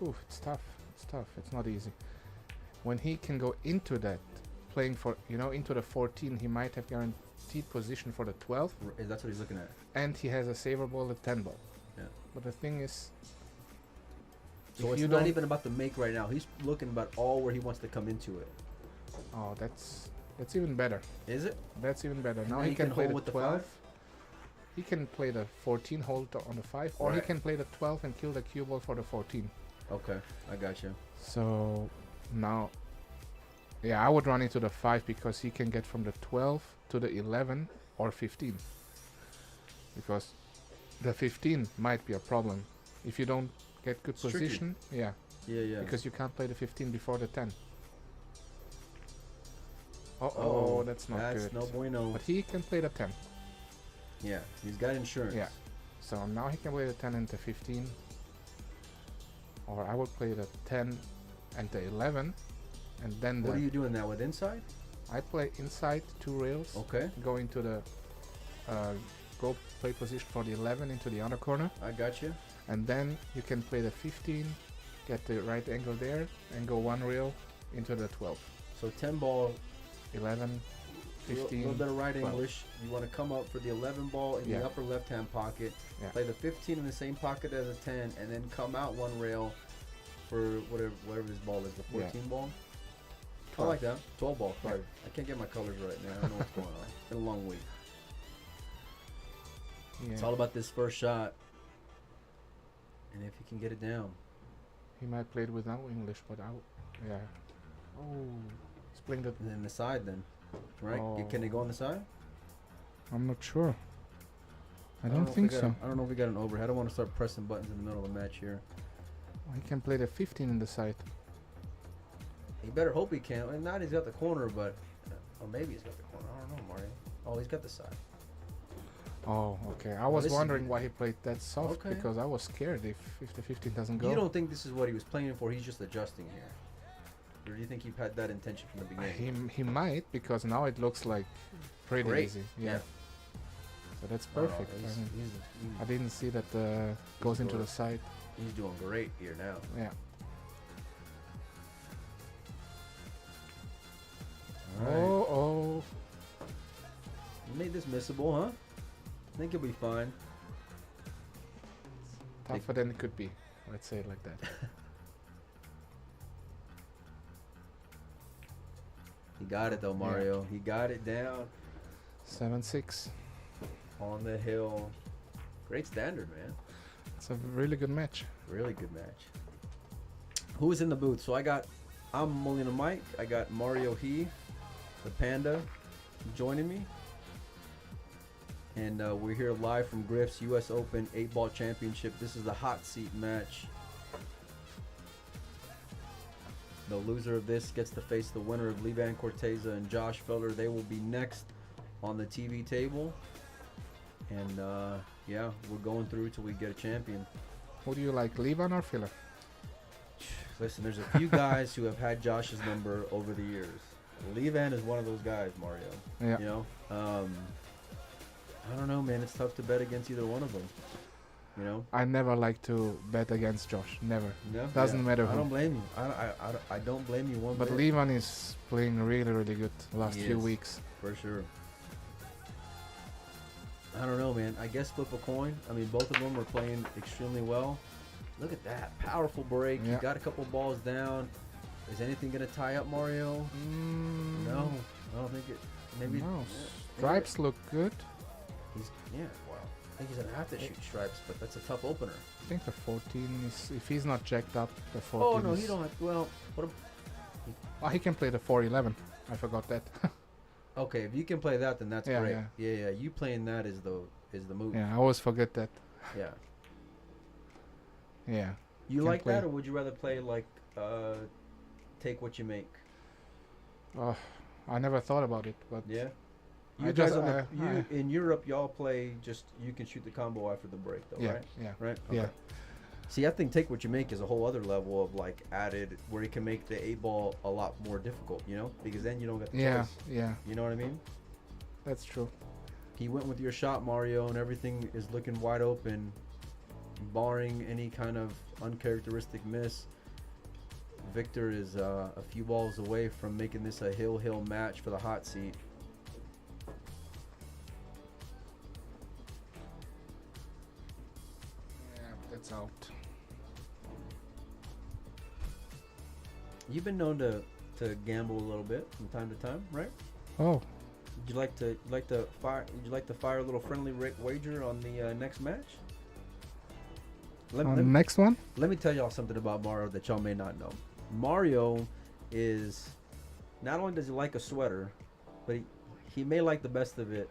It's tough. It's tough. It's not easy. When he can go into that, playing for into the 14, he might have guaranteed position for the 12, That's what he's looking at. and he has a saver ball at 10 ball. Yeah. But the thing is, So if it's you not don't, even about the make right now. He's looking about all where he wants to come into it. oh, that's even better. Is it? That's even better. And Now then he he can can play hold the with the 12. 5? He can play the 14, hold on the 5, or he Right. can play the 12 and kill the cue ball for the 14. Okay, I got you. So now, yeah, I would run into the 5 because he can get from the 12 to the 11 or 15. Because the 15 might be a problem if you don't get good It's tricky. position. Yeah, Yeah. because you can't play the 15 before the 10. Oh, Oh, that's not that's good. no bueno. But he can play the 10. Yeah, he's got insurance. Yeah. So now he can play the 10 and the 15. Or I would play the 10 and the 11. And then What are you doing now with inside? I play inside 2 rails. Okay, Go into the go play position for the 11 into the other corner. I got you. And then you can play the 15, get the right angle there, and go 1 rail into the 12. So 10 ball, 11, a 15. little bit of right 12. English. You want to come up for the 11 ball in Yeah. the upper left-hand pocket. Yeah. Play the 15 in the same pocket as a 10, and then come out 1 rail for whatever this ball is, the 14 ball. I 12. like that. 12 ball. Yeah. Sorry, I can't get my colors right now. I don't know what's going on. It's been a long week. Yeah. It's all about this first shot, and if he can get it down. He might play it without English, but yeah. Oh, he's playing the. And then the side, then, right? Oh. Can they go on the side? I'm not sure. I know don't if think we got so. I don't know if we got an overhead. I don't want to start pressing buttons in the middle of the match here. He can play the 15 in the side. He better hope he can. And not he's got the corner, but or maybe he's got the corner. I don't know, Mario. Oh, he's got the side. Oh, okay. I was this is- wondering why he played that soft Okay. because I was scared if the 15 doesn't go. You don't think this is what he was playing for? He's just adjusting here, or do you think he had that intention from the beginning? He might because now it looks like pretty Great. easy. Yeah. Yeah. So that's Oh, perfect. I didn't see that goes into the side. he's doing great here now. Yeah. All right. Oh. You made this missable, huh? I think he'll be fine. Tougher than it could be. Let's say it like that. He got it though, Mario. He got it down 7-6. on the hill. Great standard, man. It's a really good match. Really good match. Who is in the booth? So I'm Molina Mike. I got Mario He, the Panda, joining me. And we're here live from Griff'S U.S. Open 8-Ball Championship. This is the hot seat match. The loser of this gets to face the winner of Levan Corteza and Josh Felder. They will be next on the TV table. And yeah, we're going through till we get a champion. Who do you like, Levan or Filler? Listen, there's a few guys who have had Josh's number over the years. Levan is one of those guys, Mario. Yeah. You know, I don't know, man. It's tough to bet against either one of them. You know, I never like to bet against Josh. Never. no, Doesn't matter I who. don't blame you. I don't blame you one But bit. Levan is playing really, really good the last He few is. weeks. For sure. I don't know, man. I guess flip a coin. I mean, both of them are playing extremely well. Look at that. Powerful break. Yeah. You got a couple balls down. Is anything going to tie up Mario? No. I don't think it. Maybe. No. yeah, Stripes look good. Yeah, well, I think he's going to have to shoot stripes, but that's a tough opener. I think the 14 is, if he's not jacked up, the 14 Oh, no, is... he don't have. Well, what Oh, he can play the 411. I forgot that. okay, if you can play that, then that's Yeah, great. yeah. Yeah, you playing that is the move. Yeah, I always forget that. Yeah. Yeah. You Can like play. that, or would you rather play like take what you make. I never thought about it, but Yeah. I You guys just- on the, I- in Europe, y'all play just you can shoot the combo after the break though, yeah, right? yeah, Right. yeah. See, I think take what you make is a whole other level of like added where you can make the 8-ball a lot more difficult, you know, because then you don't get the Yeah, choice. yeah, You know what I mean? that's true. He went with your shot, Mario, and everything is looking wide open, barring any kind of uncharacteristic miss. Victor is a few balls away from making this a hill match for the hot seat. Yeah, that's out. You've been known to gamble a little bit from time to time, right? Oh, Would you like to fire a little friendly wager on the next match? next one? Let me tell y'all something about Mario that y'all may not know. Mario is not only does he like a sweater, but he may like the best of it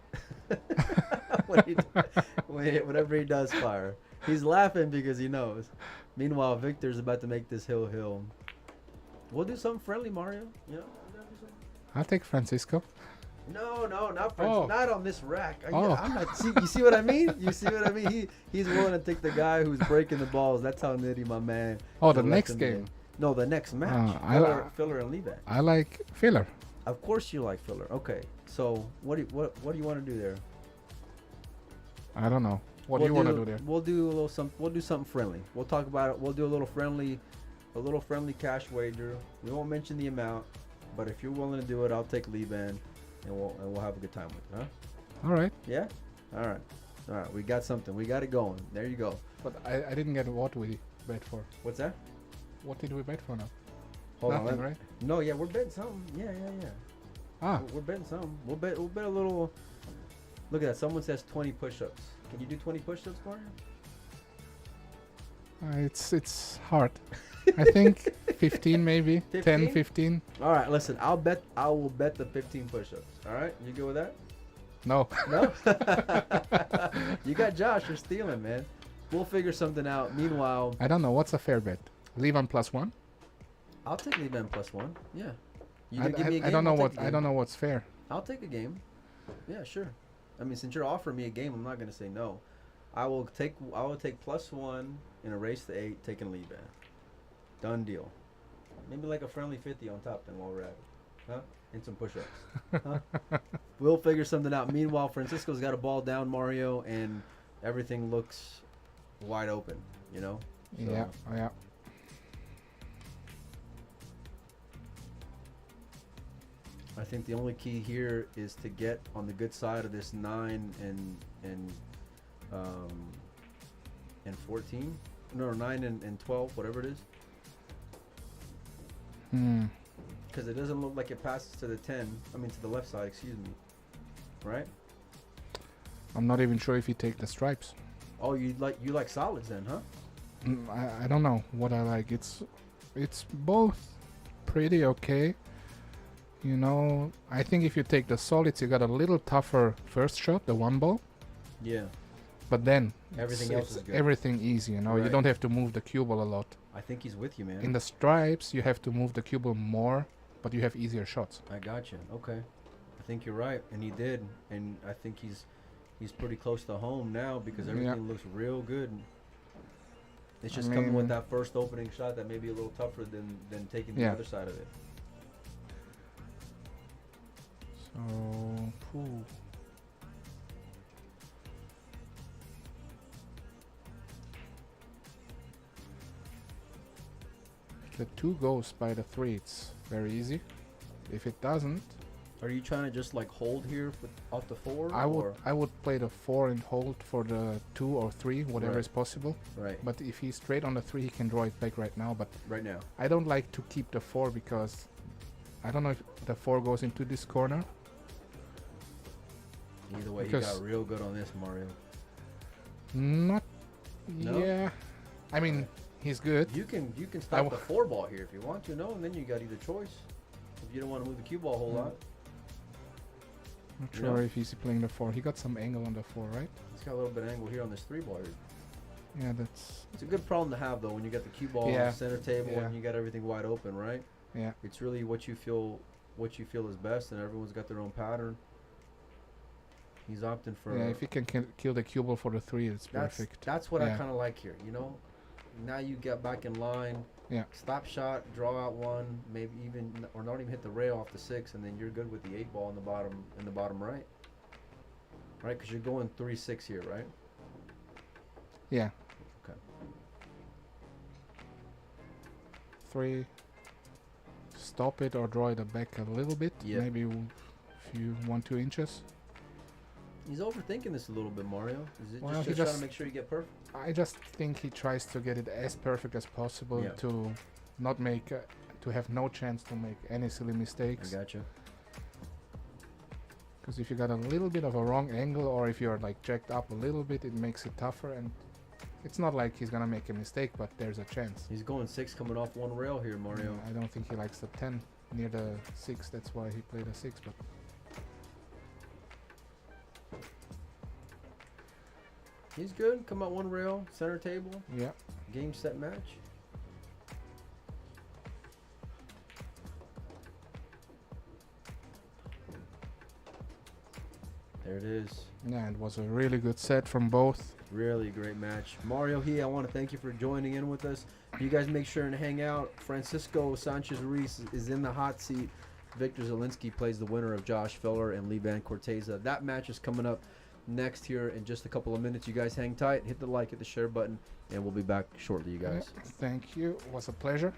whenever he does fire. He's laughing because he knows. Meanwhile, Victor's about to make this hill. We'll do something friendly, Mario. You know? I'll take Francisco. No, not Oh. not on this rack. Oh. I'm not. You see what I mean? You see what I mean? He's willing to take the guy who's breaking the balls. That's how nitty my man. Oh, the let next him game. in. No, the next match. Filler and Levac. I like filler. Of course you like filler. Okay, so what do you want to do there? I don't know. What do you want to do there? We'll do a little We'll do something friendly. We'll talk about it. We'll do a little friendly cash wager. We won't mention the amount, but if you're willing to do it, I'll take Liban, and we'll have a good time with it, huh? All right. Yeah. All right. We got something. We got it going. There you go. But I didn't get what we bet for. What's that? What did we bet for now? Hold Nothing, on. right? No, yeah, we're betting something. Yeah. Ah, We're betting something. We'll bet a little. Look at that. Someone says 20 push-ups. Can you do 20 push-ups, Mario? it's hard. I think 15 maybe. 10, 15? 15. All right. Listen, I will bet the 15 push-ups. All right. You good with that? No. No. You got Josh. You're stealing, man. We'll figure something out. Meanwhile, I don't know. What's a fair bet? Leave on +1? I'll take Liban +1. Yeah. You I, gonna give me a game? I don't know I'll what take a I game. don't know what's fair. I'll take a game. Yeah, sure. I mean, since you're offering me a game, I'm not gonna say no. I will take +1 in a race to 8, taking Liban. Done deal. Maybe like a friendly 50 on top then while we're at it. Huh? And some push-ups. Huh? We'll figure something out. Meanwhile, Francisco's got a ball down, Mario, and everything looks wide open, you know? So, Yeah. Yeah. I think the only key here is to get on the good side of this 9 and 14. No, 9 and 12, whatever it is. Hmm. Because it doesn't look like it passes to the 10. I mean, to the left side, excuse me. Right? I'm not even sure if you take the stripes. Oh, you like solids then, huh? I don't know what I like. It's both pretty okay. You know, I think if you take the solids, you got a little tougher first shot, the 1 ball. Yeah. But then Everything it's- else is it's good. Everything easy, you know. You Right. don't have to move the cue ball a lot. I think he's with you, man. In the stripes, you have to move the cue ball more, but you have easier shots. I got you. Okay. I think you're right, and he did, and I think he's pretty close to home now because everything looks real good. It's I just coming with mean- that first opening shot that may be a little tougher than taking the Yeah. other side of it. So, phew. If the 2 goes by the 3, it's very easy. If it doesn't, Are you trying to just like hold here off the 4? I would play the 4 and hold for the 2 or 3, whatever Right. is possible. Right. But if he's straight on the 3, he can draw it back right now. But Right now. I don't like to keep the 4 because I don't know if the 4 goes into this corner. Either way, Because- you got real good on this, Mario. Not. No? Yeah. I mean, he's good. You can stop w- the 4 ball here if you want to, no, and then you got either choice. If you don't want to move the cue ball a whole lot, Not You sure know? if he's playing the 4. He got some angle on the 4, right? it's got a little bit of angle here on this 3 ball here. Yeah, that's. It's a good problem to have though when you got the cue ball Yeah. center table Yeah. and you got everything wide open, right? Yeah. It's really what you feel is best, and everyone's got their own pattern. He's opting for. Yeah, if he can kill the cue ball for the 3, it's perfect. That's what I Yeah. kind of like here. You know, now you get back in line. Yeah. Stop shot, draw out 1, maybe even or not even hit the rail off the 6, and then you're good with the 8 ball in the bottom right. Right, because you're going 3-6 here, right? Yeah. Okay. 3. Stop it or draw it back a little bit. Yeah. Maybe if you 1-2 inches. He's overthinking this a little bit, Mario. Is it Well, he just trying just- to make sure you get perfect? I just think he tries to get it as perfect as possible Yeah. to not make, to have no chance to make any silly I mistakes. gotcha. Because if you got a little bit of a wrong angle, or if you're like jacked up a little bit, it makes it tougher. And it's not like he's gonna make a mistake, but there's a chance. He's going 6 coming off 1 rail here, Mario. I don't think he likes the 10 near the 6. That's why he played a 6. But He's good. Come out 1 rail, center table, yeah, game, set, match. There it is. yeah, it was a really good set from both. Really great match. Mario He, I want to thank you for joining in with us. You guys make sure and hang out. Francisco Sanchez-Ruiz is in the hot seat. Victor Zielinski plays the winner of Josh Feller and Lee Van Corteza. That match is coming up next here in just a couple of minutes. You guys hang tight, hit the like, hit the share button, and we'll be back shortly, you guys. Yeah, thank you. It was a pleasure.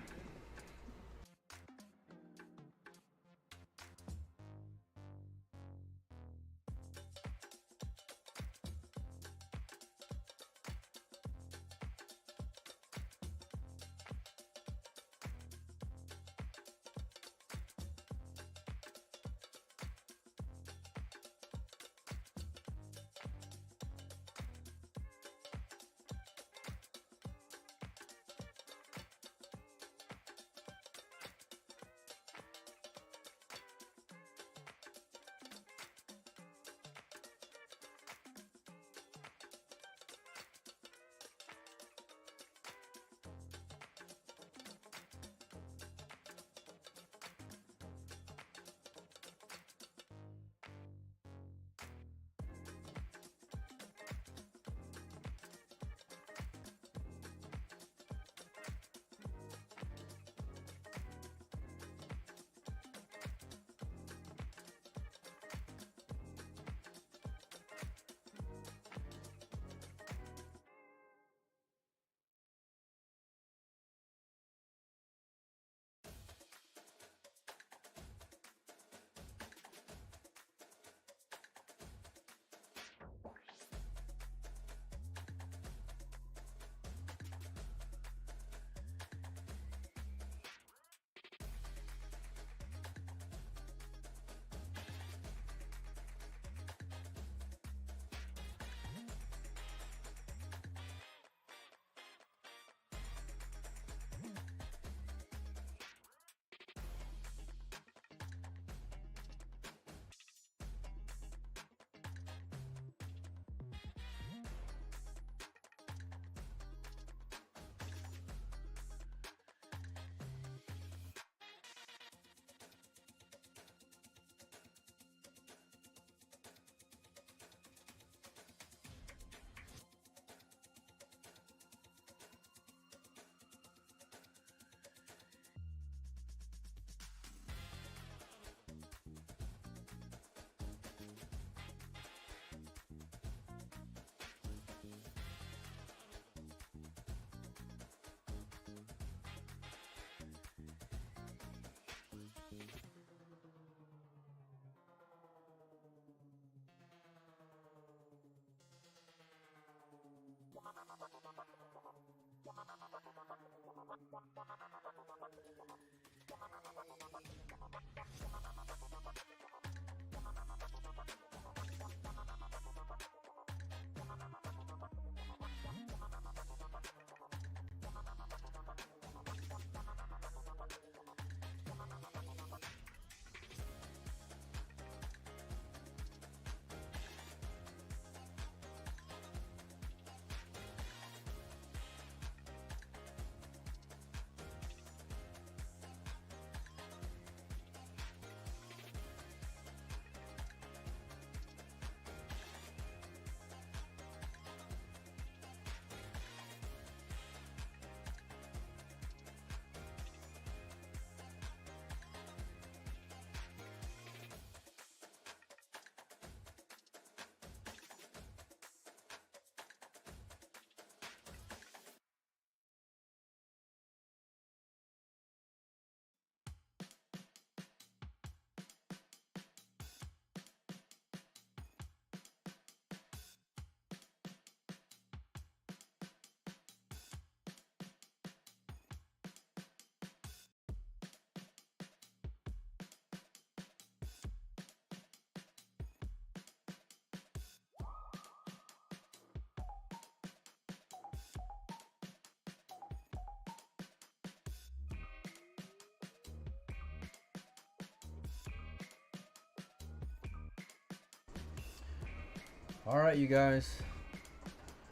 All right, you guys.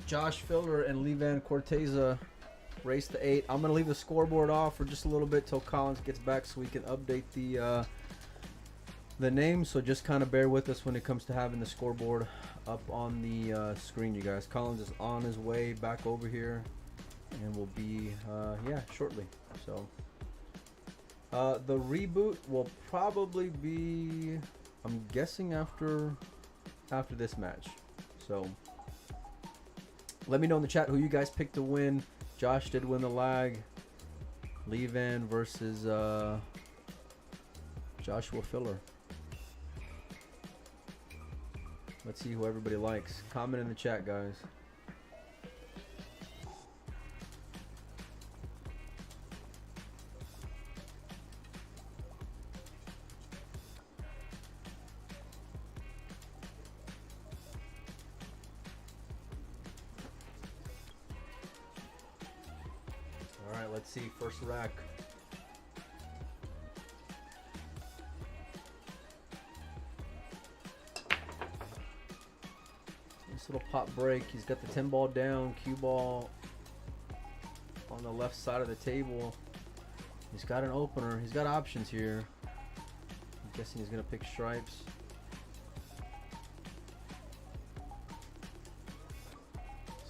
Josh Filler and Levan Corteza race to 8. I'm going to leave the scoreboard off for just a little bit till Collins gets back so we can update the names. So just kind of bear with us when it comes to having the scoreboard up on the screen, you guys. Collins is on his way back over here and will be, shortly. So the reboot will probably be, I'm guessing, after this match. So let me know in the chat who you guys picked to win. Josh did win the lag. Levan versus Joshua Filler. Let's see who everybody likes. Comment in the chat, guys. All right, let's see. First rack. Nice little pop break. He's got the 10 ball down, cue ball on the left side of the table. He's got an opener. He's got options here. I'm guessing he's going to pick stripes.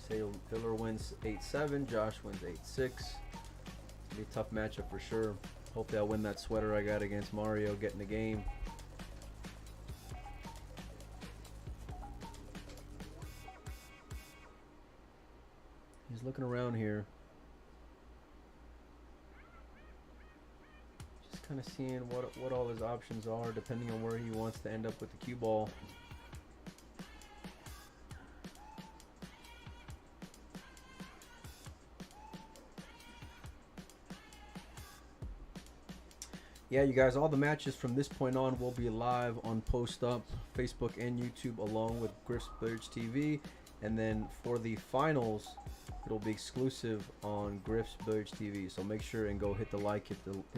Say Filler wins 8-7. Josh wins 8-6. Be a tough matchup for sure. Hopefully I'll win that sweater I got against Mario, getting the game. He's looking around here. Just kind of seeing what all his options are, depending on where he wants to end up with the cue ball. Yeah, you guys, all the matches from this point on will be live on Post Up, Facebook and YouTube, along with Griff'S TV. And then for the finals, it'll be exclusive on Griff'S TV. So make sure and go hit the like, hit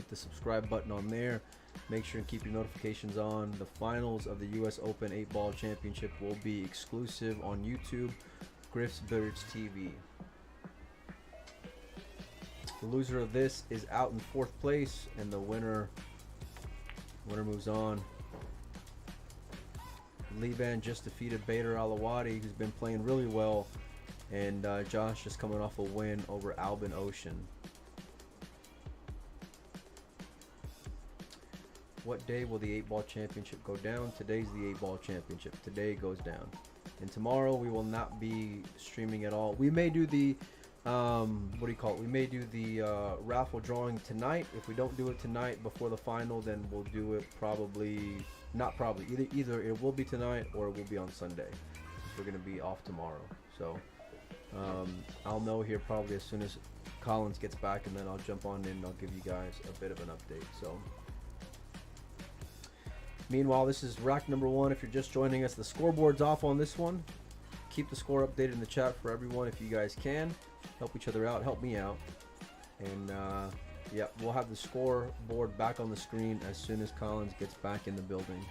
the subscribe button on there. Make sure and keep your notifications on. The finals of the US Open 8-Ball Championship will be exclusive on YouTube, Griff'S TV. The loser of this is out in 4th place, and the winner moves on. Levan just defeated Bader Alawadi, who's been playing really well, and Josh just coming off a win over Albin Ocean. What day will the 8-Ball Championship go down? Today's the 8-Ball Championship. Today it goes down. And tomorrow we will not be streaming at all. We may do the we may do the raffle drawing tonight. If we don't do it tonight before the final, then we'll do it either it will be tonight or it will be on Sunday, since we're going to be off tomorrow. So I'll know here probably as soon as Collins gets back, and then I'll jump on in and I'll give you guys a bit of an update. So meanwhile, this is rack number 1. If you're just joining us, the scoreboard's off on this one. Keep the score updated in the chat for everyone if you guys can. Help each other out, help me out. And yeah, we'll have the scoreboard back on the screen as soon as Collins gets back in the building.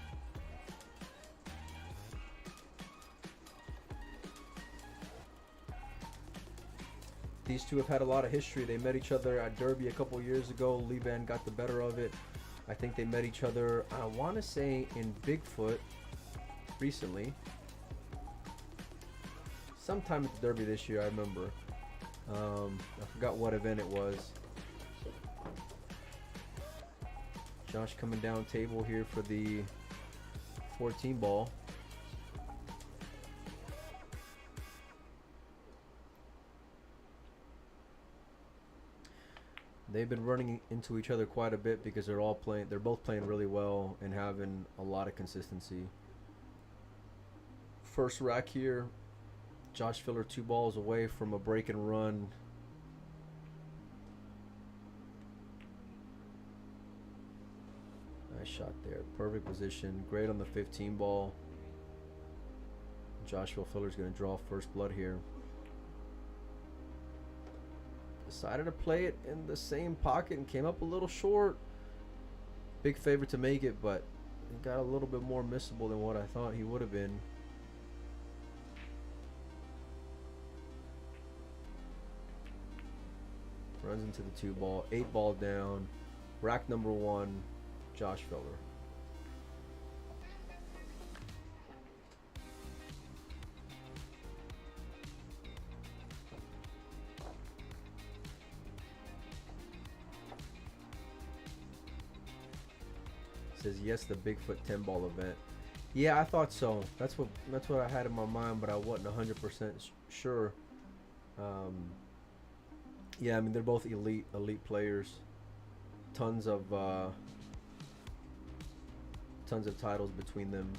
These two have had a lot of history. They met each other at Derby a couple years ago. Levan got the better of it. I think they met each other, I want to say, in Bigfoot recently. Sometime at the Derby this year, I remember. I forgot what event it was. Josh coming down table here for the 14 ball. They've been running into each other quite a bit because they're both playing really well and having a lot of consistency. First rack here. Josh Filler 2 balls away from a break and run. Nice shot there. Perfect position. Great on the 15 ball. Joshua Filler's going to draw first blood here. Decided to play it in the same pocket and came up a little short. Big favorite to make it, but it got a little bit more missable than what I thought he would have been. runs into the 2 ball, 8 ball down, rack number 1, Josh Filler. Says yes, the Bigfoot 10 ball event. Yeah, I thought so. That's what I had in my mind, but I wasn't 100% sure. Yeah, I mean they're both elite players. Tons of titles between them.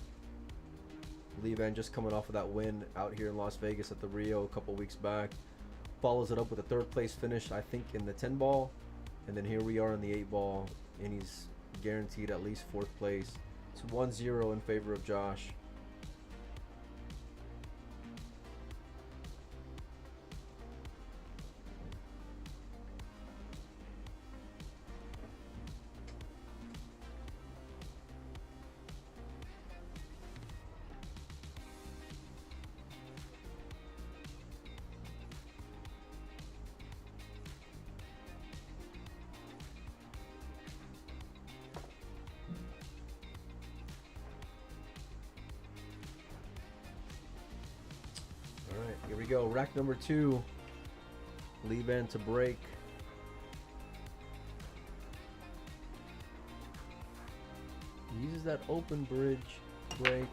Lee Van just coming off of that win out here in Las Vegas at the Rio a couple weeks back. Follows it up with a 3rd place finish, I think, in the 10 ball, and then here we are in the 8 ball, and he's guaranteed at least 4th place. It's 1-0 in favor of Josh. Here we go, rack number 2. Lee Van to break. He uses that open bridge break,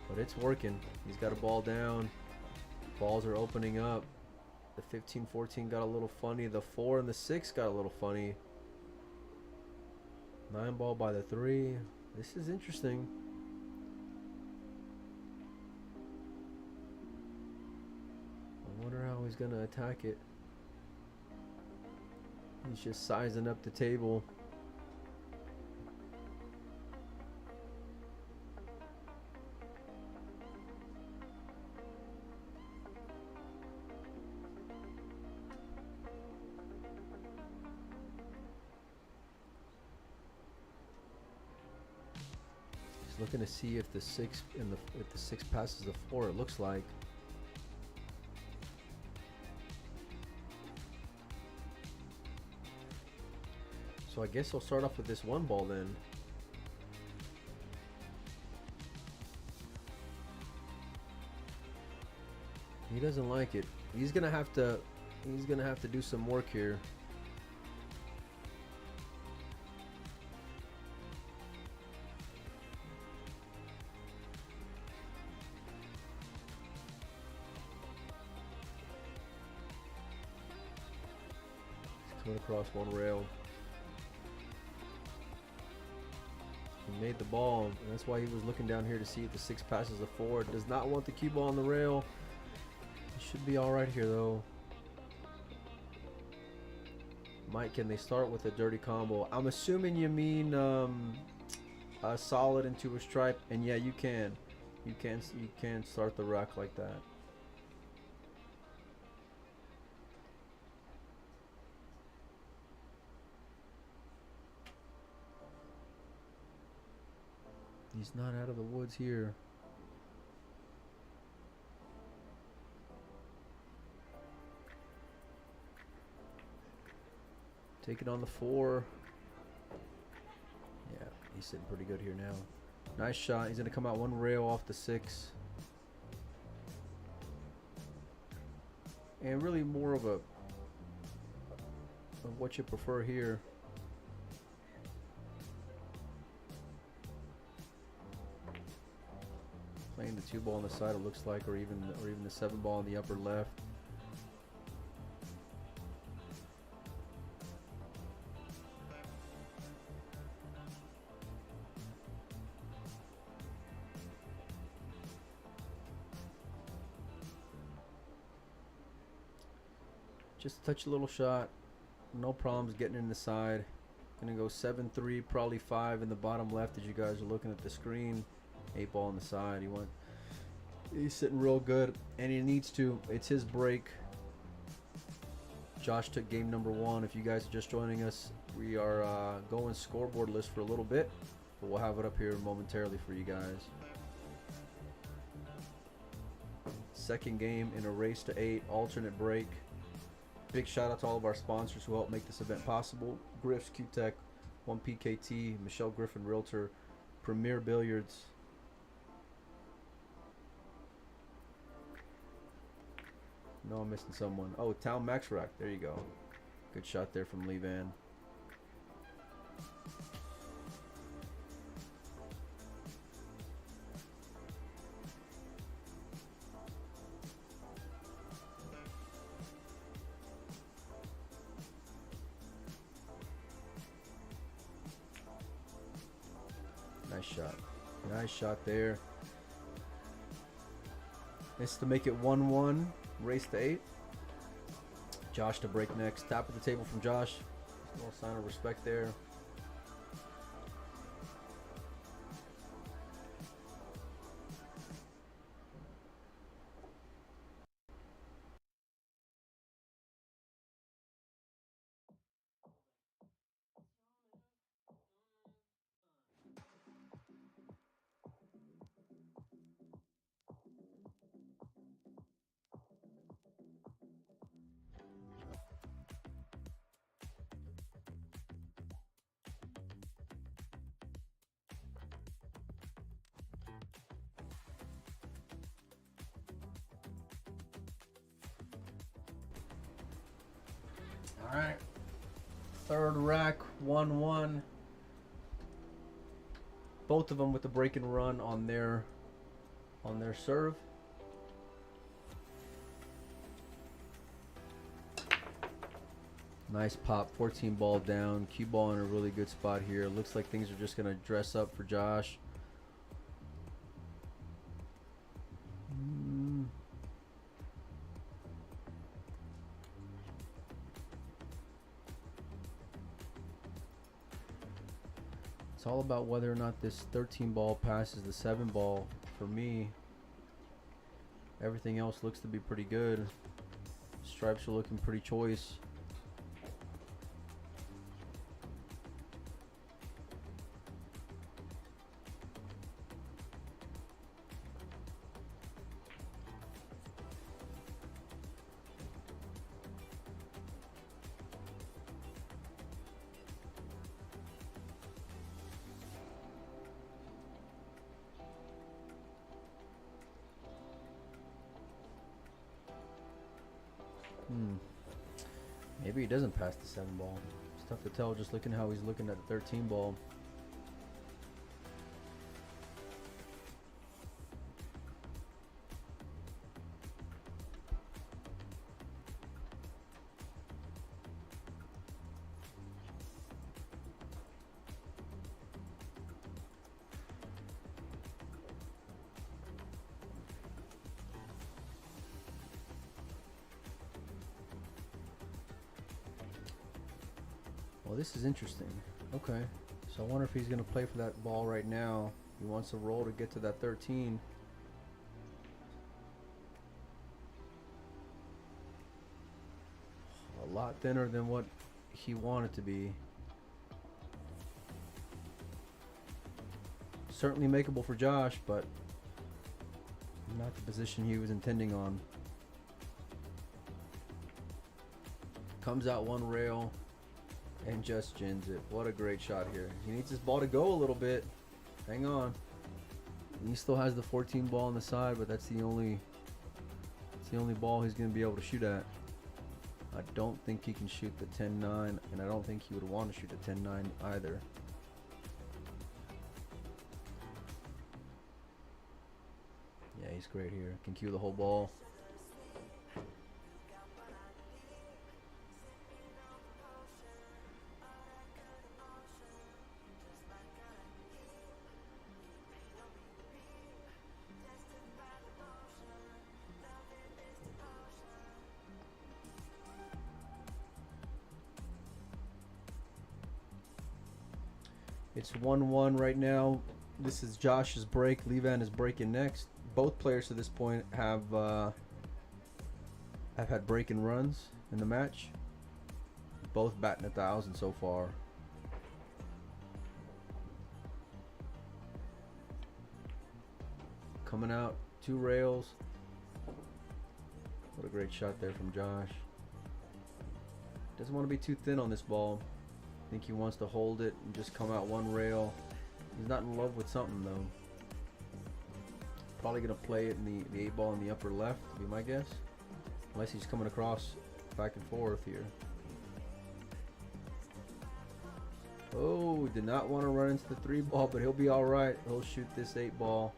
but it's working. He's got a ball down. Balls are opening up. The 15-14 got a little funny. The 4 and the 6 got a little funny. 9 ball by the 3. This is interesting. I wonder how he's gonna attack it. He's just sizing up the table. He's looking to see if the 6 if the 6 passes the 4. It looks like. So I guess I'll start off with this 1 ball then. He doesn't like it. He's gonna have to do some work here. He's coming across 1 rail. He made the ball, and that's why he was looking down here to see if the 6 passes the 4. Does not want the cue ball on the rail. He should be all right here, though. Mike, can they start with a dirty combo? I'm assuming you mean a solid into a stripe, and yeah, you can. You can start the rack like that. He's not out of the woods here. Take it on the 4. Yeah, he's sitting pretty good here now. Nice shot. He's going to come out 1 rail off the 6. And really more of what you prefer here. Playing the 2 ball on the side, it looks like, or even the 7 ball in the upper left. Just touch a little shot, no problems getting in the side. Gonna go 7-3, probably 5 in the bottom left as you guys are looking at the screen. 8 ball on the side. He's sitting real good, and he needs to. It's his break. Josh took game number 1. If you guys are just joining us, we are going scoreboard list for a little bit, but we'll have it up here momentarily for you guys. Second game in a race to 8, alternate break. Big shout out to all of our sponsors who help make this event possible. Griff'S, Q-Tech, 1PKT, Michelle Griffin Realtor, Premier Billiards. No, I'm missing someone. Oh, Town Max Rack. There you go. Good shot there from Lee Van. Nice shot. Nice shot there. This is to make it 1-1. Race to 8. Josh to break next. Tap of the table from Josh. A little sign of respect there. All right. Third rack, 1-1. Both of them with the break and run on their serve. Nice pop, 14 ball down. Cue ball in a really good spot here. Looks like things are just going to dress up for Josh. It's all about whether or not this 13 ball passes the 7 ball. For me, everything else looks to be pretty good. Stripes are looking pretty choice. Maybe he doesn't pass the 7 ball. It's tough to tell just looking how he's looking at the 13 ball. Well, this is interesting. Okay. So I wonder if he's going to play for that ball right now. He wants a roll to get to that 13. A lot thinner than what he wanted to be. Certainly makeable for Josh, but not the position he was intending on. Comes out one rail and just gins it. What a great shot here. He needs this ball to go a little bit. Hang on. He still has the 14 ball on the side, but that's the only ball he's going to be able to shoot at. I don't think he can shoot the 10-9, and I don't think he would want to shoot the 10-9 either. Yeah, he's great here. Can cue the whole ball. It's 1-1 right now. This is Josh's break. Levan is breaking next. Both players to this point have had break and runs in the match. Both batting 1,000 so far. Coming out 2 rails. What a great shot there from Josh. Doesn't want to be too thin on this ball. I think he wants to hold it and just come out one rail. He's not in love with something though. Probably gonna play it in the 8 ball in the upper left, would be my guess. Unless he's coming across back and forth here. Oh, did not want to run into the 3 ball, but he'll be all right. He'll shoot this 8 ball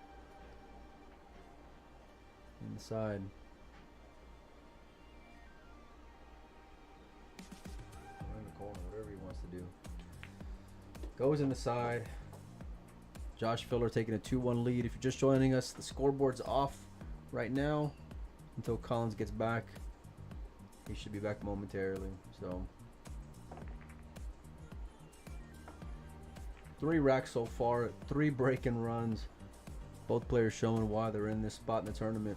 inside. Around the corner, whatever he wants to do. Goes in the side. Josh Filler taking a 2-1 lead. If you're just joining us, the scoreboard's off right now until Collins gets back. He should be back momentarily. So 3 racks so far, 3 break-in runs. Both players showing why they're in this spot in the tournament.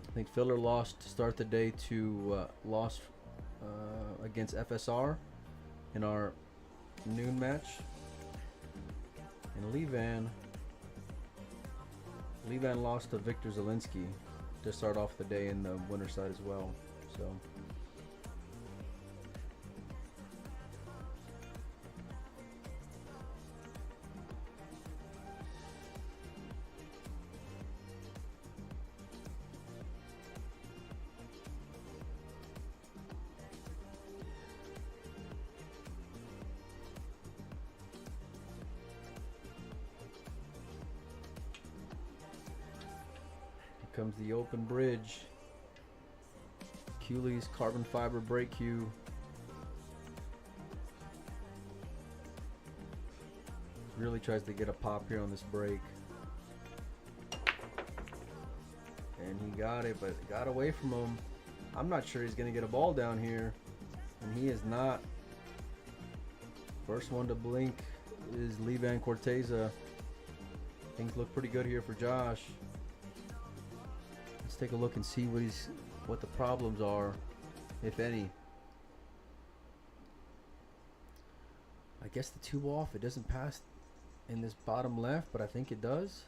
I think Filler lost to start the day to lost against FSR in our noon match. And Levan lost to Victor Zielinski to start off the day in the winner side as well. So comes the open bridge. Cooley's carbon fiber brake cue. Really tries to get a pop here on this break. And he got it, but it got away from him. I'm not sure he's going to get a ball down here. And he is not. First one to blink is Levan Corteza. Things look pretty good here for Josh. Let's take a look and see what the problems are, if any. I guess the 2 off, it doesn't pass in this bottom left, but I think it does.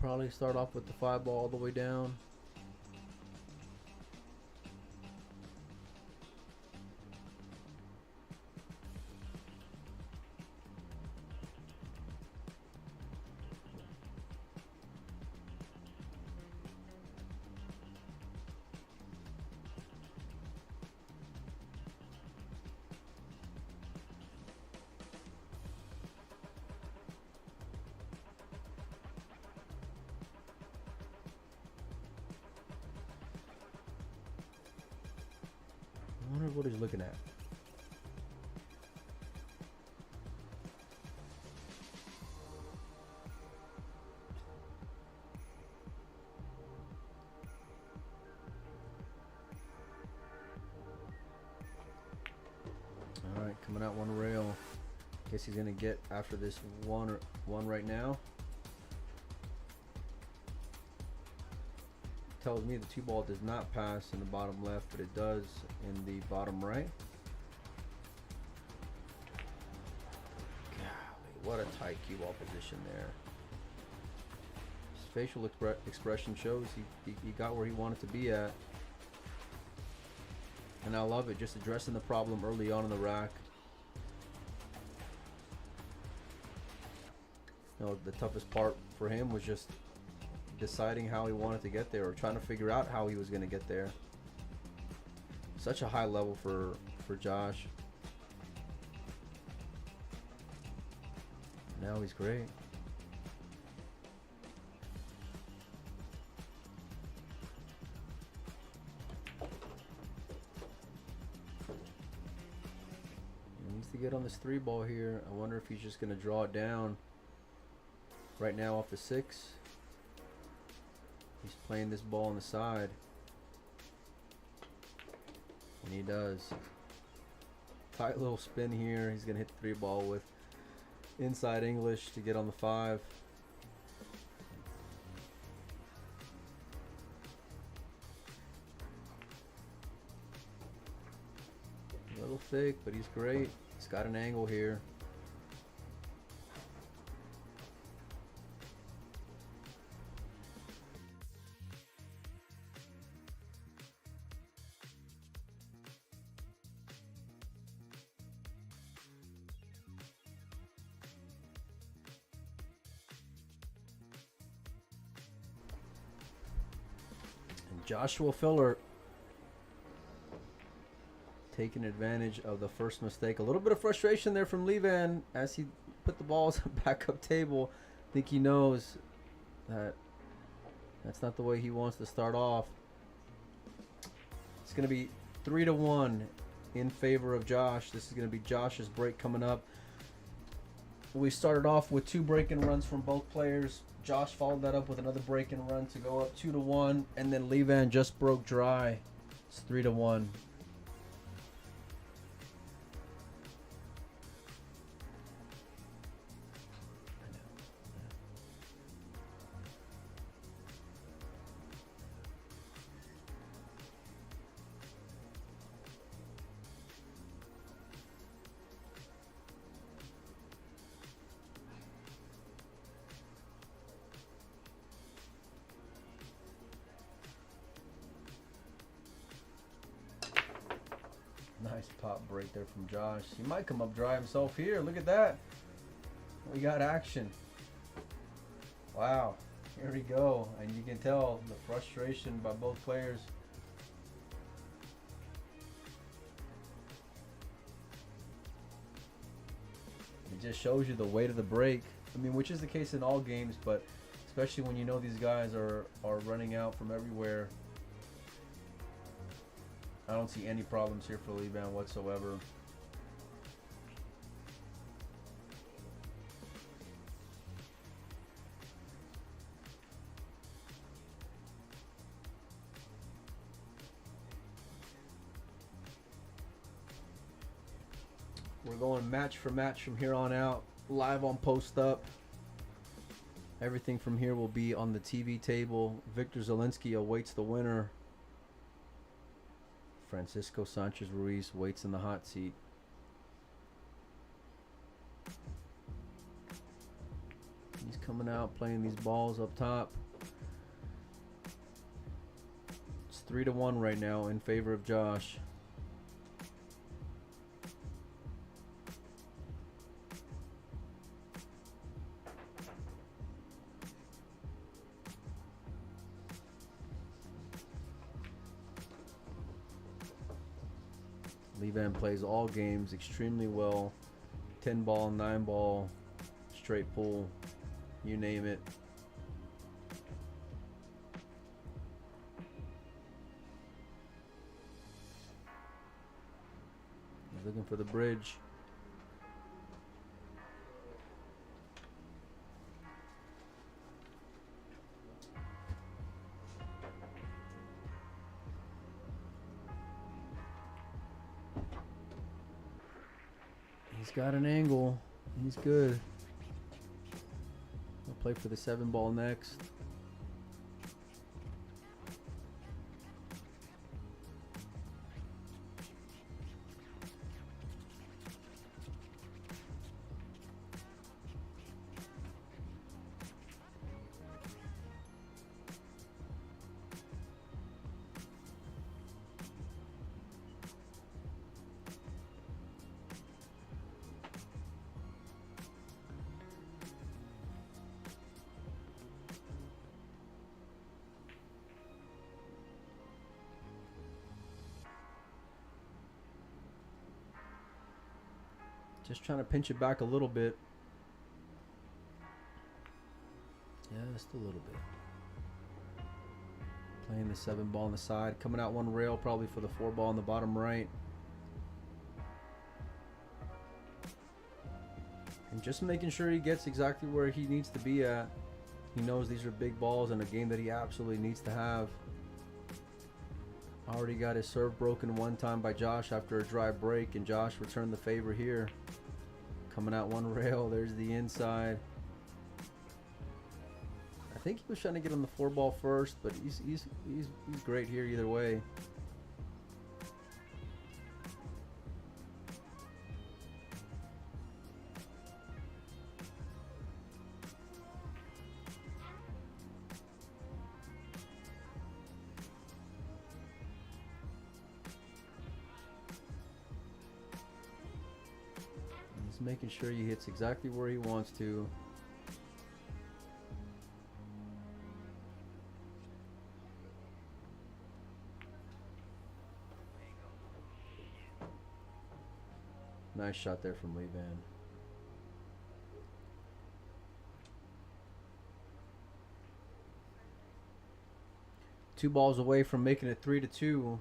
Probably start off with the 5 ball all the way down. I wonder what he's looking at. All right, coming out one rail. Guess he's gonna get after this one right now. Tells me the 2 ball does not pass in the bottom left, but it does in the bottom right. Golly, what a tight cue ball position there. His facial expression shows he got where he wanted to be at. And I love it, just addressing the problem early on in the rack. You know, the toughest part for him was just deciding how he wanted to get there, or trying to figure out how he was going to get there. Such a high level for Josh. Now he's great. He needs to get on this 3 ball here. I wonder if he's just going to draw it down right now off the 6. He's playing this ball on the side. And he does. Tight little spin here. He's going to hit the 3 ball with inside English to get on the 5. A little thick, but he's great. He's got an angle here. Joshua Filler taking advantage of the first mistake. A little bit of frustration there from Levan as he put the balls on backup table. I think he knows that that's not the way he wants to start off. It's going to be 3-1 in favor of Josh. This is going to be Josh's break coming up. We started off with 2 break-in runs from both players. Josh followed that up with another break-in run to go up 2-1, and then Levan just broke dry. It's 3-1. Nice pop break there from Josh. He might come up dry himself here. Look at that. We got action. Wow. Here we go. And you can tell the frustration by both players. It just shows you the weight of the break. I mean, which is the case in all games, but especially when you know these guys are running out from everywhere. I don't see any problems here for Levan whatsoever. We're going match for match from here on out, live on Post Up. Everything from here will be on the TV table. Victor Zielinski awaits the winner. Francisco Sanchez Ruiz waits in the hot seat. He's coming out playing these balls up top. It's 3-1 right now in favor of Josh. Levan plays all games extremely well. 10 ball, 9 ball, straight pull, you name it. He's looking for the bridge. He's got an angle. He's good. He'll play for the 7 ball next. Just trying to pinch it back a little bit. Yeah, just a little bit. Playing the 7 ball on the side. Coming out 1 rail probably for the 4 ball on the bottom right. And just making sure he gets exactly where he needs to be at. He knows these are big balls in a game that he absolutely needs to have. Already got his serve broken 1 time by Josh after a dry break, and Josh returned the favor here. Coming out 1 rail, there's the inside. I think he was trying to get on the 4 ball first, but he's great here either way. Making sure he hits exactly where he wants to. Nice shot there from Lee Van. Two balls away from making it 3-2.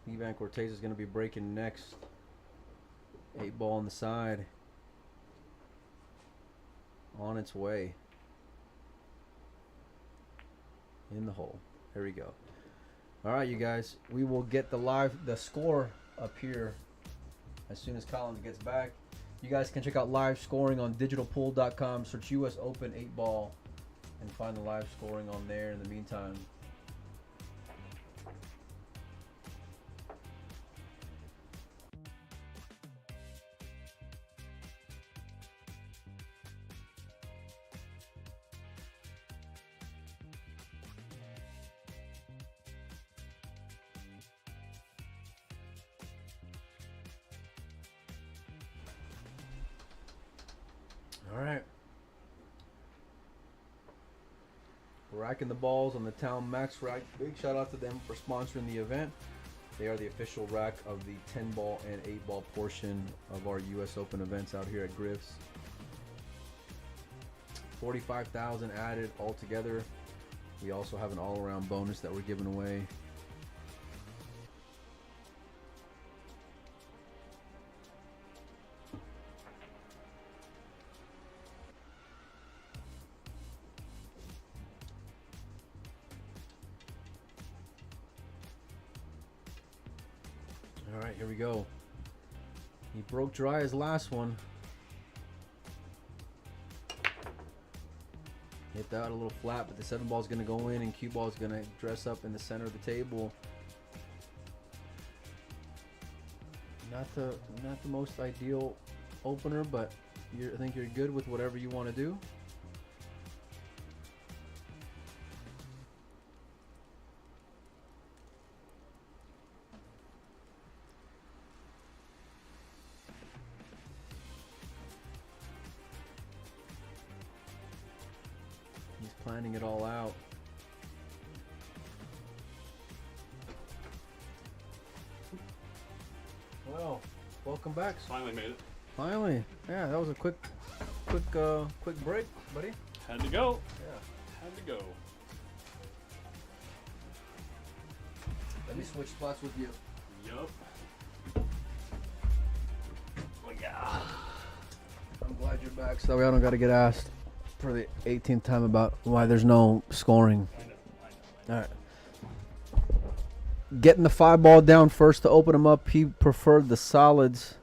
Levan Corteza is going to be breaking next. 8 ball on the side. On its way. In the hole. There we go. All right, you guys. We will get the score up here as soon as Collins gets back. You guys can check out live scoring on digitalpool.com. Search US Open 8 ball and find the live scoring on there. In the meantime, all right. Racking the balls on the Town Max rack. Big shout out to them for sponsoring the event. They are the official rack of the 10 ball and 8 ball portion of our US Open events out here at Griff's. 45,000 added altogether. We also have an all-around bonus that we're giving away. All right, here we go. He broke dry his last one. Hit that a little flat, but the 7 ball is going to go in, and cue ball is going to dress up in the center of the table. Not the most ideal opener, but I think you're good with whatever you want to do. Planning it all out. Well, welcome back. Finally made it. Finally, yeah, that was a quick break, buddy. Had to go. Yeah. Had to go. Let me switch spots with you. Yup. Oh, yeah. I'm glad you're back, so I don't got to get asked for the 18th time about why there's no scoring. I know. All right. Getting the 5 ball down first to open him up. He preferred the solids.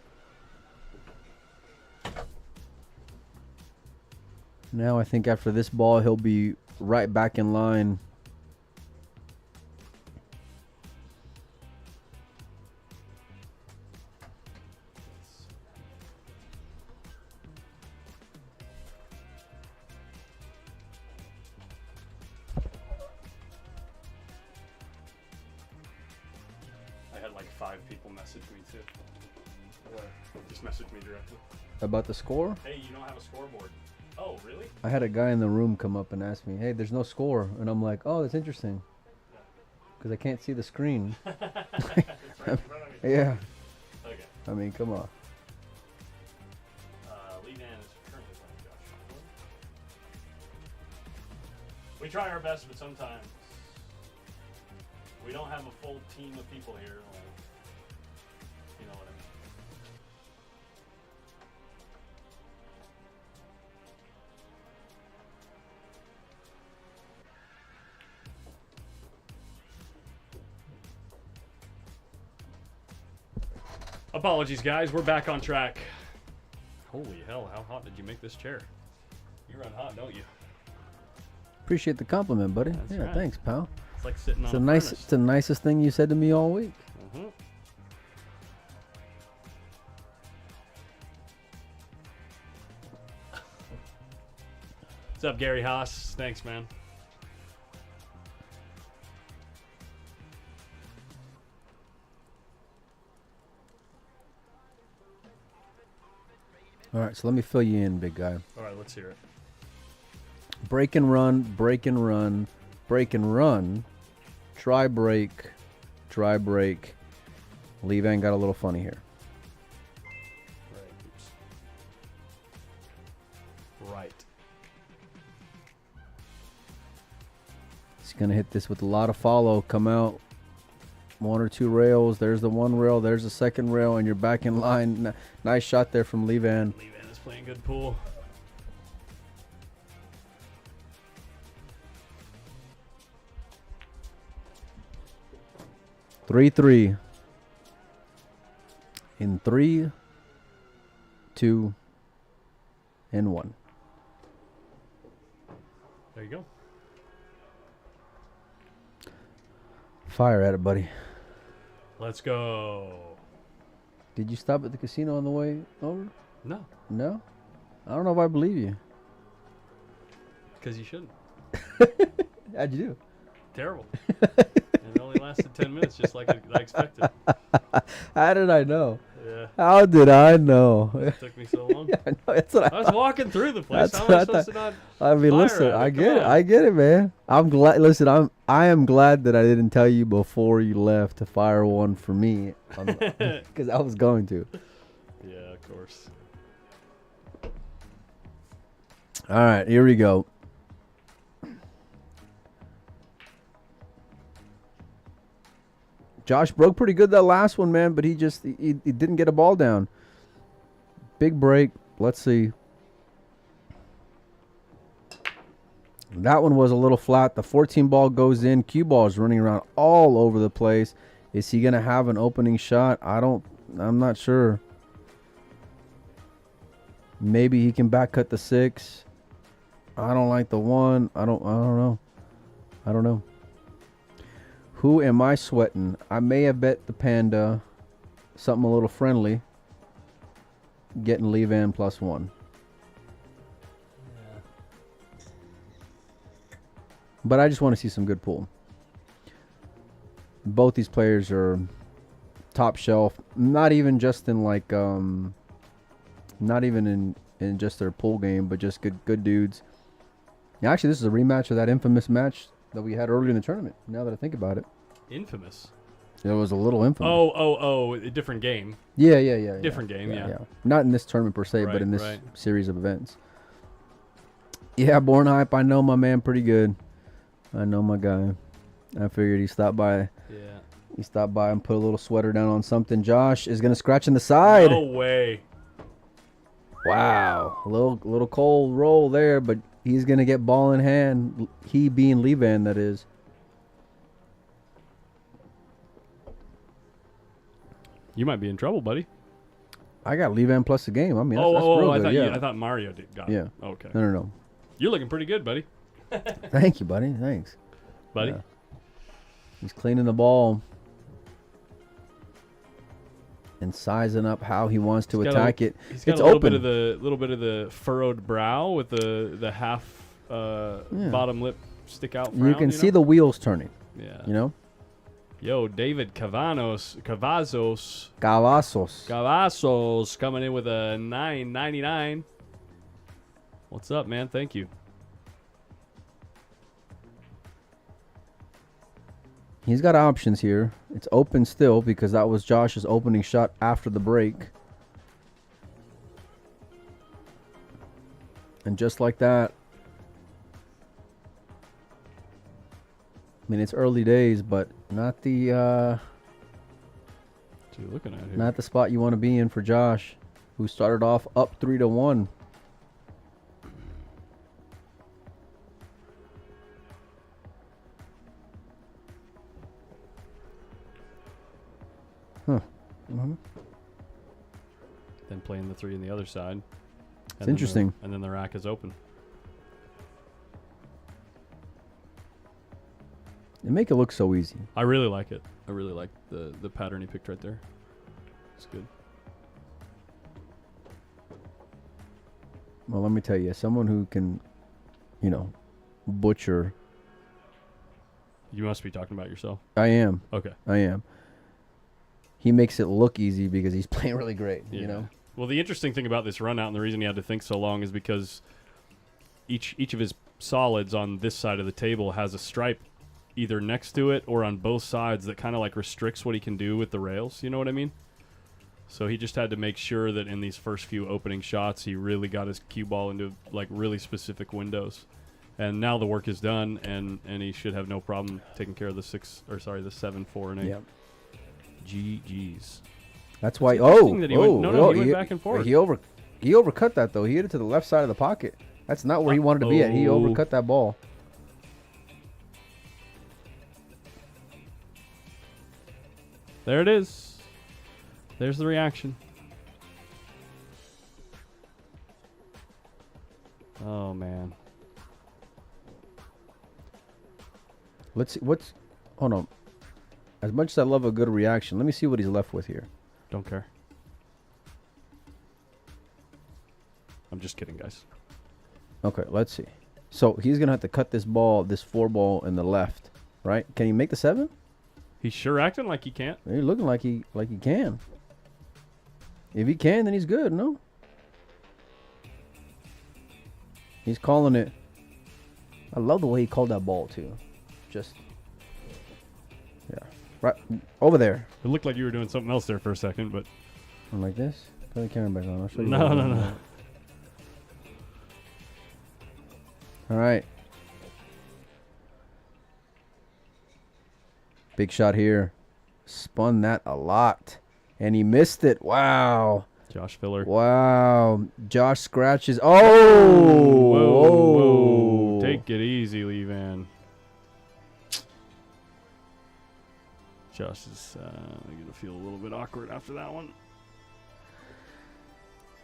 Now I think after this ball, he'll be right back in line. I had like 5 people message me too. Just message me directly. About the score? Hey, you don't have a scoreboard. Oh, really? I had a guy in the room come up and ask me, hey, there's no score. And I'm like, oh, that's interesting. Because I can't see the screen. It's right in front of me. Yeah. Okay. I mean, come on. Lee Van is currently playing Josh. We try our best, but sometimes we don't have a full team of people here. Well, you know what I mean. Apologies, guys. We're back on track. Holy hell, how hot did you make this chair? You run hot, don't you? Appreciate the compliment, buddy. That's yeah, right. Thanks, pal. It's like sitting It's on the a it's the nicest thing you said to me all week. Mm-hmm. What's up, Gary Haas? Thanks, man. All right, so let me fill you in, big guy. All right, let's hear it. Break and run, break and run, break and run, try break, try break. Levan got a little funny here. gonna hit this with a lot of follow. Come out 1 or 2 rails. There's the 1 rail. There's the 2nd rail, and you're back in line. Nice shot there from Levan. Levan is playing good pool. Three. In 3, 2, and 1. There you go. Fire at it, buddy. Let's go. Did you stop at the casino on the way over? No, No? I don't know if I believe you. because you shouldn't. How'd you do? Terrible. And it only lasted 10 minutes, just like I expected. How did I know? Yeah. How did I know? It took me so long. Yeah, I know. That's what I was walking through the place. That's How am what I I supposed to not? I mean, fire listen, at it. I Come get it. on. I get it, man. I'm glad. Listen, I am glad that I didn't tell you before you left to fire one for me, because I was going to. Yeah, of course. All right, here we go. Josh broke pretty good that last one, man, but he didn't get a ball down. Big break. Let's see. That one was a little flat. The 14 ball goes in. Cue ball is running around all over the place. Is he going to have an opening shot? I'm not sure. Maybe he can back cut the 6. I don't like the 1. I don't know. Who am I sweating? I may have bet the Panda something a little friendly. Getting Levan +1. But I just want to see some good pool. Both these players are top shelf. Not even just in like not even in just their pool game, but just good dudes. Yeah, actually, this is a rematch of that infamous match that we had earlier in the tournament. Now that I think about it, Infamous. it was a little infamous. Oh, a different game. Yeah. Different game, yeah. Not in this tournament per se, but Right, in this right. series of events. Yeah, Born Hype, I know my man pretty good. I know my guy. I figured he stopped by. Yeah. He stopped by and put a little sweater down on something. Josh is gonna scratch in the side. No way. Wow, a little cold roll there, but he's gonna get ball in hand. He being Levan, that is. You might be in trouble, buddy. I got Levan plus the game. I mean, that's real I good. thought Yeah. I thought Mario got it. Yeah. Okay. No. You're looking pretty good, buddy. Thank you, buddy. Thanks. Buddy. Yeah. He's cleaning the ball and sizing up how he wants to attack it. He's got It's a little open. bit of the furrowed brow with the half bottom lip stick out. You can see the wheels turning. Yeah. You know, Yo, David Cavazos coming in with a 9.99. What's up, man? Thank you. He's got options here. It's open still because that was Josh's opening shot after the break. And just like that, I mean, it's early days, but not the What are you looking at here? not the spot you want to be in for Josh, who started off up 3-1. Then playing the 3 on the other side. It's interesting. And then the rack is open. They make it look so easy. I really like it. I really like the pattern he picked right there. It's good. Well, let me tell you, someone who can, butcher. You must be talking about yourself. I am. Okay. I am. He makes it look easy because he's playing really great, Yeah. you know? Well, the interesting thing about this run out and the reason he had to think so long is because each of his solids on this side of the table has a stripe either next to it or on both sides that kind of like restricts what he can do with the rails. You know what I mean? So he just had to make sure that in these first few opening shots, he really got his cue ball into like really specific windows. And now the work is done, and he should have no problem taking care of the 7, 4, and 8. Yep. GG's. That's why. It's Oh, interesting that he went back and forth. He overcut that though. He hit it to the left side of the pocket. That's not where he wanted to be at. He overcut that ball. There it is. There's the reaction. Oh man. Let's see hold on. As much as I love a good reaction, let me see what he's left with here. Don't care. I'm just kidding, guys. Okay, let's see. So he's gonna have to cut this 4 ball in the left, right? Can he make the 7? He's sure acting like he can't. He's looking like he can. If he can, then he's good. No. He's calling it. I love the way he called that ball too. Just. Yeah. Right over there. It looked like you were doing something else there for a second, but I'm like this. Put the camera back on. I'll show you. no. All right. Big shot here. Spun that a lot. And he missed it. Wow. Josh Filler. Wow. Josh scratches. Oh. Whoa. Take it easy, Lee Van. Josh is going to feel a little bit awkward after that one.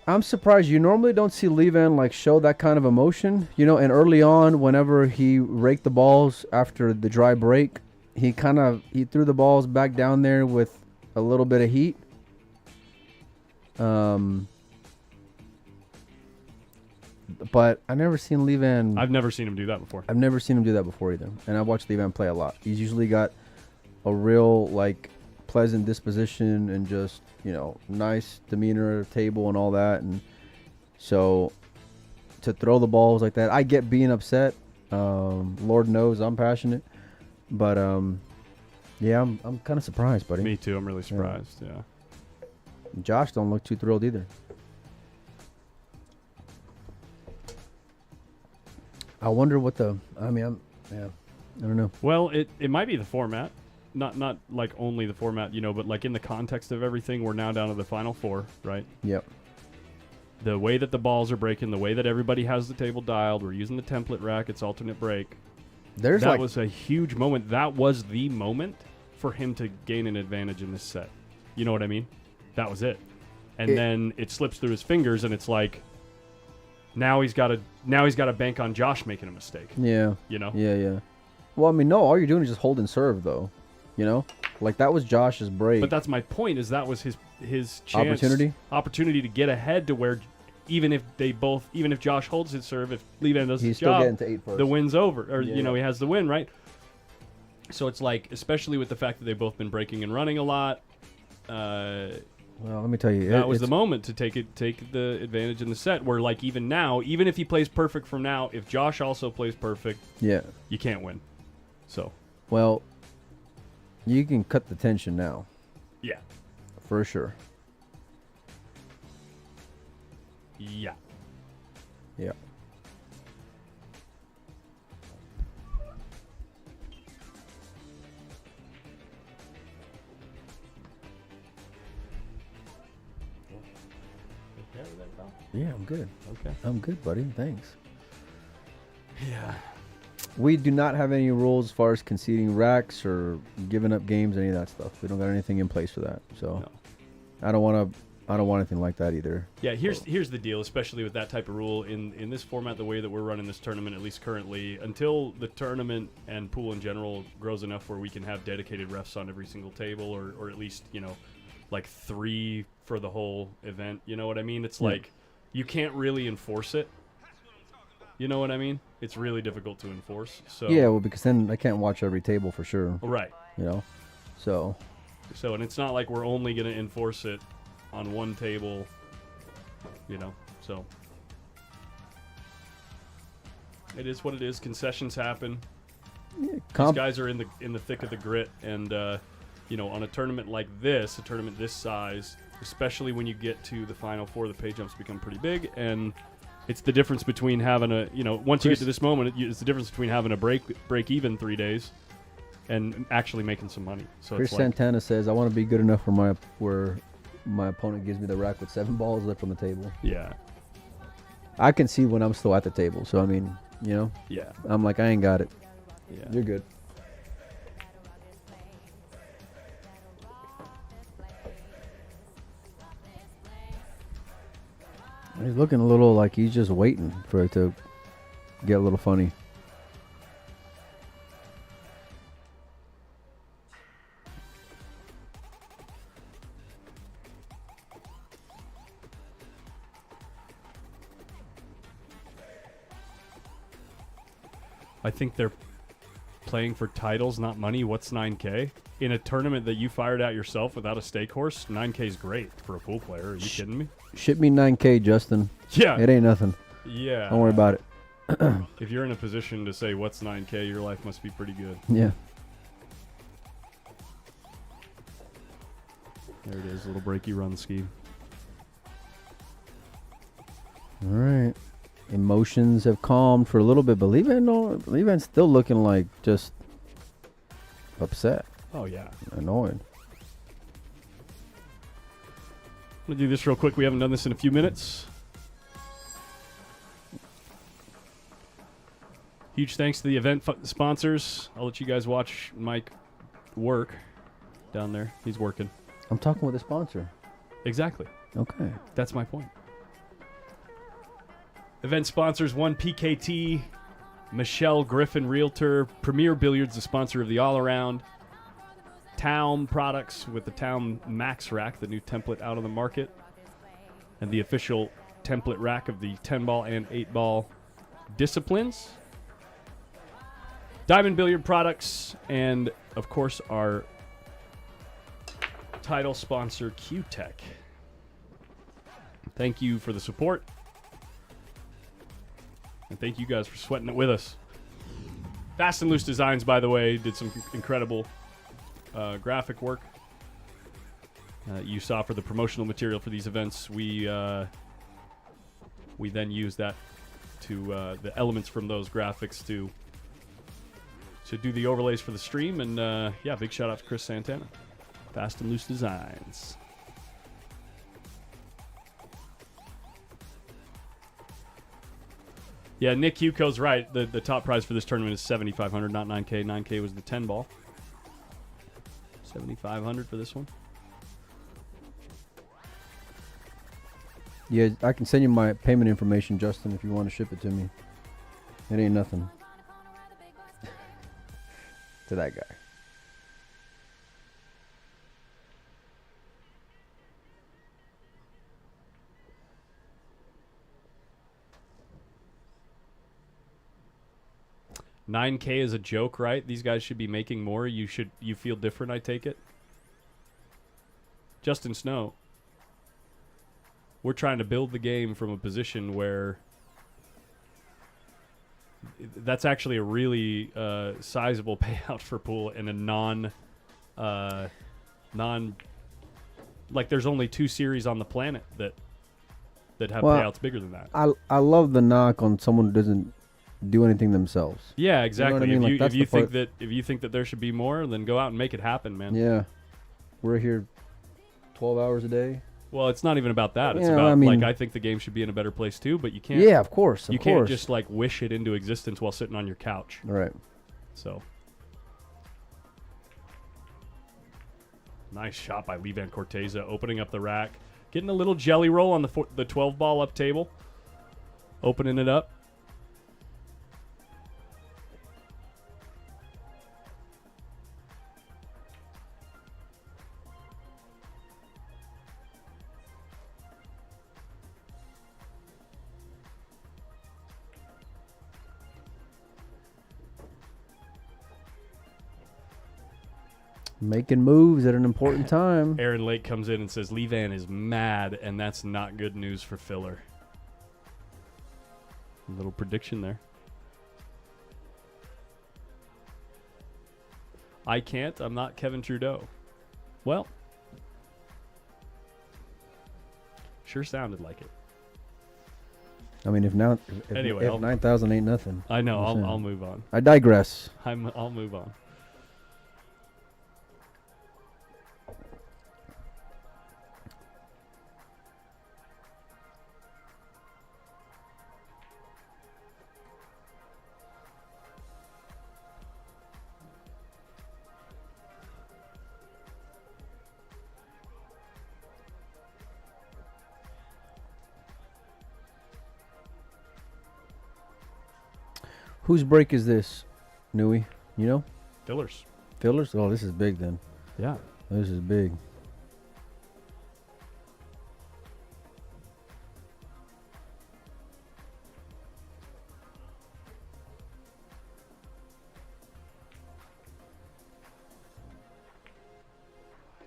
I'm surprised. You normally don't see Levan like show that kind of emotion, you know. And early on, whenever he raked the balls after the dry break, he threw the balls back down there with a little bit of heat. But I never seen Levan. I've never seen him do that before. I've never seen him do that before either. And I've watched Levan play a lot. He's usually got a real like pleasant disposition and just, you know, nice demeanor, table and all that. And so to throw the balls like that, I get being upset. Lord knows I'm passionate, but yeah, I'm kind of surprised, buddy. Me too. I'm really surprised. Yeah. Josh don't look too thrilled either. I wonder what I don't know. Well, it might be the format. Not like only the format, you know, but like in the context of everything, we're now down to the final 4, right? Yep. The way that the balls are breaking, the way that everybody has the table dialed, we're using the template rack, it's alternate break. That was a huge moment. That was the moment for him to gain an advantage in this set. You know what I mean? That was it. And then it slips through his fingers, and it's like now he's got to bank on Josh making a mistake. Yeah. You know? Yeah. Well, I mean, no, all you're doing is just hold and serve, though. You know, like that was Josh's break. But that's my point. Is that was his chance, opportunity to get ahead to where even if Josh holds his serve, if Levan does his job, getting to 8 first. The win's over, or you know, he has the win, right? So it's like, especially with the fact that they've both been breaking and running a lot. Well, let me tell you, that was the moment to take the advantage in the set. Where like even now, even if he plays perfect from now, if Josh also plays perfect, yeah, you can't win. So well. You can cut the tension now. Yeah. For sure. Yeah. Yeah. Yeah, I'm good. Okay. I'm good, buddy. Thanks. Yeah. We do not have any rules as far as conceding racks or giving up games, any of that stuff. We don't got anything in place for that. So No. I don't want anything like that either. Yeah, here's the deal, especially with that type of rule in this format, the way that we're running this tournament, at least currently, until the tournament and pool in general grows enough where we can have dedicated refs on every single table, or at least, you know, like 3 for the whole event. You know what I mean? It's like you can't really enforce it. You know what I mean? It's really difficult to enforce. So yeah, well, because then I can't watch every table for sure. Right. You know, so and it's not like we're only going to enforce it on one table. You know, so it is what it is. Concessions happen. Yeah, These guys are in the thick of the grit, and you know, on a tournament like this, a tournament this size, especially when you get to the final 4, the pay jumps become pretty big, and It's the difference between having a, once you get to this moment, it's the difference between having a break even 3 days and actually making some money. So Chris it's like, Santana says, I want to be good enough where my opponent gives me the rack with 7 balls left on the table. yeah, I can see when I'm still at the table. So, I mean, yeah, I'm like, I ain't got it. yeah. You're good. He's looking a little like he's just waiting for it to get a little funny. I think they're playing for titles, not money. What's 9K? In a tournament that you fired out yourself without a stake horse, 9K is great for a pool player. Are you kidding me? Ship me 9K, Justin. Yeah. It ain't nothing. Yeah. Don't worry about it. If you're in a position to say what's 9K, your life must be pretty good. Yeah. There it is, little breaky run scheme. All right. Emotions have calmed for a little bit, but Levan's still looking like just upset, Oh, yeah. annoyed. I'm going to do this real quick. We haven't done this in a few minutes. Huge thanks to the event sponsors. I'll let you guys watch Mike work down there. He's working. I'm talking with a sponsor. Exactly. Okay. That's my point. Event sponsors: 1PKT, Michelle Griffin Realtor, Premier Billiards, the sponsor of the All Around, Town Products with the Town Max Rack, the new template out on the market, and the official template rack of the 10-ball and 8-ball disciplines. Diamond Billiard Products, and of course our title sponsor, Q-Tech. Thank you for the support. And thank you guys for sweating it with us. Fast and Loose Designs, by the way, did some incredible graphic work. You saw for the promotional material for these events. We then used that to the elements from those graphics to do the overlays for the stream. And yeah, big shout out to Chris Santana. Fast and Loose Designs. Yeah, Nick Yuko's right. The top prize for this tournament is $7,500, not $9K. $9K was the 10-ball. $7,500 for this one. Yeah, I can send you my payment information, Justin, if you want to ship it to me. It ain't nothing. To that guy. $9K is a joke, right? These guys should be making more. You feel different, I take it? Justin Snow. We're trying to build the game from a position where that's actually a really sizable payout for pool in a non like there's only 2 series on the planet that have payouts bigger than that. I love the knock on someone who doesn't do anything themselves. Yeah, exactly. You know what I mean? If you think that there should be more, then go out and make it happen, man. Yeah. We're here 12 hours a day. Well, it's not even about that. It's Yeah, about I mean- I think the game should be in a better place too, but you can't. Yeah, of course. You can't just like wish it into existence while sitting on your couch. Right. So nice shot by Levan Corteza, opening up the rack, getting a little jelly roll on the 12 ball up table, opening it up. Making moves at an important time. Aaron Lake comes in and says Levan is mad, and that's not good news for Filler. A little prediction there. I can't. I'm not Kevin Trudeau. Well, sure sounded like it. I mean, if Anyway, I'll- 9,000 ain't nothing. I know. I'm saying. I'll move on. I digress. I'll move on. Whose break is this, Nui? You know? Fillers. Fillers? Oh, this is big then. Yeah. This is big.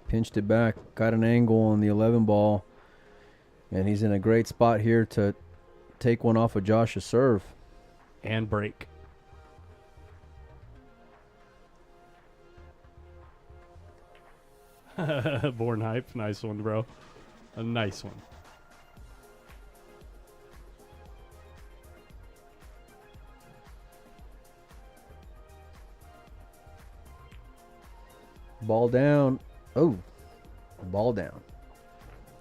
Pinched it back, got an angle on the 11 ball, and he's in a great spot here to take one off of Josh's serve. And break. Born hype. Nice one, bro. A nice one. Ball down. Oh, ball down.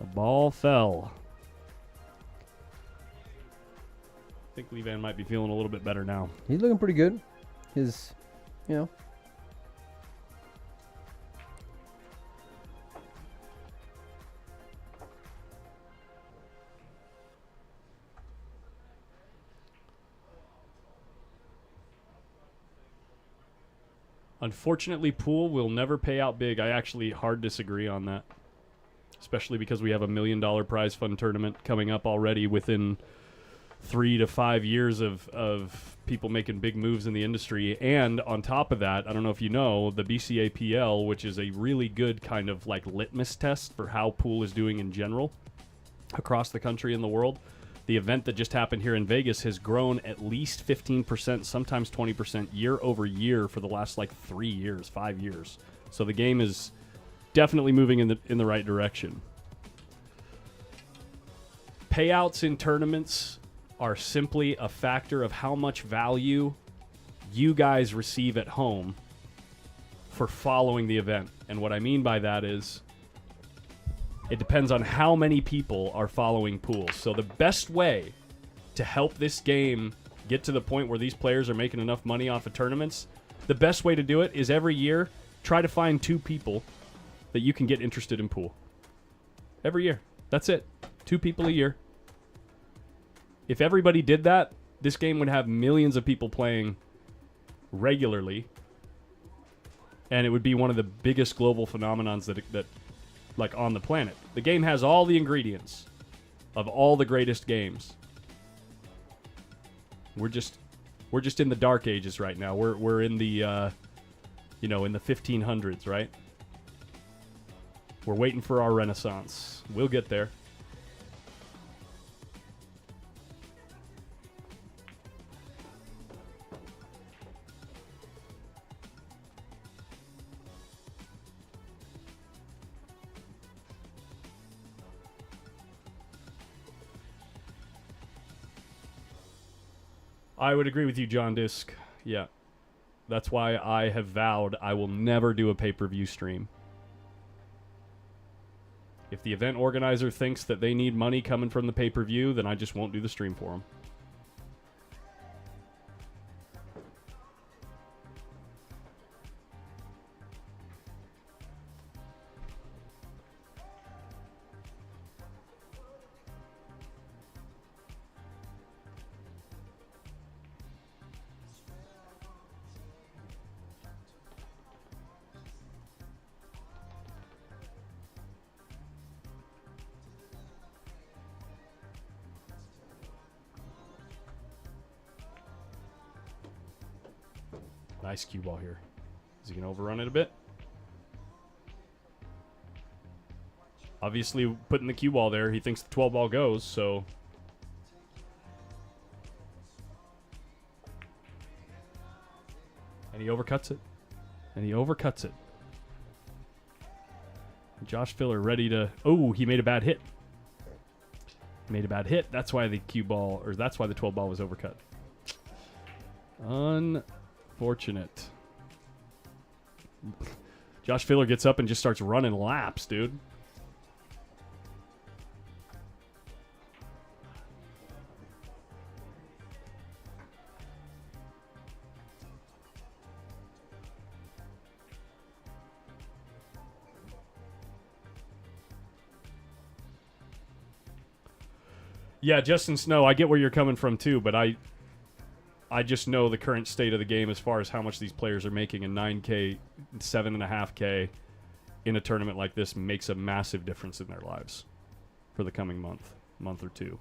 The ball fell. I think Levan might be feeling a little bit better now. He's looking pretty good. His, you know. Unfortunately, pool will never pay out big. I actually hard disagree on that. Especially because we have $1 million prize fund tournament coming up already within 3 to 5 years of people making big moves in the industry. And on top of that, I don't know if you know, the BCAPL, which is a really good kind of like litmus test for how pool is doing in general across the country and the world. The event that just happened here in Vegas has grown at least 15%, sometimes 20% year over year for the last like 3 years, 5 years. So the game is definitely moving in the right direction. Payouts in tournaments are simply a factor of how much value you guys receive at home for following the event. And what I mean by that is it depends on how many people are following pools. So the best way to help this game get to the point where these players are making enough money off of tournaments, the best way to do it is every year try to find 2 people that you can get interested in pool. Every year. That's it. 2 people a year. If everybody did that, this game would have millions of people playing regularly, and it would be one of the biggest global phenomenons that like on the planet. The game has all the ingredients of all the greatest games. We're just in the dark ages right now. We're in the in the 1500s, right? We're waiting for our renaissance. We'll get there. I would agree with you, John Disk. Yeah. That's why I have vowed I will never do a pay-per-view stream. If the event organizer thinks that they need money coming from the pay-per-view, then I just won't do the stream for them. Nice cue ball here. Is he going to overrun it a bit? Obviously, putting the cue ball there, he thinks the 12 ball goes, so... And he overcuts it. And he overcuts it. Josh Filler ready to... Oh, he made a bad hit. Made a bad hit. That's why the cue ball, or that's why the 12 ball was overcut. Unfortunate. Josh Filler gets up and just starts running laps, dude. Yeah, Justin Snow, I get where you're coming from too, but I just know the current state of the game as far as how much these players are making, and 9K, 7.5K in a tournament like this makes a massive difference in their lives for the coming month or two.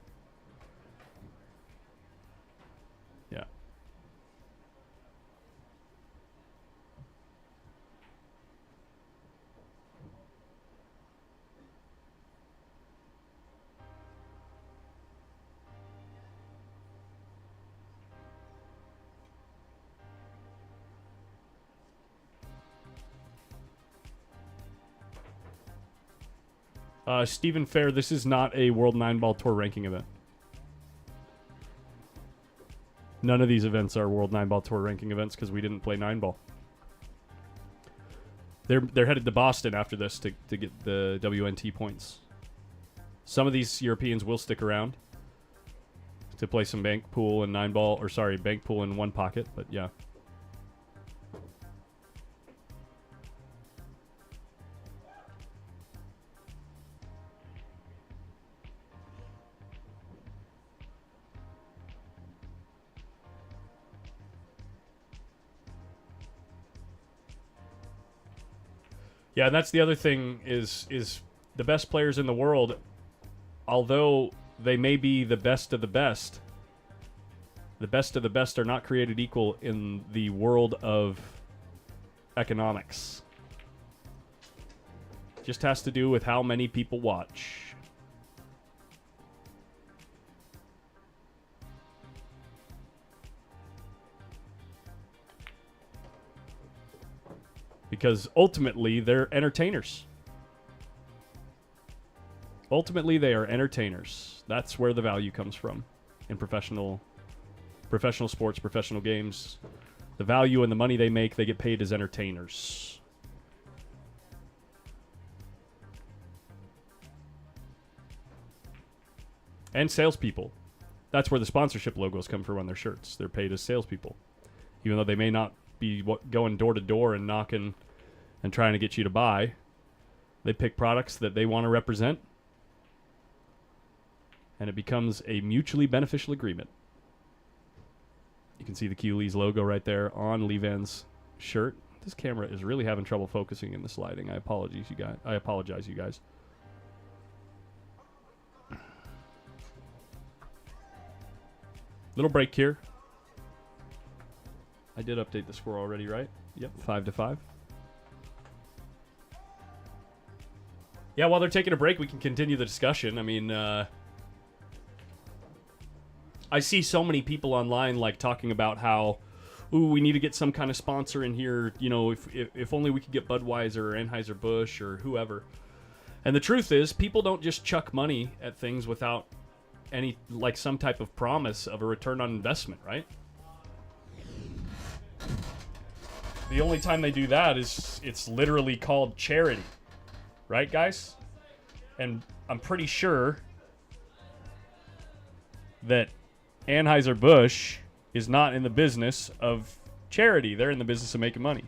Yeah. Stephen Fair, this is not a World 9-Ball Tour ranking event. None of these events are World 9-Ball Tour ranking events because we didn't play 9-Ball. They're headed to Boston after this to get the WNT points. Some of these Europeans will stick around to play some bank pool and 9-Ball, or sorry, bank pool in one pocket, but yeah. Yeah, and that's the other thing is the best players in the world, although they may be the best of the best are not created equal in the world of economics. Just has to do with how many people watch. Because ultimately, they're entertainers. Ultimately, they are entertainers. That's where the value comes from in professional sports, professional games. The value and the money they make, they get paid as entertainers. And salespeople. That's where the sponsorship logos come from on their shirts. They're paid as salespeople. Even though they may not be going door to door and knocking and trying to get you to buy. They pick products that they want to represent, and it becomes a mutually beneficial agreement. You can see the Q-Lee's logo right there on Levan's shirt. This camera is really having trouble focusing in the sliding. I apologize, you guys. Little break here. I did update the score already, right? Yep, 5-5. Yeah, while they're taking a break, we can continue the discussion. I mean, I see so many people online like talking about how, ooh, we need to get some kind of sponsor in here. You know, if only we could get Budweiser or Anheuser-Busch or whoever. And the truth is, people don't just chuck money at things without any, like, some type of promise of a return on investment, right? The only time they do that is it's literally called charity. Right, guys? And I'm pretty sure that Anheuser-Busch is not in the business of charity. They're in the business of making money.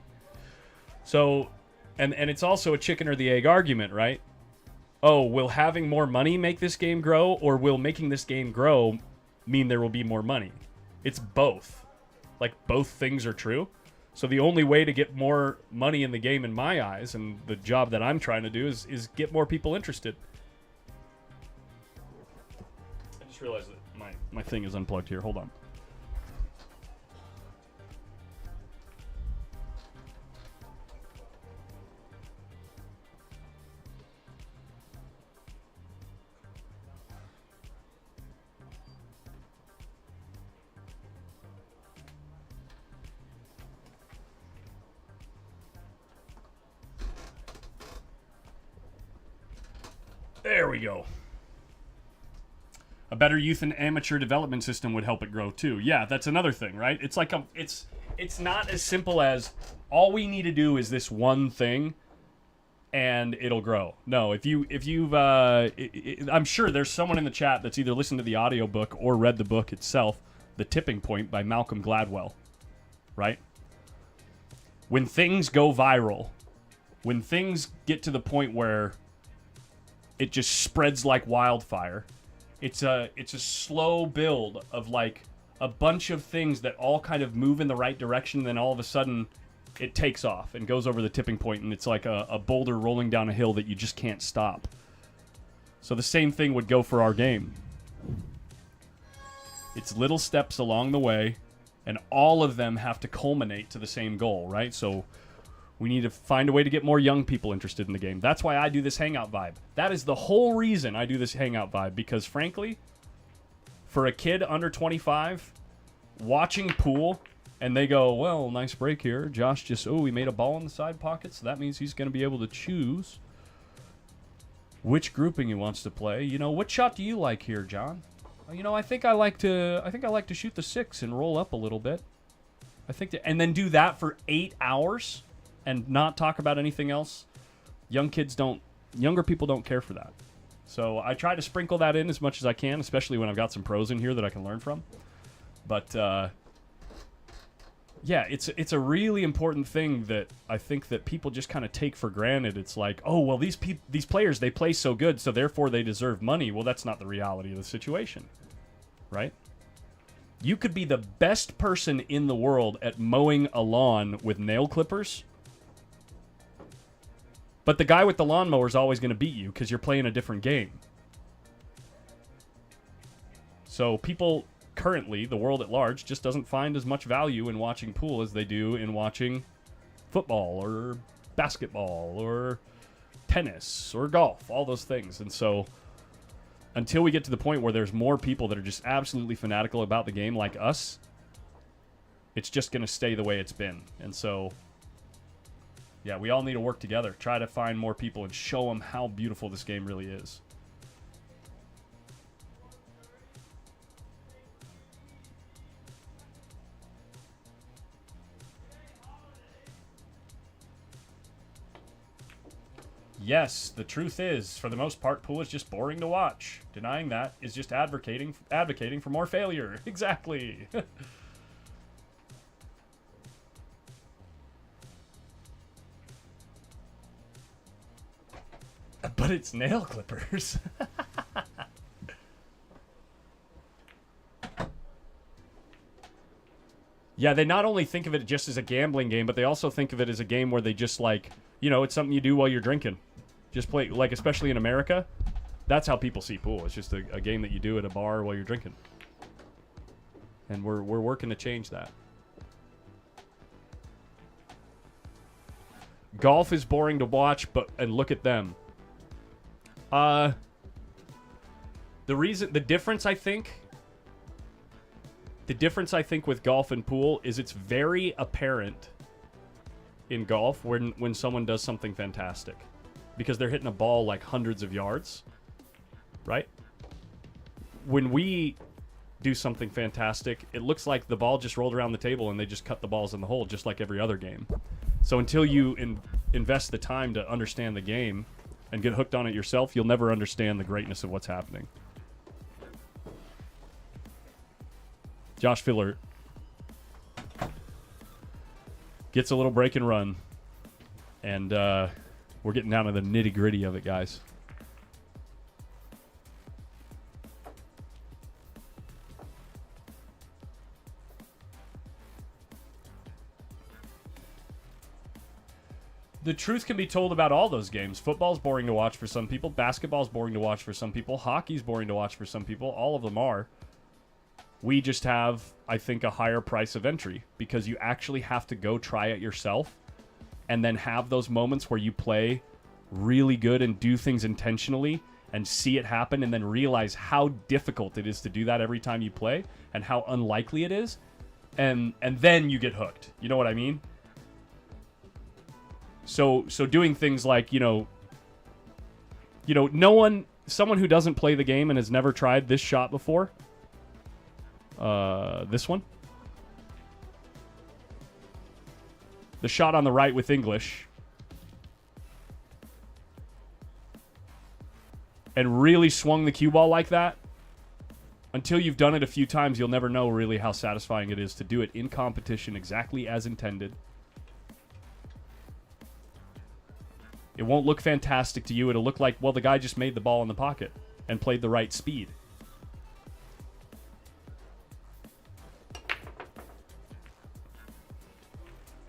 So, and it's also a chicken or the egg argument, right? Oh, will having more money make this game grow, or will making this game grow mean there will be more money? It's both. Like, both things are true. So the only way to get more money in the game, in my eyes, and the job that I'm trying to do, is get more people interested. I just realized that my thing is unplugged here. Hold on. There we go. A better youth and amateur development system would help it grow too. Yeah, that's another thing, right? It's like it's not as simple as all we need to do is this one thing and it'll grow. No, I'm sure there's someone in the chat that's either listened to the audiobook or read the book itself, The Tipping Point by Malcolm Gladwell, right? When things go viral, when things get to the point where it just spreads like wildfire, it's a slow build of like a bunch of things that all kind of move in the right direction, and then all of a sudden it takes off and goes over the tipping point, and it's like a boulder rolling down a hill that you just can't stop. So the same thing would go for our game. It's little steps along the way, and all of them have to culminate to the same goal, right? So we need to find a way to get more young people interested in the game. That's why I do this Hangout Vibe. That is the whole reason I do this Hangout Vibe, because frankly, for a kid under 25, watching pool, and they go, well, nice break here. Josh just, he made a ball in the side pocket, so that means he's going to be able to choose which grouping he wants to play. You know, what shot do you like here, John? You know, I think I like to shoot the 6 and roll up a little bit. And then do that for 8 hours and not talk about anything else. Younger people don't care for that. So I try to sprinkle that in as much as I can, especially when I've got some pros in here that I can learn from. But yeah, it's a really important thing that I think that people just kind of take for granted. It's like, oh, well, these players, they play so good, so therefore they deserve money. Well, that's not the reality of the situation, right? You could be the best person in the world at mowing a lawn with nail clippers, but the guy with the lawnmower is always going to beat you because you're playing a different game. So people currently, the world at large, just doesn't find as much value in watching pool as they do in watching football or basketball or tennis or golf, all those things. And so until we get to the point where there's more people that are just absolutely fanatical about the game like us, it's just going to stay the way it's been. And so, yeah, we all need to work together, try to find more people and show them how beautiful this game really is. Yes, the truth is, for the most part, pool is just boring to watch. Denying that is just advocating for more failure. Exactly. But it's nail clippers. Yeah, they not only think of it just as a gambling game, but they also think of it as a game where they just like, you know, it's something you do while you're drinking. Just play, like, especially in America, that's how people see pool. It's just a game that you do at a bar while you're drinking. And we're working to change that. Golf is boring to watch, and look at them. The difference I think with golf and pool is it's very apparent in golf when someone does something fantastic, because they're hitting a ball like hundreds of yards, right? When we do something fantastic, it looks like the ball just rolled around the table and they just cut the balls in the hole, just like every other game. So until you invest the time to understand the game and get hooked on it yourself, you'll never understand the greatness of what's happening. Josh Filler gets a little break and run, and we're getting down to the nitty-gritty of it, guys. The truth can be told about all those games. Football's boring to watch for some people. Basketball's boring to watch for some people. Hockey's boring to watch for some people. All of them are. We just have, I think, a higher price of entry because you actually have to go try it yourself and then have those moments where you play really good and do things intentionally and see it happen and then realize how difficult it is to do that every time you play and how unlikely it is. And then you get hooked. You know what I mean? So doing things like, no one, someone who doesn't play the game and has never tried this shot before, this one, the shot on the right with English, and really swung the cue ball like that, until you've done it a few times, you'll never know really how satisfying it is to do it in competition exactly as intended. It won't look fantastic to you. It'll look like, well, the guy just made the ball in the pocket and played the right speed.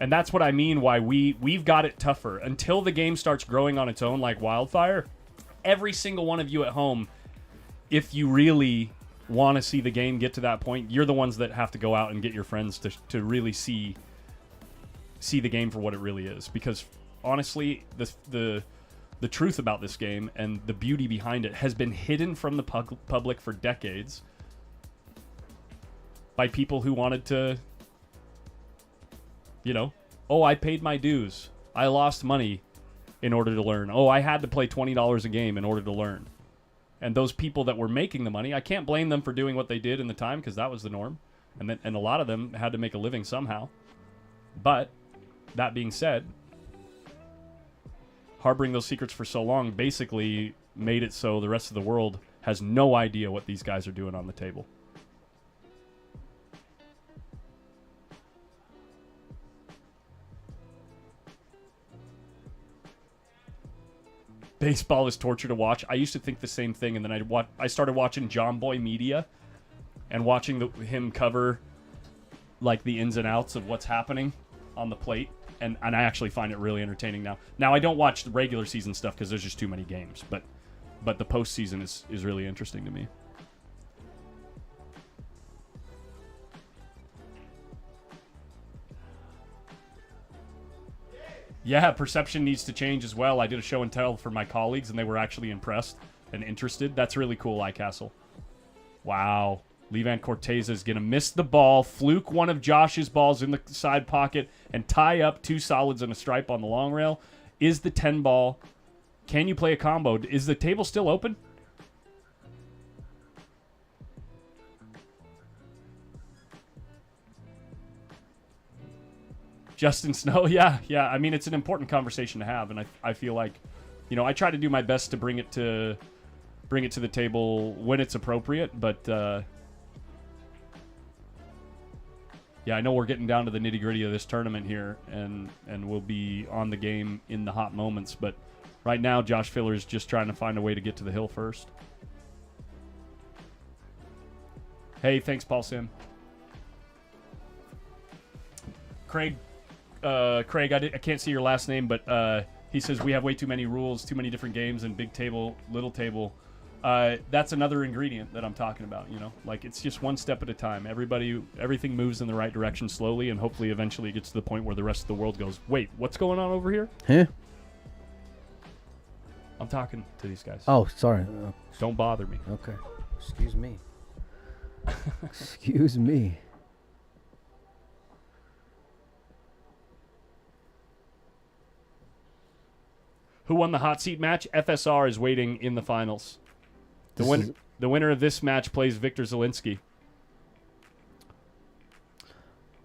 And that's what I mean why we've got it tougher. Until the game starts growing on its own like wildfire, every single one of you at home, if you really want to see the game get to that point, you're the ones that have to go out and get your friends to really see the game for what it really is. Because honestly, the truth about this game and the beauty behind it has been hidden from the public for decades by people who wanted to, oh, I paid my dues, I lost money in order to learn, oh, I had to play $20 a game in order to learn. And those people that were making the money, I can't blame them for doing what they did in the time, because that was the norm. And a lot of them had to make a living somehow. But that being said, harboring those secrets for so long basically made it so the rest of the world has no idea what these guys are doing on the table. Baseball is torture to watch. I used to think the same thing, and then I started watching John Boy Media and watching him cover like the ins and outs of what's happening on the plate, and I actually find it really entertaining now. Now I don't watch the regular season stuff because there's just too many games, but the postseason is really interesting to me. Yeah, perception needs to change as well. I did a show and tell for my colleagues, and they were actually impressed and interested. That's really cool, iCastle. Wow. Levan Corteza is going to miss the ball, fluke one of Josh's balls in the side pocket, and tie up 2 solids and a stripe on the long rail. Is the 10 ball. Can you play a combo? Is the table still open? Justin Snow, yeah. I mean, it's an important conversation to have, and I feel like, I try to do my best to bring it to the table when it's appropriate. But yeah, I know we're getting down to the nitty gritty of this tournament here, and we'll be on the game in the hot moments. But right now, Josh Filler is just trying to find a way to get to the hill first. Hey, thanks, Paul Sim. Craig, I can't see your last name, but he says we have way too many rules, too many different games, and big table, little table. That's another ingredient that I'm talking about. Like it's just one step at a time. Everything moves in the right direction slowly, and hopefully eventually it gets to the point where the rest of the world goes, wait, what's going on over here? Huh? I'm talking to these guys. Oh, sorry. Don't bother me. Okay. Excuse me. Excuse me. Who won the hot seat match? FSR is waiting in the finals. The winner of this match plays Victor Zielinski.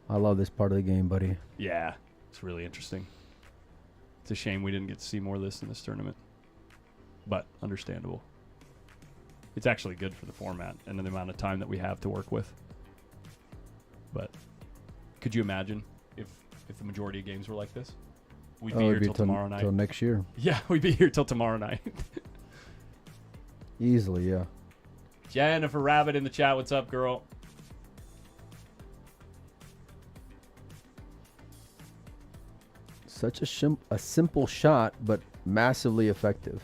I love this part of the game, buddy. Yeah, it's really interesting. It's a shame we didn't get to see more of this in this tournament. But understandable. It's actually good for the format and the amount of time that we have to work with. But could you imagine if the majority of games were like this? We'd be here till tomorrow night. Till next year. Yeah, we'd be here till tomorrow night. Easily, yeah. Jennifer Rabbit in the chat. What's up, girl? Such a simple shot, but massively effective.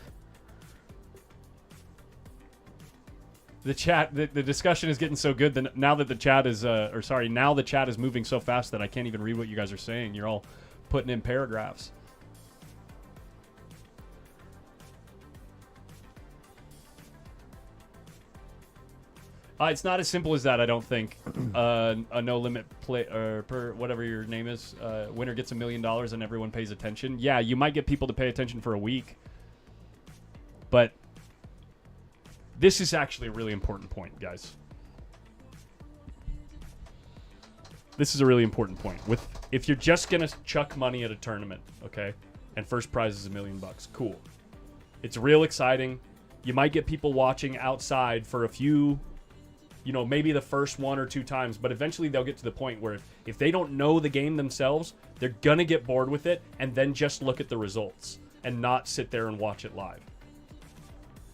The chat, the discussion is getting so good that now that the chat is, now the chat is moving so fast that I can't even read what you guys are saying. You're all putting in paragraphs. It's not as simple as that, I don't think. A no limit play or per whatever your name is, winner gets $1 million and everyone pays attention. Yeah, you might get people to pay attention for a week, but This is actually a really important point, guys. This is a really important point. If you're just gonna chuck money at a tournament, okay, and first prize is $1 million, cool. It's real exciting. You might get people watching outside for a few, maybe the first 1 or 2 times, but eventually they'll get to the point where if they don't know the game themselves, they're gonna get bored with it and then just look at the results and not sit there and watch it live.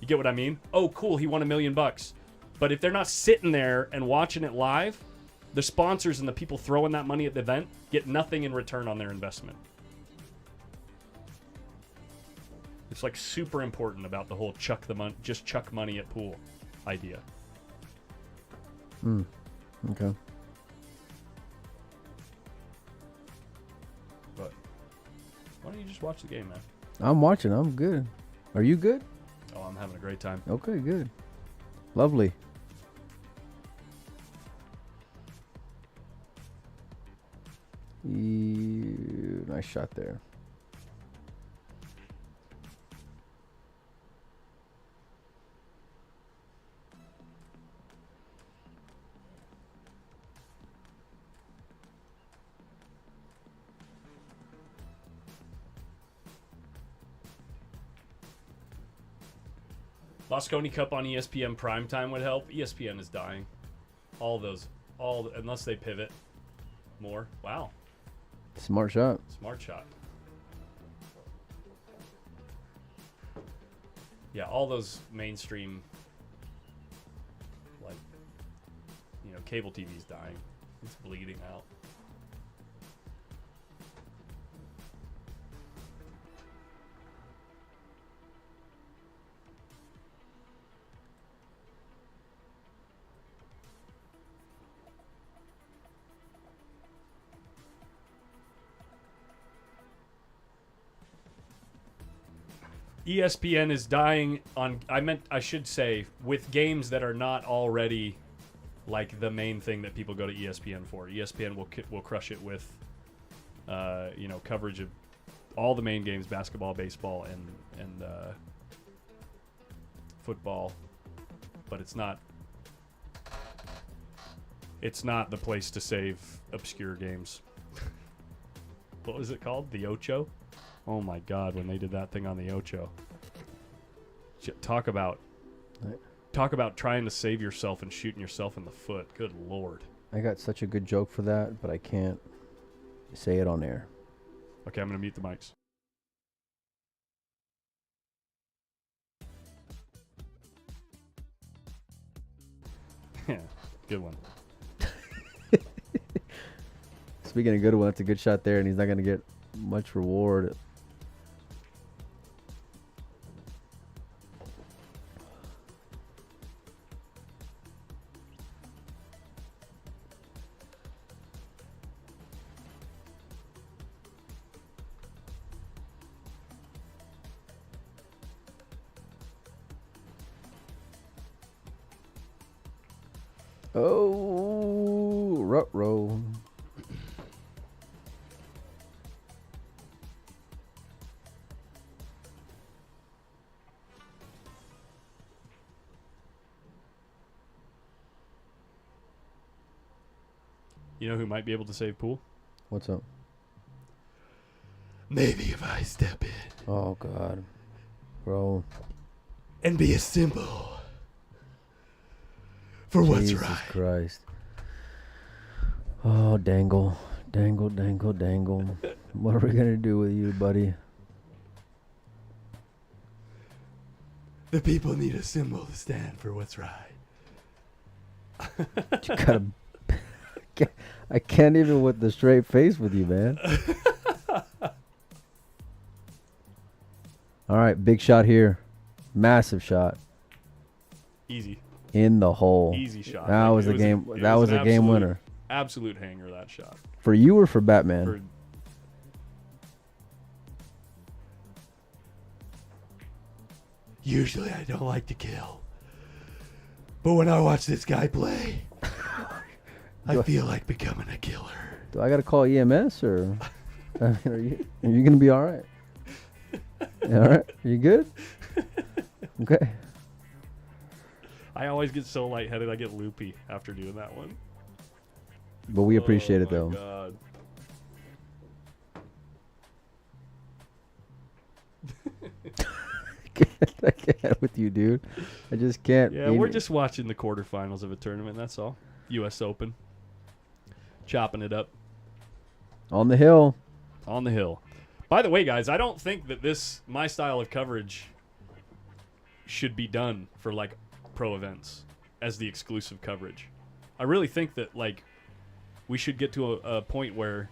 You get what I mean? Oh, cool, he won $1 million. But if they're not sitting there and watching it live, the sponsors and the people throwing that money at the event get nothing in return on their investment. It's like super important about the whole just chuck money at pool idea. Okay. But why don't you just watch the game, man? I'm watching. I'm good. Are you good? Oh, I'm having a great time. Okay, good. Lovely. Nice shot there. Mosconi Cup on ESPN primetime would help. ESPN is dying. Unless they pivot more. Wow. Smart shot. Smart shot. Yeah, all those mainstream, cable TV's dying. It's bleeding out. ESPN is dying on, I should say, with games that are not already like the main thing that people go to ESPN for. ESPN will crush it with, coverage of all the main games, basketball, baseball, and football. But it's not the place to save obscure games. What was it called? The Ocho? Oh my God, when they did that thing on the Ocho. Talk about trying to save yourself and shooting yourself in the foot. Good Lord. I got such a good joke for that, but I can't say it on air. Okay, I'm going to mute the mics. Yeah, good one. Speaking of good one, that's a good shot there, and he's not going to get much reward. Oh, ruh-roh. You know who might be able to save pool? What's up? Maybe if I step in Oh, God. Bro. and be a symbol for what's Jesus right. Christ. Oh, dangle. Dangle, dangle, dangle. What are we going to do with you, buddy? The people need a symbol to stand for what's right. You gotta... I can't even with the straight face with you, man. All right, big shot here. Massive shot. Easy. In the hole. Easy shot. That was a game. That was a game winner. Absolute hanger, that shot. For you or for Batman? For, Usually I don't like to kill. But when I watch this guy play, I feel like becoming a killer. Do I gotta call EMS or? I mean, are you gonna be all right? All right. Are you good? Okay. I always get so lightheaded. I get loopy after doing that one. But we appreciate it, Oh though. my God. I can't with you, dude. I just can't. Yeah, we're just watching the quarterfinals of a tournament. That's all. U.S. Open. Chopping it up on the hill. on the hill. By the way, guys, I don't think that my style of coverage should be done for like pro events as the exclusive coverage. I really think that like we should get to a point where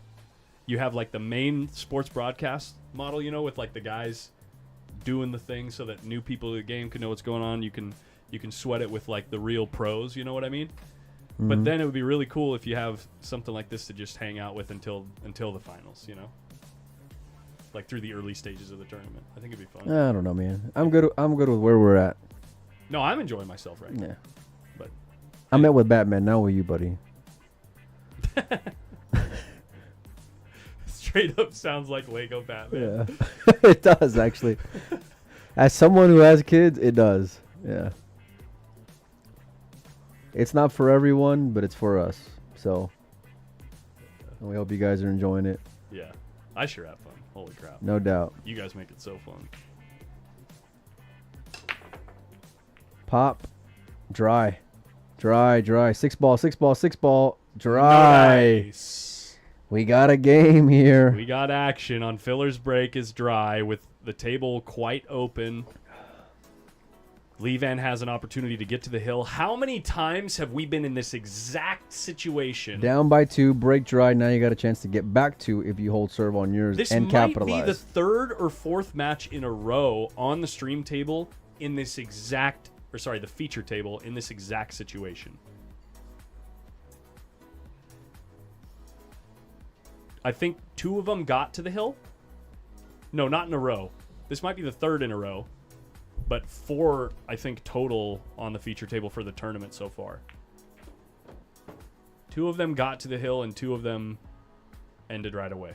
you have like the main sports broadcast model, you know, with like the guys doing the thing so that new people to the game can know what's going on. You can sweat it with like the real pros, you know what I mean? Mm-hmm. But then it would be really cool if you have something like this to just hang out with until the finals, you know? Like through the early stages of the tournament. I think it'd be fun. I don't know, man. I'm good with where we're at. No, I'm enjoying myself right now. Yeah. But I met with Batman. Now with you, buddy. straight up sounds like Lego Batman. Yeah. It does, actually. As someone who has kids, it does. Yeah. It's not for everyone, but it's for us. So and we hope you guys are enjoying it. Yeah. I sure have fun. Holy crap. No doubt. You guys make it so fun. Pop. Dry. Dry. 6 ball. Dry. Nice. We got a game here. We got action on Filler's break is dry with the table quite open. Levan has an opportunity to get to the hill. How many times have we been in this exact situation? Down by 2, break dry. Now you got a chance to get back to if you hold serve on yours This and might capitalize. be the third or fourth match in a row on the stream table in this exact, the feature table in this exact situation. I think 2 of them got to the hill. No, not in a row. This might be the third in a row. But 4, I think, total on the feature table for the tournament so far. 2 of them got to the hill, and 2 of them ended right away.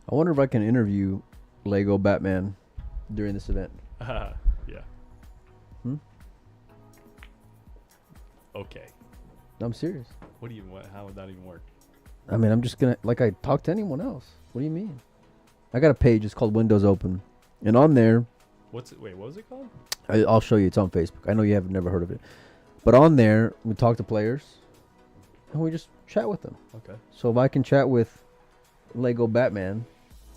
I wonder if I can interview Lego Batman during this event. Yeah. Hmm? Okay. I'm serious. How would that even work? I mean, I'm just going to, like I talk to anyone else. What do you mean? I got a page. It's called Windows Open. And on there, Wait, what was it called? I'll show you. It's on Facebook. I know you have never heard of it. But on there, we talk to players. And we just chat with them. Okay. So if I can chat with Lego Batman,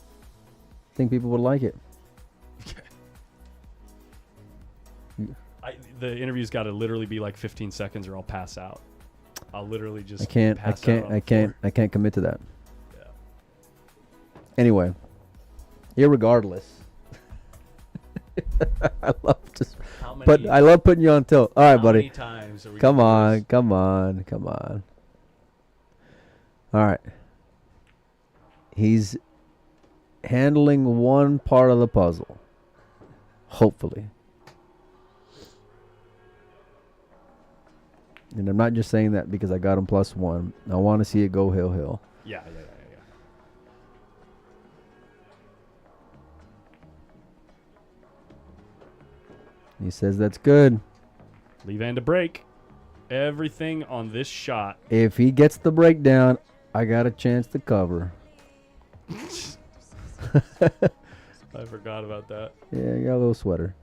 I think people would like it. The interview's got to literally be like 15 seconds or I'll pass out. I'll literally just I can't commit to that. Yeah. Anyway, irregardless. I love putting you on tilt. All right, buddy. How many times are we Come gonna do on. this? All right. He's handling one part of the puzzle. Hopefully. And I'm not just saying that because I got him +1. I want to see it go hill. Yeah. He says that's good. Levan to break. Everything on this shot. If he gets the breakdown, I got a chance to cover. I forgot about that. Yeah, I got a little sweater.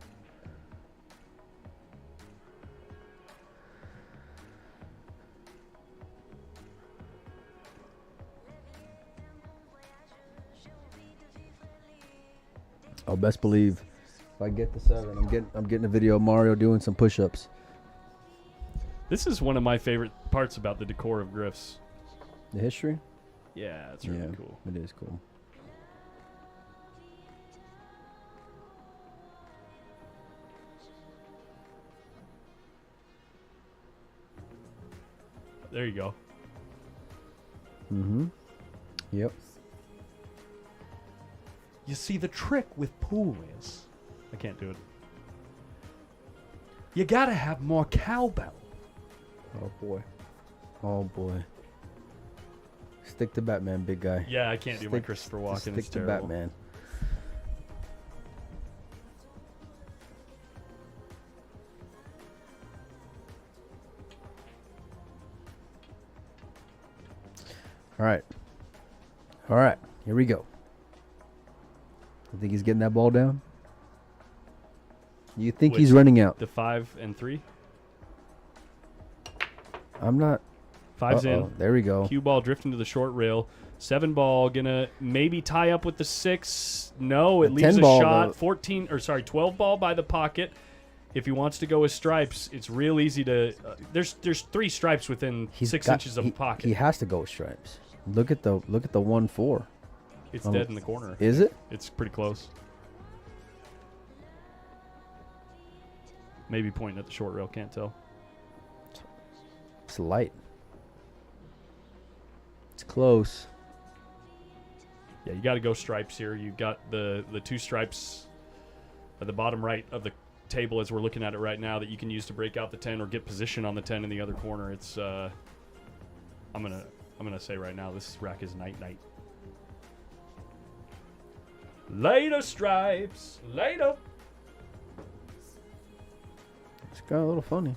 Oh, best believe if I get the 7, I'm getting a video of Mario doing some push-ups. This is one of my favorite parts about the decor of Griff'S. The history? Yeah, it's really cool. It is cool. There you go. Mm-hmm. Yep. You see, the trick with pool is... I can't do it. You gotta have more cowbell. Oh boy. Stick to Batman, big guy. Yeah, I can't do my Christopher Walken. Stick It's to terrible. Batman. All right. All right. Here we go. You think he's getting that ball down? You think he's Which- running out? The 5 and 3. I'm not. 5's Uh-oh. in. There we go. Cue ball drifting to the short rail. 7 ball gonna maybe tie up with the 6. No, it The leaves 10 a ball, shot. though. 12 ball by the pocket. If he wants to go with stripes, it's real easy to. There's 3 stripes within 6 inches of he, a pocket. He has to go with stripes. Look at the 1-4. It's dead in the corner. Is it? It's pretty close. Maybe pointing at the short rail. Can't tell. It's light. It's close. Yeah, you got to go stripes here. You've got the 2 stripes at the bottom right of the table as we're looking at it right now that you can use to break out the 10 or get position on the 10 in the other corner. It's I'm gonna say right now this rack is night. Later, stripes. Later. It's got a little funny.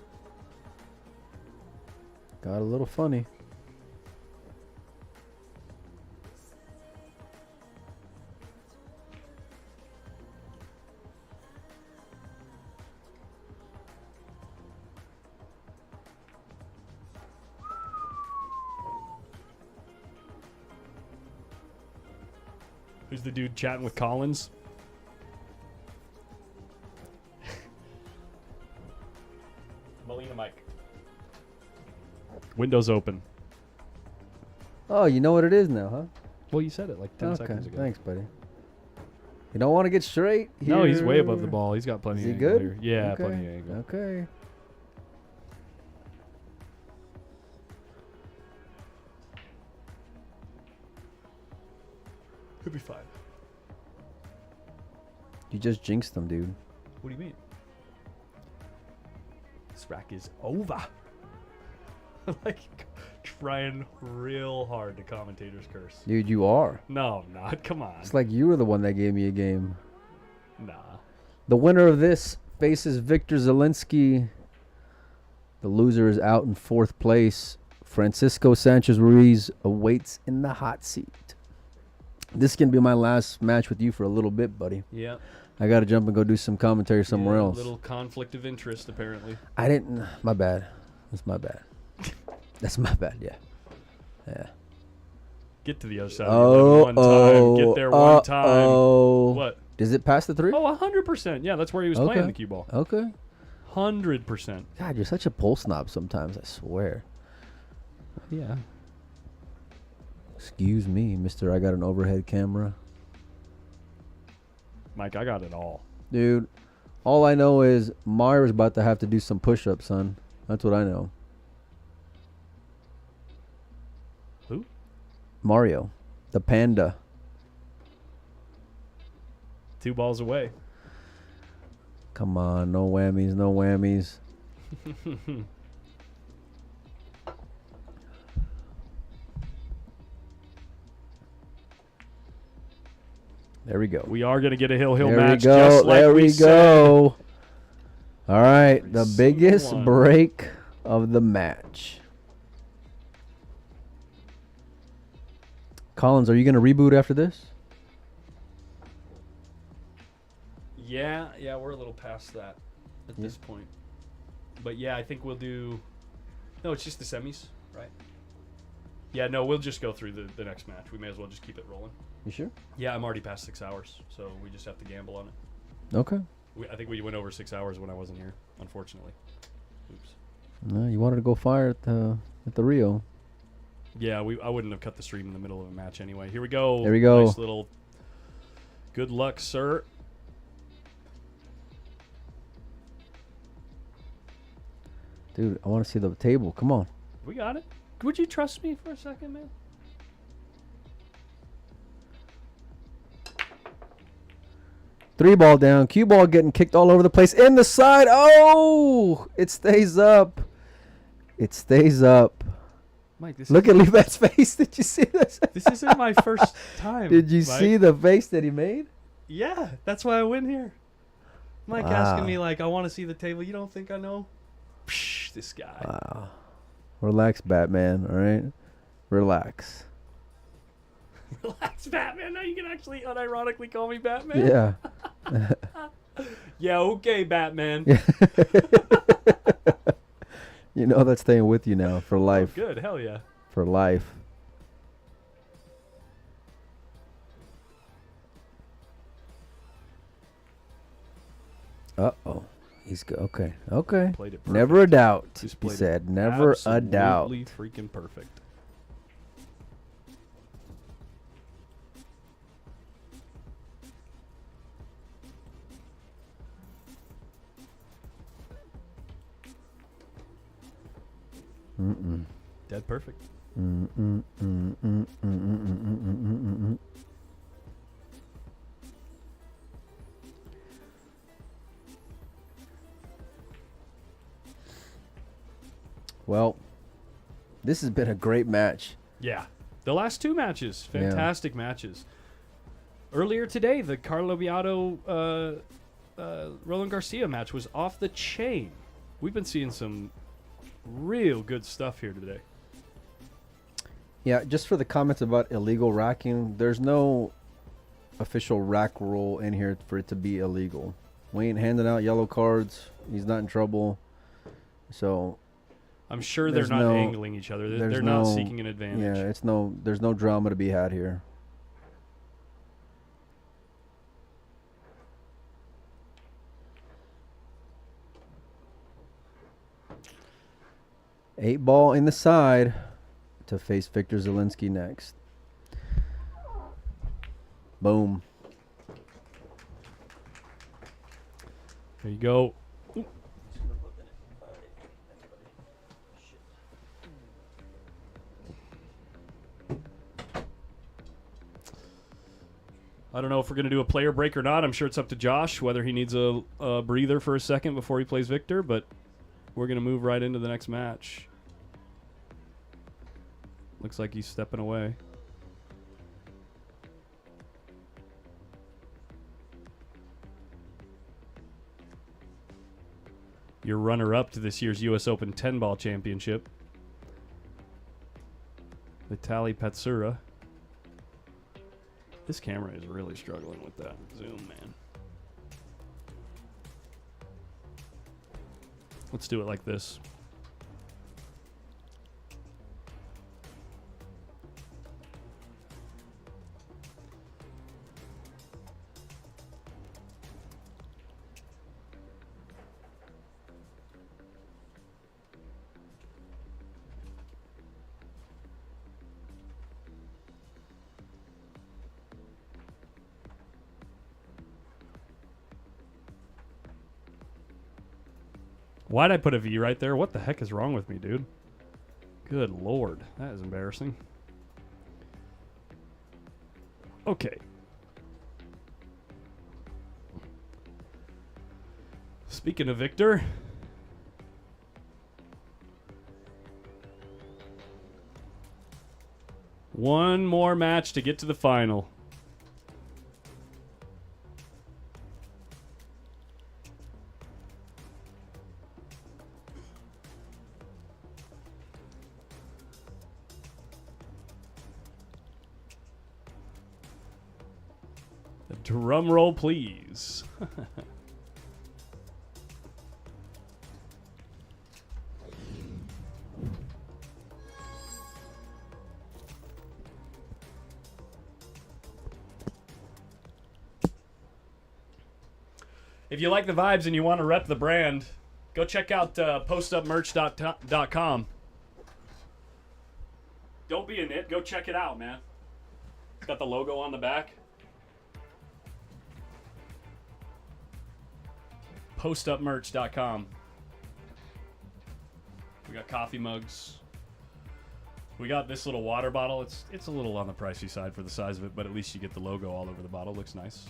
Got a little funny. Who's the dude chatting with Collins? Molina Mike. Windows open. Oh, you know what it is now, huh? Well, you said it like 10 Okay, seconds ago. thanks, buddy. You don't want to get straight? No, he's way above the here? ball. He's got plenty Is of he angle good? here. Yeah, Okay. plenty of angle. Okay. He'll be fine. You just jinxed him, dude. What do you mean? This rack is over. Like, trying real hard to commentator's curse. Dude, you are. No, I'm not. Come on. It's like you were the one that gave me a game. Nah. The winner of this faces Victor Zielinski. The loser is out in 4th place. Francisco Sanchez Ruiz awaits in the hot seat. This can be my last match with you for a little bit, buddy. Yeah. I got to jump and go do some commentary somewhere else. A little conflict of interest, apparently. I didn't. My bad. That's my bad. That's my bad, yeah. Yeah. Get to the other side of the rim one time. Get there one time. What? Does it pass the 3? Oh, 100%. Yeah, that's where he was playing the cue ball. Okay. 100%. God, you're such a pole snob sometimes, I swear. Yeah. Excuse me, mister. I got an overhead camera. Mike, I got it all. Dude, all I know is Myra's about to have to do some push-ups, son. That's what I know. Who? Mario. The panda. 2 balls away. Come on, no whammies, no whammies. There we go. We are going to get a hill There match we go. just like there we we said. go. All right, the Every biggest single one. break of the match. Collins, are you going to reboot after this? Yeah, we're a little past that at this point. But yeah, I think we'll do. No, it's just the semis, right? Yeah, no, we'll just go through the next match. We may as well just keep it rolling. You sure? Yeah, I'm already past 6 hours, so we just have to gamble on it. Okay. I think we went over 6 hours when I wasn't here, unfortunately. Oops. No, you wanted to go fire at the Rio. Yeah, I wouldn't have cut the stream in the middle of a match anyway. Here we go. There we go. Nice little. Good luck, sir. Dude, I want to see the table. Come on. We got it. Would you trust me for a second, man? Three ball down. Cue ball getting kicked all over the place. In the side. Oh! It stays up. It stays up. Mike, Look at Levi's face. Did you see this? This isn't my first time. Did you Mike. see the face that he made? Yeah, that's why I went here. Mike asking me like, I want to see the table. You don't think I know? Psh, this guy. Wow. Relax, Batman. All right, relax. Relax, Batman. Now you can actually unironically call me Batman. Yeah. Yeah, okay, Batman. You know that's staying with you now for life. Good, hell yeah. For life. Uh-oh. He's good. Okay. Okay. Played it Never a doubt. Just He played it said, never a doubt. Absolutely freaking perfect. Mm-mm. Dead perfect. Mm-mm, mm-mm, mm-mm, mm-mm, mm-mm, mm-mm. Well, this has been a great match. Yeah. The last two matches, fantastic matches. Earlier today, the Carlo Biado Roland Garcia match was off the chain. We've been seeing some real good stuff here today. Yeah, just for the comments about illegal racking, there's no official rack rule in here for it to be illegal. We ain't handing out yellow cards. He's not in trouble. So I'm sure they're not angling each other. They're not seeking an advantage. Yeah, there's no drama to be had here. Eight ball in the side to face Victor Zielinski next. Boom. There you go. I don't know if we're going to do a player break or not. I'm sure it's up to Josh whether he needs a breather for a second before he plays Victor, but we're going to move right into the next match. Looks like he's stepping away. Your runner-up to this year's U.S. Open 10-ball championship, Vitaly Patsura. This camera is really struggling with that zoom, man. Let's do it like this. Why'd I put a V right there? What the heck is wrong with me, dude? Good Lord. That is embarrassing. Okay. Speaking of Victor. One more match to get to the final. Drum roll, please. If you like the vibes and you want to rep the brand, go check out postupmerch.com. Don't be a nit. Go check it out, man. It's got the logo on the back. postupmerch.com. We got coffee mugs. We got this little water bottle. It's a little on the pricey side for the size of it, but at least you get the logo all over the bottle. Looks nice.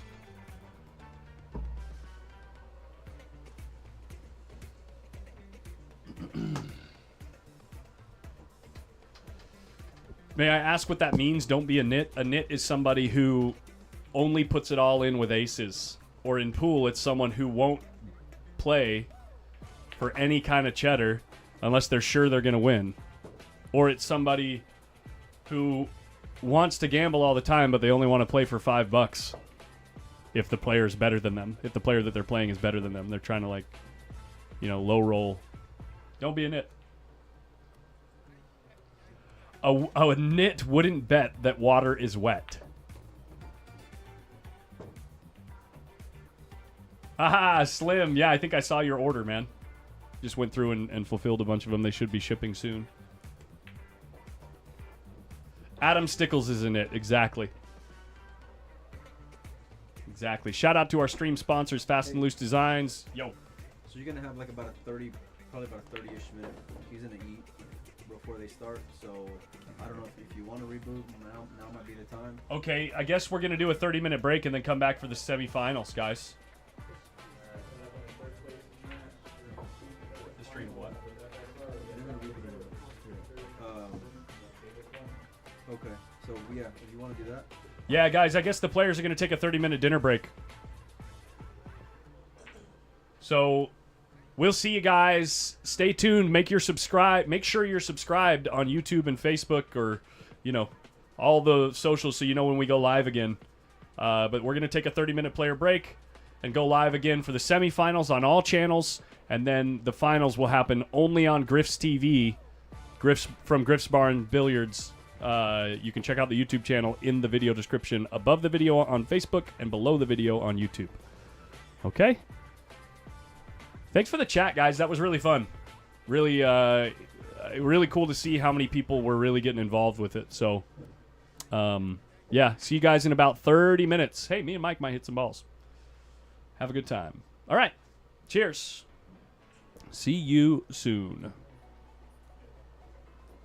May I ask what that means? Don't be a nit. A nit is somebody who only puts it all in with aces. Or in pool, it's someone who won't play for any kind of cheddar unless they're sure they're going to win. Or it's somebody who wants to gamble all the time, but they only want to play for $5 if the player is better than them. If the player that they're playing is better than them. They're trying to, like, you know, low roll. Don't be a nit. A nit wouldn't bet that water is wet. Haha, Slim. Yeah, I think I saw your order, man. Just went through and fulfilled a bunch of them. They should be shipping soon. Adam Stickles is a nit. Exactly. Exactly. Shout out to our stream sponsors, Fast and Loose Designs. Yo. So you're gonna have like about a 30, probably about a 30-ish minute. He's gonna eat before they start. So I don't know if you want to reboot. Now might be the time. Okay, I guess we're gonna do a 30-minute break and then come back for the semifinals, guys. The stream what? Okay. So yeah, if you want to do that. Yeah, guys, I guess the players are going to take a 30-minute dinner break. So we'll see you guys. Stay tuned. Make sure you're subscribed on YouTube and Facebook or, you know, all the socials so you know when we go live again. But we're going to take a 30-minute player break and go live again for the semifinals on all channels. And then the finals will happen only on Griff'S TV, from Griff'S Bar and Billiards. You can check out the YouTube channel in the video description above the video on Facebook and below the video on YouTube. Okay? Thanks for the chat, guys. That was really fun. Really, really cool to see how many people were really getting involved with it. So, yeah, see you guys in about 30 minutes. Hey, me and Mike might hit some balls. Have a good time. All right. Cheers. See you soon.